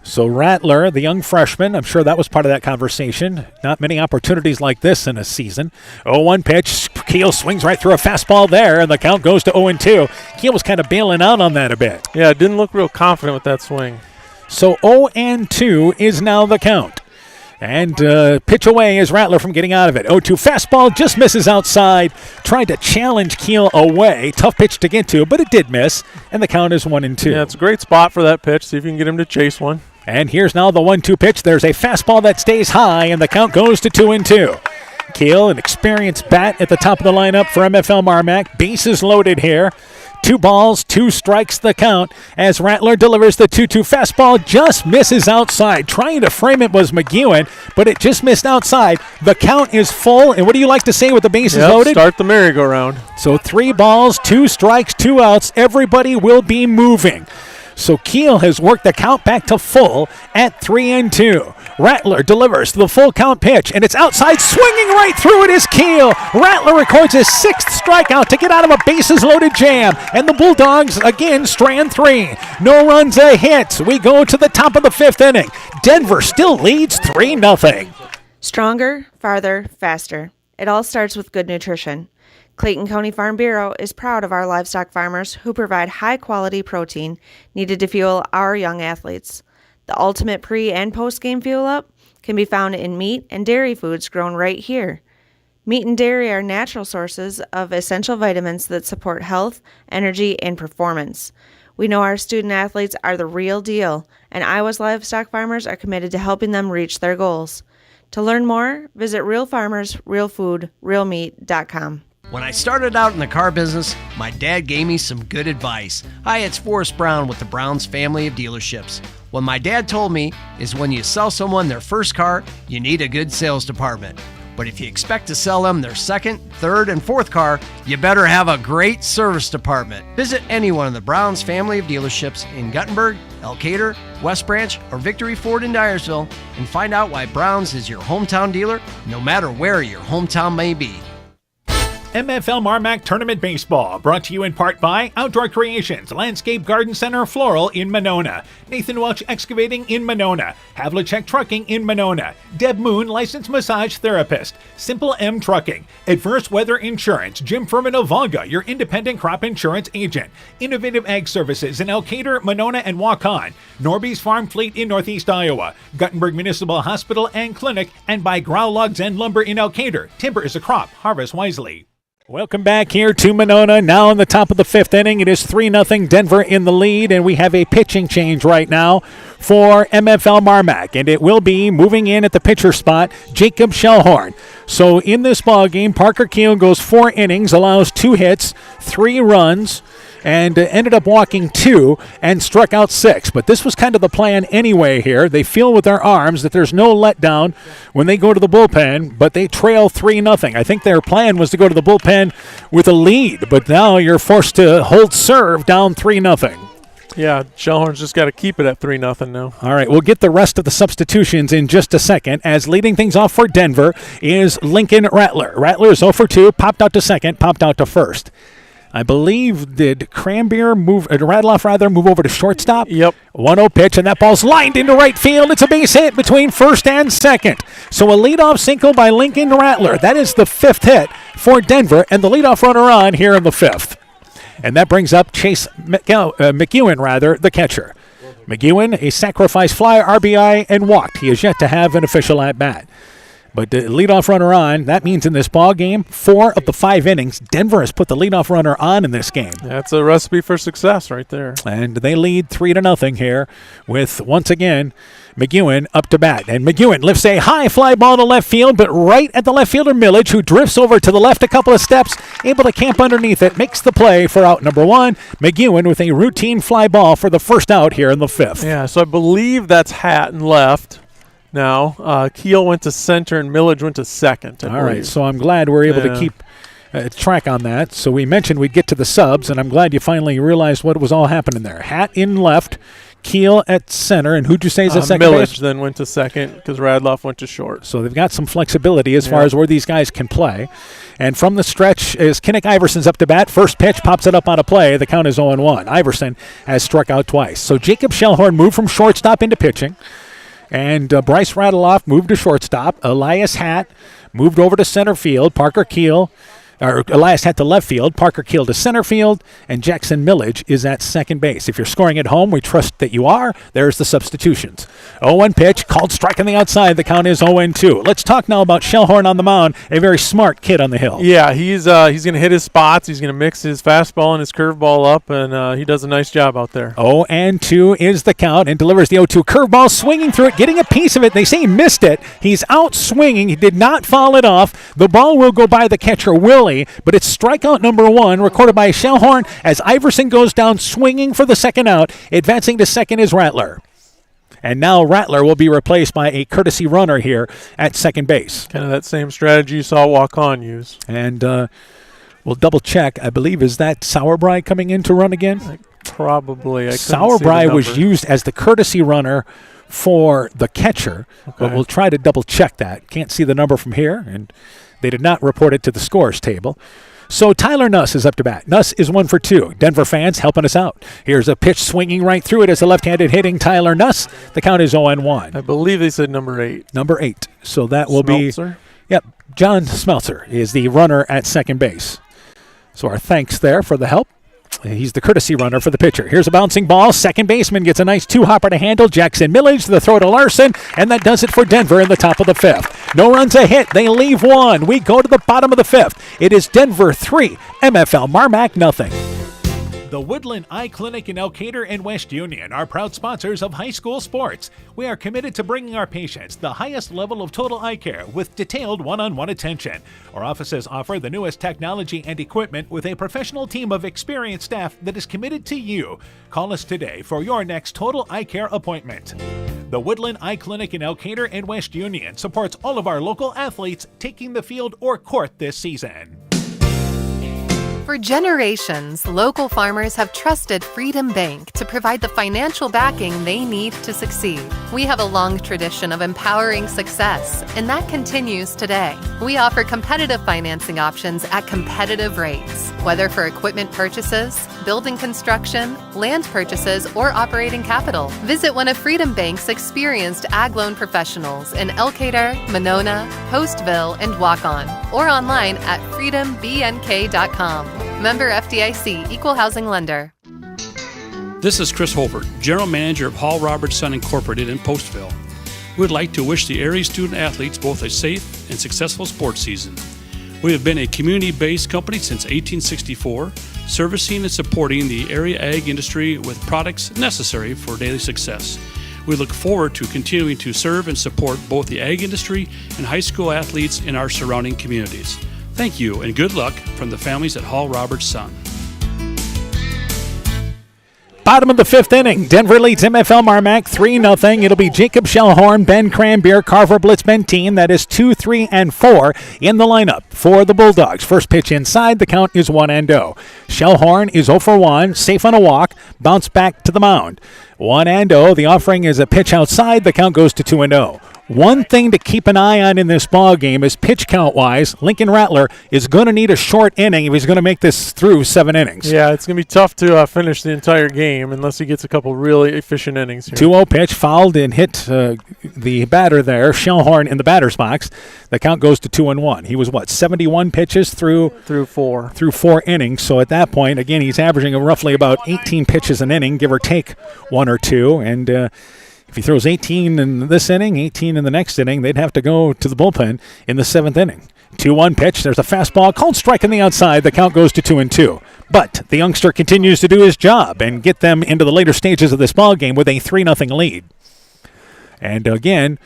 So Rattler, the young freshman, I'm sure that was part of that conversation. Not many opportunities like this in a season. 0-1 pitch. Keel swings right through a fastball there, and the count goes to 0-2. Keel was kind of bailing out on that a bit. Yeah, didn't look real confident with that swing. So 0-2 is now the count. And pitch away is Rattler from getting out of it. 0-2 fastball just misses outside. Tried to challenge Keel away. Tough pitch to get to, but it did miss. And the count is 1-2. Yeah, it's a great spot for that pitch. See if you can get him to chase one. And here's now the 1-2 pitch. There's a fastball that stays high, and the count goes to 2-2. Keel, an experienced bat at the top of the lineup for MFL MarMac. Bases loaded here. 2 balls, 2 strikes the count as Rattler delivers the 2-2 fastball. Just misses outside. Trying to frame it was McEwen, but it just missed outside. The count is full. And what do you like to say with the bases loaded? Start the merry-go-round. So 3 balls, 2 strikes, 2 outs. Everybody will be moving. So Keel has worked the count back to full at 3-2. Rattler delivers the full count pitch, and it's outside, swinging right through it is Keel. Rattler records his 6th strikeout to get out of a bases-loaded jam, and the Bulldogs again strand 3. No runs, a hit. We go to the top of the 5th inning. Denver still leads 3-0. Stronger, farther, faster. It all starts with good nutrition. Clayton County Farm Bureau is proud of our livestock farmers who provide high-quality protein needed to fuel our young athletes. The ultimate pre- and post-game fuel-up can be found in meat and dairy foods grown right here. Meat and dairy are natural sources of essential vitamins that support health, energy, and performance. We know our student athletes are the real deal, and Iowa's livestock farmers are committed to helping them reach their goals. To learn more, visit realfarmersrealfoodrealmeat.com. When I started out in the car business, my dad gave me some good advice. Hi, it's Forrest Brown with the Browns family of dealerships. What my dad told me is when you sell someone their first car, you need a good sales department. But if you expect to sell them their second, third, and fourth car, you better have a great service department. Visit any one of the Browns family of dealerships in Guttenberg, Elkader, West Branch, or Victory Ford in Dyersville and find out why Browns is your hometown dealer, no matter where your hometown may be. MFL MarMac Tournament Baseball, brought to you in part by Outdoor Creations, Landscape Garden Center Floral in Monona, Nathan Welch Excavating in Monona, Havlicek Trucking in Monona, Deb Moon Licensed Massage Therapist, Simple M Trucking, Adverse Weather Insurance, Jim Furman of Volga, your independent crop insurance agent, Innovative Ag Services in Elkader, Monona, and Waukon, Norby's Farm Fleet in Northeast Iowa, Guttenberg Municipal Hospital and Clinic, and by Grow Logs and Lumber in Elkader. Timber is a crop. Harvest wisely. Welcome back here to Monona. Now in the top of the 5th inning, it is 3-0 Denver in the lead, and we have a pitching change right now for MFL MarMac, and it will be moving in at the pitcher spot, Jacob Shellhorn. So in this ball game, Parker Keel goes 4 innings, allows 2 hits, 3 runs, and ended up walking 2 and struck out 6. But this was kind of the plan anyway here. They feel with their arms that there's no letdown when they go to the bullpen, but they trail 3-0. I think their plan was to go to the bullpen with a lead, but now you're forced to hold serve down 3-0. Yeah, Shellhorn's just got to keep it at 3-0 now. All right, we'll get the rest of the substitutions in just a second, as leading things off for Denver is Lincoln Rattler. Rattler is 0 for 2, popped out to second, popped out to first. I believe, did Cranbeer move over to shortstop? Yep. 1-0 pitch, and that ball's lined into right field. It's a base hit between first and second. So a leadoff single by Lincoln Rattler. That is the 5th hit for Denver, and the leadoff runner on here in the 5th. And that brings up Chase McEwen, the catcher. McEwen, a sacrifice fly, RBI, and walked. He has yet to have an official at-bat. But the leadoff runner on, that means in this ball game, 4 of the 5 innings, Denver has put the leadoff runner on in this game. That's a recipe for success right there. And they lead 3-0 here with, once again, McEwen up to bat. And McEwen lifts a high fly ball to left field, but right at the left fielder Millage, who drifts over to the left a couple of steps, able to camp underneath it, makes the play for out number 1. McEwen with a routine fly ball for the first out here in the 5th. Yeah, so I believe that's Hatton left. Now, Keel went to center and Millage went to second. All right, so I'm glad we're able to keep track on that. So we mentioned we'd get to the subs, and I'm glad you finally realized what was all happening there. Hat in left, Keel at center, and who'd you say is at second Millage base? then went to second because Radloff went to short. So they've got some flexibility as far as where these guys can play. And from the stretch is Kinnick Iverson's up to bat. First pitch pops it up on a play. The count is 0-1. Iverson has struck out twice. So Jacob Shellhorn moved from shortstop into pitching. And Bryce Radloff moved to shortstop. Elias Hatt moved over to center field. Elias Hatt to left field. Parker Keel to center field. And Jackson Millage is at second base. If you're scoring at home, we trust that you are. There's the substitutions. 0-1 pitch, called strike on the outside. The count is 0-2. Let's talk now about Shellhorn on the mound, a very smart kid on the hill. Yeah, he's going to hit his spots. He's going to mix his fastball and his curveball up, and he does a nice job out there. 0-2 is the count, and delivers the 0-2 curveball, swinging through it, getting a piece of it. They say he missed it. He's out swinging. He did not foul it off. The ball will go by the catcher, Willie, but it's strikeout number 1, recorded by Shellhorn as Iverson goes down swinging for the second out. Advancing to second is Rattler. And now Rattler will be replaced by a courtesy runner here at second base. Kind of that same strategy you saw Waukon use. And we'll double check. I believe, is that Sauerbrei coming in to run again? Probably. Sauerbrei was used as the courtesy runner for the catcher, but we'll try to double check that. Can't see the number from here, and they did not report it to the scores table. So Tyler Nuss is up to bat. Nuss is 1 for 2. Denver fans helping us out. Here's a pitch swinging right through it as a left-handed hitting Tyler Nuss. The count is 0-1. I believe they said number 8. Number 8. So that will Smeltzer? be... Yep, John Smeltzer is the runner at second base. So our thanks there for the help. He's the courtesy runner for the pitcher. Here's a bouncing ball. Second baseman gets a nice 2-hopper to handle. Jackson Millage, the throw to Larson, and that does it for Denver in the top of the 5th. No runs a hit. They leave 1. We go to the bottom of the 5th. It is Denver 3, MFL MarMac nothing. The Woodland Eye Clinic in Elkader and West Union are proud sponsors of high school sports. We are committed to bringing our patients the highest level of total eye care with detailed one-on-one attention. Our offices offer the newest technology and equipment with a professional team of experienced staff that is committed to you. Call us today for your next total eye care appointment. The Woodland Eye Clinic in Elkader and West Union supports all of our local athletes taking the field or court this season. For generations, local farmers have trusted Freedom Bank to provide the financial backing they need to succeed. We have a long tradition of empowering success, and that continues today. We offer competitive financing options at competitive rates, whether for equipment purchases, building construction, land purchases, or operating capital. Visit one of Freedom Bank's experienced ag loan professionals in Elkader, Monona, Postville, and Waukon, or online at freedombnk.com. Member FDIC, Equal Housing Lender. This is Chris Holbert, General Manager of Hall Roberts Son Incorporated in Postville. We would like to wish the area student-athletes both a safe and successful sports season. We have been a community-based company since 1864, servicing and supporting the area ag industry with products necessary for daily success. We look forward to continuing to serve and support both the ag industry and high school athletes in our surrounding communities. Thank you and good luck from the families at Hall Roberts Son. Bottom of the fifth inning, Denver leads MFL MarMac 3-0. It'll be Jacob Shellhorn, Ben Cranbeer, Carver Blitzbentine. That is 2, 3, and 4 in the lineup for the Bulldogs. First pitch inside, the count is 1-0. Shellhorn is 0 for 1, safe on a walk, bounce back to the mound. 1-0. The offering is a pitch outside, the count goes to 2-0. One thing to keep an eye on in this ball game is pitch count-wise, Lincoln Rattler is going to need a short inning if he's going to make this through 7 innings. Yeah, it's going to be tough to finish the entire game unless he gets a couple really efficient innings here. 2-0 pitch, fouled and hit the batter there, Shellhorn in the batter's box. The count goes to 2-1. He was, 71 pitches through 4. Through 4 innings. So at that point, again, he's averaging roughly about 18 pitches an inning, give or take 1 or 2. And if he throws 18 in this inning, 18 in the next inning, they'd have to go to the bullpen in the 7th inning. 2-1 pitch. There's a fastball. Called strike on the outside. The count goes to 2-2. But the youngster continues to do his job and get them into the later stages of this ball game with a 3-0 lead. And again,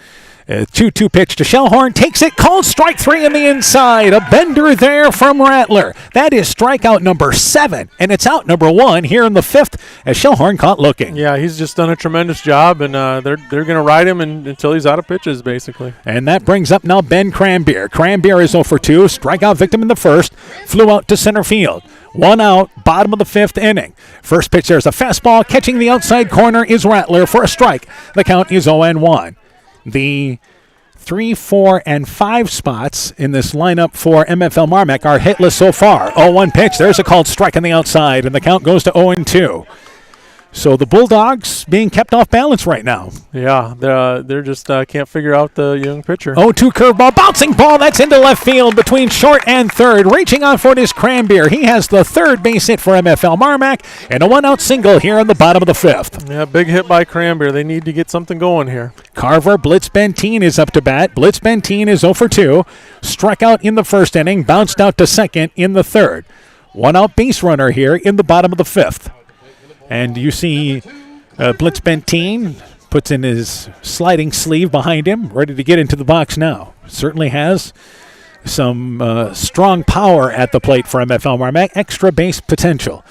a 2-2 pitch to Shellhorn. Takes it. Called strike 3 on the inside. A bender there from Rattler. That is strikeout number 7. And it's out number 1 here in the 5th as Shellhorn caught looking. Yeah, he's just done a tremendous job, and they're going to ride him until he's out of pitches, basically. And that brings up now Ben Cranbeer. Cranbeer is 0 for 2. Strikeout victim in the first. Flew out to center field. 1 out, bottom of the 5th inning. First pitch, there's a fastball. Catching the outside corner is Rattler for a strike. The count is 0-1. The 3, 4, and 5 spots in this lineup for MFL MarMac are hitless so far. 0-1 pitch. There's a called strike on the outside, and the count goes to 0-2. So the Bulldogs being kept off balance right now. Yeah, they're just can't figure out the young pitcher. 0-2 curveball, bouncing ball. That's into left field between short and third. Reaching on for it is Cranbeer. He has the third base hit for MFL MarMac and a 1-out single here in the bottom of the 5th. Yeah, big hit by Cranbeer. They need to get something going here. Carver Blitzbentine is up to bat. Blitzbentine is 0 for 2. Struck out in the first inning, bounced out to second in the third. 1-out base runner here in the bottom of the 5th. And you see Blitzbentine puts in his sliding sleeve behind him, ready to get into the box now. Certainly has some strong power at the plate for MFL MarMac. Extra base potential.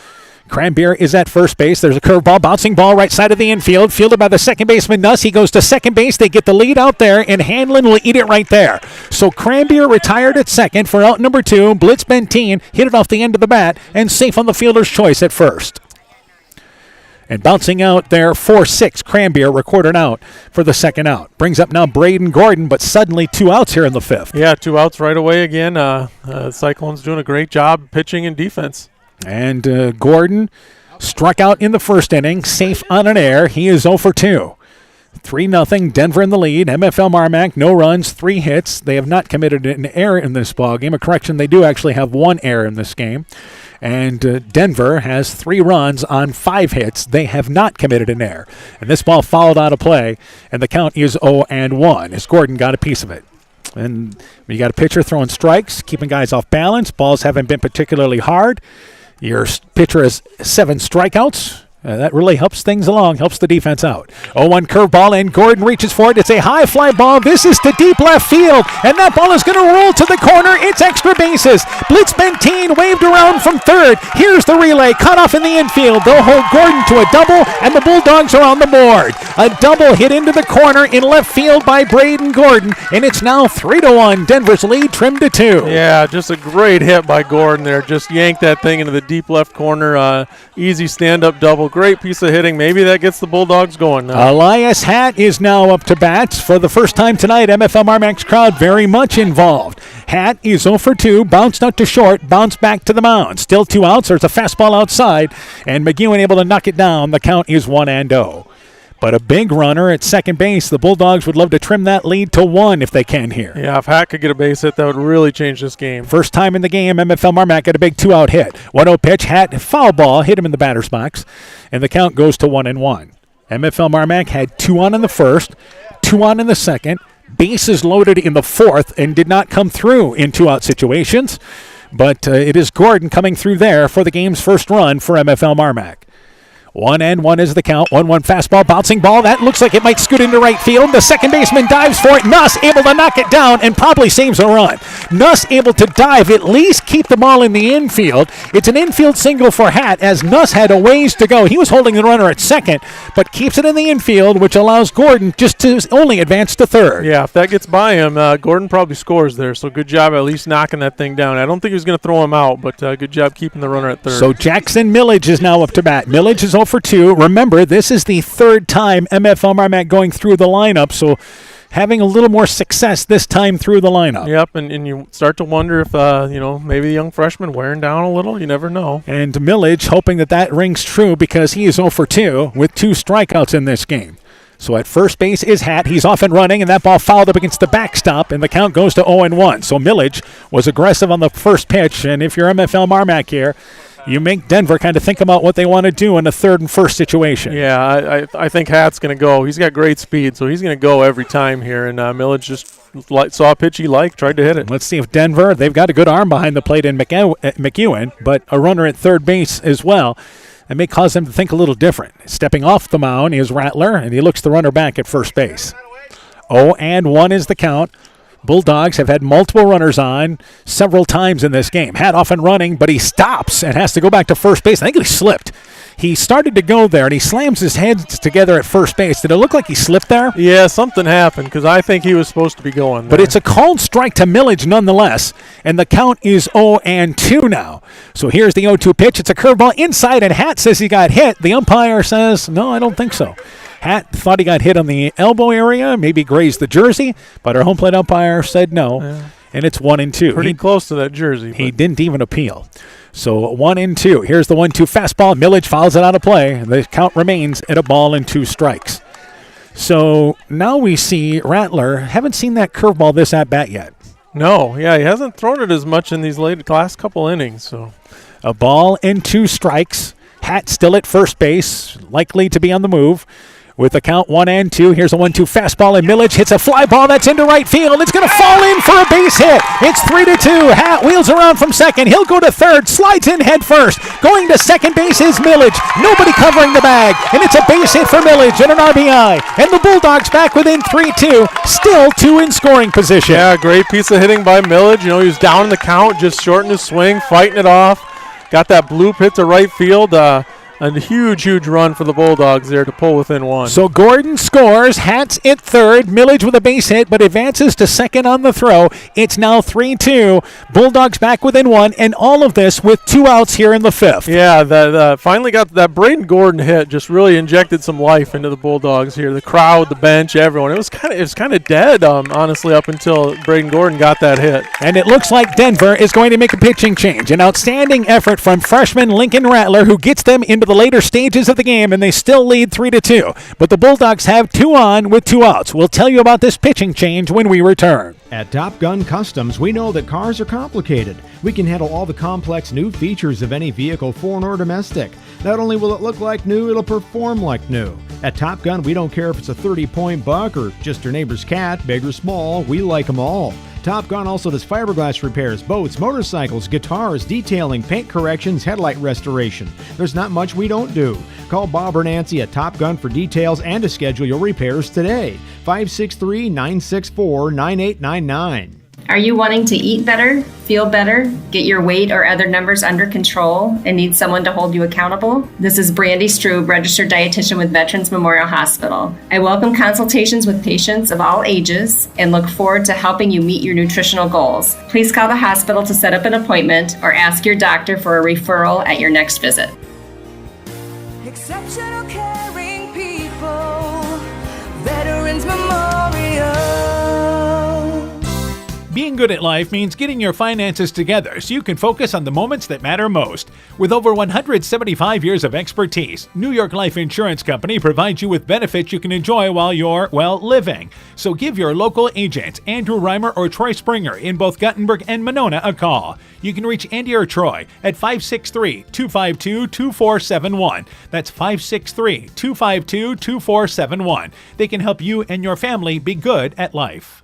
Cranbeer is at first base. There's a curveball, bouncing ball right side of the infield. Fielded by the second baseman, Nuss. He goes to second base. They get the lead out there, and Hanlon will eat it right there. So Cranbeer retired at second for out number 2. Blitzbentine hit it off the end of the bat and safe on the fielder's choice at first. And bouncing out there, 4-6, Cranbeer recorded out for the second out. Brings up now Braden Gordon, but suddenly 2 outs here in the 5th. Yeah, 2 outs right away again. Cyclones doing a great job pitching and defense. And Gordon struck out in the first inning, safe on an error. He is 0 for 2. 3-0, Denver in the lead. MFL MarMac, no runs, 3 hits. They have not committed an error in this ballgame. A correction, they do actually have 1 error in this game. And Denver has 3 runs on 5 hits. They have not committed an error. And this ball fouled out of play, and the count is 0-1 as Gordon got a piece of it. And when you got a pitcher throwing strikes, keeping guys off balance, balls haven't been particularly hard. Your pitcher has 7 strikeouts. That really helps things along, helps the defense out. 0-1 curveball, and Gordon reaches for it. It's a high fly ball. This is to deep left field, and that ball is going to roll to the corner. It's extra bases. Blitz Bentine waved around from third. Here's the relay, cut off in the infield. They'll hold Gordon to a double, and the Bulldogs are on the board. A double hit into the corner in left field by Braden Gordon, and it's now 3-1. Denver's lead trimmed to 2. Yeah, just a great hit by Gordon there. Just yanked that thing into the deep left corner. Easy stand-up double. Great piece of hitting. Maybe that gets the Bulldogs going now. Elias Hatt is now up to bat for the first time tonight. MFL MarMac's crowd very much involved. Hatt is 0 for 2, bounced out to short, bounced back to the mound. Still 2 outs. There's a fastball outside, and McEwen able to knock it down. The count is 1-0. But a big runner at second base. The Bulldogs would love to trim that lead to 1 if they can here. Yeah, if Hatt could get a base hit, that would really change this game. First time in the game, MFL MarMac got a big 2-out hit. 1-0 pitch, Hatt, foul ball, hit him in the batter's box, and the count goes to 1-1. MFL MarMac had 2 on in the first, 2 on in the second, bases loaded in the fourth, and did not come through in 2-out situations. But it is Gordon coming through there for the game's first run for MFL MarMac. 1-1 is the count. 1-1 fastball, bouncing ball. That looks like it might scoot into right field. The second baseman dives for it. Nuss able to knock it down and probably saves a run. Nuss able to dive, at least keep the ball in the infield. It's an infield single for Hatt as Nuss had a ways to go. He was holding the runner at second, but keeps it in the infield, which allows Gordon just to only advance to third. Yeah, if that gets by him, Gordon probably scores there. So good job at least knocking that thing down. I don't think he was going to throw him out, but good job keeping the runner at third. So Jackson Millage is now up to bat. Millage is 0 for 2. Remember, this is the third time MFL MarMac going through the lineup, so having a little more success this time through the lineup. Yep, and you start to wonder if, maybe the young freshman wearing down a little. You never know. And Millage hoping that rings true because he is 0 for 2 with 2 strikeouts in this game. So at first base is Hatt. He's off and running, and that ball fouled up against the backstop, and the count goes to 0-1. So Millage was aggressive on the first pitch, and if you're MFL MarMac here, you make Denver kind of think about what they want to do in a third and first situation. Yeah, I think Hatt's going to go. He's got great speed, so he's going to go every time here. And Millage just saw a pitch he liked, tried to hit it. Let's see if Denver, they've got a good arm behind the plate in McEwen, but a runner at third base as well. That may cause them to think a little different. Stepping off the mound is Rattler, and he looks the runner back at first base. 0-1 is the count. Bulldogs have had multiple runners on several times in this game. Hatt off and running, but he stops and has to go back to first base. I think he slipped. He started to go there, and he slams his hands together at first base. Did it look like he slipped there? Yeah, something happened because I think he was supposed to be going there. But it's a called strike to Millage nonetheless, and the count is 0-2 now. So here's the 0-2 pitch. It's a curveball inside, and Hatt says he got hit. The umpire says, no, I don't think so. Hatt thought he got hit on the elbow area, maybe grazed the jersey, but our home plate umpire said no, and it's 1-2. Pretty close to that jersey. He didn't even appeal. So 1-2. Here's the 1-2 fastball. Millage fouls it out of play. The count remains at 1-2 strikes. So now we see Rattler. Haven't seen that curveball this at-bat yet. No, yeah, he hasn't thrown it as much in these last couple innings. So 1-2 strikes. Hatt still at first base, likely to be on the move. With the count 1-2, here's a 1-2 fastball, and Millage hits a fly ball that's into right field. It's going to fall in for a base hit. It's 3-2. Hatt wheels around from second. He'll go to third, slides in head first. Going to second base is Millage. Nobody covering the bag, and it's a base hit for Millage and an RBI. And the Bulldogs back within 3-2, still 2 in scoring position. Yeah, great piece of hitting by Millage. He was down in the count, just shortened his swing, fighting it off. Got that bloop hit to right field. A huge run for the Bulldogs there to pull within 1. So Gordon scores. Hatt's at third. Millage with a base hit, but advances to second on the throw. It's now 3-2. Bulldogs back within 1, and all of this with 2 outs here in the 5th. Yeah, finally got that Braden Gordon hit. Just really injected some life into the Bulldogs here. The crowd, the bench, everyone. It was kind of dead, honestly, up until Braden Gordon got that hit. And it looks like Denver is going to make a pitching change. An outstanding effort from freshman Lincoln Rattler, who gets them into the later stages of the game, and they still lead 3-2. But the Bulldogs have 2 on with 2 outs. We'll tell you about this pitching change when we return. At Top Gun Customs, we know that cars are complicated. We can handle all the complex new features of any vehicle, foreign or domestic. Not only will it look like new, it'll perform like new. At Top Gun, we don't care if it's a 30-point buck or just your neighbor's cat, big or small, we like them all. Top Gun also does fiberglass repairs, boats, motorcycles, guitars, detailing, paint corrections, headlight restoration. There's not much we don't do. Call Bob or Nancy at Top Gun for details and to schedule your repairs today. 563-964-9899. Are you wanting to eat better, feel better, get your weight or other numbers under control, and need someone to hold you accountable? This is Brandy Strube, registered dietitian with Veterans Memorial Hospital. I welcome consultations with patients of all ages and look forward to helping you meet your nutritional goals. Please call the hospital to set up an appointment or ask your doctor for a referral at your next visit. Exceptional caring people, Veterans Memorial. Being good at life means getting your finances together so you can focus on the moments that matter most. With over 175 years of expertise, New York Life Insurance Company provides you with benefits you can enjoy while you're, living. So give your local agents, Andrew Reimer or Troy Springer in both Guttenberg and Monona, a call. You can reach Andy or Troy at 563-252-2471. That's 563-252-2471. They can help you and your family be good at life.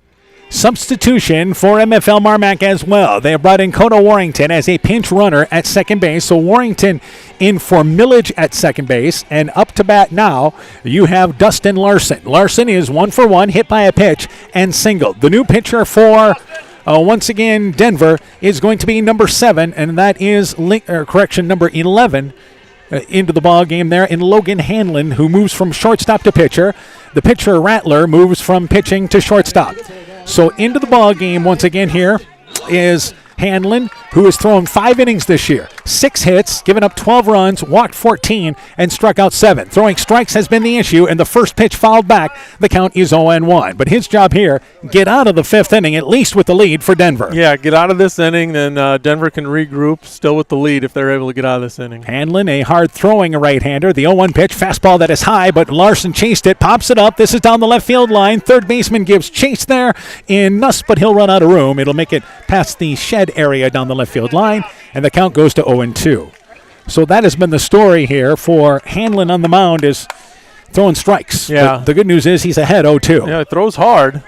Substitution for MFL MarMac as well. They have brought in Kono Warrington as a pinch runner at second base. So Warrington in for Millage at second base. And up to bat now, you have Dustin Larson. Larson is 1-for-1, hit by a pitch and singled. The new pitcher for, once again, Denver is going to be number 7, and that is, number 11. Into the ball game there in Logan Hanlon, who moves from shortstop to pitcher. The pitcher, Rattler, moves from pitching to shortstop. So into the ball game once again here is Hanlon, who has thrown 5 innings this year. 6 hits, given up 12 runs, walked 14, and struck out 7. Throwing strikes has been the issue, and the first pitch fouled back. The count is 0-1. But his job here, get out of the 5th inning, at least with the lead for Denver. Yeah, get out of this inning, then Denver can regroup, still with the lead if they're able to get out of this inning. Hanlon, a hard-throwing right-hander. The 0-1 pitch, fastball that is high, but Larson chased it, pops it up. This is down the left field line. Third baseman gives chase there in Nuss, but he'll run out of room. It'll make it past the shed area down the left field line, and the count goes to 0-2. So that has been the story here for Hanlon on the mound, is throwing strikes. Yeah. But the good news is he's ahead 0-2. Yeah, it throws hard.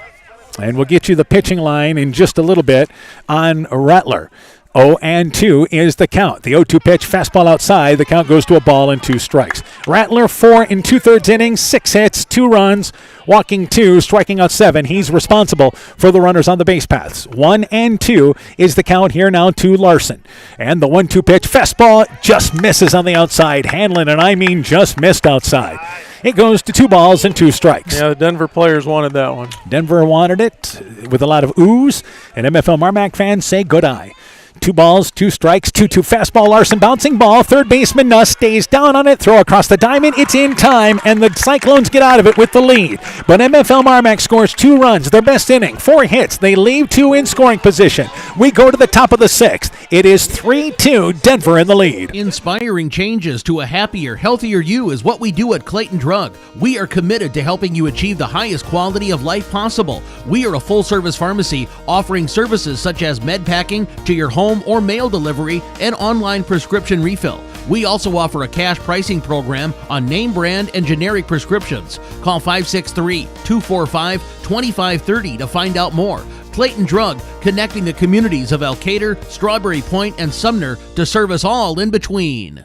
And we'll get you the pitching line in just a little bit on Rattler. 0-2 is the count. The 0-2 pitch, fastball outside. The count goes to a ball and 2 strikes. Rattler, 4 2/3 innings, 6 hits, 2 runs, walking 2, striking out 7. He's responsible for the runners on the base paths. 1-2 is the count here now to Larson. And the 1-2 pitch, fastball, just misses on the outside. Hanlon, and I mean just missed outside. It goes to 2 balls and 2 strikes. Yeah, the Denver players wanted that one. Denver wanted it with a lot of oohs, and MFL MarMac fans say good eye. 2 balls, 2 strikes, 2-2 fastball. Larson bouncing ball. Third baseman Nuss stays down on it. Throw across the diamond. It's in time, and the Cyclones get out of it with the lead. But MFL MarMac scores 2 runs, their best inning, 4 hits. They leave 2 in scoring position. We go to the top of the 6th. It is 3-2, Denver in the lead. Inspiring changes to a happier, healthier you is what we do at Clayton Drug. We are committed to helping you achieve the highest quality of life possible. We are a full-service pharmacy offering services such as med packing to your home or mail delivery and online prescription refill. We also offer a cash pricing program on name brand and generic prescriptions. Call 563-245-2530 to find out more. Clayton Drug, connecting the communities of Elkader, Strawberry Point, and Sumner to serve us all in between.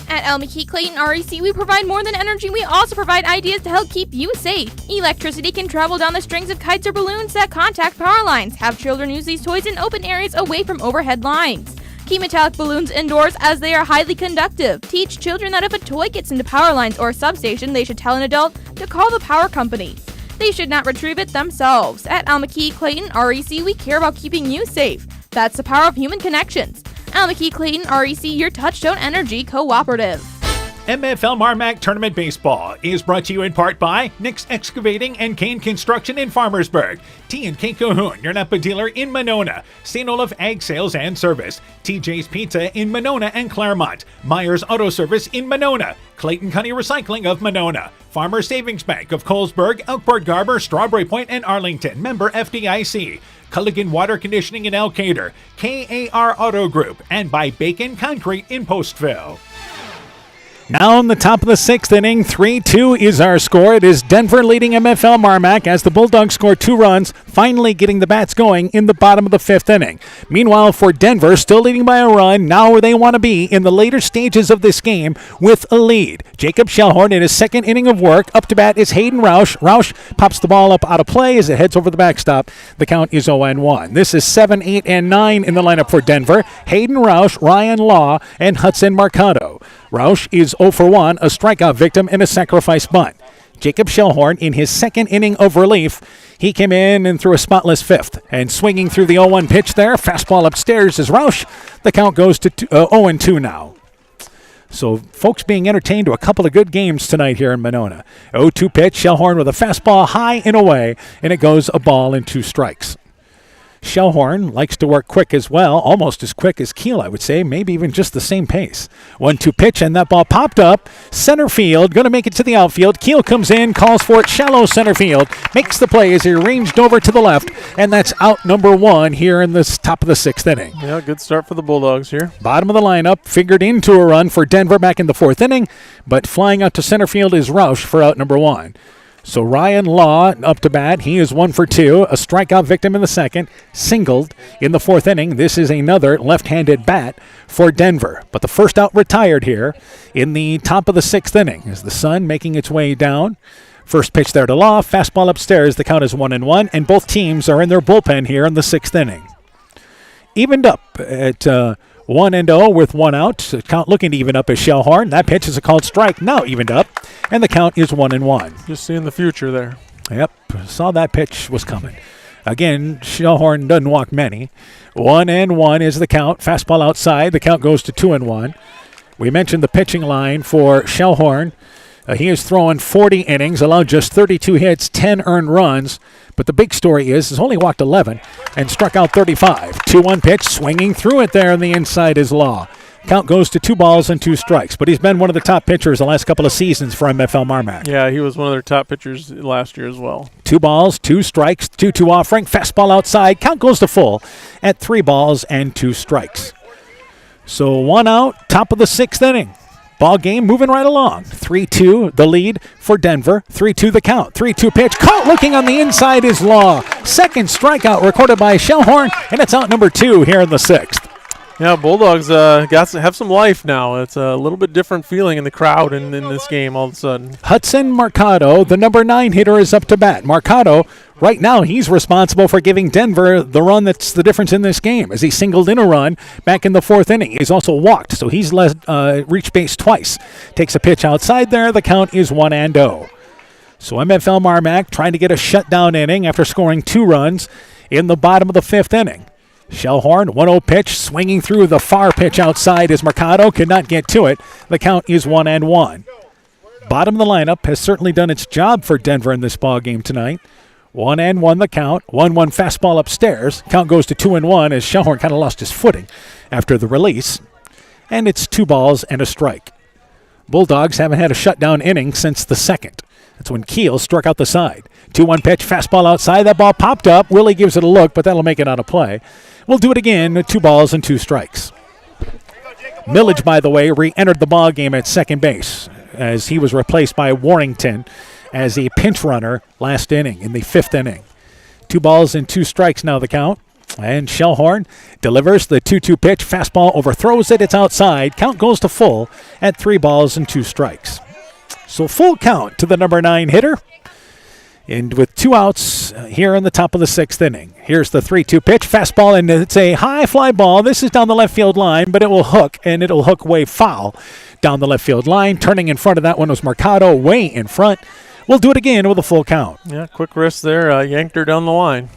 At El McKee Clayton REC, we provide more than energy. We also provide ideas to help keep you safe. Electricity can travel down the strings of kites or balloons that contact power lines. Have children use these toys in open areas away from overhead lines. Keep metallic balloons indoors as they are highly conductive. Teach children that if a toy gets into power lines or a substation, they should tell an adult to call the power company. They should not retrieve it themselves. At El McKee Clayton REC, we care about keeping you safe. That's the power of human connections. El McKee Clayton REC, your Touchstone Energy Cooperative. MFL MarMac Tournament Baseball is brought to you in part by Nick's Excavating and Kane Construction in Farmersburg, T&K Cahoon, your Napa dealer in Monona, St. Olaf Ag Sales and Service, TJ's Pizza in Monona and Claremont, Myers Auto Service in Monona, Clayton County Recycling of Monona, Farmer Savings Bank of Colesburg, Elkport Garber, Strawberry Point, and Arlington, member FDIC, Culligan Water Conditioning in Elkader, KAR Auto Group, and by Bacon Concrete in Postville. Now in the top of the 6th inning, 3-2 is our score. It is Denver leading MFL MarMac as the Bulldogs score 2 runs, finally getting the bats going in the bottom of the 5th inning. Meanwhile, for Denver, still leading by a run, now where they want to be in the later stages of this game with a lead. Jacob Shellhorn in his 2nd inning of work. Up to bat is Hayden Roush. Roush pops the ball up out of play as it heads over the backstop. The count is 0-1. This is 7, 8, and 9 in the lineup for Denver. Hayden Roush, Ryan Law, and Hudson Mercado. Roush is 0 for 1, a strikeout victim, and a sacrifice bunt. Jacob Shellhorn in his 2nd inning of relief. He came in and threw a spotless 5th. And swinging through the 0-1 pitch there, fastball upstairs is Roush. The count goes to 0-2 now. So folks being entertained to a couple of good games tonight here in Monona. 0-2 pitch, Shellhorn with a fastball high and away, and it goes a ball and 2 strikes. Shellhorn likes to work quick as well, almost as quick as Keel, I would say, maybe even just the same pace. 1-2 pitch, and that ball popped up. Center field, going to make it to the outfield. Keel comes in, calls for it, shallow center field, makes the play as he ranged over to the left, and that's out number 1 here in this top of the 6th inning. Yeah, good start for the Bulldogs here. Bottom of the lineup, figured into a run for Denver back in the 4th inning, but flying out to center field is Roush for out number 1. So Ryan Law up to bat. He is 1 for 2, a strikeout victim in the 2nd, singled in the 4th inning. This is another left-handed bat for Denver. But the first out retired here in the top of the 6th inning as the sun making its way down. First pitch there to Law, fastball upstairs. The count is 1-1, and both teams are in their bullpen here in the 6th inning. Evened up at 1-0 with 1 out. Count looking to even up as Shellhorn. That pitch is a called strike, now evened up, and the count is 1-1. Just seeing the future there. Yep, saw that pitch was coming. Again, Shellhorn doesn't walk many. 1-1 is the count. Fastball outside. The count goes to 2-1. We mentioned the pitching line for Shellhorn. He is throwing 40 innings, allowed just 32 hits, 10 earned runs. But the big story is he's only walked 11 and struck out 35. 2-1 pitch, swinging through it there on the inside is Law. Count goes to 2 balls and 2 strikes. But he's been one of the top pitchers the last couple of seasons for MFL MarMac. Yeah, he was one of their top pitchers last year as well. 2 balls, 2 strikes, 2-2 offering, fastball outside. Count goes to full at 3 balls and 2 strikes. So 1 out, top of the 6th inning. Ball game moving right along. 3-2 the lead for Denver. 3-2 the count. 3-2 pitch. Caught looking on the inside is Law. 2nd strikeout recorded by Shellhorn, and it's out number 2 here in the 6th. Yeah, Bulldogs have some life now. It's a little bit different feeling in the crowd in this game all of a sudden. Hudson Mercado, the number 9 hitter, is up to bat. Mercado, right now, he's responsible for giving Denver the run that's the difference in this game, as he singled in a run back in the 4th inning. He's also walked, so he's reached base twice. Takes a pitch outside there. The count is 1-0. So MFL MarMac trying to get a shutdown inning after scoring 2 runs in the bottom of the 5th inning. Shellhorn, 1-0 pitch, swinging through the far pitch outside as Mercado could not get to it. The count is 1-1. Bottom of the lineup has certainly done its job for Denver in this ball game tonight. 1-1 the count. 1-1 fastball upstairs. Count goes to 2-1 as Shellhorn kind of lost his footing after the release. And it's 2 balls and a strike. Bulldogs haven't had a shutdown inning since the 2nd. That's when Keel struck out the side. 2-1 pitch, fastball outside. That ball popped up. Willie gives it a look, but that'll make it out of play. We'll do it again, 2 balls and 2 strikes. Millage, by the way, re-entered the ball game at second base as he was replaced by Warrington as a pinch runner last inning in the 5th inning. 2 balls and 2 strikes now the count. And Shellhorn delivers the 2-2 pitch. Fastball overthrows it. It's outside. Count goes to full at 3 balls and 2 strikes. So full count to the number 9 hitter. And with 2 outs here in the top of the 6th inning. Here's the 3-2 pitch. Fastball, and it's a high fly ball. This is down the left field line, but it will hook, and it'll hook way foul down the left field line. Turning in front of that one was Mercado, way in front. We'll do it again with a full count. Yeah, quick wrist there. Yanked her down the line.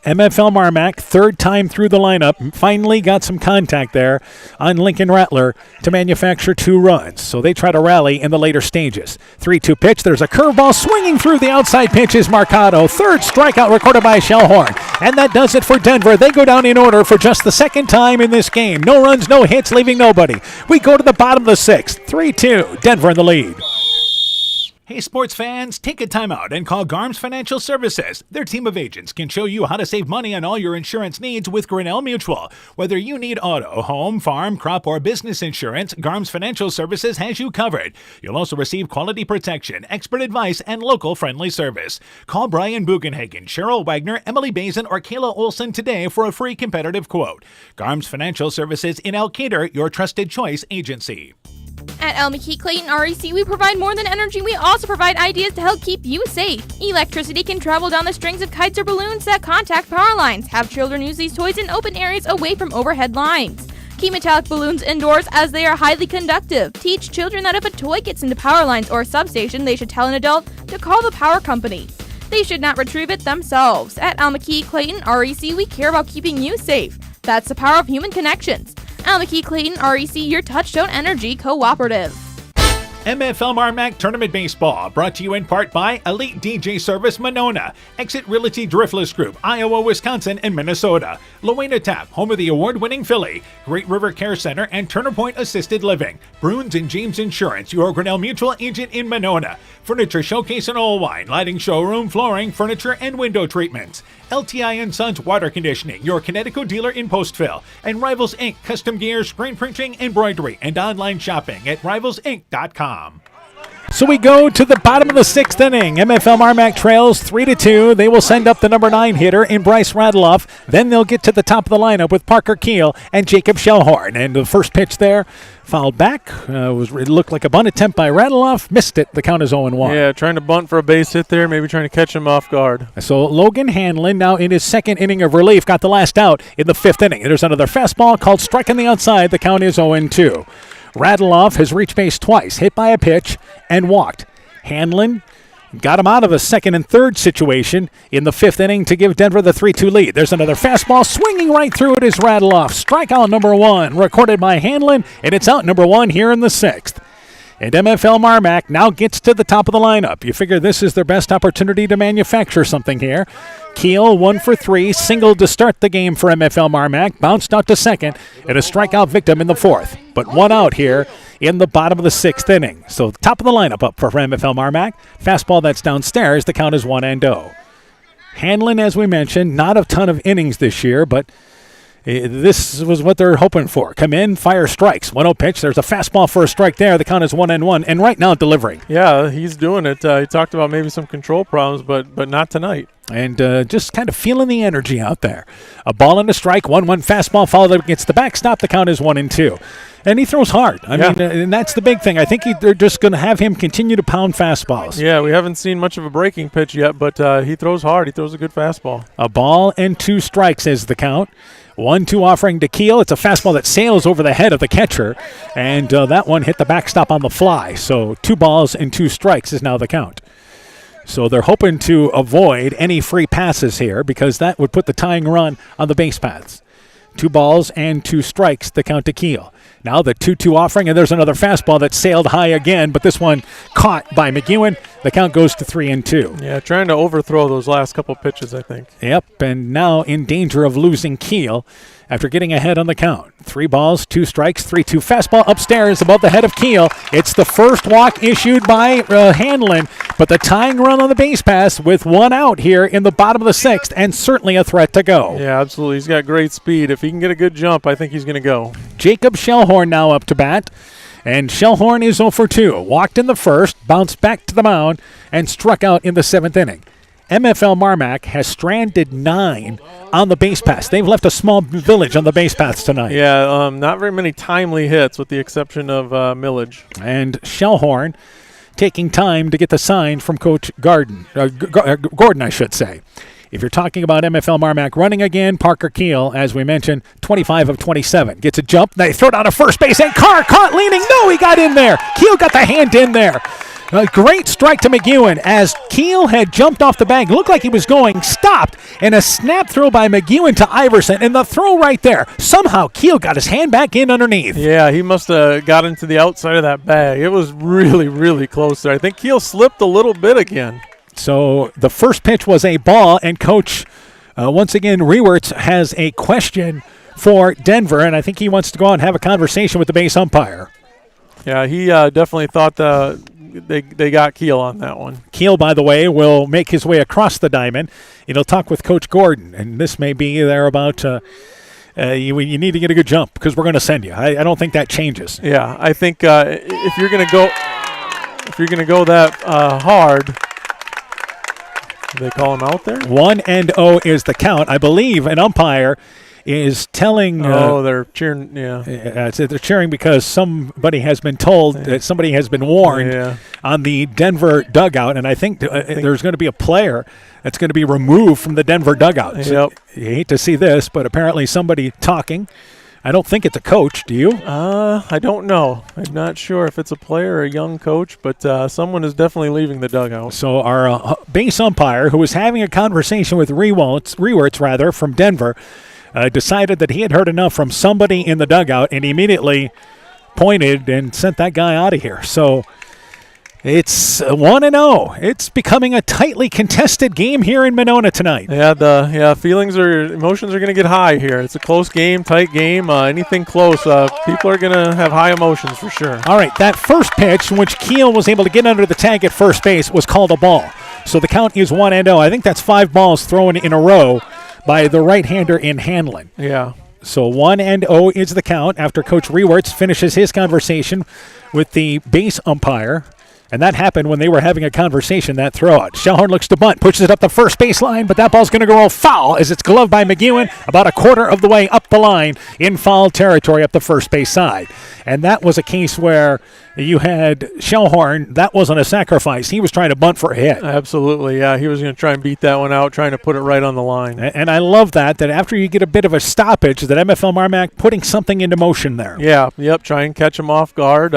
MFL MarMac, 3rd time through the lineup, finally got some contact there on Lincoln Rattler to manufacture 2 runs. So they try to rally in the later stages. 3-2 pitch. There's a curveball swinging through the outside pitch is Mercado. 3rd strikeout recorded by Shellhorn. And that does it for Denver. They go down in order for just the 2nd time in this game. No runs, no hits, leaving nobody. We go to the bottom of the 6th. 3-2. Denver in the lead. Hey, sports fans, take a time out and call Garms Financial Services. Their team of agents can show you how to save money on all your insurance needs with Grinnell Mutual. Whether you need auto, home, farm, crop, or business insurance, Garms Financial Services has you covered. You'll also receive quality protection, expert advice, and local friendly service. Call Brian Bugenhagen, Cheryl Wagner, Emily Bazin, or Kayla Olson today for a free competitive quote. Garms Financial Services in Elkader, your trusted choice agency. At El McKee Clayton REC, we provide more than energy. We also provide ideas to help keep you safe. Electricity can travel down the strings of kites or balloons that contact power lines. Have children use these toys in open areas away from overhead lines. Keep metallic balloons indoors as they are highly conductive. Teach children that if a toy gets into power lines or a substation, they should tell an adult to call the power company. They should not retrieve it themselves. At El McKee Clayton REC, we care about keeping you safe. That's the power of human connections. El McKee Clayton REC, your Touchstone Energy Cooperative. MFL MarMac Tournament Baseball, brought to you in part by Elite DJ Service Monona, Exit Realty Driftless Group, Iowa, Wisconsin, and Minnesota, Loena Tap, home of the award-winning Philly, Great River Care Center, and Turner Point Assisted Living, Bruins and James Insurance, your Grinnell Mutual agent in Monona, Furniture Showcase and Oilwine, Lighting Showroom, Flooring, Furniture, and Window Treatments, LTI & Sons Water Conditioning, your Connecticut dealer in Postville, and Rivals Inc. Custom Gear, Screen Printing, Embroidery, and online shopping at rivalsinc.com. So we go to the bottom of the sixth inning. MFL MarMac trails 3-2. They will send up the number 9 hitter in Bryce Radeloff. Then they'll get to the top of the lineup with Parker Keel and Jacob Shellhorn. And the first pitch there fouled back. It looked like a bunt attempt by Radeloff. Missed it. The count is 0-1. Yeah, trying to bunt for a base hit there, maybe trying to catch him off guard. So Logan Hanlon now in his second inning of relief got the last out in the fifth inning. There's another fastball called strike on the outside. The count is 0-2. Radeloff has reached base twice, hit by a pitch, and walked. Hanlon got him out of a second and third situation in the fifth inning to give Denver the 3-2 lead. There's another fastball swinging right through it is Radeloff. Strikeout number 1 recorded by Hanlon, and it's out number 1 here in the sixth. And MFL MarMac now gets to the top of the lineup. You figure this is their best opportunity to manufacture something here. Keel 1 for 3, singled to start the game for MFL MarMac, bounced out to second, and a strikeout victim in the fourth. But one out here in the bottom of the sixth inning. So top of the lineup up for MFL MarMac. Fastball that's downstairs. The count is 1-0. Hanlon, as we mentioned, not a ton of innings this year, but this was what they're hoping for. Come in, fire strikes. 1-0 pitch. There's a fastball for a strike there. The count is 1-1, and right now delivering. Yeah, he's doing it. He talked about maybe some control problems, but not tonight. And just kind of feeling the energy out there. A ball and a strike, 1-1 fastball followed up against the backstop. The count is 1-2. And he throws hard. I mean, and that's the big thing. I think they're just going to have him continue to pound fastballs. Yeah, we haven't seen much of a breaking pitch yet, but he throws hard. He throws a good fastball. A ball and 2 strikes is the count. 1-2 offering to Keel. It's a fastball that sails over the head of the catcher, and that one hit the backstop on the fly. So 2 balls and 2 strikes is now the count. So they're hoping to avoid any free passes here because that would put the tying run on the base paths. 2 balls and 2 strikes, the count to Keel. Now the 2-2 offering, and there's another fastball that sailed high again, but this one caught by McEwen. The count goes to 3-2. Yeah, trying to overthrow those last couple pitches, I think. Yep, and now in danger of losing Keel after getting ahead on the count. 3 balls, 2 strikes, 3-2 fastball upstairs above the head of Keel. It's the first walk issued by Hanlon, but the tying run on the base pass with 1 out here in the bottom of the sixth, and certainly a threat to go. Yeah, absolutely. He's got great speed. If he can get a good jump, I think he's going to go. Jacob Shellhorn now up to bat. And Shellhorn is 0 for 2. Walked in the first, bounced back to the mound, and struck out in the 7th inning. MFL MarMac has stranded 9 on the base paths. They've left a small village on the base paths tonight. Yeah, not very many timely hits with the exception of Millage. And Shellhorn taking time to get the sign from Coach Gordon, I should say. If you're talking about MFL MarMac running again, Parker Keel, as we mentioned, 25 of 27. Gets a jump. They throw down to first base, and Carr caught leaning. No, he got in there. Keel got the hand in there. A great strike to McEwen as Keel had jumped off the bag. Looked like he was going, stopped, and a snap throw by McEwen to Iverson, and the throw right there. Somehow Keel got his hand back in underneath. Yeah, he must have got into the outside of that bag. It was really, really close there. I think Keel slipped a little bit again. So the first pitch was a ball, and Coach, once again, Rewerts has a question for Denver, and I think he wants to go out and have a conversation with the base umpire. Yeah, he definitely thought they got Keel on that one. Keel, by the way, will make his way across the diamond. He'll talk with Coach Gordon, and this may be there about you need to get a good jump because we're going to send you. I don't think that changes. Yeah, I think if you're going to go that hard, they call him out there. 1-0 is the count. I believe an umpire is telling. They're cheering. Yeah, they're cheering because somebody has been told that somebody has been warned on the Denver dugout, and I think there's going to be a player that's going to be removed from the Denver dugout. So you hate to see this, but apparently somebody talking. I don't think it's a coach. Do you? I don't know. I'm not sure if it's a player or a young coach, but someone is definitely leaving the dugout. So our base umpire, who was having a conversation with Rewerts from Denver, decided that he had heard enough from somebody in the dugout and immediately pointed and sent that guy out of here. So it's 1-0. It's becoming a tightly contested game here in Monona tonight. Yeah, emotions are going to get high here. It's a close game, tight game. Anything close, people are going to have high emotions for sure. All right, that first pitch in which Keel was able to get under the tag at first base was called a ball. So the count is 1-0. I think that's 5 balls thrown in a row by the right-hander in Hanlon. Yeah. So 1-0 is the count after Coach Rewerts finishes his conversation with the base umpire. And that happened when they were having a conversation, that throw-out. Shellhorn looks to bunt, pushes it up the first baseline, but that ball's going to go foul as it's gloved by McEwen about a quarter of the way up the line in foul territory up the first base side. And that was a case where you had Shellhorn. That wasn't a sacrifice. He was trying to bunt for a hit. Absolutely, yeah. He was going to try and beat that one out, trying to put it right on the line. And I love that after you get a bit of a stoppage, that MFL MarMac putting something into motion there. Yeah, try and catch him off guard.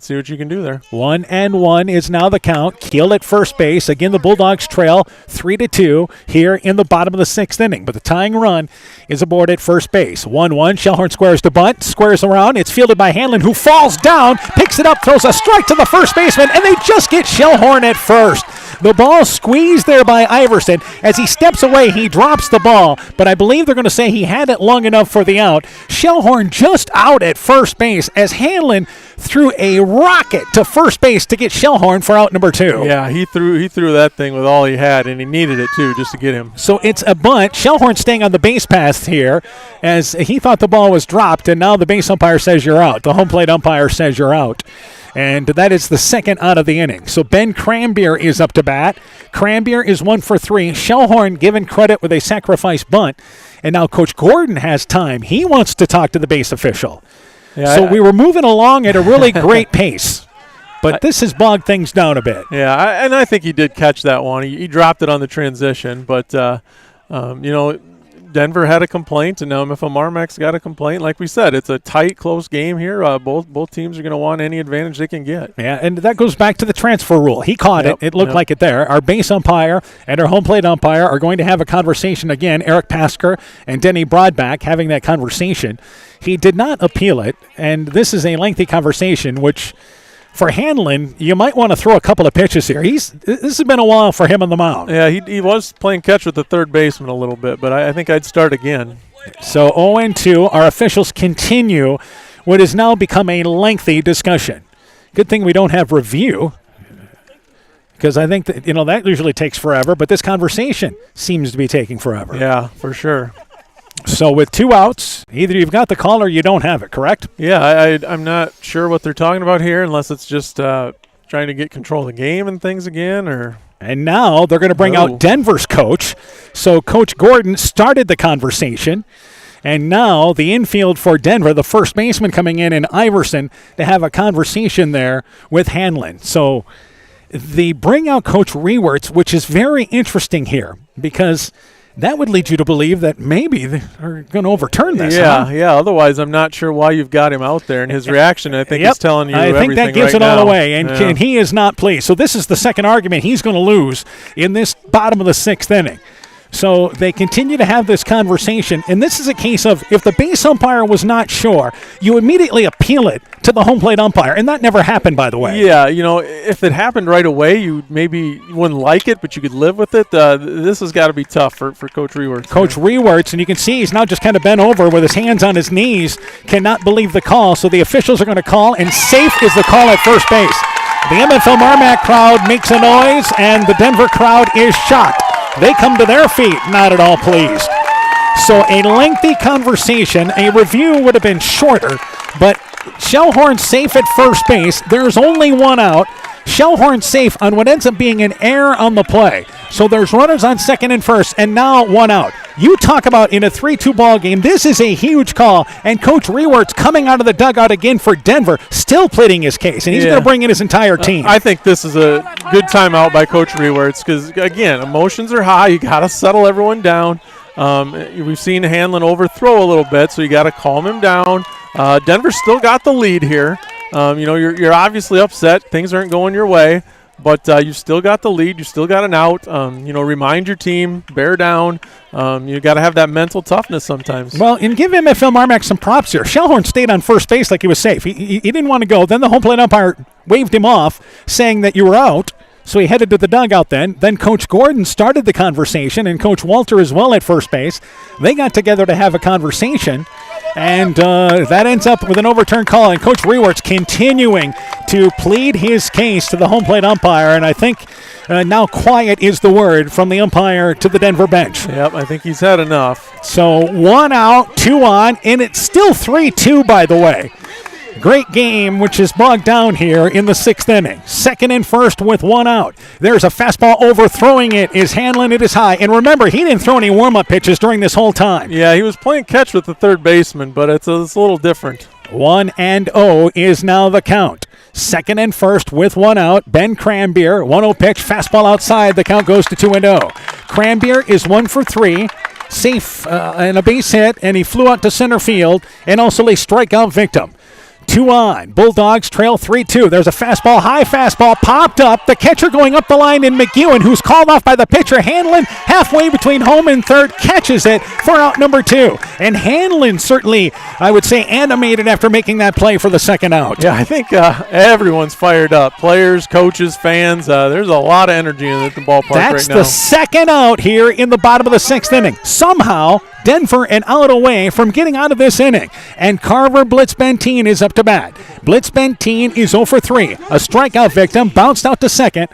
See what you can do there. 1-1 is now the count. Keel at first base. Again, the Bulldogs trail 3-2 here in the bottom of the 6th inning. But the tying run is aboard at first base. 1-1. Shellhorn squares to bunt. Squares around. It's fielded by Hanlon, who falls down, picks it up, throws a strike to the first baseman, and they just get Shellhorn at first. The ball squeezed there by Iverson. As he steps away, he drops the ball, but I believe they're going to say he had it long enough for the out. Shellhorn just out at first base as Hanlon threw a rocket to first base to get Shellhorn for out number 2. Yeah, he threw that thing with all he had, and he needed it too just to get him. So it's a bunt. Shellhorn staying on the base path here as he thought the ball was dropped, and now the base umpire says you're out. The home plate umpire says you're out. And that is the second out of the inning. So Ben Crambier is up to bat. Crambier is 1 for 3. Shellhorn given credit with a sacrifice bunt. And now Coach Gordon has time. He wants to talk to the base official. Yeah, so we were moving along at a really great pace. But this has bogged things down a bit. Yeah, and I think he did catch that one. He dropped it on the transition. But, Denver had a complaint, and now MFL MarMac's got a complaint. Like we said, it's a tight, close game here. Both teams are going to want any advantage they can get. Yeah, and that goes back to the transfer rule. He caught it. It looked like it there. Our base umpire and our home plate umpire are going to have a conversation again. Eric Pasker and Denny Broadback having that conversation. He did not appeal it, and this is a lengthy conversation, which for Hanlon, you might want to throw a couple of pitches here. This has been a while for him on the mound. Yeah, he was playing catch with the third baseman a little bit, but I think I'd start again. So 0-2, our officials continue what has now become a lengthy discussion. Good thing we don't have review, because I think that that usually takes forever, but this conversation seems to be taking forever. Yeah, for sure. So with 2 outs, either you've got the call or you don't have it, correct? Yeah, I'm not sure what they're talking about here, unless it's just trying to get control of the game and things again. And now they're going to bring out Denver's coach. So Coach Gordon started the conversation, and now the infield for Denver, the first baseman coming in Iverson, to have a conversation there with Hanlon. So they bring out Coach Rewerts, which is very interesting here, because that would lead you to believe that maybe they're going to overturn this. Yeah. Otherwise, I'm not sure why you've got him out there. And his reaction, I think, is telling you everything. I think that gives right it all now. away. And he is not pleased. So this is the second argument he's going to lose in this bottom of the 6th inning. So they continue to have this conversation, and this is a case of if the base umpire was not sure, you immediately appeal it to the home plate umpire, and that never happened, by the way. Yeah, if it happened right away, you wouldn't like it, but you could live with it. This has got to be tough for Coach Rewerts. Coach Rewerts, and you can see he's now just kind of bent over with his hands on his knees, cannot believe the call, so the officials are going to call, and safe is the call at first base. The MFL MarMac crowd makes a noise, and the Denver crowd is shocked. They come to their feet, not at all pleased. So a lengthy conversation, a review would have been shorter, but Shellhorn safe at first base. There's only one out. Shellhorn safe on what ends up being an error on the play. So there's runners on second and first, and now one out. You talk about in a 3-2 ball game, this is a huge call, and Coach Rewert's coming out of the dugout again for Denver, still pleading his case, and he's going to bring in his entire team. I think this is a good timeout by Coach Rewert's because, again, emotions are high. You got to settle everyone down. We've seen Hanlon overthrow a little bit, so you got to calm him down. Denver's still got the lead here. You're obviously upset. Things aren't going your way, but you still got the lead. You still got an out. Remind your team, bear down. You got to have that mental toughness sometimes. Well, and give MFL MarMac some props here. Shellhorn stayed on first base like he was safe. He didn't want to go. Then the home plate umpire waved him off, saying that you were out. So he headed to the dugout then. Then Coach Gordon started the conversation, and Coach Walter as well at first base. They got together to have a conversation, and that ends up with an overturned call. And Coach Rewert's continuing to plead his case to the home plate umpire, and I think now quiet is the word from the umpire to the Denver bench. Yep, I think he's had enough. So one out, two on, and it's still 3-2, by the way. Great game, which is bogged down here in the sixth inning. Second and first with one out. There's a fastball overthrowing it. Is Hanlon? It is high. And remember, he didn't throw any warm-up pitches during this whole time. Yeah, he was playing catch with the third baseman, but it's a little different. 1-0 is now the count. Second and first with one out. Ben Cranbeer, 1-0 pitch, fastball outside. The count goes to 2-0. Cranbeer is 1 for 3. Safe and a base hit, and he flew out to center field and also a strikeout victim. 2 on. Bulldogs trail 3-2. There's a fastball, high fastball, popped up. The catcher going up the line in McEwen, who's called off by the pitcher. Hanlon, halfway between home and third, catches it for out number 2. And Hanlon certainly, I would say, animated after making that play for the second out. Yeah, I think everyone's fired up. Players, coaches, fans. There's a lot of energy in the ballpark right now. That's the second out here in the bottom of the sixth inning. Somehow, Denver an out away from getting out of this inning. And Carver Blitz-Benteen is up to bat. Blitz-Benteen is 0 for 3. A strikeout victim, bounced out to second,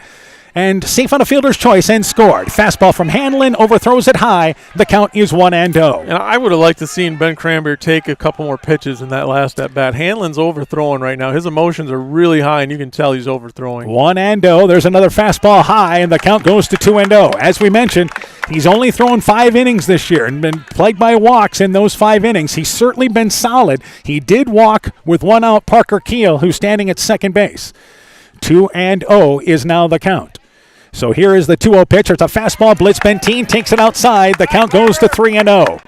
and safe on a fielder's choice and scored. Fastball from Hanlon, overthrows it high. The count is 1-0. And I would have liked to seen Ben Cranbeer take a couple more pitches in that last at bat. Hanlon's overthrowing right now. His emotions are really high, and you can tell he's overthrowing. 1-0. There's another fastball high, and the count goes to 2-0. As we mentioned, he's only thrown 5 innings this year and been plagued by walks in those 5 innings. He's certainly been solid. He did walk with one out Parker Keel, who's standing at second base. 2-0 is now the count. So here is the 2-0 pitch. It's a fastball. Blitz-Benteen takes it outside. The count goes to 3-0.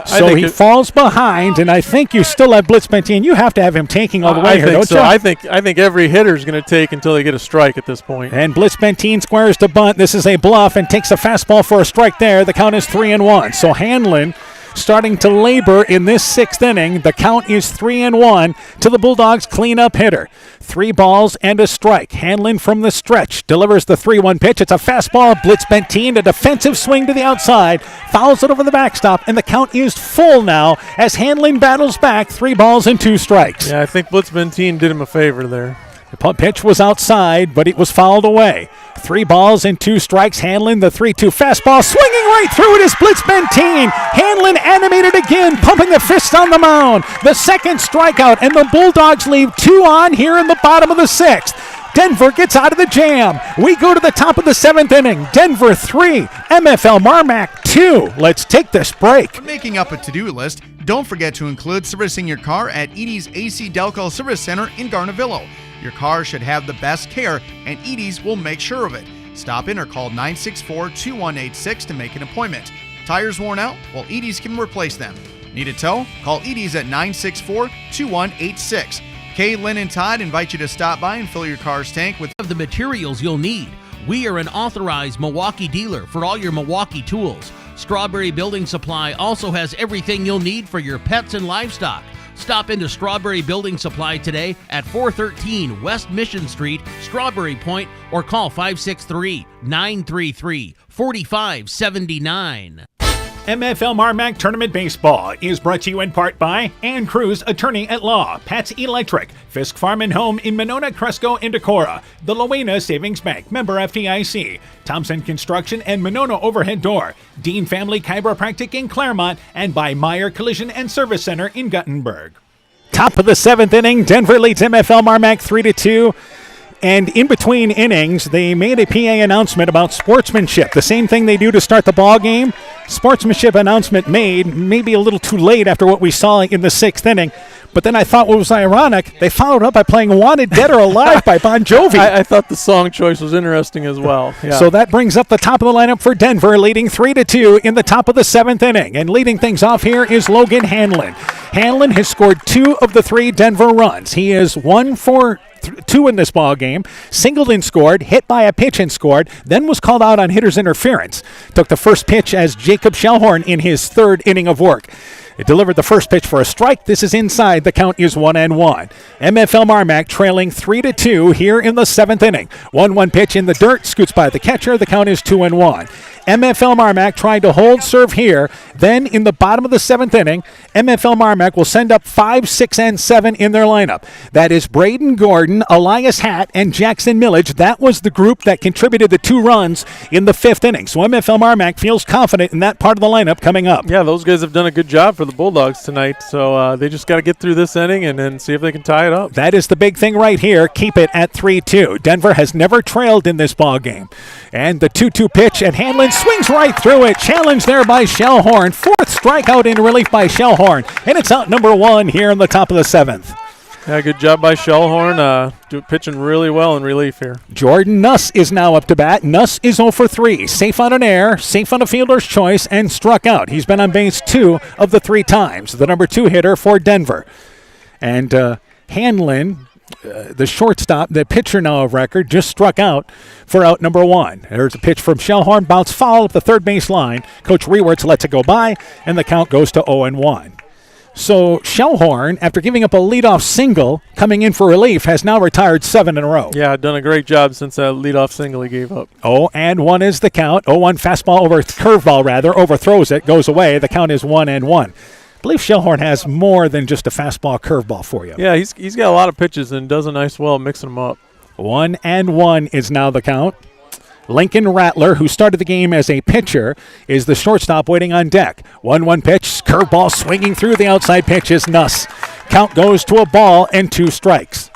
So he falls behind, and I think you still have Blitz-Benteen. You have to have him taking all the way here, don't you? I think every hitter is going to take until they get a strike at this point. And Blitz-Benteen squares to bunt. This is a bluff and takes a fastball for a strike there. The count is 3-1. So Hanlon starting to labor in this sixth inning. The count is 3-1 to the Bulldogs' cleanup hitter. 3 balls and a strike. Hanlon from the stretch delivers the 3-1 pitch. It's a fastball. Blitz-Benteen, a defensive swing to the outside, fouls it over the backstop, and the count is full now as Hanlon battles back. 3 balls and 2 strikes. Yeah, I think Blitz-Benteen did him a favor there. The pitch was outside, but it was fouled away. 3 balls and 2 strikes. Hanlon, the 3-2 fastball, swinging right through it is Blitz-Benteen. Hanlon animated again, pumping the fist on the mound. The second strikeout, and the Bulldogs leave 2 on here in the bottom of the 6th. Denver gets out of the jam. We go to the top of the 7th inning. Denver 3, MFL MarMac 2. Let's take this break. When making up a to-do list, don't forget to include servicing your car at Edie's AC Delco Service Center in Garnavillo. Your car should have the best care, and Edie's will make sure of it. Stop in or call 964-2186 to make an appointment. Tires worn out? Well, Edie's can replace them. Need a tow? Call Edie's at 964-2186. Kay, Lynn, and Todd invite you to stop by and fill your car's tank with the materials you'll need. We are an authorized Milwaukee dealer for all your Milwaukee tools. Strawberry Building Supply also has everything you'll need for your pets and livestock. Stop into Strawberry Building Supply today at 413 West Mission Street, Strawberry Point, or call 563-933-4579. MFL MarMac Tournament Baseball is brought to you in part by Ann Cruz, Attorney at Law, Pat's Electric, Fisk Farm and Home in Monona, Cresco, and Decorah, the Loena Savings Bank, member FDIC, Thompson Construction and Monona Overhead Door, Dean Family Chiropractic in Claremont, and by Meyer Collision and Service Center in Guttenberg. Top of the 7th inning, Denver leads MFL MarMac 3-2. And in between innings, they made a PA announcement about sportsmanship. The same thing they do to start the ball game. Sportsmanship announcement made, maybe a little too late after what we saw in the 6th inning. But then I thought what was ironic, they followed up by playing Wanted Dead or Alive by Bon Jovi. I thought the song choice was interesting as well. Yeah. So that brings up the top of the lineup for Denver, leading 3-2 in the top of the 7th inning. And leading things off here is Logan Hanlon. Hanlon has scored 2 of the 3 Denver runs. He is 1 for 2 in this ball game, singled and scored, hit by a pitch and scored, then was called out on hitter's interference. Took the first pitch as Jacob Shellhorn in his 3rd inning of work. It delivered the first pitch for a strike. This is inside. The count is 1-1. MFL MarMac trailing 3-2 here in the 7th inning. 1-1 pitch in the dirt, scoots by the catcher. The count is 2-1. MFL MarMac tried to hold serve here. Then in the bottom of the 7th inning, MFL MarMac will send up 5, 6, and 7 in their lineup. That is Braden Gordon, Elias Hatt, and Jackson Millage. That was the group that contributed the 2 runs in the 5th inning. So MFL MarMac feels confident in that part of the lineup coming up. Yeah, those guys have done a good job for the Bulldogs tonight. So they just got to get through this inning and then see if they can tie it up. That is the big thing right here. Keep it at 3-2. Denver has never trailed in this ball game. And the 2-2 pitch, and Hanlon swings right through it. Challenged there by Shellhorn. 4th strikeout in relief by Shellhorn. And it's out number 1 here in the top of the 7th. Yeah, good job by Shellhorn. Pitching really well in relief here. Jordan Nuss is now up to bat. Nuss is 0 for 3. Safe on an error, safe on a fielder's choice, and struck out. He's been on base 2 of the 3 times. The number 2 hitter for Denver. And Hanlon, the shortstop, the pitcher now of record, just struck out for out number 1. There's a pitch from Shellhorn, bounce foul up the third base line. Coach Rewerts lets it go by, and the count goes to 0-1. So Shellhorn, after giving up a leadoff single, coming in for relief, has now retired 7 in a row. Yeah, done a great job since that leadoff single he gave up. 0-1 is the count. 0-1 fastball curveball overthrows it, goes away. The count is 1-1. I believe Shellhorn has more than just a fastball curveball for you. Yeah, he's got a lot of pitches and does a nice well mixing them up. 1-1 is now the count. Lincoln Rattler, who started the game as a pitcher, is the shortstop waiting on deck. 1-1 pitch, curveball swinging through the outside pitch is Nuss. Count goes to a ball and 2 strikes.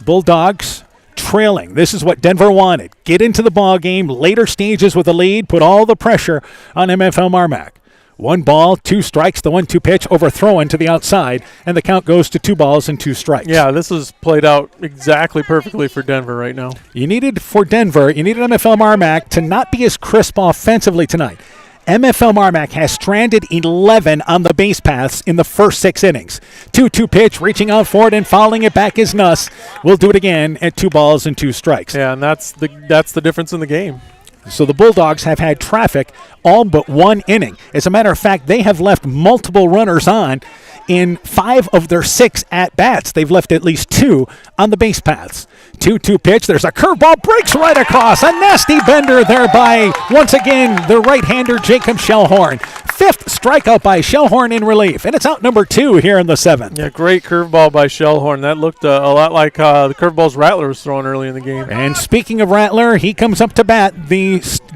Bulldogs trailing. This is what Denver wanted. Get into the ball game, later stages with a lead, put all the pressure on MFL MarMac. 1 ball, 2 strikes, the 1-2 pitch overthrown to the outside, and the count goes to 2 balls and 2 strikes. Yeah, this is played out exactly perfectly for Denver right now. You needed MFL MarMac to not be as crisp offensively tonight. MFL MarMac has stranded 11 on the base paths in the first 6 innings. 2-2 pitch, reaching out for it and fouling it back is Nuss. We'll do it again at 2 balls and 2 strikes. Yeah, and that's the difference in the game. So the Bulldogs have had traffic all but 1 inning. As a matter of fact, they have left multiple runners on in 5 of their 6 at-bats. They've left at least 2 on the base paths. 2-2 pitch. There's a curveball. Breaks right across. A nasty bender there by, once again, the right-hander Jacob Shellhorn. 5th strikeout by Shellhorn in relief. And it's out number 2 here in the 7th. Yeah, great curveball by Shellhorn. That looked a lot like the curveballs Rattler was throwing early in the game. And speaking of Rattler, he comes up to bat, the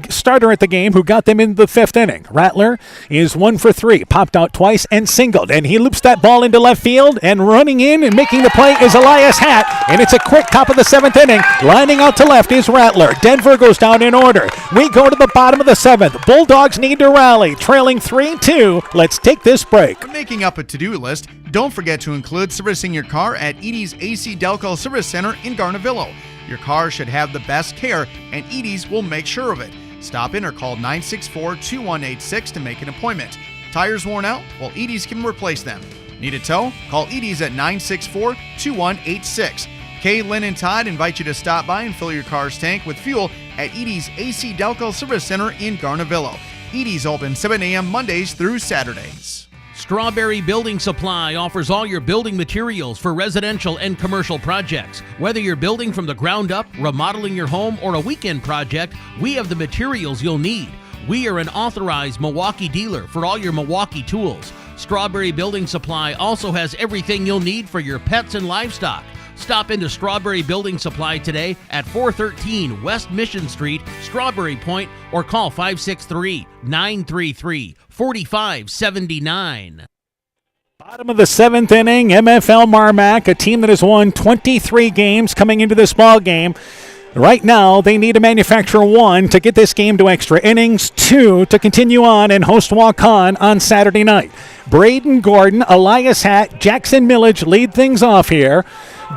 starter at the game who got them in the 5th inning. Rattler is 1 for 3. Popped out twice and singled. And he loops that ball into left field. And running in and making the play is Elias Hatt. And it's a quick top of the 7th inning. Lining out to left is Rattler. Denver goes down in order. We go to the bottom of the 7th. Bulldogs need to rally. Trailing 3-2. Let's take this break. When making up a to-do list, don't forget to include servicing your car at Edie's AC Delco Service Center in Garnavillo. Your car should have the best care, and Edie's will make sure of it. Stop in or call 964-2186 to make an appointment. Tires worn out? Well, Edie's can replace them. Need a tow? Call Edie's at 964-2186. Kay, Lynn, and Todd invite you to stop by and fill your car's tank with fuel at Edie's AC Delco Service Center in Garnavillo. Edie's open 7 a.m. Mondays through Saturdays. Strawberry Building Supply offers all your building materials for residential and commercial projects. Whether you're building from the ground up, remodeling your home, or a weekend project, we have the materials you'll need. We are an authorized Milwaukee dealer for all your Milwaukee tools. Strawberry Building Supply also has everything you'll need for your pets and livestock. Stop into Strawberry Building Supply today at 413 West Mission Street, Strawberry Point, or call 563-933-4579. Bottom of the 7th inning, MFL MarMac, a team that has won 23 games coming into this ball game. Right now, they need to manufacture 1 to get this game to extra innings, 2 to continue on and host Waukon on Saturday night. Braden Gordon, Elias Hatt, Jackson Millage lead things off here.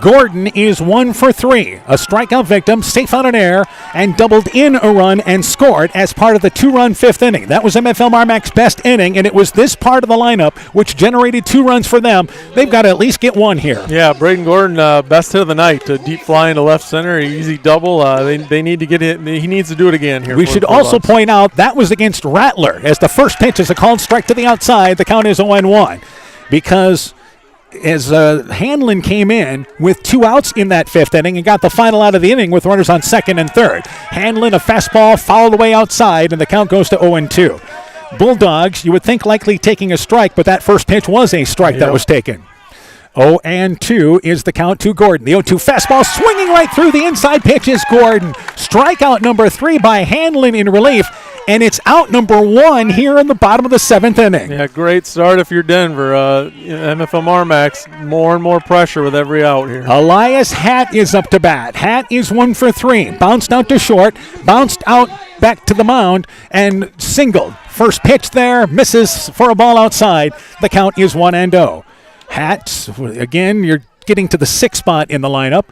Gordon is 1 for 3, a strikeout victim, safe on an error, and doubled in a run and scored as part of the 2-run 5th inning. That was MFL MarMac's best inning, and it was this part of the lineup which generated 2 runs for them. They've got to at least get 1 here. Yeah, Braden Gordon, best hit of the night, a deep fly into left center, easy double. They need to get it. He needs to do it again here. We should also point out that was against Rattler, as the first pitch is a called strike to the outside. The count is 0-1 because as Hanlon came in with 2 outs in that 5th inning and got the final out of the inning with runners on 2nd and 3rd. Hanlon, a fastball fouled away outside, and the count goes to 0-2. Bulldogs, you would think likely taking a strike, but that first pitch was a strike that was taken. 0-2 is the count to Gordon. The 0-2 fastball swinging right through the inside pitch is Gordon. Strikeout number 3 by Hanlon in relief, and it's out number 1 here in the bottom of the 7th inning. Yeah, great start if you're Denver. MFL MarMac's more and more pressure with every out here. Elias Hatt is up to bat. Hatt is 1 for 3. Bounced out to short, bounced out back to the mound, and singled. First pitch there, misses for a ball outside. The count is 1-0. Hatt, again, you're getting to the 6th spot in the lineup.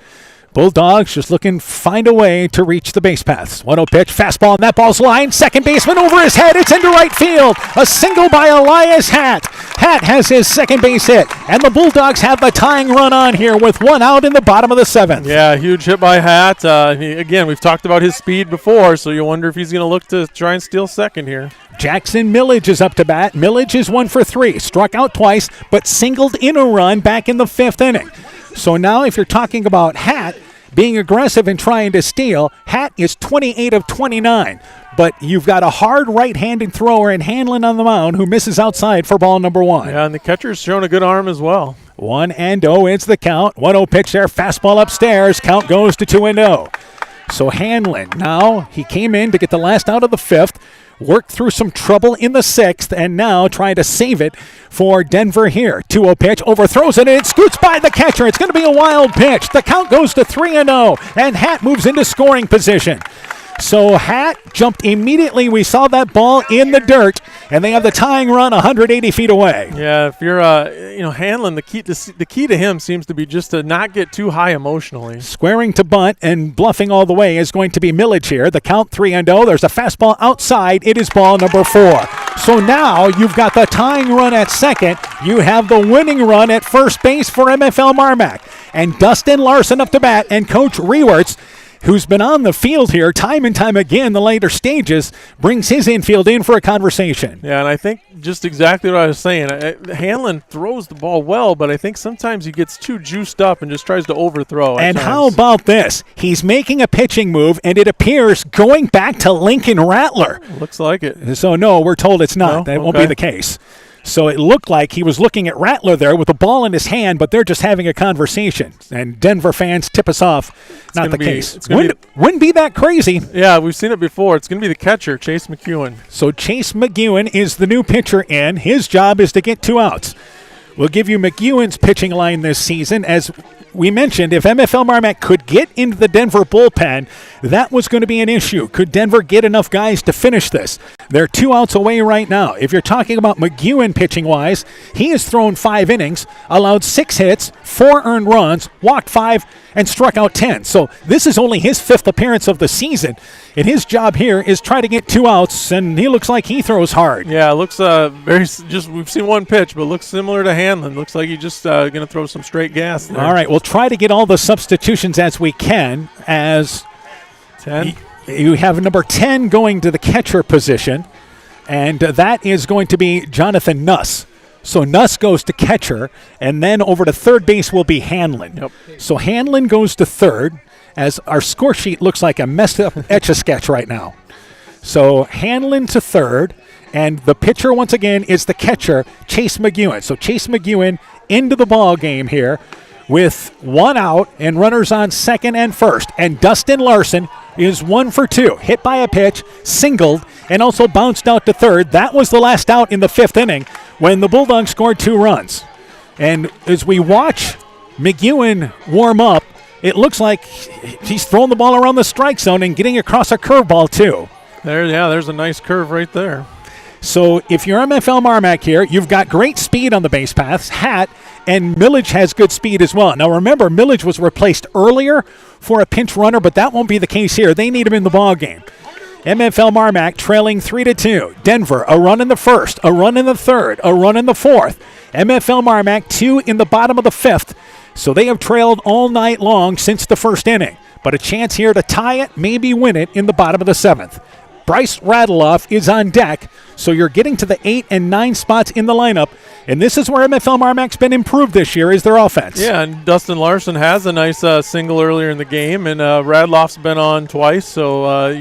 Bulldogs just looking to find a way to reach the base paths. 1-0 pitch, fastball, and that ball's lined. Second baseman over his head. It's into right field. A single by Elias Hatt. Hatt has his second base hit, and the Bulldogs have the tying run on here with 1 out in the bottom of the 7th. Yeah, huge hit by Hatt. Again, we've talked about his speed before, so you wonder if he's going to look to try and steal second here. Jackson Millage is up to bat. Millage is 1 for 3. Struck out twice, but singled in a run back in the 5th inning. So now if you're talking about Hatt being aggressive and trying to steal, Hatt is 28 of 29. But you've got a hard right-handed thrower in Hanlon on the mound who misses outside for ball number 1. Yeah, and the catcher's shown a good arm as well. 1-0 is the count. 1-0 pitch there, fastball upstairs. Count goes to 2-0. So Hanlon now, he came in to get the last out of the 5th. Worked through some trouble in the 6th, and now trying to save it for Denver here. 2-0 pitch, overthrows it, and it scoots by the catcher. It's going to be a wild pitch. The count goes to 3-0, and Hatt moves into scoring position. So Hatt jumped immediately. We saw that ball in the dirt, and they have the tying run 180 feet away. Yeah, if you're Hanlon, the key to him seems to be just to not get too high emotionally. Squaring to bunt and bluffing all the way is going to be Millage here. The count 3-0. There's a fastball outside. It is ball number 4. So now you've got the tying run at second. You have the winning run at first base for MFL MarMac. And Dustin Larson up to bat, and Coach Rewerts, who's been on the field here time and time again the later stages, brings his infield in for a conversation. Yeah, and I think just exactly what I was saying. Hanlon throws the ball well, but I think sometimes he gets too juiced up and just tries to overthrow. And how about this? He's making a pitching move, and it appears going back to Lincoln Rattler. Looks like it. So, no, we're told it's not. No? That won't be the case. So it looked like he was looking at Rattler there with the ball in his hand, but they're just having a conversation. And Denver fans tip us off. Not the case. Wouldn't be that crazy. Yeah, we've seen it before. It's going to be the catcher, Chase McEwen. So Chase McEwen is the new pitcher in. His job is to get 2 outs. We'll give you McEwen's pitching line this season. As we mentioned, if MFL MarMac could get into the Denver bullpen, that was going to be an issue. Could Denver get enough guys to finish this? They're 2 outs away right now. If you're talking about McEwen pitching-wise, he has thrown 5 innings, allowed 6 hits, 4 earned runs, walked 5, and struck out 10. So this is only his 5th appearance of the season. And his job here is try to get 2 outs, and he looks like he throws hard. Yeah, it looks we've seen 1 pitch, but looks similar to Hanlon. Looks like he's just going to throw some straight gas there. All right, we'll try to get all the substitutions as we can. As 10. You have number 10 going to the catcher position, and that is going to be Jonathan Nuss. So Nuss goes to catcher, and then over to third base will be Hanlon. Yep. So Hanlon goes to third, as our score sheet looks like a messed up Etch-a-Sketch right now. So Hanlon to third, and the pitcher once again is the catcher, Chase McEwen. So Chase McEwen into the ball game here with 1 out and runners on second and first. And Dustin Larson is 1 for 2. Hit by a pitch, singled, and also bounced out to third. That was the last out in the 5th inning when the Bulldogs scored 2 runs. And as we watch McEwen warm up, it looks like he's throwing the ball around the strike zone and getting across a curveball too. There's a nice curve right there. So if you're MFL MarMac here, you've got great speed on the base paths. Hat and Millage has good speed as well. Now remember, Millage was replaced earlier for a pinch runner, but that won't be the case here. They need him in the ball game. MFL MarMac trailing 3-2. Denver, a run in the first, a run in the third, a run in the fourth. MFL MarMac, 2 in the bottom of the 5th. So they have trailed all night long since the first inning. But a chance here to tie it, maybe win it in the bottom of the 7th. Bryce Radeloff is on deck, so you're getting to the 8 and 9 spots in the lineup, and this is where MFL MarMac's been improved this year, is their offense. Yeah, and Dustin Larson has a nice single earlier in the game, and Radeloff's been on twice, so,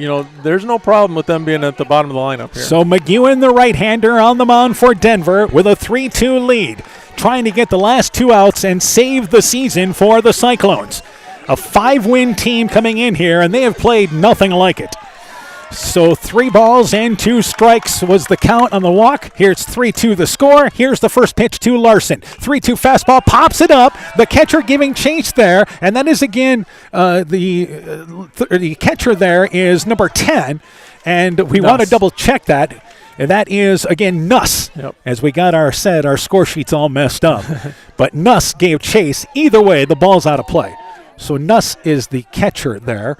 there's no problem with them being at the bottom of the lineup here. So McEwen, the right-hander, on the mound for Denver with a 3-2 lead, trying to get the last 2 outs and save the season for the Cyclones. A 5-win team coming in here, and they have played nothing like it. So 3 balls and 2 strikes was the count on the walk. Here's 3-2 the score. Here's the first pitch to Larson. 3-2 fastball, pops it up. The catcher giving chase there, and that is again the catcher there is number 10, and we want to double check that. And that is, again, Nuss, as we got our score sheets all messed up. But Nuss gave chase. Either way, the ball's out of play. So Nuss is the catcher there.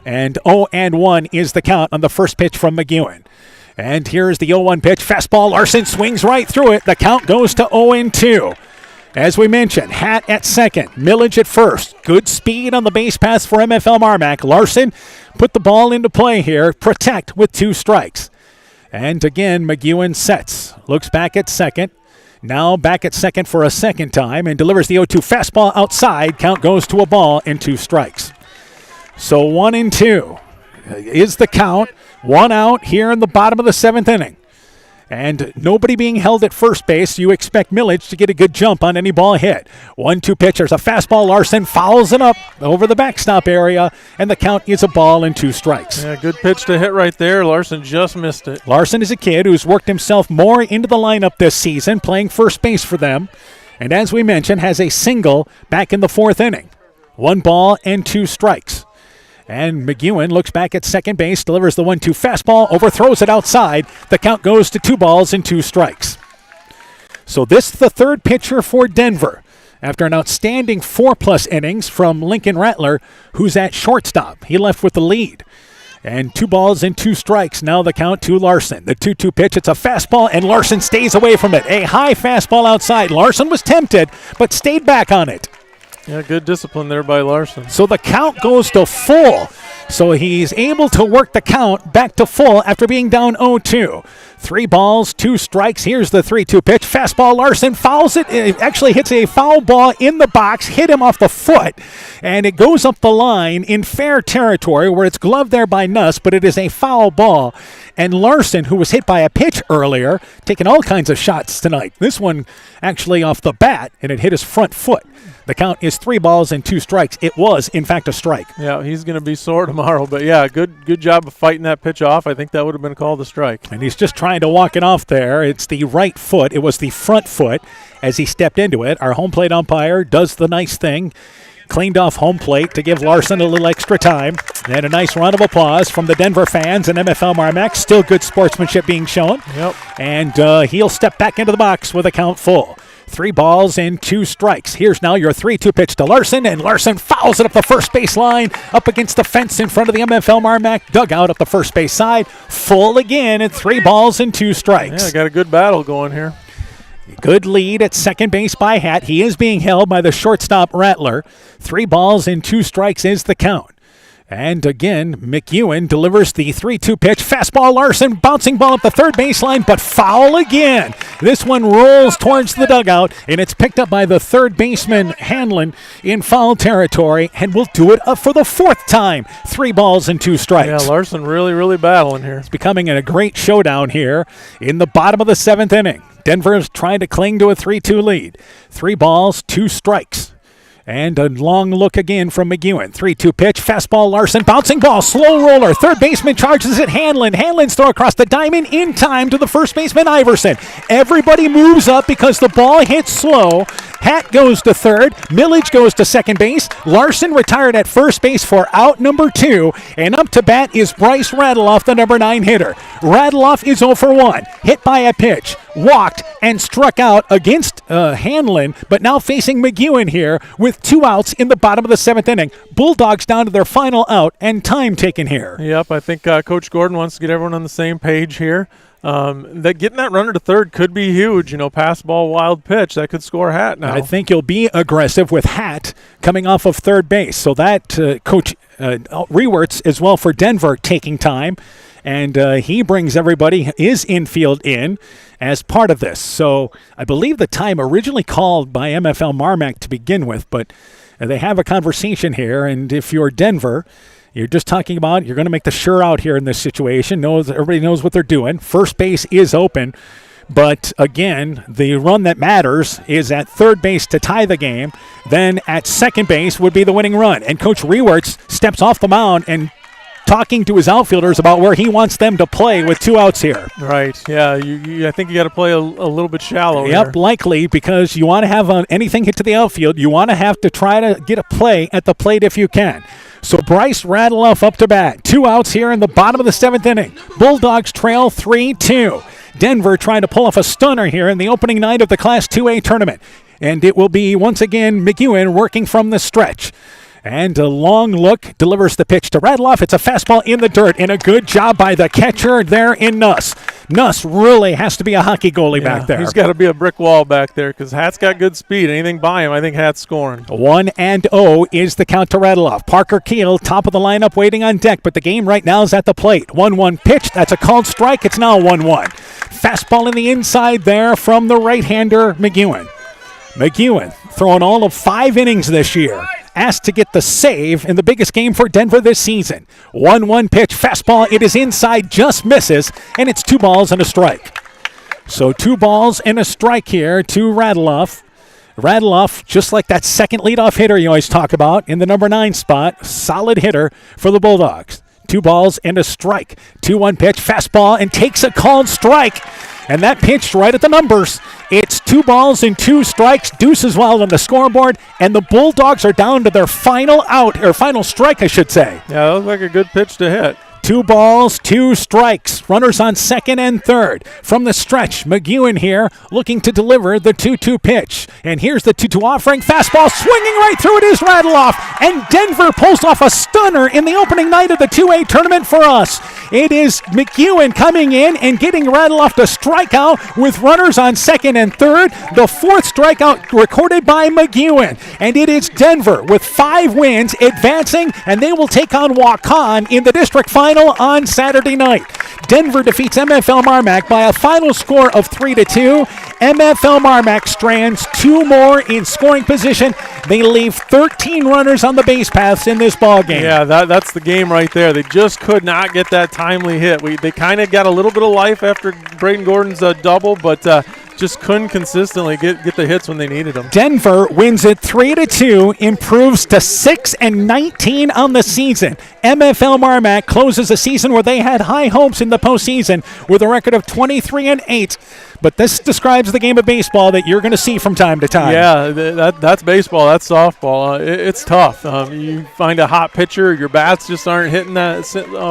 And 0-1 is the count on the first pitch from McEwen. And here's the 0-1 pitch. Fastball, Larson swings right through it. The count goes to 0-2. As we mentioned, Hat at second, Millage at first. Good speed on the base paths for MFL MarMac. Larson put the ball into play here. Protect with 2 strikes. And again, McEwen sets. Looks back at second. Now back at second for a second time and delivers the 0-2 fastball outside. Count goes to a ball and 2 strikes. So 1-2 is the count. 1 out here in the bottom of the 7th inning. And nobody being held at first base. You expect Millage to get a good jump on any ball hit. 1-2 pitch. There's a fastball. Larson fouls it up over the backstop area, and the count is a ball and 2 strikes. Yeah, good pitch to hit right there. Larson just missed it. Larson is a kid who's worked himself more into the lineup this season, playing first base for them. And as we mentioned, has a single back in the 4th inning. 1 ball and 2 strikes. And McEwen looks back at second base, delivers the 1-2 fastball, overthrows it outside. The count goes to 2 balls and 2 strikes. So this is the 3rd pitcher for Denver after an outstanding 4+ innings from Lincoln Rattler, who's at shortstop. He left with the lead. And 2 balls and 2 strikes. Now the count to Larson. The 2-2 pitch, it's a fastball, and Larson stays away from it. A high fastball outside. Larson was tempted, but stayed back on it. Yeah, good discipline there by Larson. So the count goes to full. So he's able to work the count back to full after being down 0-2. 3 balls, 2 strikes. Here's the 3-2 pitch. Fastball, Larson fouls it. It actually hits a foul ball in the box, hit him off the foot, and it goes up the line in fair territory where it's gloved there by Nuss, but it is a foul ball. And Larson, who was hit by a pitch earlier, taking all kinds of shots tonight. This one actually off the bat, and it hit his front foot. The count is 3 balls and 2 strikes. It was, in fact, a strike. Yeah, he's going to be sore tomorrow. But, yeah, good job of fighting that pitch off. I think that would have been called a strike. And he's just trying to walk it off there. It's the right foot. It was the front foot as he stepped into it. Our home plate umpire does the nice thing. Cleaned off home plate to give Larson a little extra time. And a nice round of applause from the Denver fans and MFL MarMac. Still good sportsmanship being shown. Yep. And he'll step back into the box with a count full. 3 balls and 2 strikes. Here's now your 3-2 pitch to Larson, and Larson fouls it up the first base line, up against the fence in front of the MFL MarMac dugout up the first base side. Full again at 3 balls and 2 strikes. Yeah, got a good battle going here. Good lead at second base by Hat. He is being held by the shortstop Rattler. 3 balls and 2 strikes is the count. And again, McEwen delivers the 3-2 pitch. Fastball, Larson, bouncing ball at the third baseline, but foul again. This one rolls towards the dugout, and it's picked up by the third baseman, Hanlon, in foul territory, and will do it up for the fourth time. 3 balls and 2 strikes. Yeah, Larson really battling here. It's becoming a great showdown here in the bottom of the 7th inning. Denver's trying to cling to a 3-2 lead. 3 balls, 2 strikes. And a long look again from McEwen. 3-2 pitch, fastball, Larson, bouncing ball, slow roller. Third baseman charges it, Hanlon. Hanlon's throw across the diamond in time to the first baseman, Iverson. Everybody moves up because the ball hits slow. Hatt goes to third. Millage goes to second base. Larson retired at first base for out number 2. And up to bat is Bryce Radeloff, the number 9 hitter. Radeloff is 0 for 1. Hit by a pitch. Walked and struck out against Hanlon, but now facing McEwen here with 2 outs in the bottom of the 7th inning. Bulldogs down to their final out and time taken here. Yep, I think Coach Gordon wants to get everyone on the same page here. That getting that runner to third could be huge. Pass ball, wild pitch. That could score Hatt now. I think you'll be aggressive with Hatt coming off of third base. So that Coach Rewerts as well for Denver taking time. And he brings everybody, his infield in as part of this. So I believe the time originally called by MFL MarMac to begin with, but they have a conversation here. And if you're Denver, you're just talking about you're going to make the sure out here in this situation. Everybody knows what they're doing. First base is open. But again, the run that matters is at third base to tie the game. Then at second base would be the winning run. And Coach Rewerts steps off the mound and talking to his outfielders about where he wants them to play with 2 outs here. Right, yeah. I think you got to play a little bit shallow here. Yep, likely, because you want to have anything hit to the outfield. You want to have to try to get a play at the plate if you can. So Bryce Radeloff up to bat. 2 outs here in the bottom of the 7th inning. Bulldogs trail 3-2. Denver trying to pull off a stunner here in the opening night of the Class 2A tournament. And it will be, once again, McEwen working from the stretch. And a long look delivers the pitch to Radeloff. It's a fastball in the dirt, and a good job by the catcher there in Nuss. Nuss really has to be a hockey goalie back there. He's got to be a brick wall back there because Hatt's got good speed. Anything by him, I think Hatt's scoring. 1-0 is the count to Radeloff. Parker Keel, top of the lineup, waiting on deck, but the game right now is at the plate. 1-1 pitch. That's a called strike. It's now 1-1. Fastball in the inside there from the right-hander, McEwen. McEwen throwing all of 5 innings this year. Asked to get the save in the biggest game for Denver this season. 1-1 pitch, fastball, it is inside, just misses, and it's 2 balls and a strike. So 2 balls and a strike here to Radeloff. Radeloff, just like that second leadoff hitter you always talk about in the number 9 spot, solid hitter for the Bulldogs. 2 balls and a strike. 2-1 pitch, fastball, and takes a called strike. And that pitched right at the numbers. It's 2 balls and 2 strikes. Deuce is wild on the scoreboard, and the Bulldogs are down to their final out, or final strike, I should say. Yeah, that looked like a good pitch to hit. 2 balls, 2 strikes. Runners on second and third. From the stretch, McEwen here looking to deliver the 2-2 pitch. And here's the 2-2 offering. Fastball swinging right through it is Radeloff. And Denver pulls off a stunner in the opening night of the 2A tournament for us. It is McEwen coming in and getting Radeloff to strike out with runners on second and third. The 4th strikeout recorded by McEwen. And it is Denver with 5 wins advancing, and they will take on Waukon in the district final on Saturday night. Denver defeats MFL MarMac by a final score of 3-2. MFL MarMac strands 2 more in scoring position. They leave 13 runners on the base paths in this ball game. Yeah, that's the game right there. They just could not get that timely hit. They kind of got a little bit of life after Braden Gordon's double, but just couldn't consistently get the hits when they needed them. Denver wins it 3-2, improves to 6-19 on the season. MFL MarMac closes a season where they had high hopes in the postseason with a record of 23-8. But this describes the game of baseball that you're going to see from time to time. Yeah, that's baseball. That's softball. It's tough. You find a hot pitcher, your bats just aren't hitting that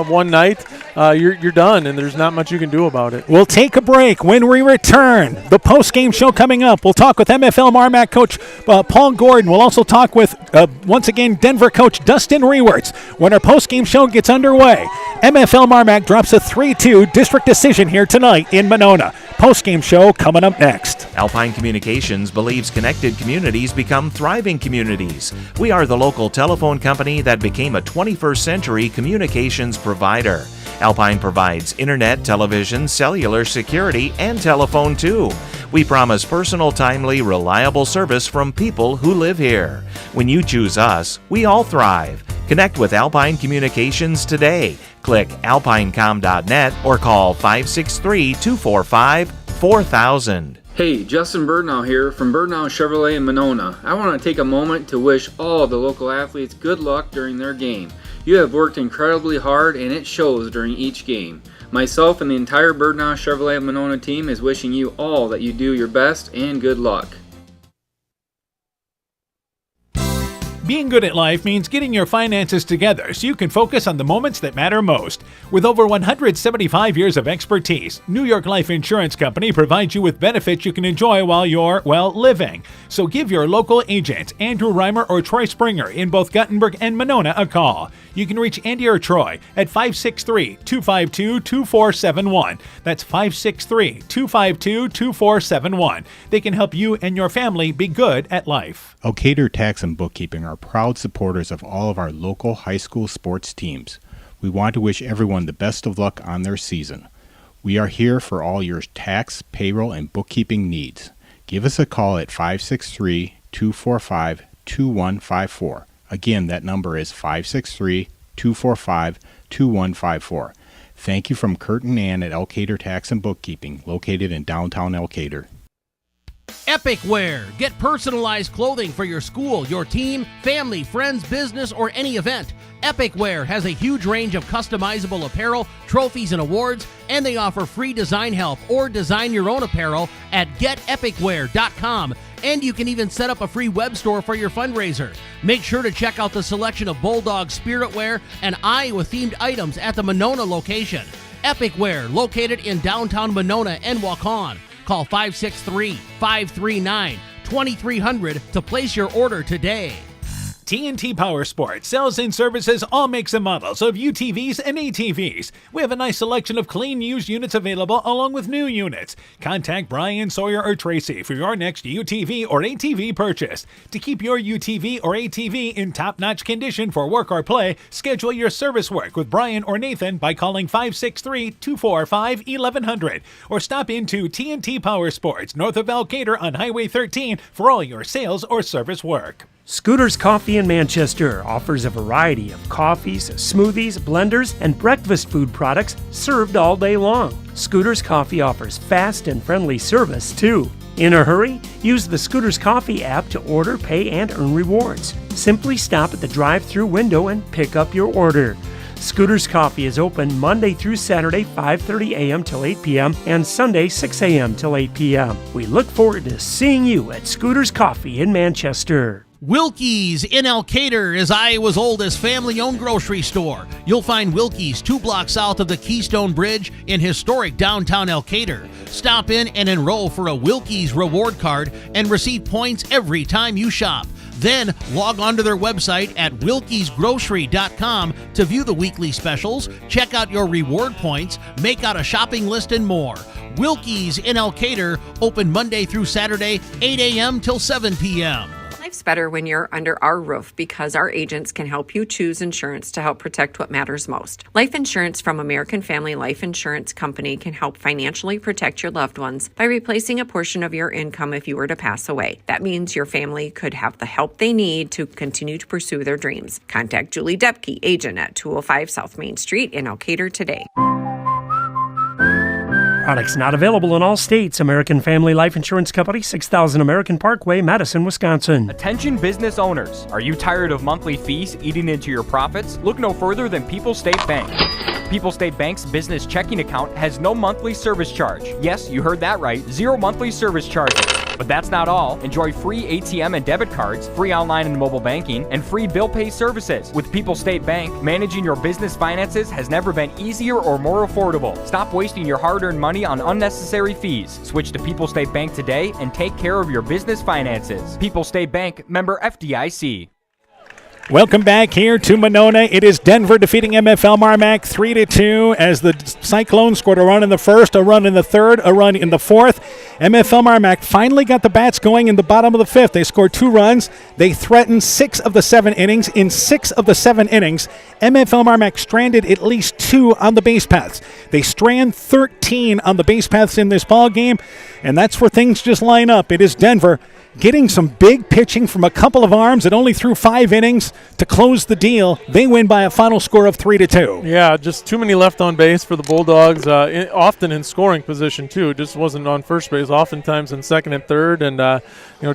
one night, you're done, and there's not much you can do about it. We'll take a break. When we return, the post-game show coming up. We'll talk with MFL MarMac coach Paul Gordon. We'll also talk with, once again, Denver coach Dustin Rewerts. When our post-game show gets underway, MFL MarMac drops a 3-2 district decision here tonight in Monona. Post-game pregame show coming up next. Alpine Communications believes connected communities become thriving communities. We are the local telephone company that became a 21st century communications provider. Alpine provides internet, television, cellular security, and telephone too. We promise personal, timely, reliable service from people who live here. When you choose us, we all thrive. Connect with Alpine Communications today. Click alpinecom.net or call 563-245-4000. Hey, Justin Birdnow here from Birdnow Chevrolet in Monona. I want to take a moment to wish all the local athletes good luck during their game. You have worked incredibly hard and it shows during each game. Myself and the entire Birdnow Chevrolet Monona team is wishing you all that you do your best and good luck. Being good at life means getting your finances together so you can focus on the moments that matter most. With over 175 years of expertise, New York Life Insurance Company provides you with benefits you can enjoy while you're, living. So give your local agents, Andrew Reimer or Troy Springer in both Guttenberg and Monona, a call. You can reach Andy or Troy at 563-252-2471. That's 563-252-2471. They can help you and your family be good at life. Elkader Tax and Bookkeeping are proud supporters of all of our local high school sports teams. We want to wish everyone the best of luck on their season. We are here for all your tax, payroll, and bookkeeping needs. Give us a call at 563-245-2154. Again, that number is 563-245-2154. Thank you from Kurt and Ann at Elkader Tax and Bookkeeping, located in downtown Elkader. Epic Wear. Get personalized clothing for your school, your team, family, friends, business, or any event. Epic Wear has a huge range of customizable apparel, trophies, and awards, and they offer free design help or design your own apparel at getepicwear.com. And you can even set up a free web store for your fundraiser. Make sure to check out the selection of Bulldog Spirit Wear and Iowa-themed items at the Monona location. Epic Wear, located in downtown Monona and Waukon. Call 563-539-2300 to place your order today. TNT Power Sports sells and services all makes and models of UTVs and ATVs. We have a nice selection of clean used units available along with new units. Contact Brian, Sawyer, or Tracy for your next UTV or ATV purchase. To keep your UTV or ATV in top-notch condition for work or play, schedule your service work with Brian or Nathan by calling 563-245-1100 or stop into TNT Power Sports north of Elkader on Highway 13 for all your sales or service work. Scooters Coffee in Manchester offers a variety of coffees, smoothies, blenders, and breakfast food products served all day long. Scooters Coffee offers fast and friendly service, too. In a hurry? Use the Scooters Coffee app to order, pay, and earn rewards. Simply stop at the drive-thru window and pick up your order. Scooters Coffee is open Monday through Saturday, 5:30 a.m. till 8 p.m. and Sunday, 6 a.m. till 8 p.m. We look forward to seeing you at Scooters Coffee in Manchester. Wilkie's in Elkader is Iowa's oldest family-owned grocery store. You'll find Wilkie's 2 blocks south of the Keystone Bridge in historic downtown Elkader. Stop in and enroll for a Wilkie's reward card and receive points every time you shop. Then log on to their website at wilkiesgrocery.com to view the weekly specials, check out your reward points, make out a shopping list, and more. Wilkie's in Elkader, open Monday through Saturday, 8 a.m. till 7 p.m. Life's better when you're under our roof because our agents can help you choose insurance to help protect what matters most. Life insurance from American Family Life Insurance Company can help financially protect your loved ones by replacing a portion of your income if you were to pass away. That means your family could have the help they need to continue to pursue their dreams. Contact Julie Depke, agent at 205 South Main Street in Elkader today. Products not available in all states. American Family Life Insurance Company, 6000 American Parkway, Madison, Wisconsin. Attention business owners. Are you tired of monthly fees eating into your profits? Look no further than People's State Bank. People's State Bank's business checking account has no monthly service charge. Yes, you heard that right. 0 monthly service charges. But that's not all. Enjoy free ATM and debit cards, free online and mobile banking, and free bill pay services. With People's State Bank, managing your business finances has never been easier or more affordable. Stop wasting your hard-earned money on unnecessary fees. Switch to People's State Bank today and take care of your business finances. People's State Bank, member FDIC. Welcome back here to Monona. It is Denver defeating MFL MarMac 3-2 as the Cyclones scored a run in the first, a run in the third, a run in the fourth. MFL MarMac finally got the bats going in the bottom of the fifth. They scored 2 runs. They threatened 6 of the 7 innings. In 6 of the 7 innings, MFL MarMac stranded at least 2 on the base paths. They strand 13 on the base paths in this ball game, and that's where things just line up. It is Denver getting some big pitching from a couple of arms that only threw 5 innings to close the deal. They win by a final score of 3-2. Yeah, just too many left on base for the Bulldogs, often in scoring position too. Just wasn't on first base, oftentimes in second and third. And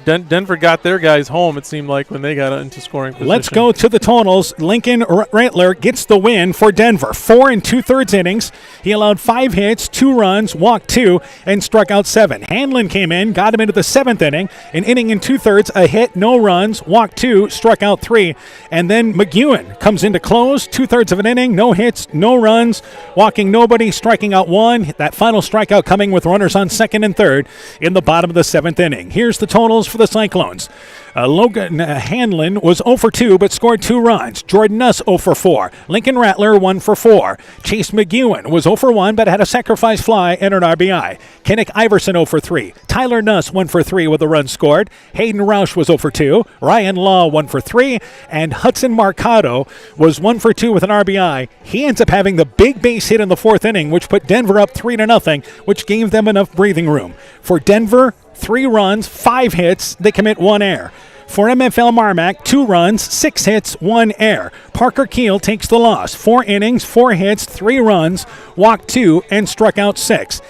Denver got their guys home, it seemed like, when they got into scoring position. Let's go to the totals. Lincoln Rattler gets the win for Denver. 4 2/3 innings. He allowed 5 hits, 2 runs, walked 2, and struck out 7. Hanlon came in, got him into the 7th inning. An inning and 2/3, a hit, no runs, walked 2, struck out 3. And then McEwen comes in to close, 2/3 of an inning, no hits, no runs, walking nobody, striking out 1. That final strikeout coming with runners on second and third in the bottom of the 7th inning. Here's the totals for the Cyclones. Logan Hanlon was 0 for 2 but scored 2 runs. Jordan Nuss 0 for 4. Lincoln Rattler 1 for 4. Chase McEwen was 0 for 1 but had a sacrifice fly and an RBI. Kenick Iverson 0 for 3. Tyler Nuss 1 for 3 with a run scored. Hayden Roush was 0 for 2. Ryan Law 1 for 3. And Hudson Marcado was 1 for 2 with an RBI. He ends up having the big base hit in the 4th inning, which put Denver up 3-0, which gave them enough breathing room. For Denver, 3 runs, 5 hits, they commit 1 error. For MFL MarMac, 2 runs, 6 hits, 1 error. Parker Keel takes the loss. 4 innings, 4 hits, 3 runs, walked 2, and struck out 6.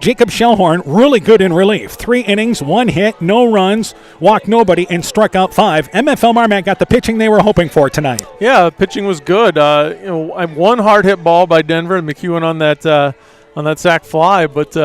Jacob Shellhorn, really good in relief. 3 innings, 1 hit, no runs, walked nobody, and struck out 5. MFL MarMac got the pitching they were hoping for tonight. Yeah, pitching was good. One hard hit ball by Denver and McEwen on that sac fly, but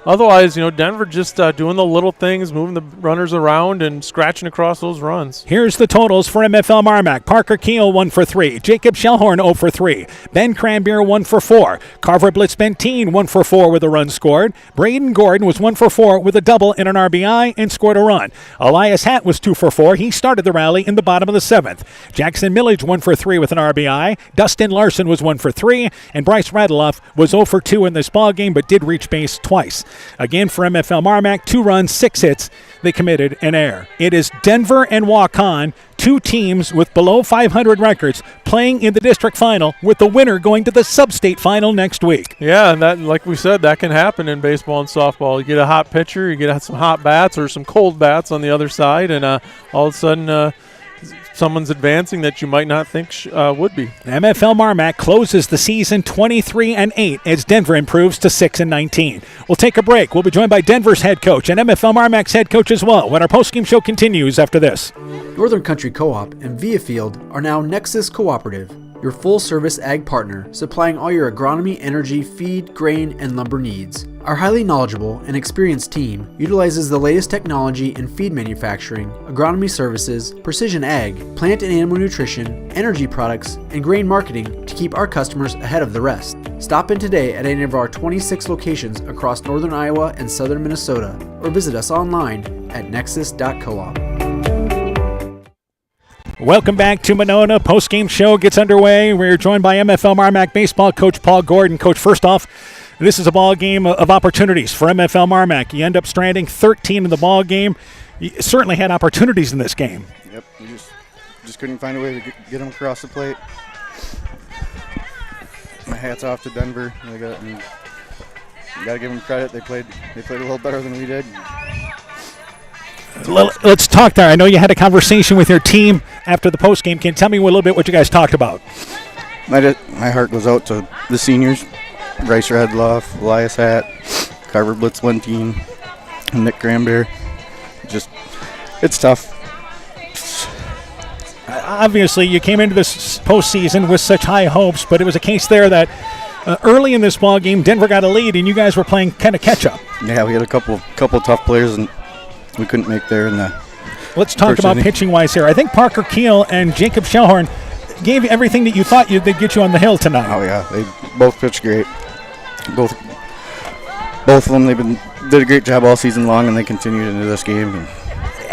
otherwise, Denver just doing the little things, moving the runners around and scratching across those runs. Here's the totals for MFL MarMac. Parker Keel 1 for 3. Jacob Shellhorn 0 for 3. Ben Cranbeer 1 for 4. Carver Blitzbentine 1 for 4 with a run scored. Braden Gordon was 1 for 4 with a double and an RBI and scored a run. Elias Hatt was 2 for 4. He started the rally in the bottom of the 7th. Jackson Millage 1 for 3 with an RBI. Dustin Larson was 1 for 3. And Bryce Radeloff was 0 for 2 in this ball game, but did reach base twice. Again, for MFL MarMac, 2 runs, 6 hits. They committed an error. It is Denver and Waukon, 2 teams with below 500 records, playing in the district final, with the winner going to the sub-state final next week. Yeah, and that, like we said, that can happen in baseball and softball. You get a hot pitcher, you get some hot bats or some cold bats on the other side, and all of a sudden someone's advancing that you might not think would be. MFL MarMac closes the season 23-8 as Denver improves to 6-19. We'll take a break. We'll be joined by Denver's head coach and MFL MarMac's head coach as well when our postgame show continues after this. Northern Country Co-op and Viafield are now Nexus Cooperative, your full-service ag partner supplying all your agronomy, energy, feed, grain, and lumber needs. Our highly knowledgeable and experienced team utilizes the latest technology in feed manufacturing, agronomy services, precision ag, plant and animal nutrition, energy products, and grain marketing to keep our customers ahead of the rest. Stop in today at any of our 26 locations across northern Iowa and southern Minnesota, or visit us online at nexus.coop. Welcome back to Monona. Post-game show gets underway. We're joined by MFL MarMac baseball coach Paul Gordon. Coach, first off, this is a ball game of opportunities for MFL MarMac. You end up stranding 13 in the ball game. You certainly had opportunities in this game. Yep, we just couldn't find a way to get them across the plate. My hat's off to Denver. You got to give them credit. They played a little better than we did. Let's talk there. I know you had a conversation with your team after the postgame. Can you tell me a little bit what you guys talked about? My heart goes out to the seniors, Bryce Radloff, Elias Hatt, Carver Blitzwentine, and Nick Granbeer. It's tough. Obviously, you came into this postseason with such high hopes, but it was a case there that early in this ball game, Denver got a lead, and you guys were playing kind of catch-up. Yeah, we had a couple tough players, and we couldn't make there in the Let's talk about pitching-wise here. I think Parker Keel and Jacob Shellhorn gave you everything that you thought they'd get you on the hill tonight. Oh, yeah. They both pitched great. Both of them, did a great job all season long, and they continued into this game.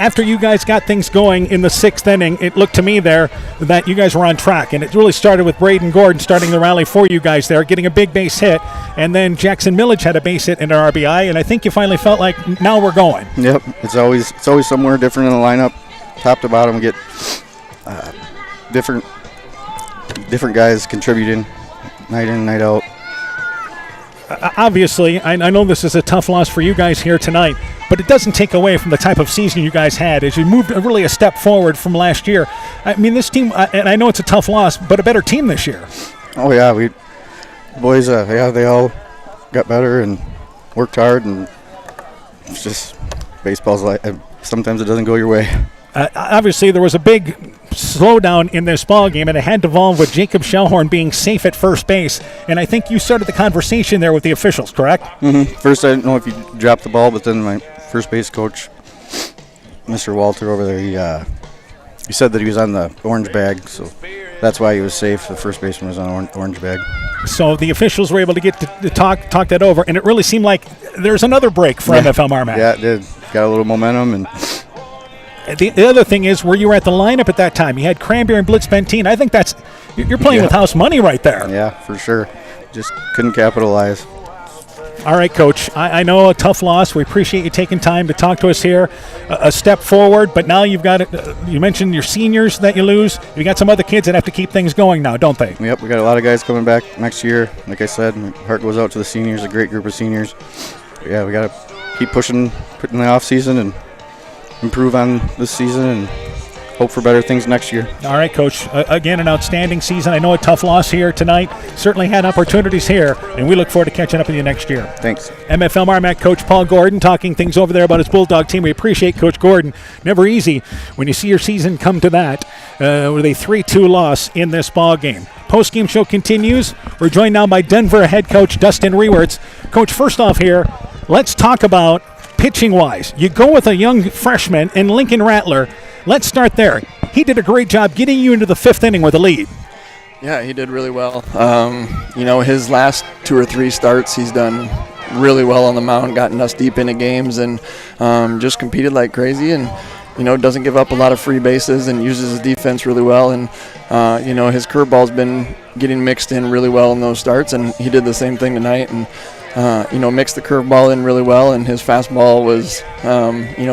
after you guys got things going in the 6th inning, it looked to me there that you guys were on track. And it really started with Braden Gordon starting the rally for you guys there, getting a big base hit. And then Jackson Millage had a base hit and an RBI. And I think you finally felt like now we're going. Yep, it's always somewhere different in the lineup. Top to bottom, we get different guys contributing night in, night out. Obviously, I know this is a tough loss for you guys here tonight, but it doesn't take away from the type of season you guys had as you moved really a step forward from last year. I mean, this team, and I know it's a tough loss, but a better team this year. Oh, yeah, boys, they all got better and worked hard, and it's just baseball's like sometimes it doesn't go your way. Obviously, there was a big slowdown in this ball game, and it had to involve with Jacob Shellhorn being safe at first base. And I think you started the conversation there with the officials, correct? Mm-hmm. First, I didn't know if you dropped the ball, but then my first base coach, Mr. Walter over there, he said that he was on the orange bag, so that's why he was safe. The first baseman was on orange bag. So the officials were able to get to talk that over, and it really seemed like there's another break for MFL MarMac. Yeah, it did. Got a little momentum, and the other thing is where you were at the lineup at that time. You had Cranberry and Blitz Bentine. I think you're playing with house money right there. Yeah, for sure. Just couldn't capitalize. All right, Coach. I know a tough loss. We appreciate you taking time to talk to us here. A step forward, but now you've got it. You mentioned your seniors that you lose. You got some other kids that have to keep things going now, don't they? Yep, we got a lot of guys coming back next year. Like I said, my heart goes out to the seniors, a great group of seniors. But yeah, we got to keep pushing in the off season and improve on this season and hope for better things next year. All right, Coach. Again, an outstanding season. I know a tough loss here tonight. Certainly had opportunities here, and we look forward to catching up with you next year. Thanks. MFL MarMac Coach Paul Gordon talking things over there about his Bulldog team. We appreciate Coach Gordon. Never easy when you see your season come to that with a 3-2 loss in this ball game. Post-game show continues. We're joined now by Denver head coach Dustin Rewerts. Coach, first off here, let's talk about pitching-wise. You go with a young freshman in Lincoln Rattler. Let's start there. He did a great job getting you into the 5th inning with a lead. Yeah, he did really well. His last 2 or 3 starts, he's done really well on the mound, gotten us deep into games, and just competed like crazy, and doesn't give up a lot of free bases and uses his defense really well. And his curveball's been getting mixed in really well in those starts, and he did the same thing tonight. And mixed the curveball in really well, and his fastball was,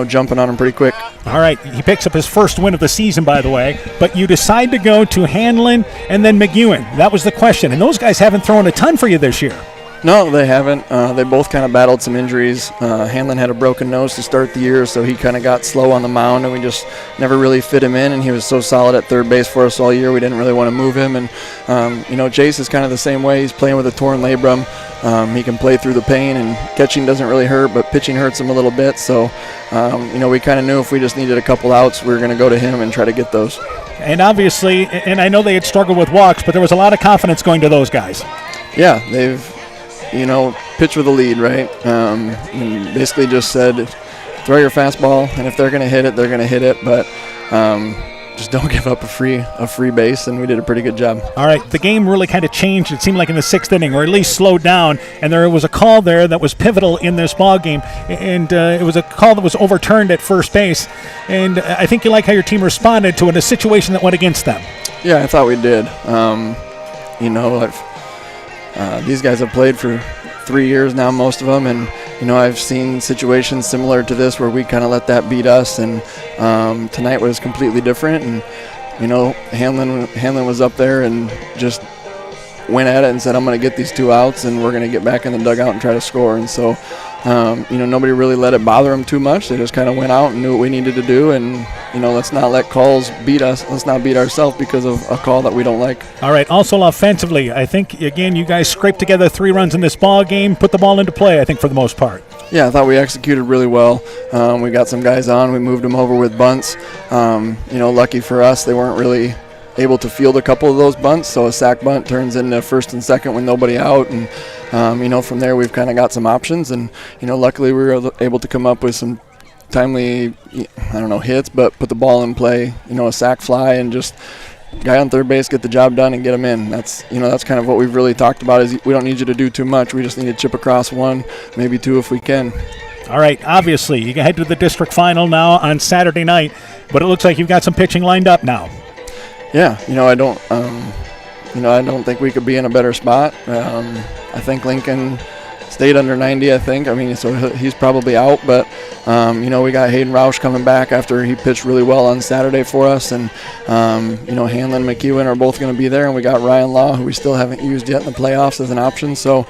jumping on him pretty quick. All right, he picks up his first win of the season, by the way, but you decide to go to Hanlon and then McEwen. That was the question, and those guys haven't thrown a ton for you this year. No, they haven't. They both kind of battled some injuries. Hanlon had a broken nose to start the year, so he kind of got slow on the mound, and we just never really fit him in, and he was so solid at third base for us all year, we didn't really want to move him. And, Jace is kind of the same way. He's playing with a torn labrum. He can play through the pain, and catching doesn't really hurt, but pitching hurts him a little bit. So, we kind of knew if we just needed a couple outs, we were going to go to him and try to get those. And obviously, and I know they had struggled with walks, but there was a lot of confidence going to those guys. Yeah, they've pitch with a lead, right? And basically just said, throw your fastball, and if they're going to hit it, they're going to hit it. But just don't give up a free base, and we did a pretty good job. All right, the game really kind of changed. It seemed like in the 6th inning, or at least slowed down, and there was a call there that was pivotal in this ball game, and it was a call that was overturned at first base. And I think you like how your team responded to it in a situation that went against them. Yeah, I thought we did. These guys have played for 3 years now, most of them, and I've seen situations similar to this where we kind of let that beat us, and tonight was completely different. And Hanlon was up there and just went at it and said, I'm going to get these 2 outs, and we're going to get back in the dugout and try to score. And so nobody really let it bother them too much. They just kind of went out and knew what we needed to do, and let's not let calls beat us. Let's not beat ourselves because of a call that we don't like. All right, also offensively, I think, again, you guys scraped together 3 runs in this ball game, put the ball into play, I think, for the most part. Yeah, I thought we executed really well. We got some guys on. We moved them over with bunts. Lucky for us, they weren't really able to field a couple of those bunts, so a sack bunt turns into first and second with nobody out, and from there we've kind of got some options, and luckily we were able to come up with some timely hits, but put the ball in play, a sack fly, and just guy on third base, get the job done and get him in. That's kind of what we've really talked about, is we don't need you to do too much. We just need to chip across 1, maybe 2 if we can. All right, obviously, you can head to the district final now on Saturday night, but it looks like you've got some pitching lined up now. Yeah, I don't think we could be in a better spot. I think Lincoln stayed under 90, I think. I mean, so he's probably out, but, we got Hayden Roush coming back after he pitched really well on Saturday for us, and, Hanlon and McEwen are both going to be there, and we got Ryan Law, who we still haven't used yet in the playoffs as an option, so,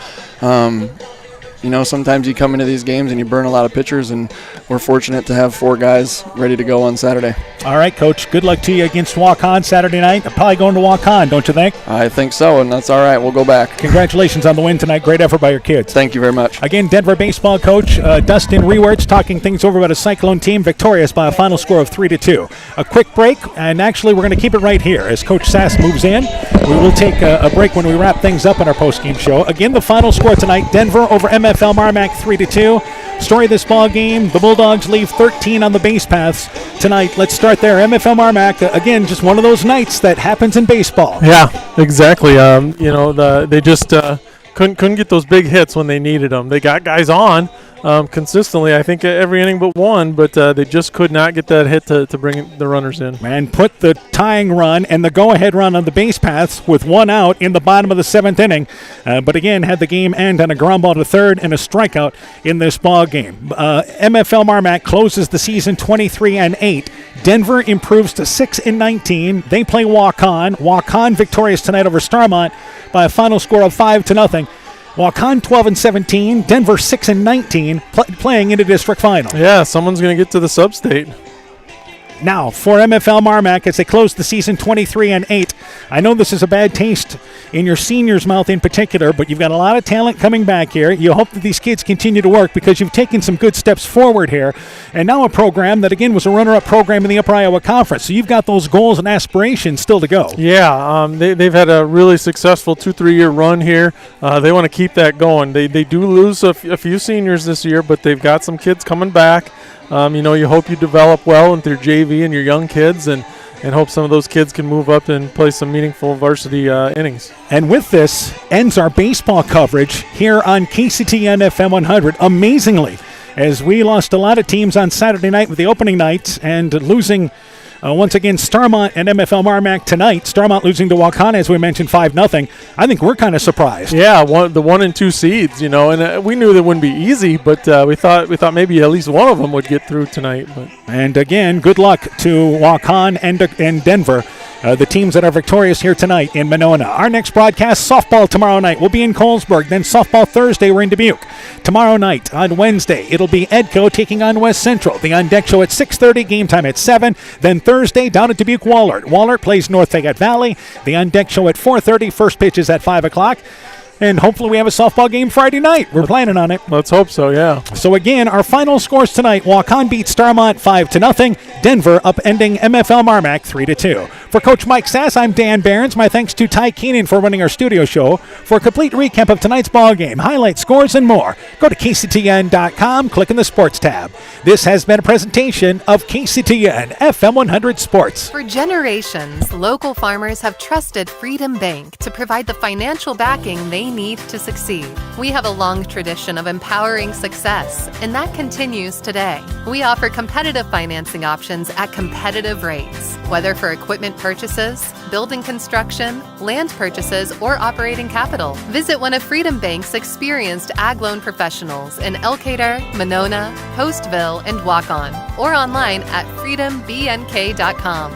sometimes you come into these games and you burn a lot of pitchers, and we're fortunate to have 4 guys ready to go on Saturday. All right, Coach. Good luck to you against Waukon Saturday night. I'm probably going to Waukon, don't you think? I think so, and that's all right. We'll go back. Congratulations on the win tonight. Great effort by your kids. Thank you very much. Again, Denver baseball coach Dustin Rewerts talking things over about a Cyclone team victorious by a final score of 3-2. A quick break, and actually we're going to keep it right here as Coach Sass moves in. We will take a break when we wrap things up in our postgame show. Again, the final score tonight, Denver over MFL MarMac 3-2. Story of this ball game, the Bulldogs leave 13 on the base paths tonight. Let's start there. MFL MarMac, again, just one of those nights that happens in baseball. Yeah, exactly. They just couldn't get those big hits when they needed them. They got guys on consistently, I think, every inning but one, but they just could not get that hit to bring the runners in. And put the tying run and the go-ahead run on the base paths with one out in the bottom of the 7th inning. But again, had the game end on a ground ball to third and a strikeout in this ball game. MFL MarMac closes the season 23-8. Denver improves to 6-19. They play Waukon. Waukon victorious tonight over Starmont by a final score of 5-0. Waukon 12-17, Denver 6-19, playing in a district final. Yeah, someone's going to get to the sub-state. Now, for MFL MarMac, as they close the season 23-8, I know this is a bad taste in your seniors' mouth in particular, but you've got a lot of talent coming back here. You hope that these kids continue to work because you've taken some good steps forward here. And now a program that, again, was a runner-up program in the Upper Iowa Conference. So you've got those goals and aspirations still to go. Yeah, they've had a really successful 2-3 year run here. They want to keep that going. They do lose a few seniors this year, but they've got some kids coming back. You hope you develop well with your JV and your young kids, and hope some of those kids can move up and play some meaningful varsity innings. And with this ends our baseball coverage here on KCTN FM 100. Amazingly, as we lost a lot of teams on Saturday night with the opening night and losing once again Starmont and MFL MarMac tonight. Starmont losing to Waukon, as we mentioned, 5-0. I think we're kind of surprised. Yeah, the 1 and 2 seeds, and we knew that wouldn't be easy, but we thought maybe at least one of them would get through tonight. But. And again, good luck to Waukon and Denver, the teams that are victorious here tonight in Monona. Our next broadcast, softball tomorrow night. We'll be in Colesburg. Then softball Thursday, we're in Dubuque. Tomorrow night, on Wednesday, it'll be Edco taking on West Central. The On Deck Show at 6:30, game time at 7. Then Thursday, down at Dubuque, Wahlert. Wahlert plays North Fayette Valley. The On Deck Show at 4:30. First pitch is at 5 o'clock. And hopefully we have a softball game Friday night. We're planning on it. Let's hope so, yeah. So again, our final scores tonight. Waukon beats Starmont 5-0. Denver upending MFL MarMac 3-2. For Coach Mike Sass, I'm Dan Behrens. My thanks to Ty Keenan for running our studio show. For a complete recap of tonight's ball game, highlights, scores, and more, go to KCTN.com, click on the Sports tab. This has been a presentation of KCTN FM 100 Sports. For generations, local farmers have trusted Freedom Bank to provide the financial backing they need to succeed. We have a long tradition of empowering success, and that continues today. We offer competitive financing options at competitive rates, whether for equipment purchases, building construction, land purchases, or operating capital. Visit one of Freedom Bank's experienced ag loan professionals in Elkader, Monona, Postville, and Waukon, or online at freedombnk.com.